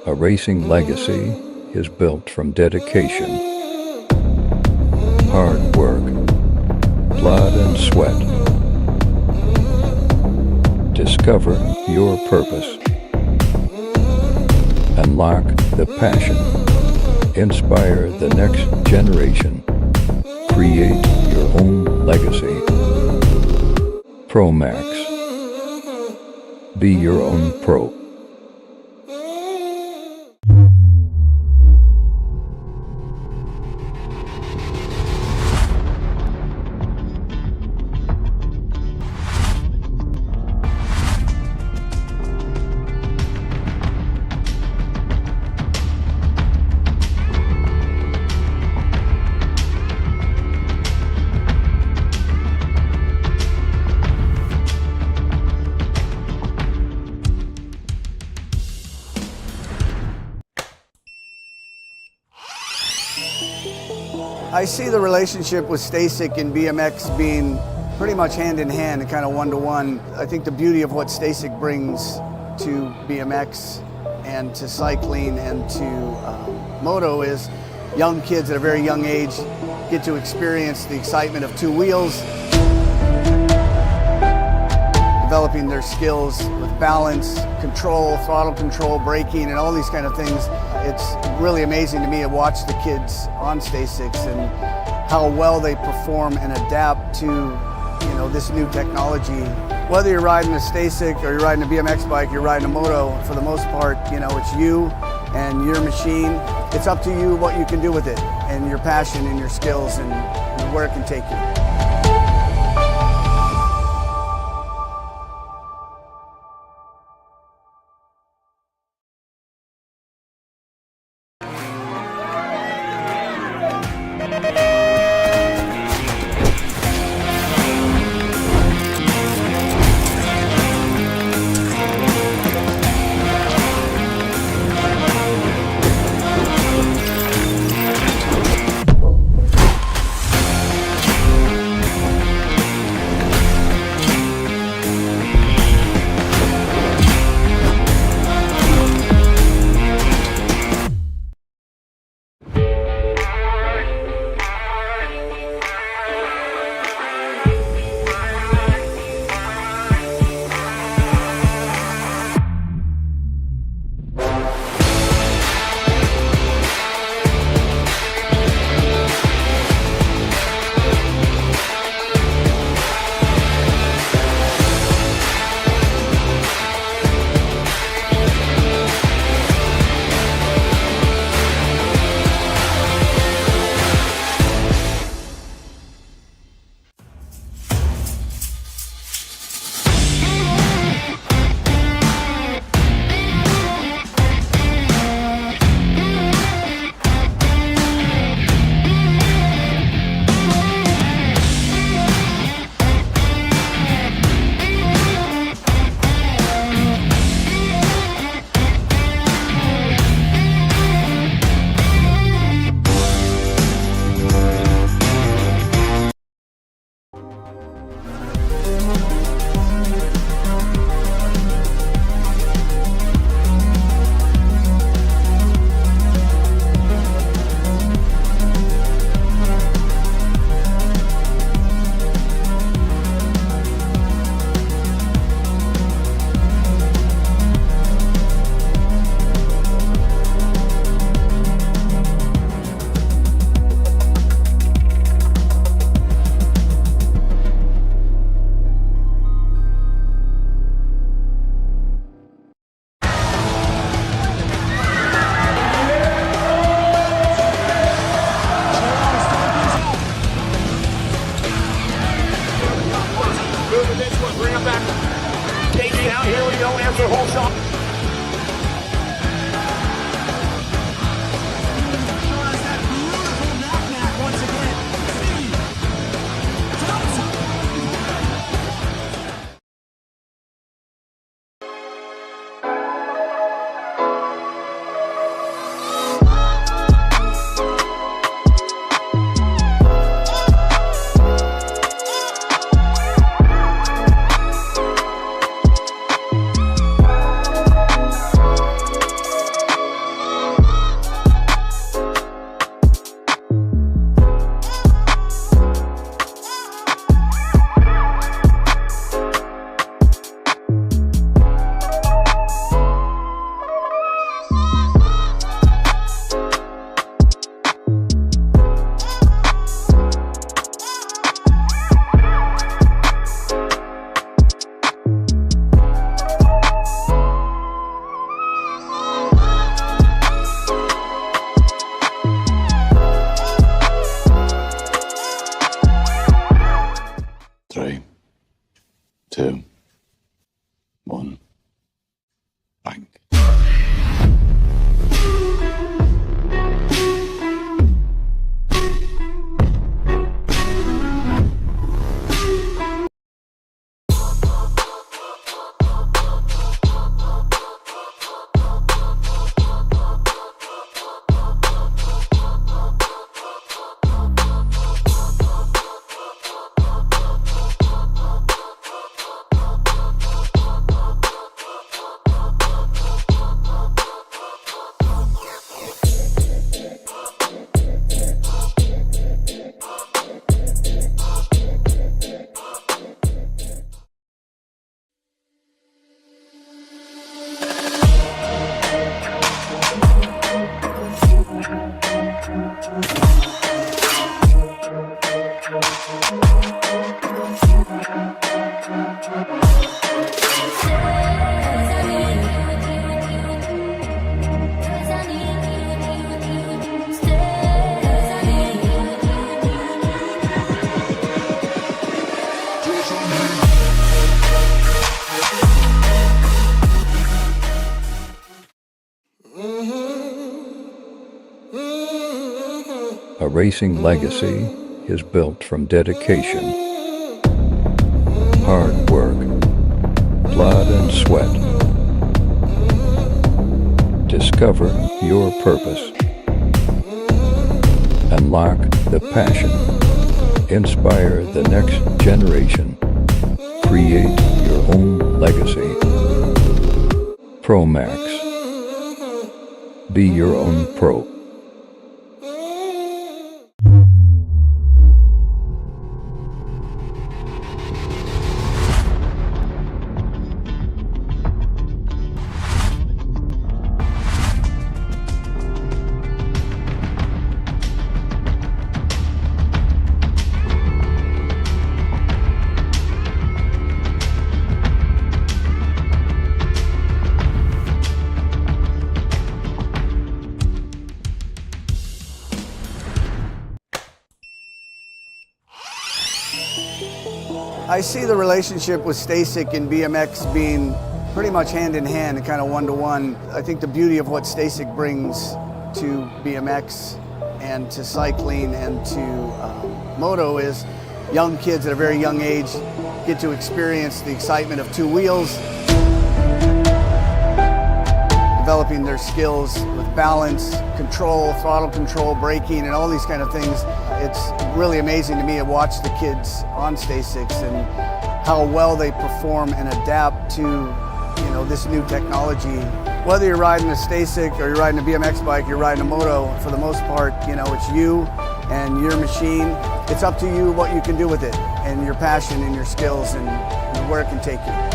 S2: A racing legacy is built from dedication, hard work, blood and sweat. Discover your purpose. Unlock the passion. Inspire the next generation. Create your own legacy. ProMax. Be your own pro.
S3: I see the relationship with STACYC and BMX being pretty much hand in hand and kind of one-to-one. I think the beauty of what STACYC brings to BMX and to cycling and to moto is young kids at a very young age get to experience the excitement of two wheels, developing their skills with balance, control, throttle control, braking, and all these kind of things. It's really amazing to me to watch the kids on STACYCs and how well they perform and adapt to, this new technology. Whether you're riding a STACYC or you're riding a BMX bike, you're riding a moto, for the most part, it's you and your machine. It's up to you what you can do with it and your passion and your skills and where it can take you.
S2: A racing legacy is built from dedication, hard work, blood and sweat. Discover your purpose. Unlock the passion. Inspire the next generation. Create your own legacy. ProMax. Be your own pro.
S3: I see the relationship with STACYC and BMX being pretty much hand in hand and kind of one-to-one. I think the beauty of what STACYC brings to BMX and to cycling and to moto is young kids at a very young age get to experience the excitement of two wheels, developing their skills with balance, control, throttle control, braking, and all these kind of things. It's really amazing to me to watch the kids on STACYC and how well they perform and adapt to, this new technology. Whether you're riding a STACYC or you're riding a BMX bike, you're riding a moto, for the most part, it's you and your machine. It's up to you what you can do with it and your passion and your skills and where it can take you.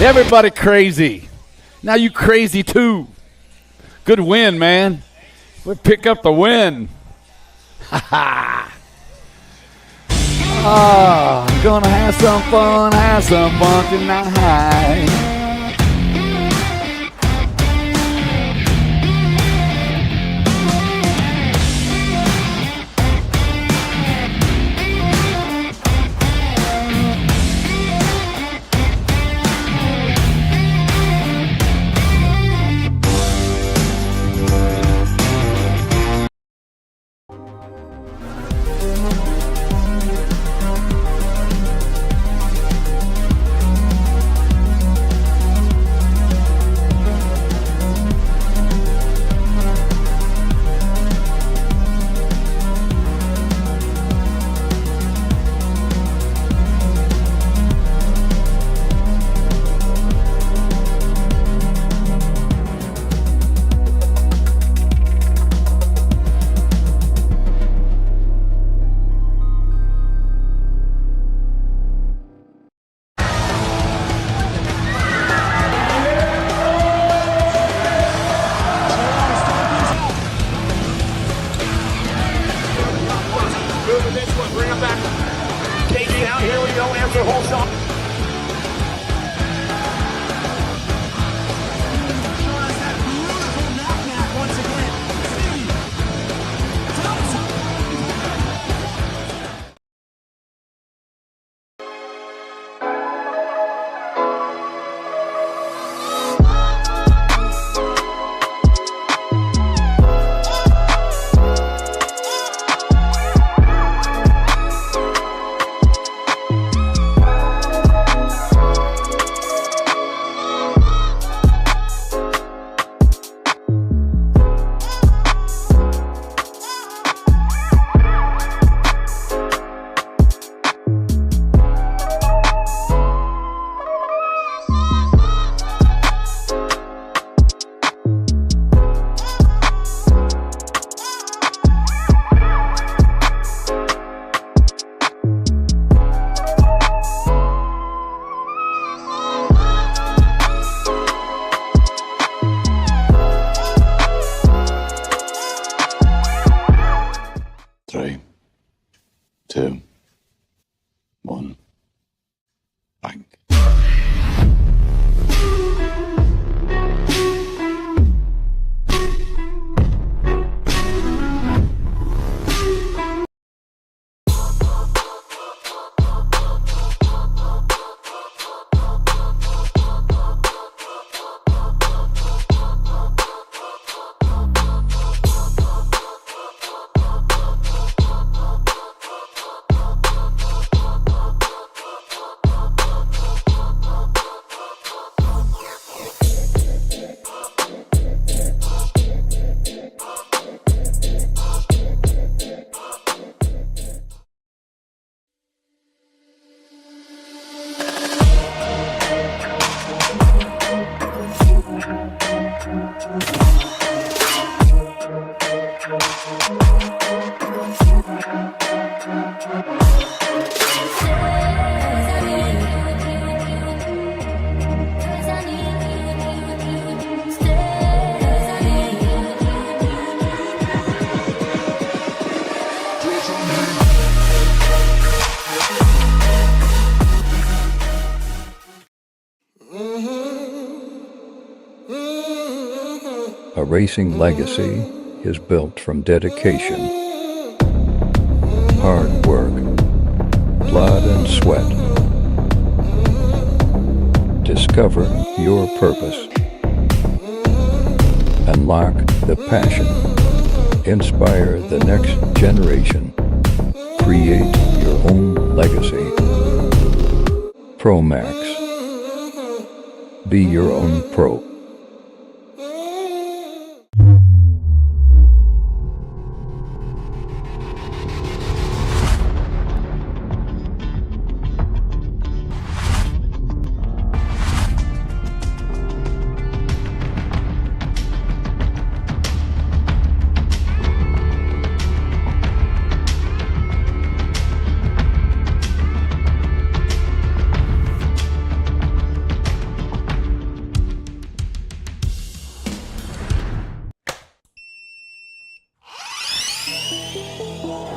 S1: Everybody crazy. Now you crazy too. Good win, man. We pick up the win. Ha ha. I'm gonna have some fun tonight.
S5: Bring him back. KG out. Here we go. Answer whole shot.
S7: 1, bank.
S2: A racing legacy is built from dedication, hard work, blood and sweat. Discover your purpose. Unlock the passion. Inspire the next generation. Create your own legacy. ProMax. Be your own pro.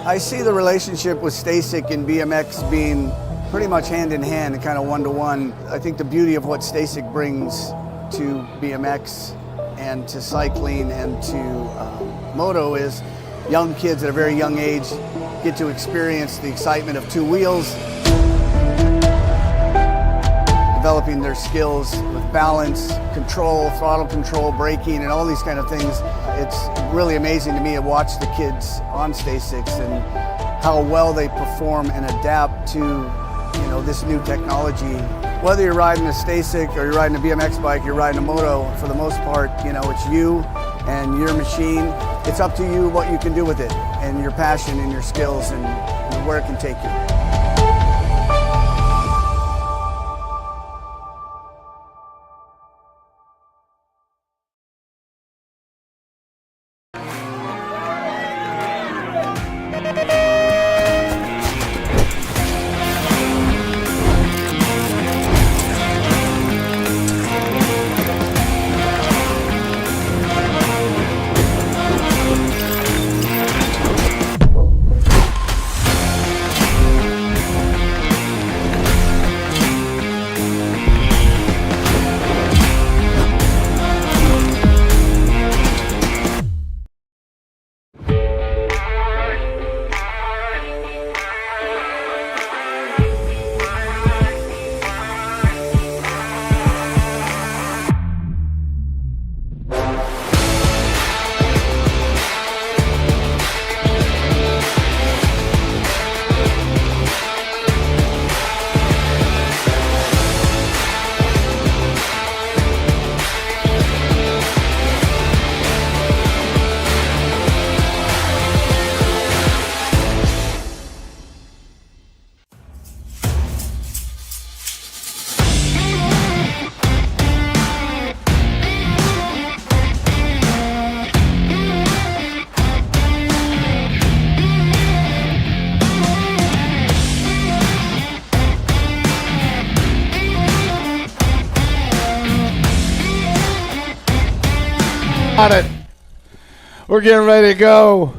S3: I see the relationship with STACYC and BMX being pretty much hand in hand and kind of one-to-one. I think the beauty of what STACYC brings to BMX and to cycling and to moto is young kids at a very young age get to experience the excitement of two wheels, developing their skills with balance, control, throttle control, braking, and all these kind of things. It's really amazing to me to watch the kids on STACYC and how well they perform and adapt to, this new technology. Whether you're riding a STACYC or you're riding a BMX bike, you're riding a moto, for the most part, it's you and your machine. It's up to you what you can do with it and your passion and your skills and where it can take you.
S1: Got it. We're getting ready to go.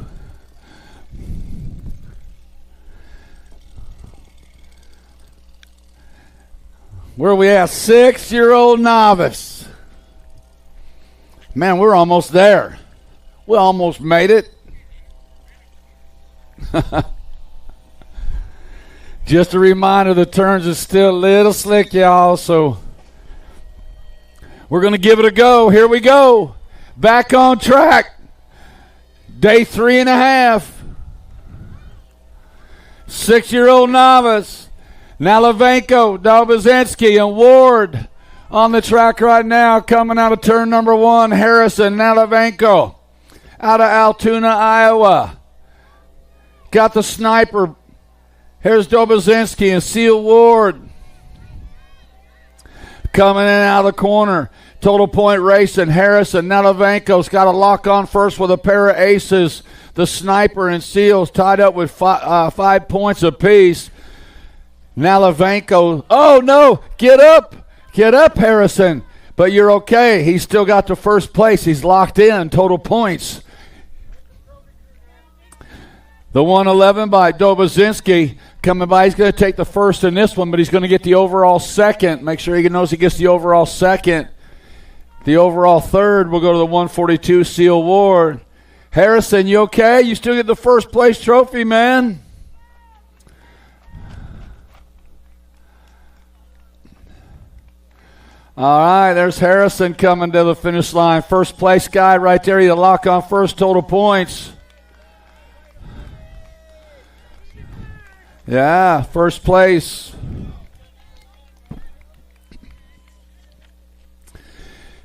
S1: Where are we at? 6-year-old novice. Man, we're almost there. We almost made it. Just a reminder, the turns are still a little slick, y'all, so we're going to give it a go. Here we go. Back on track. Day 3.5. 6-year-old novice. Nalavenko, Dobozinski, and Ward on the track right now. Coming out of turn number 1, Harrison Nalavenko out of Altoona, Iowa. Got the sniper. Here's Dobozinski and Seal Ward. Coming in out of the corner. Total point racing. Harrison Nalavenko's got a lock on first with a pair of aces. The sniper and Seals tied up with 5 points apiece. Nalavenko. Oh, no. Get up. Get up, Harrison. But you're okay. He's still got the first place. He's locked in. Total points. The 111 by Dobozinski coming by. He's going to take the first in this one, but he's going to get the overall second. Make sure he knows he gets the overall second. The overall third will go to the 142 Seal Ward. Harrison, you okay? You still get the first place trophy, man. All right, there's Harrison coming to the finish line. First place guy right there. He'll lock on first total points. Yeah, first place.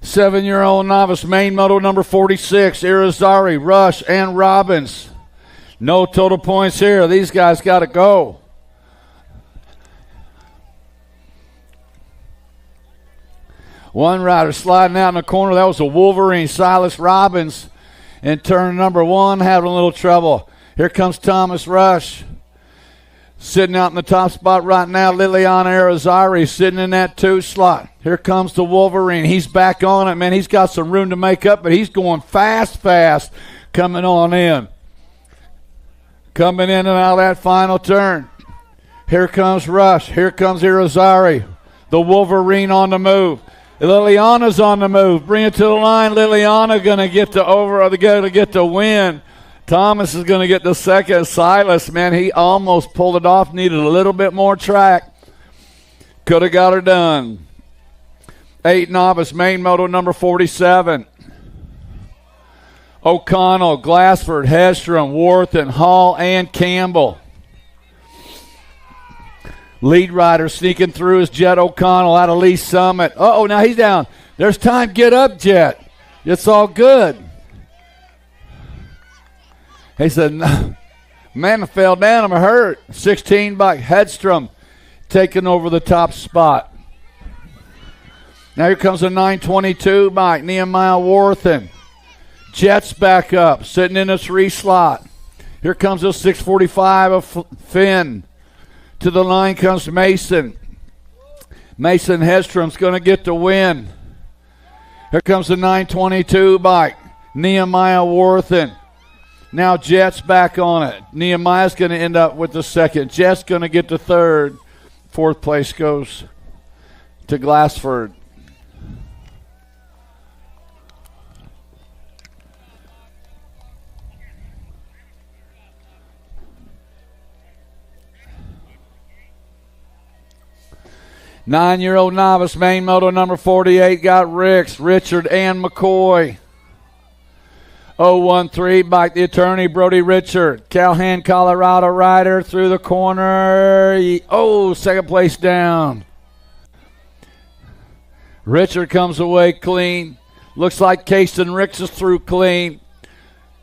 S1: 7-year-old novice, main moto number 46, Irizarry, Rush, and Robbins. No total points here. These guys got to go. One rider sliding out in the corner. That was a Wolverine, Silas Robbins. In turn number 1, having a little trouble. Here comes Thomas Rush. Sitting out in the top spot right now, Liliana Irizarry sitting in that 2 slot. Here comes the Wolverine. He's back on it, man. He's got some room to make up, but he's going fast, coming on in. Coming in and out of that final turn. Here comes Rush. Here comes Irizarry. The Wolverine on the move. Liliana's on the move. Bring it to the line. Liliana going to get the win. Thomas is going to get the second. Silas, man, he almost pulled it off. Needed a little bit more track. Could have got her done. 8 novice, main moto number 47. O'Connell, Glassford, Hedstrom, Wharton, Hall, and Campbell. Lead rider sneaking through is Jet O'Connell out of Lee Summit. Uh-oh, now he's down. There's time. Get up, Jet. It's all good. He said, man, I fell down. I'm hurt. 16 by Hedstrom taking over the top spot. Now here comes a 922 by Nehemiah Warthen. Jet's back up, sitting in a 3 slot. Here comes a 645 of Finn. To the line comes Mason. Mason Hedstrom's going to get the win. Here comes the 922 by Nehemiah Warthen. Now Jet's back on it. Nehemiah's going to end up with the second. Jet's going to get the third. 4th place goes to Glassford. Nine-year-old novice, main moto number 48, got Ricks, Richard, and McCoy. 013 by the attorney, Brody Richard. Calhoun, Colorado rider through the corner. Second place down. Richard comes away clean. Looks like Caston Ricks is through clean.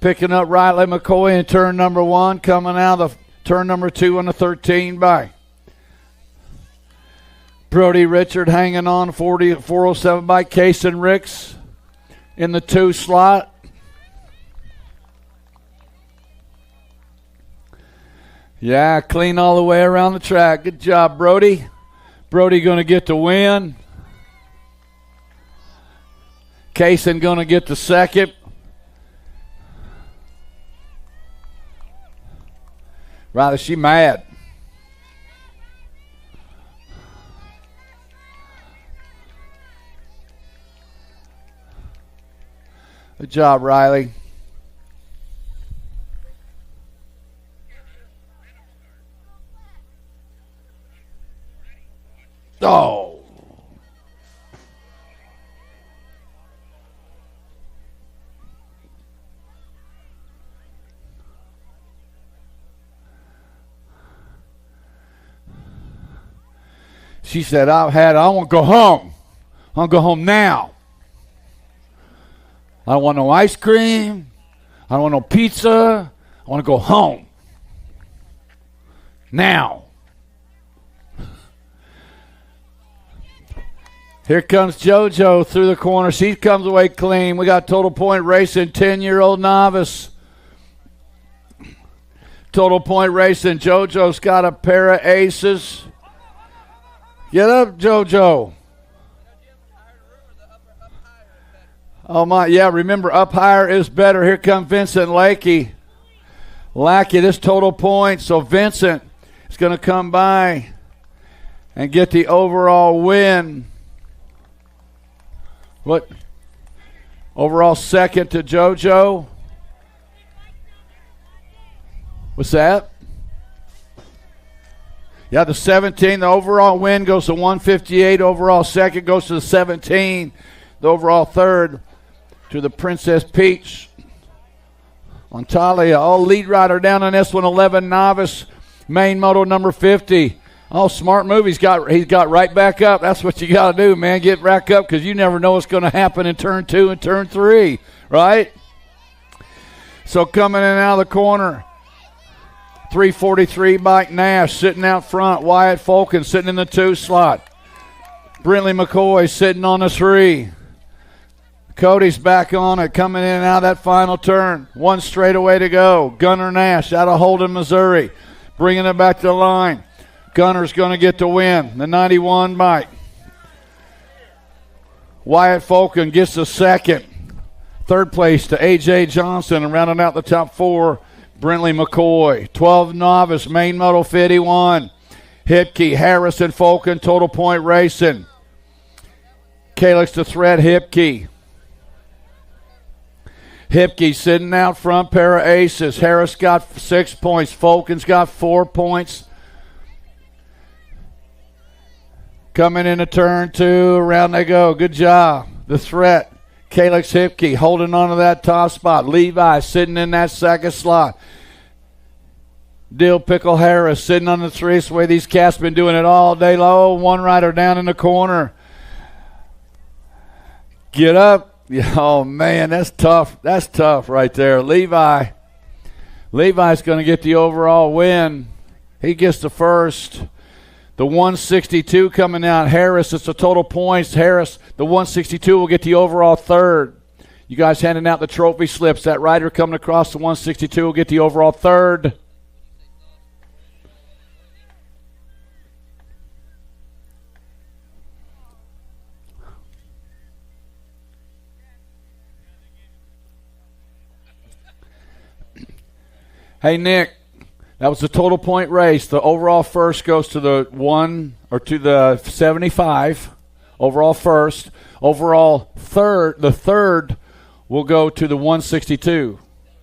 S1: Picking up Riley McCoy in turn number 1. Coming out of turn number 2 on the 13 by Brody Richard, hanging on 407 by Caston Ricks in the 2 slot. Yeah, clean all the way around the track. Good job, Brody. Brody going to get the win. Caston going to get the second. Riley, she mad. Good job, Riley. Oh. She said, I want to go home. I want to go home now. I don't want no ice cream. I don't want no pizza. I want to go home. Now. Here comes JoJo through the corner. She comes away clean. We got Total Point Racing, 10-year-old novice. Total Point Racing. JoJo's got a pair of aces. Get up, JoJo. Oh, my. Yeah, remember, up higher is better. Here comes Vincent Lackey. This Total Point. So Vincent is going to come by and get the overall win. What? Overall second to JoJo. What's that? Yeah, the 17. The overall win goes to 158. Overall second goes to the 17. The overall third to the Princess Peach. Montalia, lead rider down on this one, 11 novice, main moto number 50. Smart move. He's got right back up. That's what you got to do, man. Get back up because you never know what's going to happen in turn 2 and turn 3, right? So coming in out of the corner, 343 Mike Nash sitting out front. Wyatt Fulkin sitting in the 2 slot. Brinley McCoy sitting on the 3. Cody's back on it, coming in and out of that final turn. 1 straightaway to go. Gunnar Nash out of Holden, Missouri, bringing it back to the line. Gunner's going to get the win. The 91 Mike. Wyatt Fulkin gets the second. Third place to A.J. Johnson, and rounding out the top 4, Brinley McCoy. 12 novice, main moto 51. Hipke, Harrison, Fulkin, Total Point Racing. Calix the Threat, Hipke. Hipke sitting out front, pair of aces. Harris got 6 points. Fulkin's got 4 points. Coming into turn 2, around they go. Good job. The Threat. Calix Hipke holding on to that top spot. Levi sitting in that second slot. Dill Pickle Harris sitting on the 3. It's the way these cats been doing it all day long. One rider down in the corner. Get up. Oh, man, that's tough. That's tough right there. Levi's going to get the overall win. He gets the first. The 162 coming out. Harris, it's the total points. Harris, the 162 will get the overall third. You guys handing out the trophy slips. That rider coming across the 162 will get the overall third. Hey, Nick, that was the total point race. The overall first goes to the 1 or to the 75. Overall first. Overall third, the third will go to the 162.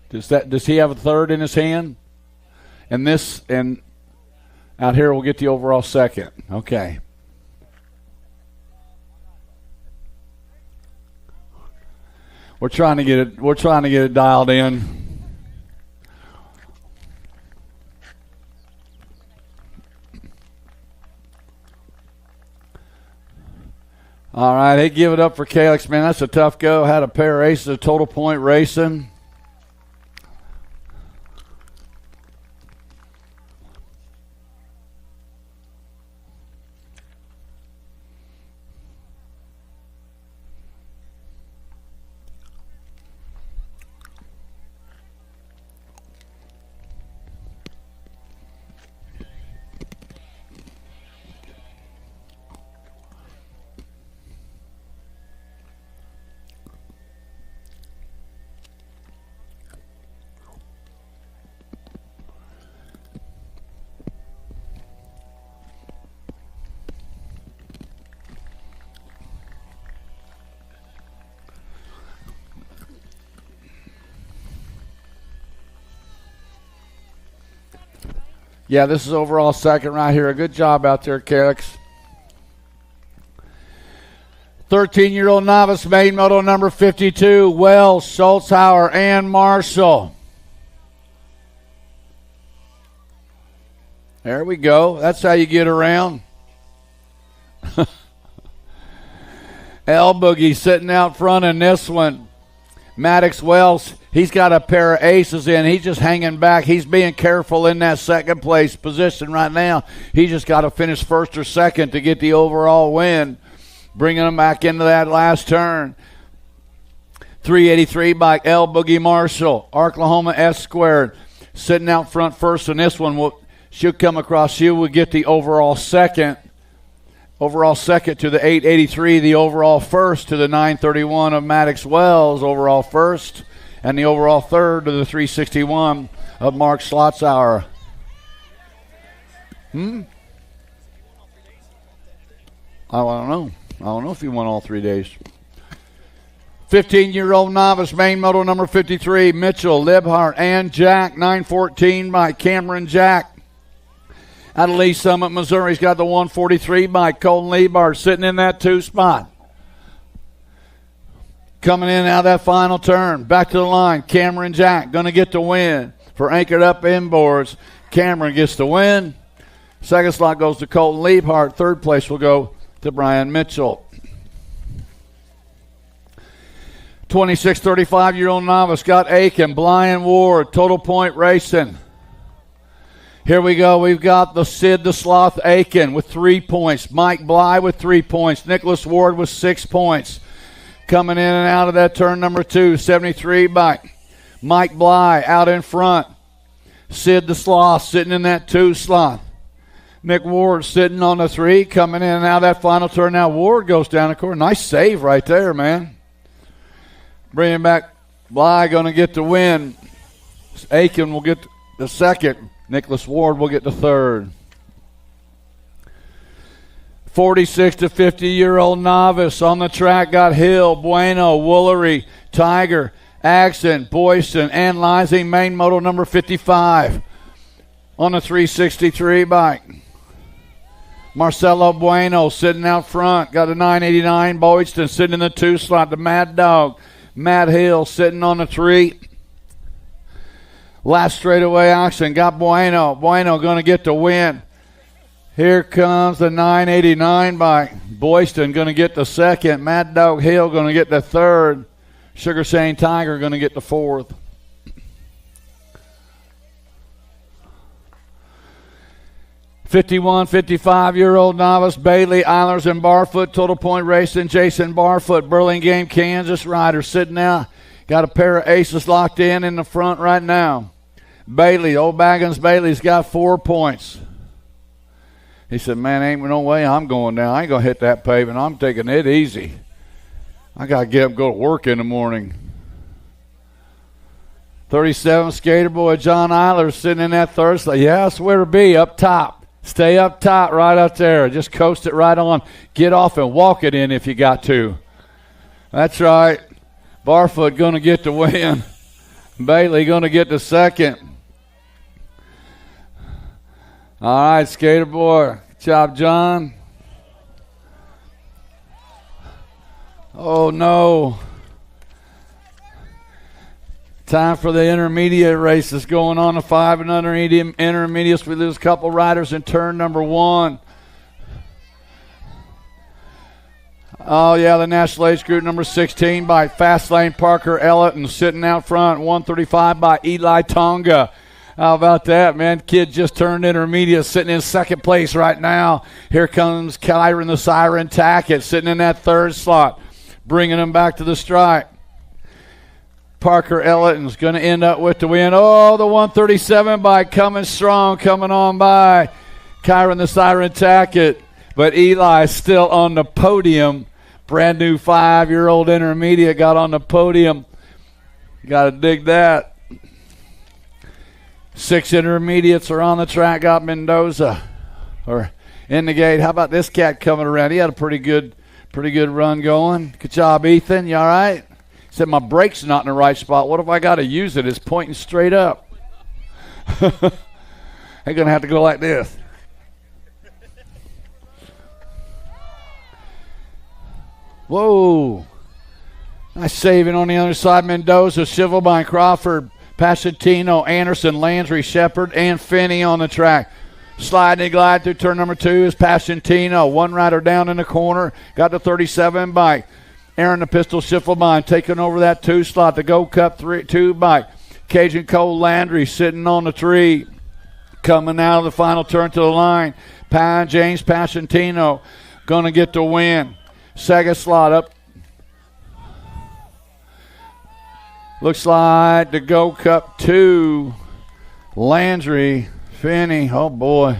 S1: Does he have a third in his hand? And out here we'll get the overall second. Okay. We're trying to get it dialed in. All right, hey, give it up for Calix, man. That's a tough go. Had a pair of aces of Total Point Racing. Yeah, this is overall second right here. A good job out there, Calix. 13-year-old novice main moto number 52, Wells, Schultzhauer, and Marshall. There we go. That's how you get around. L Boogie sitting out front in this one. Maddox Wells, he's got a pair of aces in. He's just hanging back. He's being careful in that second place position right now. He just got to finish first or second to get the overall win, bringing him back into that last turn. 383 by L Boogie Marshall. Oklahoma S squared sitting out front first in this one. She'll come across. She will get the overall second. Overall second to the 883, the overall first to the 931 of Maddox Wells, overall first, and the overall third to the 361 of Mark Schlotzauer. I don't know. I don't know if he won all 3 days. 15-year-old novice, main moto number 53, Mitchell, Libhart, and Jack, 914 by Cameron Jack. Out of Lee Summit, Missouri, he's got the 143 by Colton Liebart sitting in that 2 spot. Coming in out of that final turn. Back to the line. Cameron Jack going to get the win for Anchored Up Inboards. Cameron gets the win. Second slot goes to Colton Liebart. Third place will go to Brian Mitchell. 26-35-year-old novice, Scott Aiken, Brian Ward, Total Point Racing. Here we go. We've got the Sid the Sloth Aiken with 3 points. Mike Bly with 3 points. Nicholas Ward with 6 points. Coming in and out of that turn number 2, 73 by Mike Bly out in front. Sid the Sloth sitting in that 2 slot. Nick Ward sitting on the 3, coming in and out of that final turn. Now Ward goes down the court. Nice save right there, man. Bringing back Bly, going to get the win. Aiken will get the second. Nicholas Ward will get the third. 46 to 50-year-old novice on the track got Hill, Bueno, Woolery, Tiger, Axon, Boyson, and Lysing, main moto number 55. On the 363 bike. Marcelo Bueno sitting out front. Got a 989. Boyston sitting in the 2 slot. The Mad Dog. Matt Hill sitting on the 3. Last straightaway action. Got Bueno. Bueno going to get the win. Here comes the 989 bike. Boyston going to get the second. Mad Dog Hill going to get the third. Sugar Shane Tiger going to get the fourth. '51, 55-year-old novice Bailey, Eilers, and Barfoot, Total Point Racing. Jason Barfoot, Burlingame, Kansas rider, sitting out. Got a pair of aces locked in the front right now. Bailey, old Baggins Bailey's got 4 points. He said, man, ain't no way I'm going down. I ain't going to hit that pavement. I'm taking it easy. I got to get up and go to work in the morning. 37, skater boy John Eilers sitting in that third slot. Yeah, that's where to be, up top. Stay up top, right up there. Just coast it right on. Get off and walk it in if you got to. That's right. Barfoot going to get the win. Bailey going to get the second. All right, skater boy. Good job, John. Oh, no. Time for the intermediate races going on. The 5 and under intermediates. We lose a couple riders in turn number 1. Oh, yeah, the National Age Group number 16 by Fastlane Parker Ellington sitting out front. 135 by Eli Tonga. How about that, man? Kid just turned intermediate, sitting in second place right now. Here comes Kyron the Siren Tackett sitting in that third slot, bringing him back to the stripe. Parker Ellington's going to end up with the win. Oh, the 137 by coming strong, coming on by Kyron the Siren Tackett. But Eli still on the podium. Brand new 5-year-old intermediate got on the podium. You got to dig that. 6 intermediates are on the track. Got Mendoza or in the gate. How about this cat coming around? He had a pretty good run going. Good job, Ethan. You all right? He said, my brake's not in the right spot. What if I got to use it? It's pointing straight up. They're going to have to go like this. Whoa. Nice saving on the other side. Mendoza, Shivelbein, Crawford, Pasatino, Anderson, Landry, Shepard, and Finney on the track. Sliding and glide through turn number 2 is Pasatino. One rider down in the corner. Got the 37 bike. Aaron the Pistol Schiffelbein taking over that 2 slot. The Gold Cup 2 bike. Cajun Cole Landry sitting on the 3. Coming out of the final turn to the line. James Pasatino going to get the win. Second slot up. Looks like the Gold Cup 2. Landry, Finney, oh boy.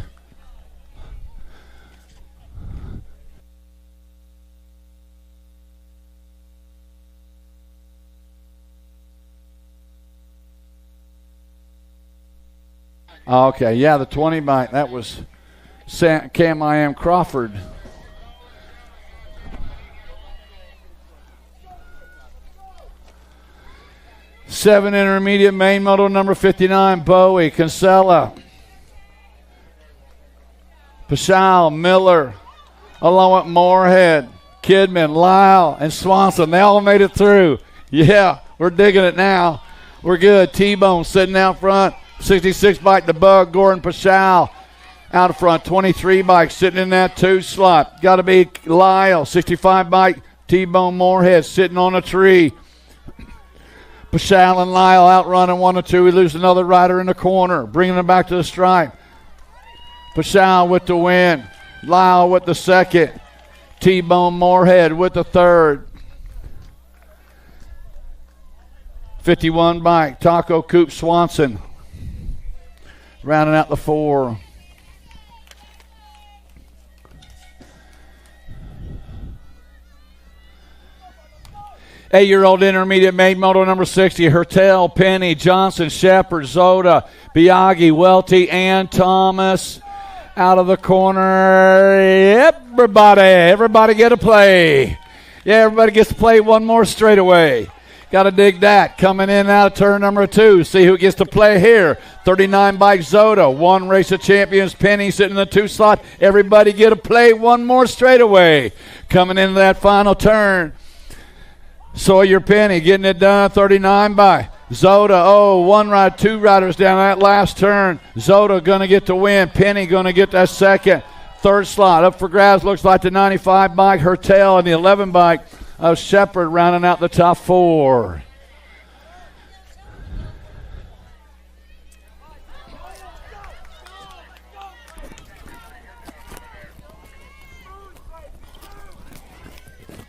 S1: Okay, yeah, the 20 bike. That was Cam I Am Crawford. Seven intermediate main moto number 59, Bowie, Kinsella, Pashal, Miller, along with Moorhead, Kidman, Lyle, and Swanson. They all made it through. Yeah, we're digging it now. We're good. T-Bone sitting out front. 66 bike, the Bug, Gordon Pashal out front. 23 bike sitting in that 2 slot. Got to be Lyle. 65 bike, T-Bone, Moorhead sitting on a tree. Pashal and Lyle outrunning 1 and 2. We lose another rider in the corner, bringing them back to the stripe. Pashal with the win. Lyle with the second. T-Bone Moorhead with the third. 51 bike, Taco Coop Swanson rounding out the 4. Eight-year-old intermediate main moto number 60, Hertel, Penny, Johnson, Shepard, Zoda, Biaggi, Welty, and Thomas out of the corner. Everybody get a play. Yeah, everybody gets to play one more straightaway. Got to dig that. Coming in out of turn number 2. See who gets to play here. 39 bike Zoda. 1 race of champions. Penny sitting in the 2 slot. Everybody get a play one more straightaway. Coming into that final turn. Sawyer Penny getting it done. 39 by Zoda. 1 ride, 2 riders down that last turn. Zoda going to get the win. Penny going to get that second. Third slot up for grabs. Looks like the 95 bike Hertel and the 11 bike of Shepard rounding out the top 4.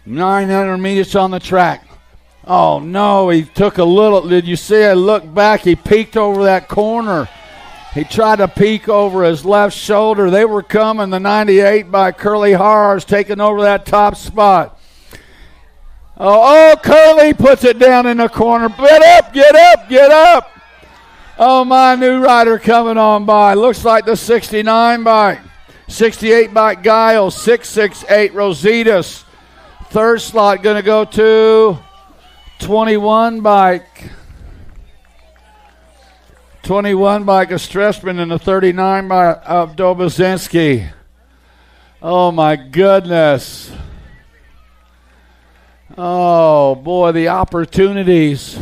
S1: Nine intermediates on the track. Oh, no, he took a little. Did you see? I looked back. He peeked over that corner. He tried to peek over his left shoulder. They were coming. The 98 by Curly Harrs taking over that top spot. Curly puts it down in the corner. Get up. Oh, my new rider coming on by. Looks like the 69 bike. 68 bike Giles. 668 Rositas. Third slot going to go to 21 bike. 21 bike of Stressman and the 39 bike of Dobozinski. Oh, my goodness. Oh, boy, the opportunities.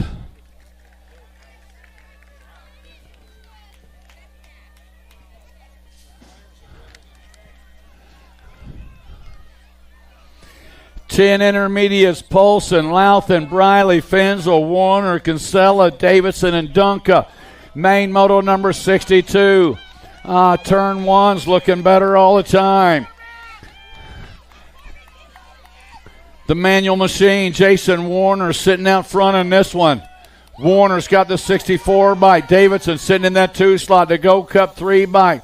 S1: Ten intermediates, Polson, Louthan, Briley, Fenzel, Warner, Kinsella, Davidson, and Dunca. Main moto number 62. Turn 1's looking better all the time. The manual machine, Jason Warner sitting out front in this one. Warner's got the 64 bike. Davidson sitting in that 2 slot. The Gold Cup 3 bike.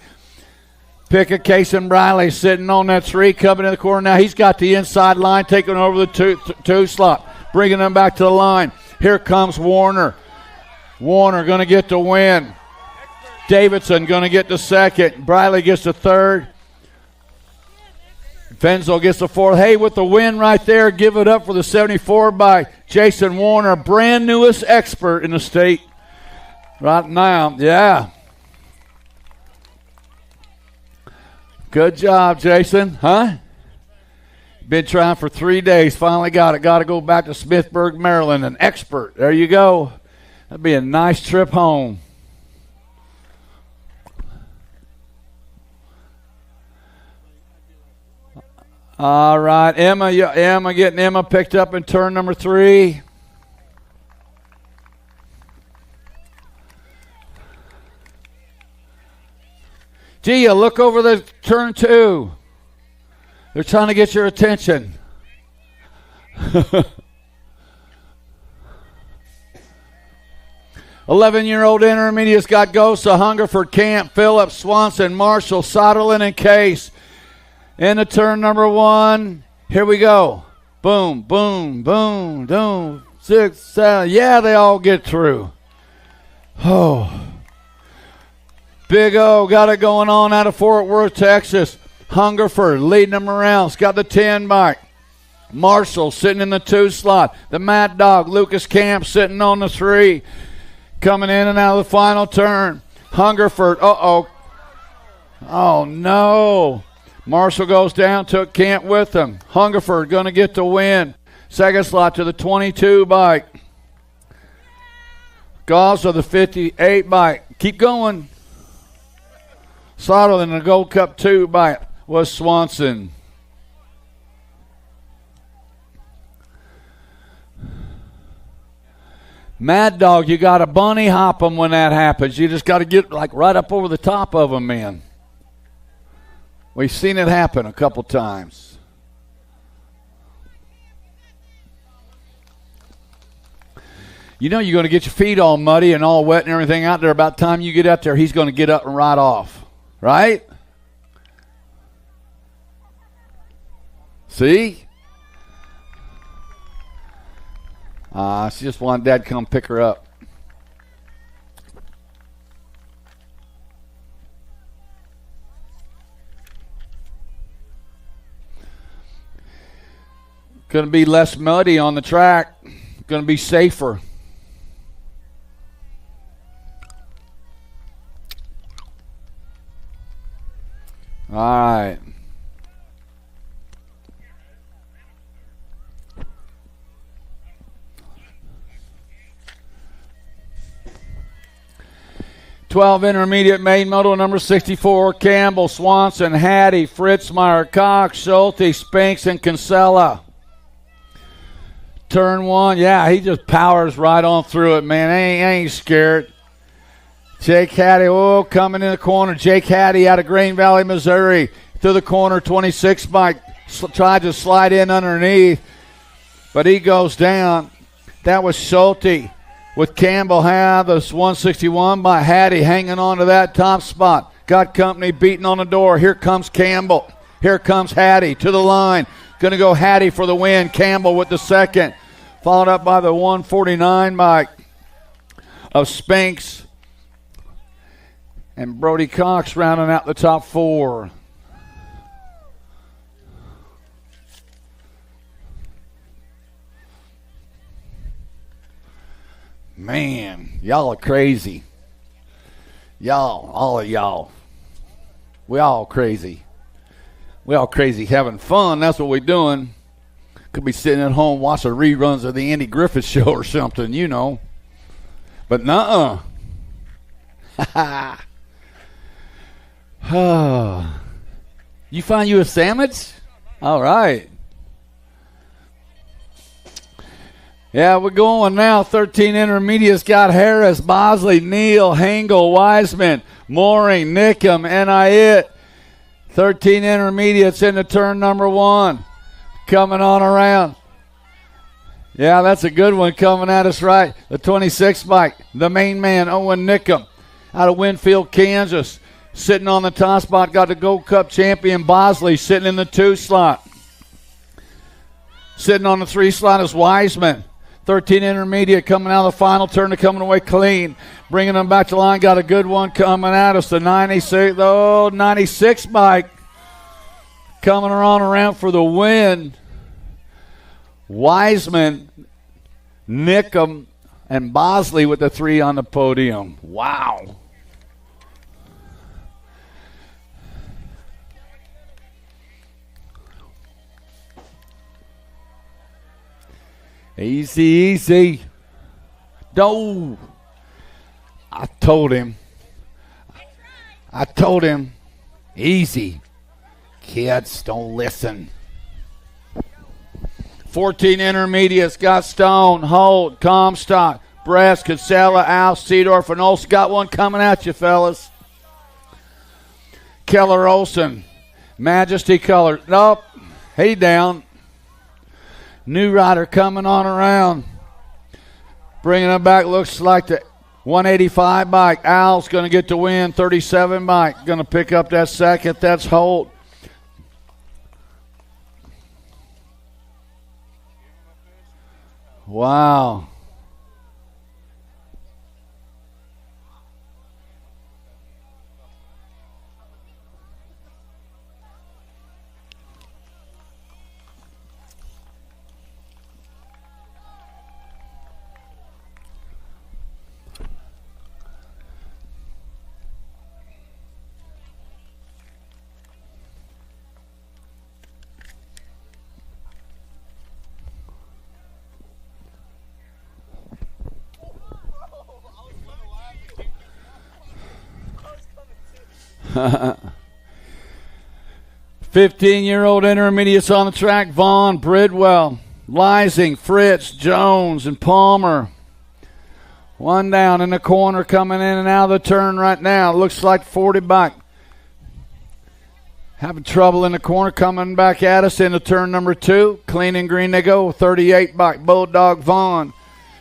S1: Pickett, Case, and Briley sitting on that 3, coming in the corner. Now he's got the inside line, taking over the 2 slot, bringing them back to the line. Here comes Warner. Warner going to get the win. Davidson going to get the second. Briley gets the third. Fenzel gets the fourth. Hey, with the win right there, give it up for the 74 by Jason Warner, brand newest expert in the state right now. Yeah. Good job, Jason. Huh? Been trying for 3 days. Finally got it. Got to go back to Smithburg, Maryland. An expert. There you go. That'd be a nice trip home. All right, Emma getting Emma picked up in turn number 3. Gia, look over the turn 2. They're trying to get your attention. 11-year-old intermediates got Gosa, Hungerford, Camp, Phillips, Swanson, Marshall, Soderlin, and Case. Into turn number 1. Here we go. Boom, boom, boom, boom. 6, 7. Yeah, they all get through. Oh. Big O got it going on out of Fort Worth, Texas. Hungerford leading them around. It's got the 10 bike. Marshall sitting in the 2 slot. The Mad Dog, Lucas Camp, sitting on the 3. Coming in and out of the final turn. Hungerford, uh-oh. Oh, no. Marshall goes down, took Camp with him. Hungerford going to get the win. Second slot to the 22 bike. Gaza, the 58 bike. Keep going. Soderlin in the Gold Cup 2 bike was Swanson. Mad Dog, you got to bunny hop them when that happens. You just got to get like right up over the top of them, man. We've seen it happen a couple times. You know you're going to get your feet all muddy and all wet and everything out there. About the time you get out there, he's going to get up and ride off. Right? See? She just wanted Dad to come pick her up. Going to be less muddy on the track. Going to be safer. All right. '12 intermediate main moto number 64, Campbell, Swanson, Hattie, Fritzmeyer, Cox, Schulte, Spinks, and Kinsella. Turn 1, yeah, he just powers right on through it, man. Ain't scared. Jake Hattie, coming in the corner. Jake Hattie out of Green Valley, Missouri. Through the corner, 26 bike. Tried to slide in underneath, but he goes down. That was Schulte. With Campbell have the 161 by Hattie hanging on to that top spot. Got company beating on the door. Here comes Campbell. Here comes Hattie to the line. Going to go Hattie for the win. Campbell with the second. Followed up by the 149 bike of Spinks. And Brody Cox rounding out the top 4. Man, y'all are crazy. Y'all, all of y'all. We all crazy. We all crazy having fun. That's what we're doing. Could be sitting at home watching reruns of the Andy Griffith Show or something, you know. But nuh-uh. You find you a sandwich? All right. Yeah, we're going now. 13 intermediates got Harris, Bosley, Neal, Hengel, Wiseman, Mooring, Nickham, and It. 13 intermediates into turn number 1. Coming on around. Yeah, that's a good one coming at us right. The 26 bike, the main man, Owen Nickham, out of Winfield, Kansas. Sitting on the top spot, got the Gold Cup champion Bosley sitting in the 2 slot. Sitting on the 3 slot is Wiseman. 13 intermediate coming out of the final turn to coming away clean. Bringing them back to line. Got a good one coming at us. The 96 bike coming around for the win. Wiseman, Nickham, and Bosley with the 3 on the podium. Wow. Easy, easy. No. I told him. Easy. Kids, don't listen. 14 intermediates got Stone, Holt, Comstock, Bress, Casella, Al, Seedorf, and Olsen. Got one coming at you, fellas. Keller Olsen, Majesty Color. Nope, he down. New rider coming on around. Bringing him back, looks like the 185 bike. Al's going to get the win. 37 bike. Going to pick up that second. That's Holt. Wow.
S5: Oh,
S1: 15-year-old intermediates on the track. Vaughn, Bridwell, Lysing, Fritz, Jones, and Palmer. One down in the corner, coming in and out of the turn right now. Looks like 40 back. Having trouble in the corner, coming back at us into turn number 2. Clean and green they go. 38 bike. Bulldog Vaughn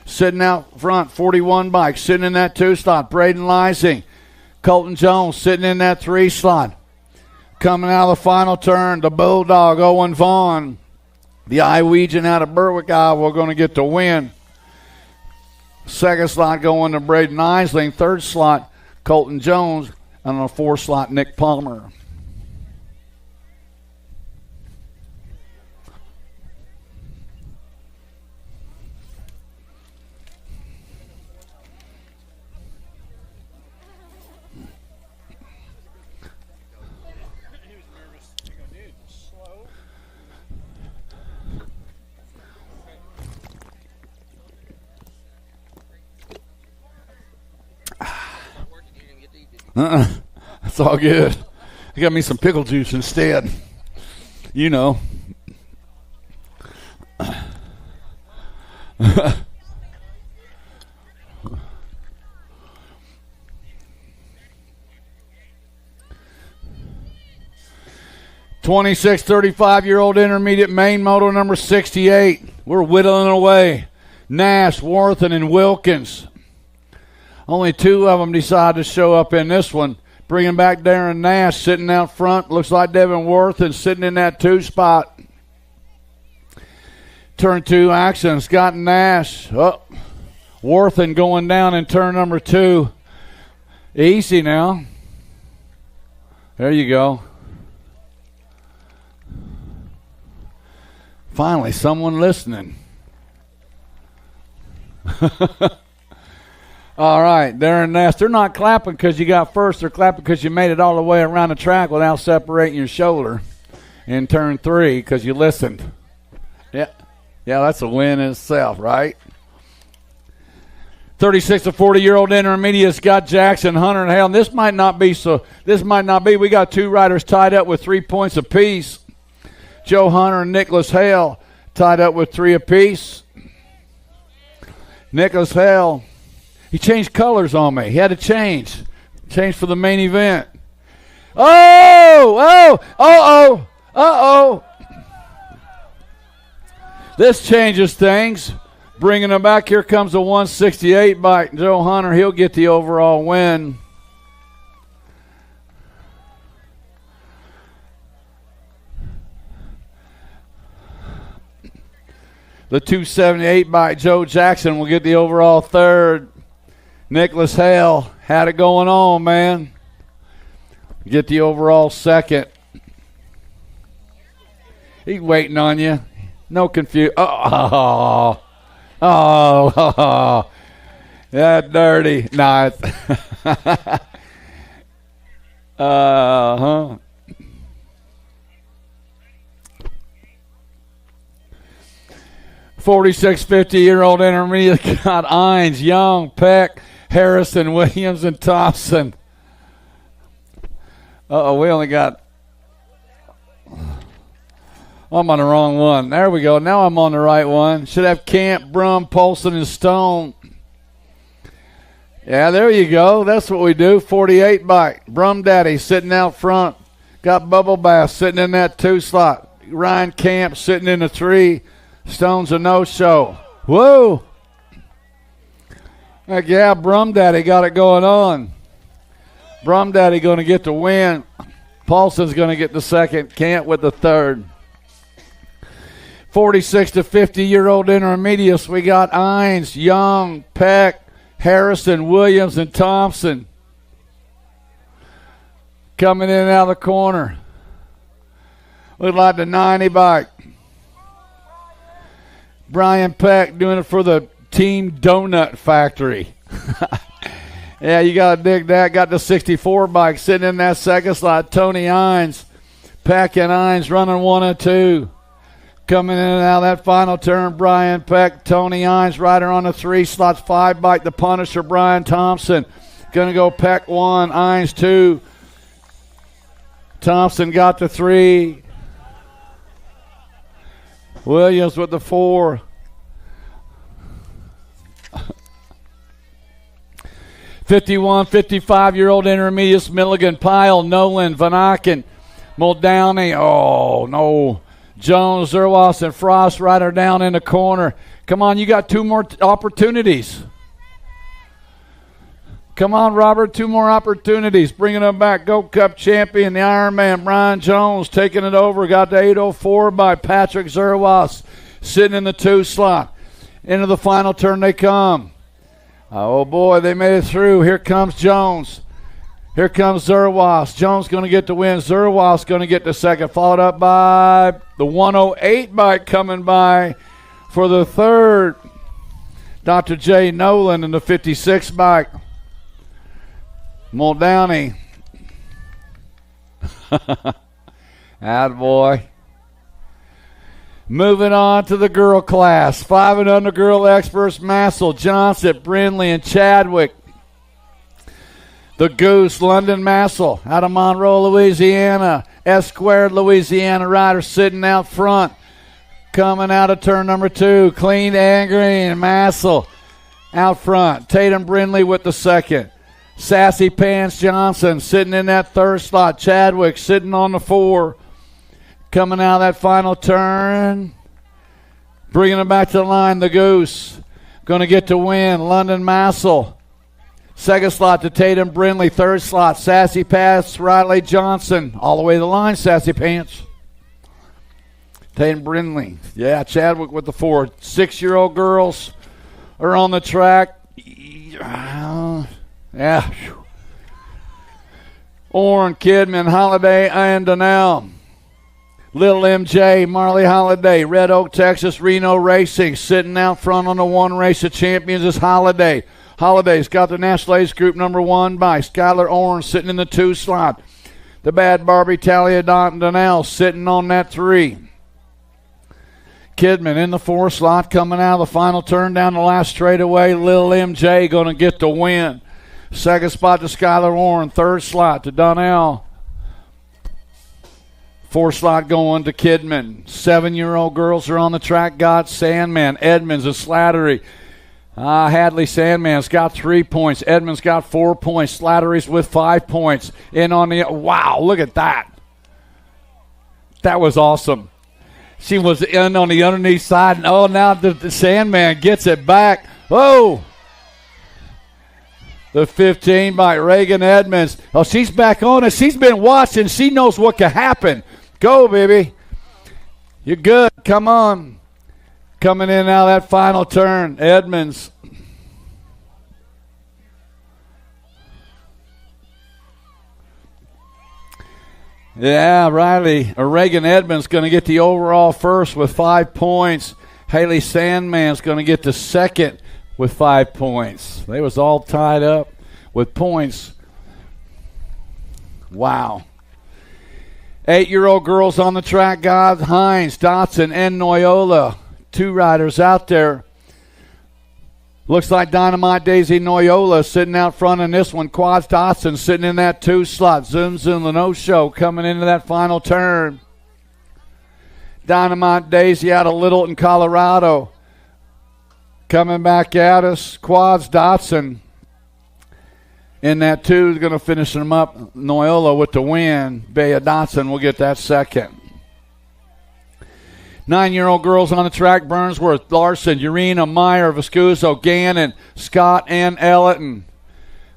S1: sitting out front. 41 bike. Sitting in that 2 slot. Braden Lysing. Colton Jones sitting in that 3 slot. Coming out of the final turn, the Bulldog, Owen Vaughn. The Iowegian out of Berwick, Iowa, going to get the win. Second slot going to Braden Isling. Third slot, Colton Jones. And on the 4th slot, Nick Palmer. It's all good. I got me some pickle juice instead. You know. (26) 35-year-old intermediate main moto number 68. We're whittling away. Nash, Worthen, and Wilkins. Only 2 of them decided to show up in this one. Bringing back Darren Nash sitting out front. Looks like Devin Worthen sitting in that 2 spot. Turn 2 action. Scott Nash. Oh, Worthen going down in turn number 2. Easy now. There you go. Finally, someone listening. All right, Darren Nash. They're not clapping because you got first. They're clapping because you made it all the way around the track without separating your shoulder in turn 3 because you listened. Yeah, that's a win in itself, right? 36 to 40-year-old intermediate, Scott Jackson, Hunter, and Hale. This might not be. We got 2 riders tied up with 3 points apiece. Joe Hunter and Nicholas Hale tied up with 3 apiece. Nicholas Hale. He changed colors on me. He had to change. Change for the main event. Uh-oh. This changes things. Bringing him back. Here comes the 168 bike. Joe Hunter, he'll get the overall win. The 278 bike. Joe Jackson will get the overall third. Nicholas Hale had it going on, man. Get the overall second. He's waiting on you. No confusion. Oh, that dirty. Nah. Uh-huh. 46, 50-year-old intermediate got Ines, Young, Peck, Harrison, Williams, and Thompson. We only got... I'm on the wrong one. There we go. Now I'm on the right one. Should have Camp, Brum, Polson, and Stone. Yeah, there you go. That's what we do. 48 bike. Brum Daddy sitting out front. Got Bubble Bass sitting in that 2 slot. Ryan Camp sitting in the 3. Stone's a no-show. Whoa! Heck yeah, Brum Daddy got it going on. Brum Daddy going to get the win. Paulson's going to get the second. Camp with the third. 46 to 50-year-old intermediates. We got Ines, Young, Peck, Harrison, Williams, and Thompson. Coming in and out of the corner. Look like the 90 bike. Brian Peck doing it for the Team Donut Factory. Yeah, you got to dig that. Got the 64 bike sitting in that second slot. Tony Ines. Peck and Ines running 1 and 2. Coming in and out of that final turn, Brian Peck, Tony Ines, rider on the 3 slots, 5 bike, the Punisher, Brian Thompson. Going to go Peck 1, Ines 2. Thompson got the 3. Williams with the 4. '51, 55-year-old intermediates, Milligan, Pyle, Nolan, Van Aken, Muldowney. Oh, no. Jones, Zerwas, and Frost rider down in the corner. Come on, you got 2 more opportunities. Come on, Robert, 2 more opportunities. Bringing them back. Gold Cup champion, the Ironman, Brian Jones, taking it over. Got the 804 by Patrick Zerwas, sitting in the 2 slot. Into the final turn they come. Oh, boy, they made it through. Here comes Jones. Here comes Zerwas. Jones going to get the win. Zerwas going to get the second. Followed up by the 108 bike coming by for the third. Dr. J. Nolan in the 56 bike. Muldowney. Attaboy. Moving on to the girl class. 5 and under girl experts, Massell, Johnson, Brindley, and Chadwick. The Goose, London Massell, out of Monroe, Louisiana. S-squared Louisiana rider sitting out front. Coming out of turn number 2, Clean and Green, Massell out front. Tatum Brindley with the second. Sassy Pants Johnson sitting in that 3rd slot. Chadwick sitting on the 4. Coming out of that final turn. Bringing it back to the line, the Goose. Going to get to win, London Massell. 2nd slot to Tatum Brindley. 3rd slot, Sassy Pants, Riley Johnson. All the way to the line, Sassy Pants. Tatum Brindley. Yeah, Chadwick with the 4. 6-year-old girls are on the track. Yeah. Orrin, Kidman, Holiday, and Donnell. Little MJ, Marley Holiday, Red Oak, Texas, Reno Racing. Sitting out front on the 1 race of champions is Holiday. Holiday's got the National Age Group number 1 by Skylar Orange sitting in the 2 slot. The Bad Barbie, Talia Donnell sitting on that 3. Kidman in the 4 slot coming out of the final turn down the last straightaway. Lil MJ going to get the win. 2nd spot to Skylar Orange. 3rd slot to Donnell. 4 slot going to Kidman. 7-year-old girls are on the track. Got Sandman, Edmonds, and Slattery. Hadley Sandman's got 3 points. Edmonds got 4 points. Slattery's with 5 points. In on the, wow, look at that. That was awesome. She was in on the underneath side, and now the Sandman gets it back. Oh! The 15 by Reagan Edmonds. Oh, she's back on it. She's been watching. She knows what can happen. Go, baby. You're good. Come on. Coming in now that final turn, Edmonds. Yeah, Riley, or Reagan Edmonds going to get the overall first with 5 points. Haley Sandman's going to get the second with 5 points. They was all tied up with points. Wow. 8-year-old girls on the track, guys. Hines, Dotson, and Noyola. two riders out there. Looks like Dynamite Daisy Noyola sitting out front in this one. Quads Dotson sitting in that 2 slot. Zoom Zoom the no-show coming into that final turn. Dynamite Daisy out of Littleton, Colorado. Coming back at us. Quads Dotson in that 2 is going to finish them up. Noyola with the win. Bea Dotson will get that second. 9-year-old girls on the track: Burnsworth, Larson, Urena, Meyer, Viscuso, Gannon, Scott, and Elliton.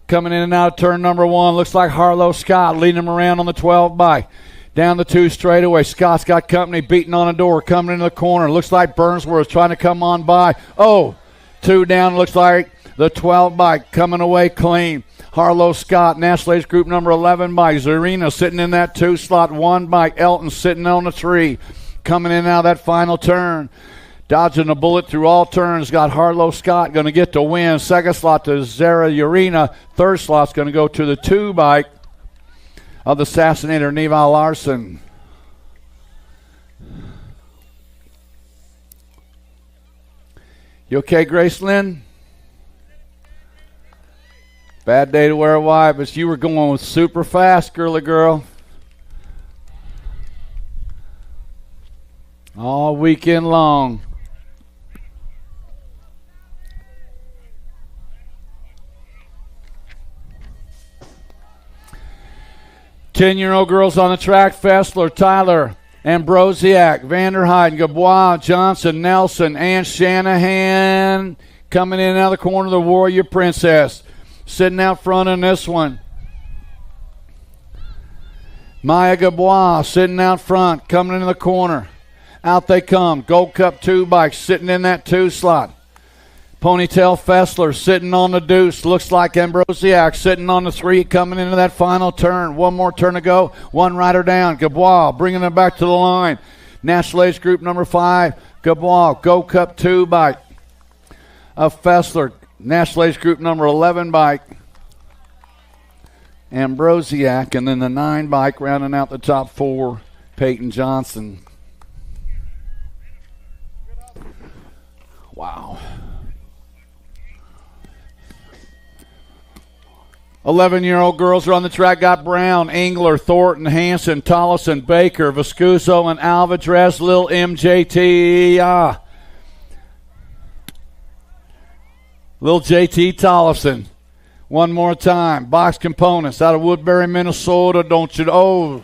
S1: Coming in and out of turn number 1. Looks like Harlow Scott leading them around on the 12 bike. Down the 2 straightaway. Scott's got company beating on a door, coming into the corner. Looks like Burnsworth trying to come on by. 2 down. Looks like the 12 bike coming away clean. Harlow Scott, National Age Group number 11 bike. Zarina sitting in that 2 slot, 1 bike. Elton sitting on the 3. Coming in and out of that final turn. Dodging a bullet through all turns. Got Harlow Scott going to get the win. Second slot to Zara Urena. Third slot's going to go to the 2 bike of the Assassinator, Neva Larson. You okay, Grace Lynn? Bad day to wear a white, but you were going super fast, girly girl. All weekend long. Ten-year-old girls on the track: Fessler, Tyler, Ambrosiak, Vanderheiden, Gabois, Johnson, Nelson, and Shanahan. Coming in and out of the corner, the Warrior Princess. Sitting out front in this one. Maya Gabois sitting out front, coming into the corner. Out they come. Gold Cup 2 bikes sitting in that 2 slot. Ponytail Fessler sitting on the deuce. Looks like Ambrosiak sitting on the 3, coming into that final turn. One more turn to go. 1 rider down. Gabois bringing them back to the line. National Age Group number 5. Gabois, Gold Cup 2 bike of Fessler. National Age Group number 11 bike. Ambrosiak. And then the 9 bike rounding out the top 4. Peyton Johnson. Wow. 11-year-old girls are on the track. Got Brown, Engler, Thornton, Hanson, Tollison, Baker, Viscuso, and Alvarez. Lil MJT. Lil JT Tollison. One more time. Box Components out of Woodbury, Minnesota. Don't you?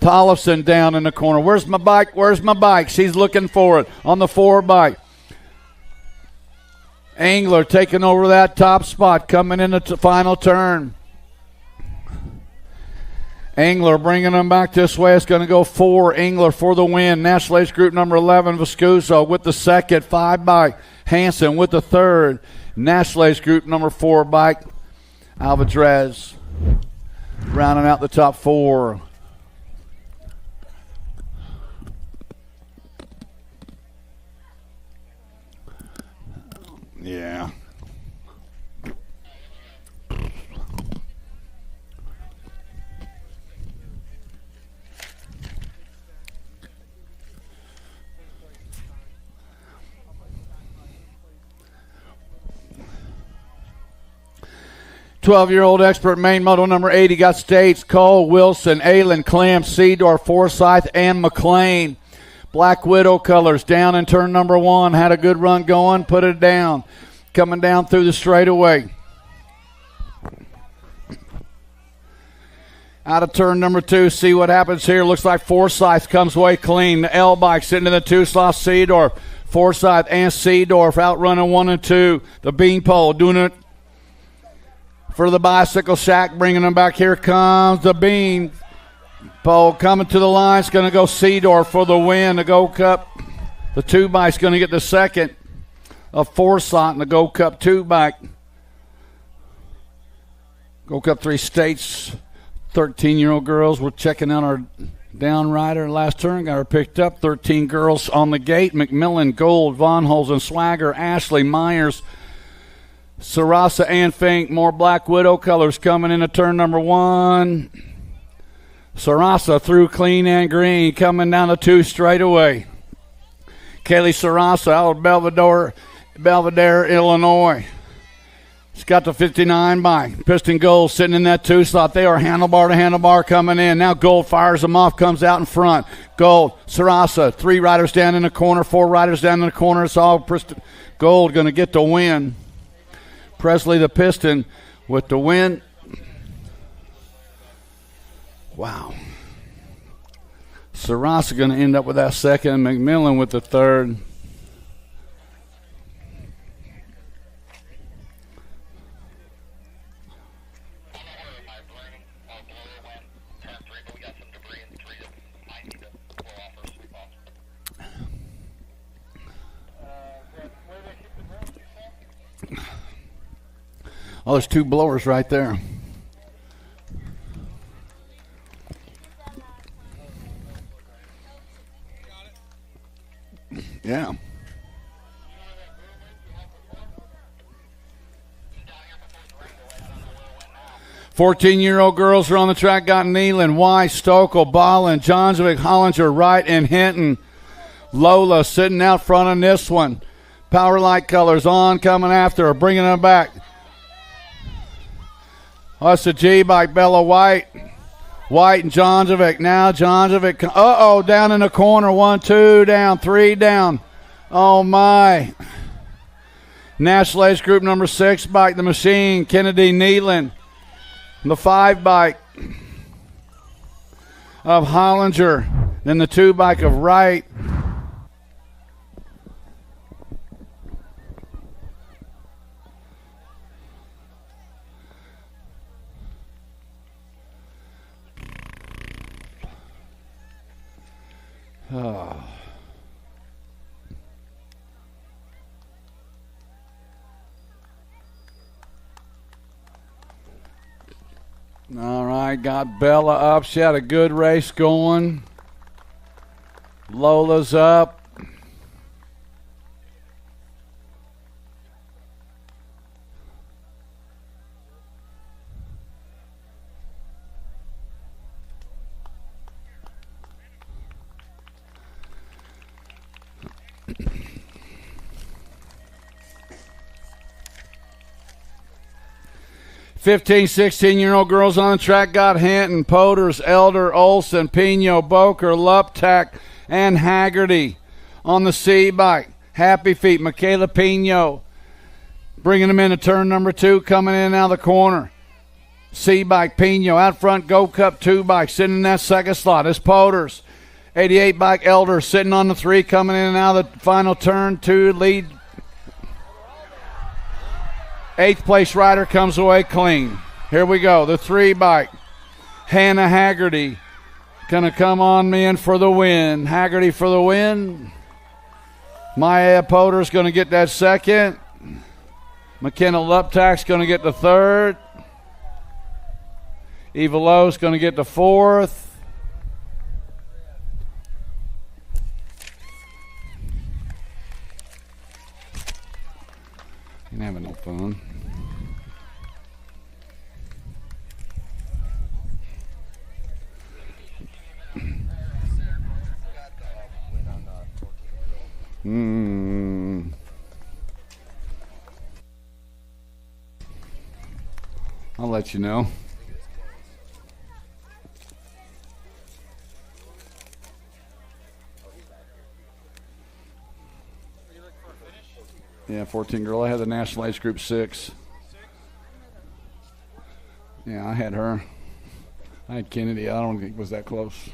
S1: Tollison down in the corner. Where's my bike? Where's my bike? She's looking for it on the 4 bike. Engler taking over that top spot, coming in the final turn. Engler bringing them back this way. It's going to go 4. Engler for the win. National Age Group number 11, Viscuso with the second. 5 bike. Hanson with the third. National Age Group number 4 bike. Alvarez rounding out the top 4. Yeah. Twelve-year-old expert main model number 80 got States, Cole, Wilson, Aylen, Clem, Seedorf, Forsyth, and McLean. Black Widow colors down in turn number 1. Had a good run going. Put it down. Coming down through the straightaway. Out of turn number 2. See what happens here. Looks like Forsyth comes away clean. The L bike sitting in the 2 slot. Seedorf. Forsyth and Seedorf outrunning 1 and 2. The Beanpole doing it for the Bicycle Shack. Bringing them back. Here comes the Bean Pole coming to the line. It's going to go Seedorf for the win. The Gold Cup. The 2 bike's going to get the second of Forsyth in the Gold Cup 2 bike. Gold Cup 3 States. 13-year-old girls. We're checking out our down rider last turn. Got her picked up. 13 girls on the gate. McMillan, Gold, Von Holzen, Swagger, Ashley, Myers, Sarasa, and Fink. More Black Widow colors coming into turn number 1. Sarasa through clean and green, coming down the 2 straightaway. Kaylee Sarasa out of Belvedere, Illinois. She's got the 59 bike. Piston Gold sitting in that 2 slot. They are handlebar to handlebar coming in. Now Gold fires them off, comes out in front. Gold, Sarasa, 3 riders down in the corner, 4 riders down in the corner. It's all Piston Gold going to get the win. Presley the Piston with the win. Wow. Sarasa going to end up with that second. McMillan with the third. Oh, there's 2 blowers right there. Yeah. "14-year-old girls are on the track. Got Nealon, Weiss, Stokel, Ballin, Johnswick, Hollinger, Wright, and Hinton. Lola sitting out front on this one. Power Light Colors on, coming after her, bringing her back. That's the G bike, Bella White. White and Johnswick. Now Johnswick. Down in the corner. 1, 2 down, 3 down. Oh, my. National Age Group number 6 bike, the Machine, Kennedy Nealon. The 5 bike of Hollinger. Then the 2 bike of Wright. Oh. All right, got Bella up. She had a good race going. Lola's up. "15, 16-year-old girls on the track got Hinton, Poders, Elder, Olson, Pino, Boker, Luptak, and Haggerty. On the C bike, Happy Feet, Michaela Pino, bringing them into turn number 2, coming in out of the corner. C bike, Pino, out front, Gold Cup 2 bike, sitting in that second slot. It's Poders. 88 bike, Elder, sitting on the 3, coming in and out of the final turn 2, lead. 8th place rider comes away clean. Here we go. The 3 bike. Hannah Haggerty going to come on in for the win. Haggerty for the win. Maya Poders going to get that second. McKenna Luptak's going to get the third. Eva Lowe's going to get the fourth. Ain't having no fun. I'll let you know. Yeah, 14 girl. I had the National Age Group 6. Yeah, I had her. I had Kennedy. I don't think it was that close.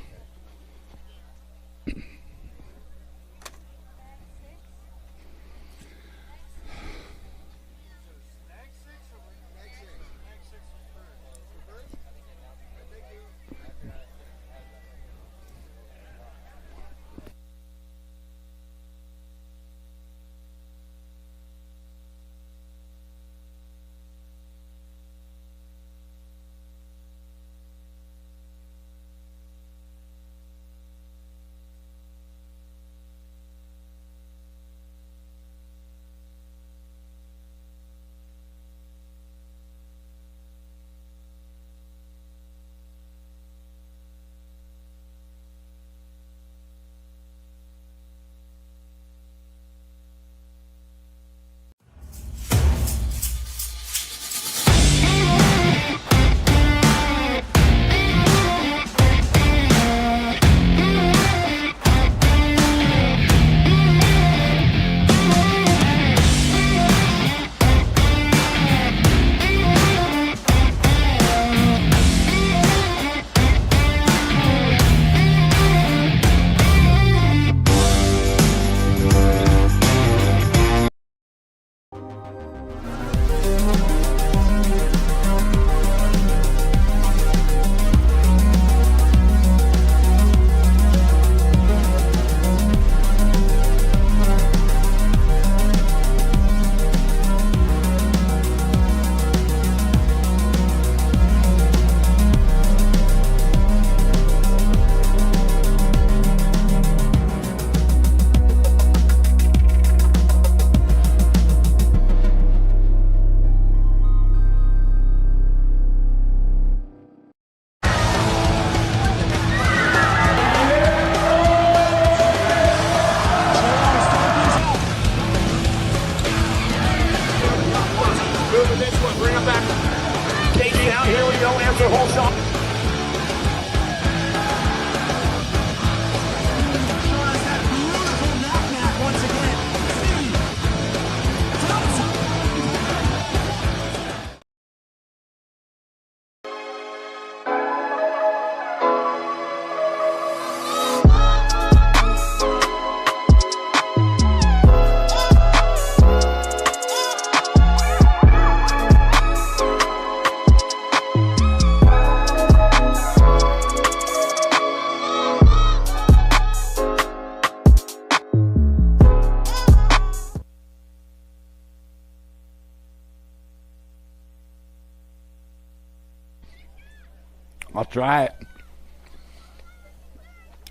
S1: I'll try it.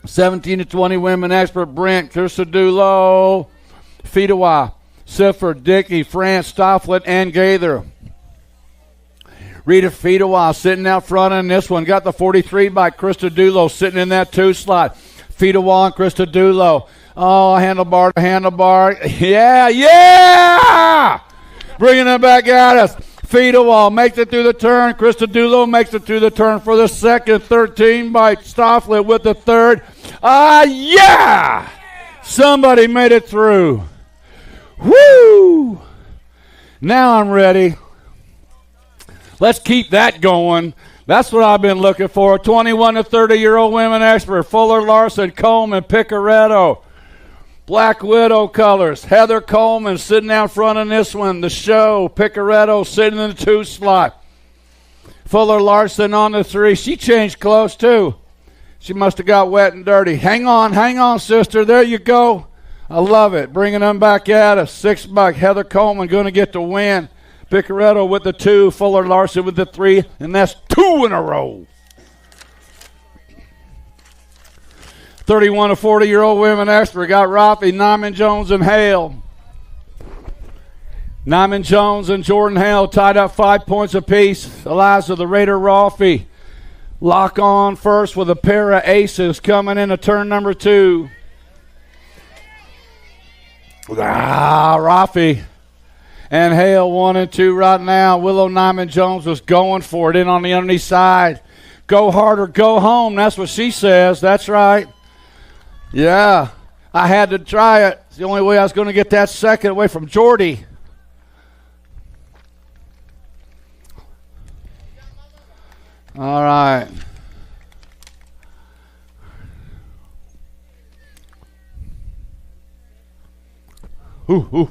S1: 17 to 20 women expert, Brent, Christodulo, Fedewa, Sifford, Dickey, France, Stofflet, and Gaither. Rita Fedewa sitting out front in this one. Got the 43 by Christodulo sitting in that 2 slot. Fedewa and Christodulo. Oh, handlebar to handlebar. Yeah! Bringing it back at us. Fedewa makes it through the turn. Christodulo makes it through the turn for the second. 13 by Stofflet with the third. Yeah! Somebody made it through. Woo! Now I'm ready. Let's keep that going. That's what I've been looking for. 21 to 30-year-old women expert, Fuller, Larson, Coleman, Picaretto. Black Widow colors. Heather Coleman sitting out front in this one. The show. Picaretto sitting in the 2 slot. Fuller Larson on the 3. She changed clothes too. She must have got wet and dirty. Hang on, sister. There you go. I love it. Bringing them back at us. 6 buck. Heather Coleman going to get the win. Picaretto with the 2. Fuller Larson with the 3. And that's 2 in a row. 31 to 40-year-old women expert. Got Rafi, Nyman Jones, and Hale. Nyman Jones and Jordan Hale tied up 5 points apiece. Eliza, the Raider, Rafi. Lock on first with a pair of aces coming into turn number 2. Rafi and Hale 1 and 2 right now. Willow Nyman Jones was going for it in on the underneath side. Go hard or go home. That's what she says. That's right. Yeah, I had to try it. It's the only way I was going to get that second away from Jordy. All right. Ooh.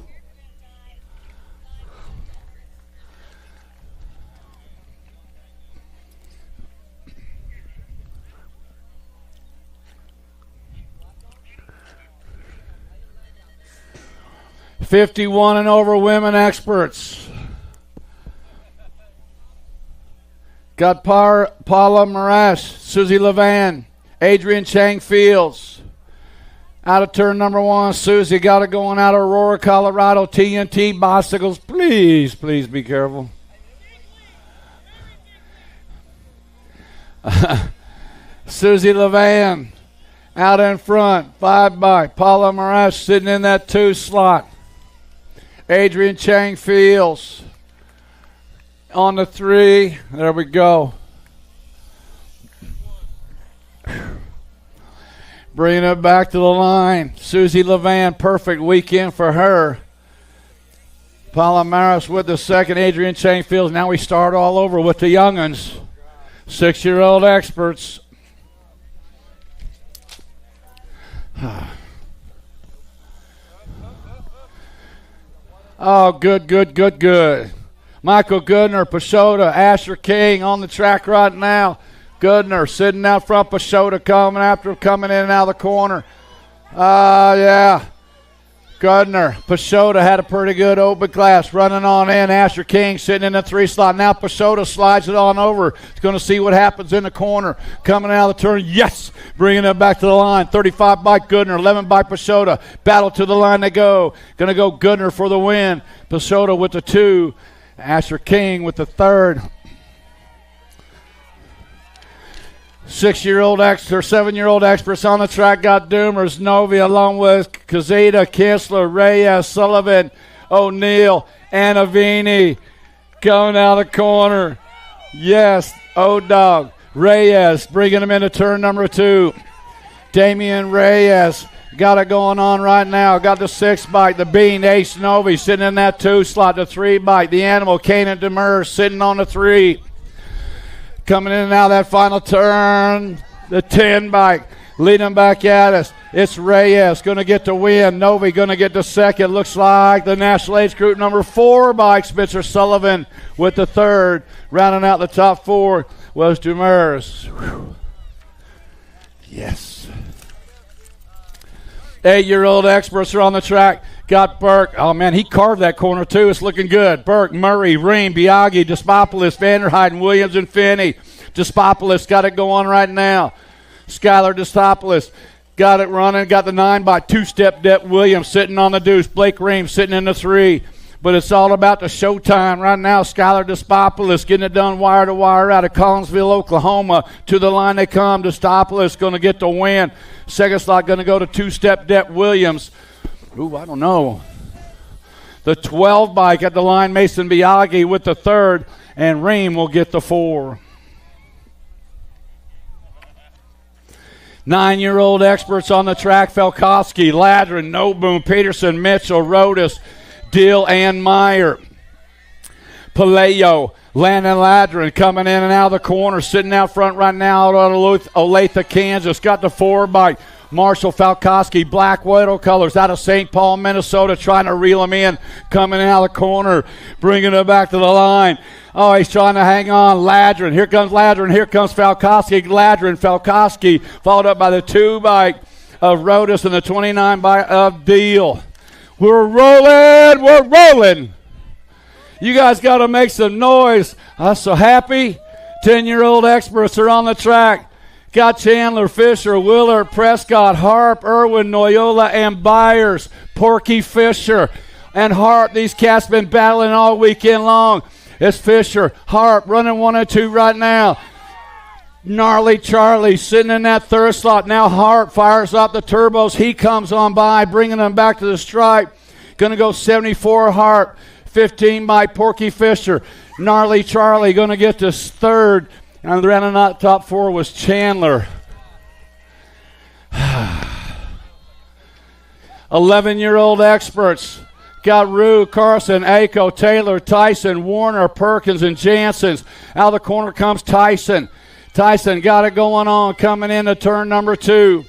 S1: 51 and over women experts. Got Paula Marash, Susie Levan, Adrian Chang Fields. Out of turn number 1, Susie got it going out of Aurora, Colorado. TNT bicycles. Please be careful. Susie Levan out in front. 5 by Paula Marash sitting in that 2 slot. Adrian Chang Fields on the 3. There we go. Bringing it back to the line. Susie Levan, perfect weekend for her. Paula Maris with the second. Adrian Chang Fields. Now we start all over with the young'uns. 6-year-old experts. Oh, good. Michael Goodner, Pashota, Asher King on the track right now. Goodner sitting out front, Pashota coming after him, coming in and out of the corner. Yeah. Goodner, Pashota had a pretty good open class, running on in. Asher King sitting in the 3 slot. Now Pashota slides it on over. He's going to see what happens in the corner. Coming out of the turn, yes! Bringing it back to the line. 35 by Goodner, 11 by Pashota. Battle to the line they go. Going to go Goodner for the win. Pashota with the 2. Asher King with the 3rd. 7-year-old experts on the track got Doomers, Novi, along with Kazita, Kessler, Reyes, Sullivan, O'Neill, Anavini going out of the corner. Yes, O-Dog, Reyes bringing him into turn number 2. Damian Reyes got it going on right now. Got the 6 bike, the Bean, Ace Novi sitting in that 2 slot, the 3 bike, the Animal, Kanan Demers sitting on the 3. Coming in and out of that final turn, the 10 bike, leading back at us. It's Reyes going to get the win. Novi going to get the second. Looks like the National Age Group number 4 bike, Spencer Sullivan with the 3rd. Rounding out the top 4 was Demers. Yes. 8-year-old experts are on the track. Got Burke. Oh, man, he carved that corner, too. It's looking good. Burke, Murray, Ream, Biaggi, Despopoulos, Vanderheiden, Williams, and Finney. Despopoulos got it going right now. Skylar Despopoulos got it running. Got the 9 by two-step Depp Williams sitting on the deuce. Blake Ream sitting in the 3. But it's all about the showtime right now. Skylar Despopoulos getting it done wire to wire out of Collinsville, Oklahoma. To the line they come. Despopoulos going to get the win. Second slot going to go to two-step Depp Williams. Ooh, I don't know. The 12 bike at the line, Mason Biagi with the 3rd. And Ream will get the 4. 9-year-old experts on the track. Felkowski, Ladrin, Noboom, Peterson, Mitchell, Rodas, Dill, and Meyer. Paleo, Landon Ladrin coming in and out of the corner, sitting out front right now out of Olathe, Kansas. Got the 4 bike. Marshall Falkowski, Black Widow colors out of St. Paul, Minnesota, trying to reel him in, coming in out of the corner, bringing it back to the line. Oh, he's trying to hang on. Ladrin, here comes Ladrin, here comes Falkowski. Ladrin, Falkowski, followed up by the 2 bike of Rodas and the 29 bike of Deal. We're rolling. You guys got to make some noise. I'm so happy. 10-year-old experts are on the track. Got Chandler, Fisher, Willard, Prescott, Harp, Irwin, Noyola, and Byers. Porky Fisher and Harp. These cats been battling all weekend long. It's Fisher, Harp running 1 and 2 right now. Gnarly Charlie sitting in that 3rd slot. Now Harp fires up the turbos. He comes on by, bringing them back to the stripe. Going to go 74 Harp, 15 by Porky Fisher. Gnarly Charlie going to get this 3rd. And the round of top 4 was Chandler. 11-year-old experts. Got Rue, Carson, Aiko, Taylor, Tyson, Warner, Perkins, and Janssens. Out of the corner comes Tyson. Tyson got it going on, coming into turn number 2.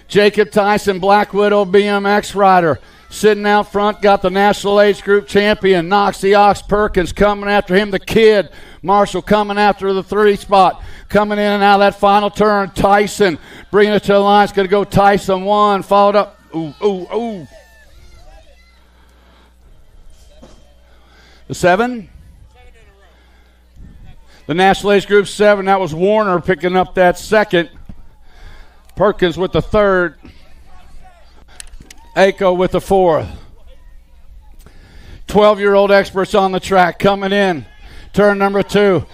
S1: Jacob Tyson, Black Widow BMX rider. Sitting out front, got the National Age Group champion, Knox the Ox Perkins coming after him, the kid. Marshall coming after the 3 spot. Coming in and out of that final turn, Tyson bringing it to the line. It's going to go Tyson 1, followed up. Ooh. The 7? The National Age Group 7, that was Warner picking up that 2nd. Perkins with the 3rd. Aiko with the 4th. 12-year-old experts on the track coming in. Turn number 2.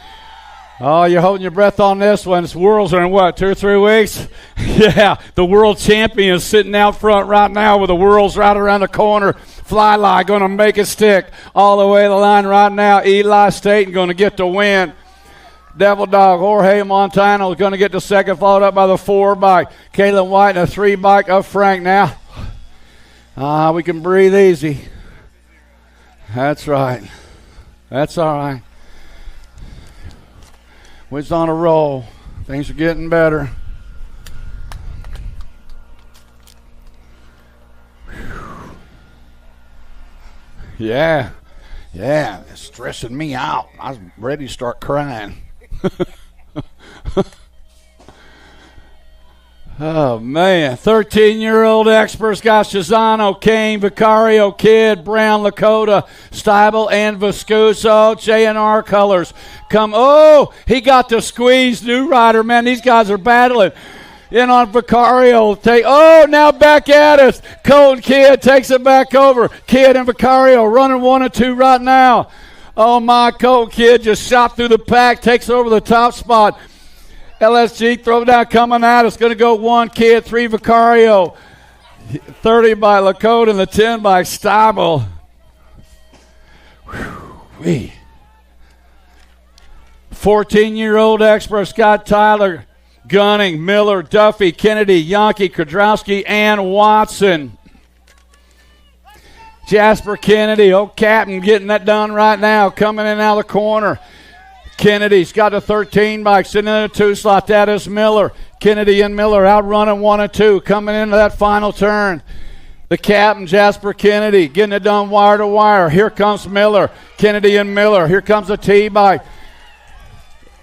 S1: Oh, you're holding your breath on this one. It's Worlds are in what, 2 or 3 weeks? Yeah, the world champion is sitting out front right now with the Worlds right around the corner. Flylie going to make it stick all the way to the line right now. Eli Staten going to get the win. Devil Dog, Jorge Montano is going to get the 2nd, followed up by the 4 bike. Kalen White and the 3 bike of Frank now. We can breathe easy. That's right. That's all right. We're on a roll. Things are getting better. Yeah. It's stressing me out. I was ready to start crying. Oh, man. 13-year-old experts got Shazano, Kane, Vicario, Kidd, Brown, Lakota, Steibel, and Viscuso. J&R colors come. Oh, he got the squeeze. New rider, man. These guys are battling. In on Vicario. Now back at us. Colton Kidd takes it back over. Kidd and Vicario running 1 and 2 right now. Oh, my. Colton Kidd just shot through the pack. Takes over the top spot. LSG throw down coming out. It's going to go 1 Kidd, 3 Vicario, 30 by Lakota, and the 10 by Steibel. 14-year-old expert Scott Tyler, Gunning, Miller, Duffy, Kennedy, Yankee, Kudrowski, and Watson. Jasper Kennedy, Captain, getting that done right now, coming in out of the corner. Kennedy's got a 13 bike sitting in a 2 slot. That is Miller. Kennedy and Miller out running 1 and 2. Coming into that final turn. The captain, Jasper Kennedy, getting it done wire to wire. Here comes Miller. Kennedy and Miller. Here comes the T bike.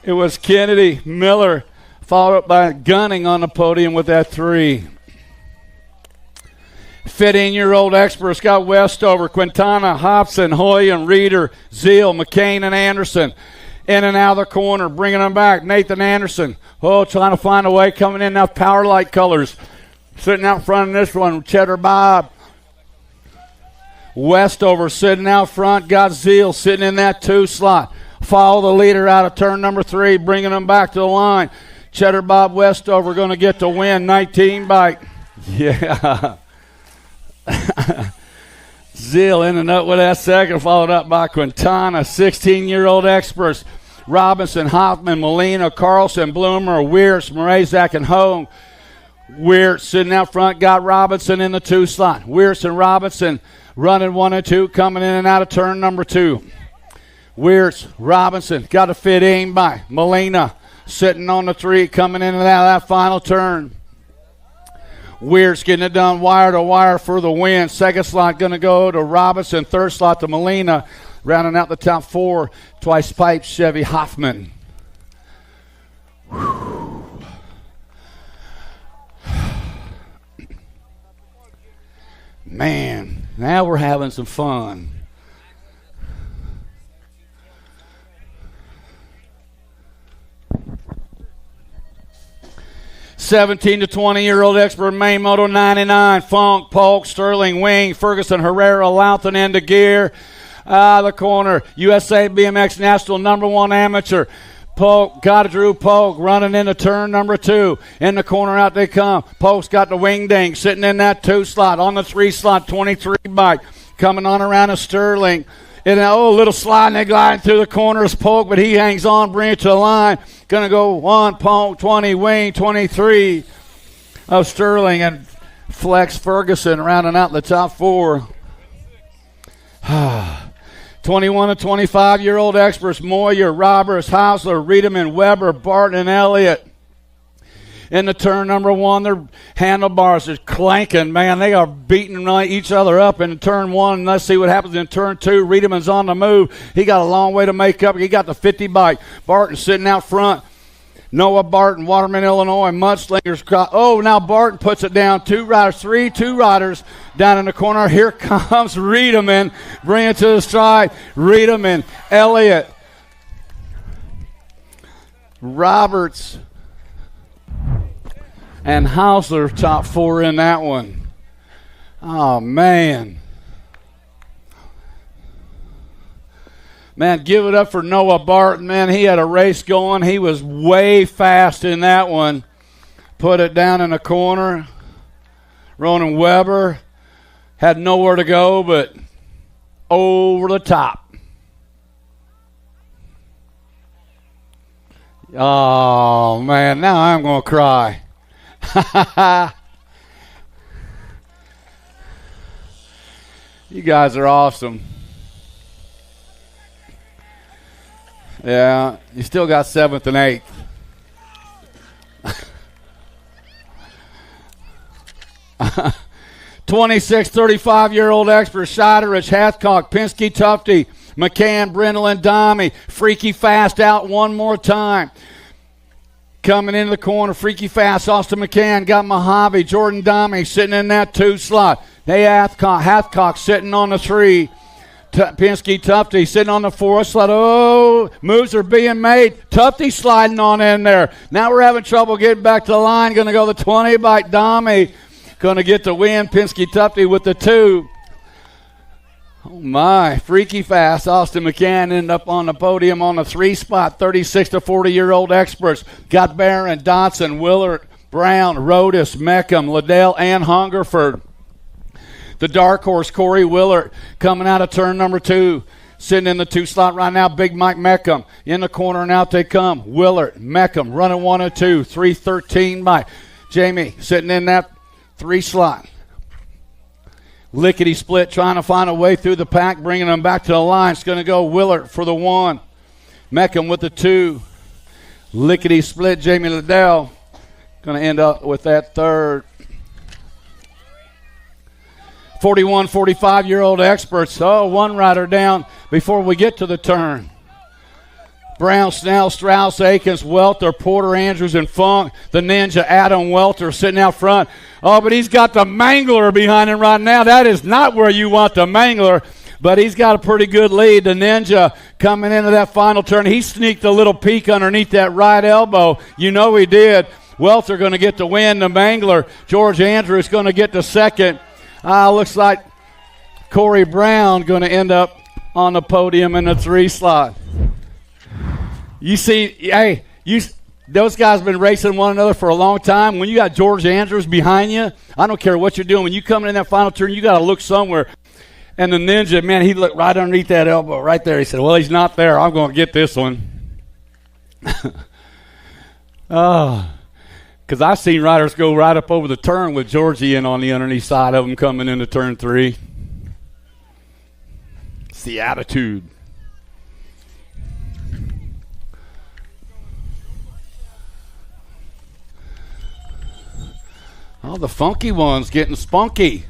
S1: It was Kennedy, Miller, followed up by Gunning on the podium with that 3. 15-year-old expert Scott Westover, Quintana, Hobson, Hoy, and Reeder, Zeal, McCain, and Anderson. In and out of the corner, bringing them back. Nathan Anderson. Oh, trying to find a way. Coming in now, Power Light colors. Sitting out front in this one, Cheddar Bob. Westover sitting out front. Got Zeal sitting in that 2 slot. Follow the leader out of turn number 3, bringing them back to the line. Cheddar Bob Westover going to get the win. 19 bike. Yeah. Zeal ending up with that second, followed up by Quintana. 16-year-old experts. Robinson, Hoffman, Molina, Carlson, Bloomer, Weirtz, Morazak, and Home. Weirtz sitting out front, got Robinson in the 2 slot. Weirtz and Robinson running 1 and 2, coming in and out of turn number 2. Weirtz, Robinson, got a fit aim by Molina, sitting on the 3, coming in and out of that final turn. Weirtz getting it done wire to wire for the win. Second slot going to go to Robinson. Third slot to Molina. Rounding out the top 4, Twice Pipe, Chevy Hoffman. Man, now we're having some fun. (17 to 20-year-old expert Maine Moto 99. Funk, Polk, Sterling, Wing, Ferguson, Herrera, Loughton into gear. The corner, USA BMX National #1 amateur. Polk, got Drew Polk running into turn number 2. In the corner, out they come. Polk's got the wing ding sitting in that 2 slot. On the 3 slot, 23 bike. Coming on around to Sterling. And a little slide and they gliding through the corners, Polk, but he hangs on, bring it to the line. Going to go 1, Polk, 20, Wing, 23 of Sterling, and Flex Ferguson rounding out the top 4. 21 to 25-year-old experts, Moyer, Roberts, Hausler, Riedemann, Weber, Barton, and Elliott. In the turn number 1, their handlebars are clanking, man. They are beating each other up in turn 1. Let's see what happens in turn 2. Riedemann's on the move. He got a long way to make up. He got the 50 bike. Barton sitting out front. Noah Barton, Waterman, Illinois, Mudslingers. Now Barton puts it down. 2 riders, 2 riders down in the corner. Here comes Riedemann. Bring it to the stride. Riedemann, Elliott, Roberts, and Hausler top 4 in that one. Oh, man. Man, give it up for Noah Barton. Man, he had a race going. He was way fast in that one. Put it down in the corner. Ronan Weber had nowhere to go but over the top. Oh, man, now I'm going to cry. You guys are awesome. Yeah, you still got 7th and 8th. 26, 35-year-old expert, Scheiderich, Hathcock, Pinsky, Tufty, McCann, Brindle, and Domi. Freaky Fast out one more time. Coming into the corner, Freaky Fast, Austin McCann, got Mojave, Jordan Domi sitting in that 2 slot. They Hathcock sitting on the 3. Pinsky, Tufty sitting on the 4 slot. Oh, moves are being made. Tufty sliding on in there. Now we're having trouble getting back to the line. Going to go the 20 by Domi. Going to get the win. Pinsky, Tufty with the 2. Oh, my. Freaky Fast. Austin McCann ended up on the podium on the 3 spot. 36 to 40-year-old experts. Got Barron, Dotson, Willard, Brown, Rodas, Meckham, Liddell, and Hungerford. The dark horse, Corey Willard, coming out of turn number 2. Sitting in the 2 slot right now, Big Mike Meckham. In the corner, and out they come. Willard, Meckham, running 1 and 2. 3:13 by Jamie, sitting in that 3 slot. Lickety split, trying to find a way through the pack, bringing them back to the line. It's going to go Willard for the 1. Meckham with the 2. Lickety split, Jamie Liddell. Going to end up with that 3rd. 41, 45-year-old experts. Oh, 1 rider down before we get to the turn. Brown, Snell, Strauss, Akins, Welter, Porter, Andrews, and Funk. The Ninja, Adam Welter, sitting out front. Oh, but he's got the Mangler behind him right now. That is not where you want the Mangler. but he's got a pretty good lead. The Ninja coming into that final turn. He sneaked a little peek underneath that right elbow. You know he did. Welter going to get the win. The Mangler, George Andrews, going to get the second. Looks like Corey Brown going to end up on the podium in the 3 slot. You see, hey, those guys have been racing one another for a long time. When you got George Andrews behind you, I don't care what you're doing. When you come in that final turn, you got to look somewhere. And the Ninja, man, he looked right underneath that elbow right there. He said, well, he's not there. I'm going to get this one. Oh. Because I've seen riders go right up over the turn with Georgie in on the underneath side of them coming into turn 3. It's the attitude. Oh, the funky one's getting spunky.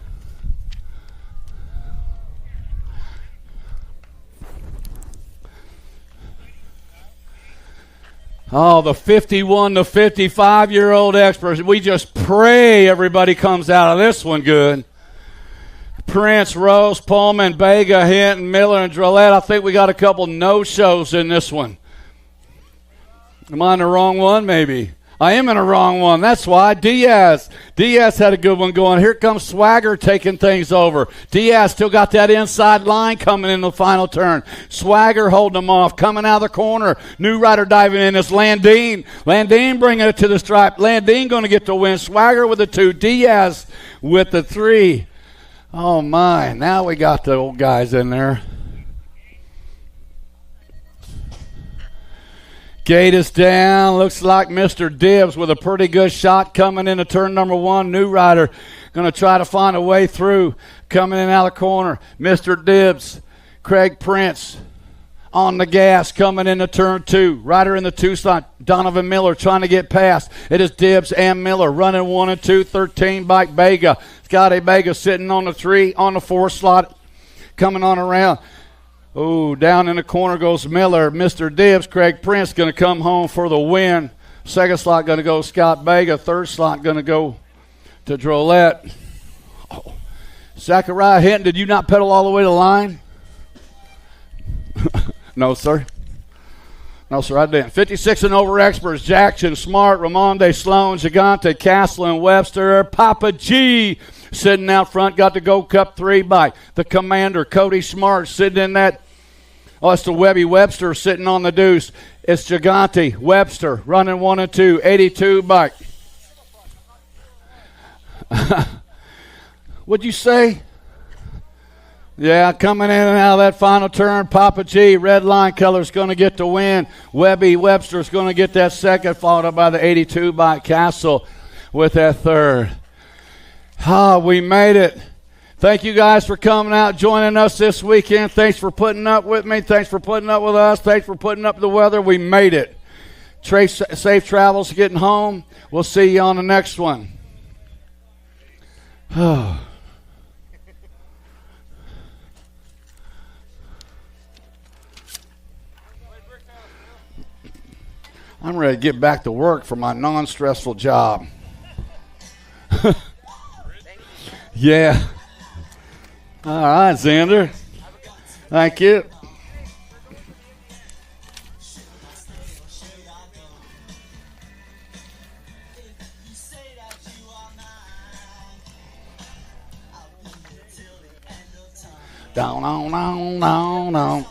S1: Oh, the 51 to 55-year-old experts. We just pray everybody comes out of this one good. Prince, Rose, Pullman, Bega, Hinton, Miller, and Drillette. I think we got a couple no-shows in this one. Am I in the wrong one? Maybe. I am in the wrong one. That's why. Diaz had a good one going. Here comes Swagger taking things over. Diaz still got that inside line coming in the final turn. Swagger holding them off. Coming out of the corner. New rider diving in is Landine. Landine bringing it to the stripe. Landine going to get the win. Swagger with the 2. Diaz with the 3. Oh, my. Now we got the old guys in there. Gate is down. Looks like Mr. Dibbs with a pretty good shot coming into turn number 1. New rider going to try to find a way through. Coming in out of the corner. Mr. Dibbs. Craig Prince on the gas coming into turn 2. Rider in the 2 slot. Donovan Miller trying to get past. It is Dibbs and Miller running 1 and 2. 13 bike Bega. Scotty Bega sitting on the 3 on the 4 slot. Coming on around. Oh, down in the corner goes Miller. Mr. Dibbs, Craig Prince going to come home for the win. Second slot going to go Scott Bega. Third slot going to go to Drolette. Oh. Zachariah Hinton, did you not pedal all the way to the line? No, sir. No, sir, I didn't. 56 and over experts. Jackson, Smart, Ramonde, Sloan, Gigante, Castle, and Webster. Papa G sitting out front. Got the Gold Cup 3 bike. The Commander, Cody Smart, sitting in that. Oh, it's the Webby Webster sitting on the deuce. It's Gigante, Webster, running 1 and 2. 82 bike. What'd you say? Yeah, coming in and out of that final turn, Papa G, red line color's going to get the win. Webby Webster's going to get that second, followed up by the 82 by Castle with that third. We made it. Thank you guys for coming out, joining us this weekend. Thanks for putting up with me. Thanks for putting up with us. Thanks for putting up the weather. We made it. Safe travels getting home. We'll see you on the next one. I'm ready to get back to work for my non-stressful job. Yeah. All right, Xander. Thank you. Down, on, on, on, on.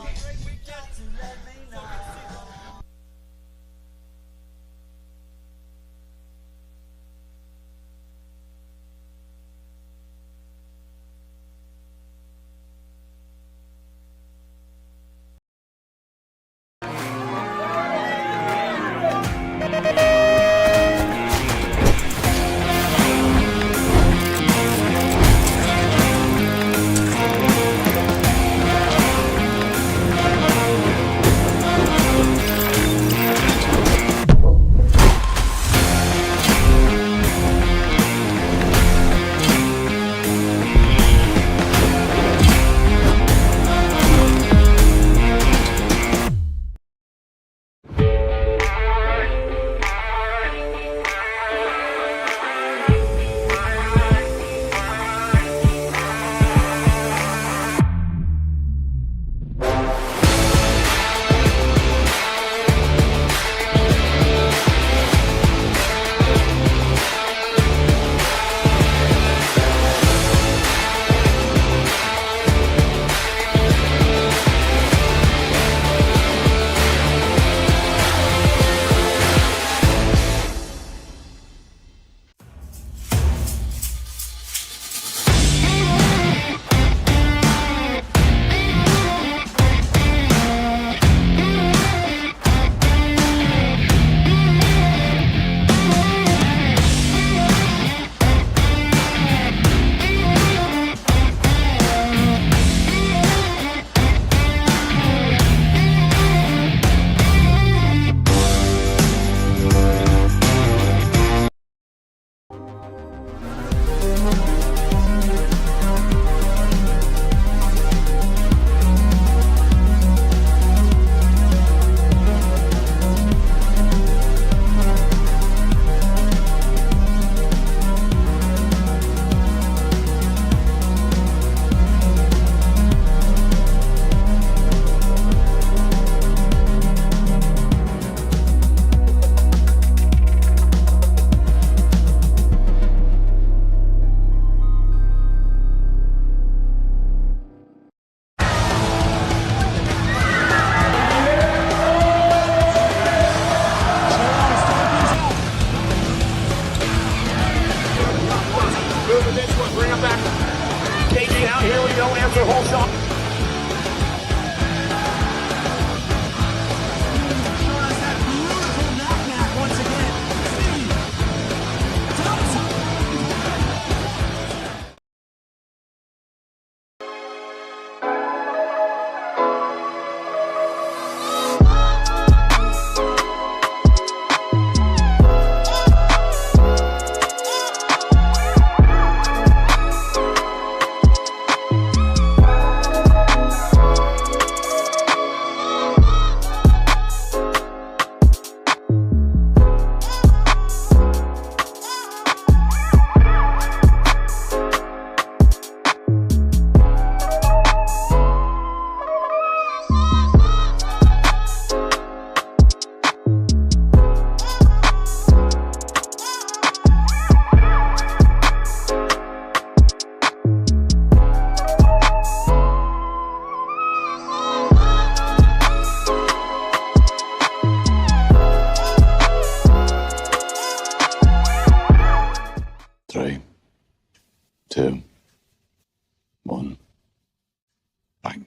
S5: Takedown, here we go, after whole shot.
S7: Three, two, one, bang.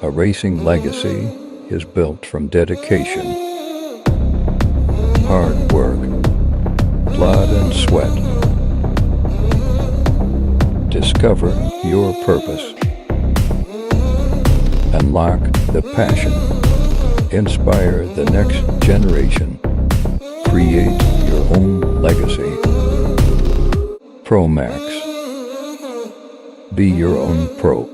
S2: A racing legacy is built from dedication, hard work, blood and sweat. Discover your purpose. Unlock the passion. Inspire the next generation. Create your own legacy. ProMax. Be your own pro.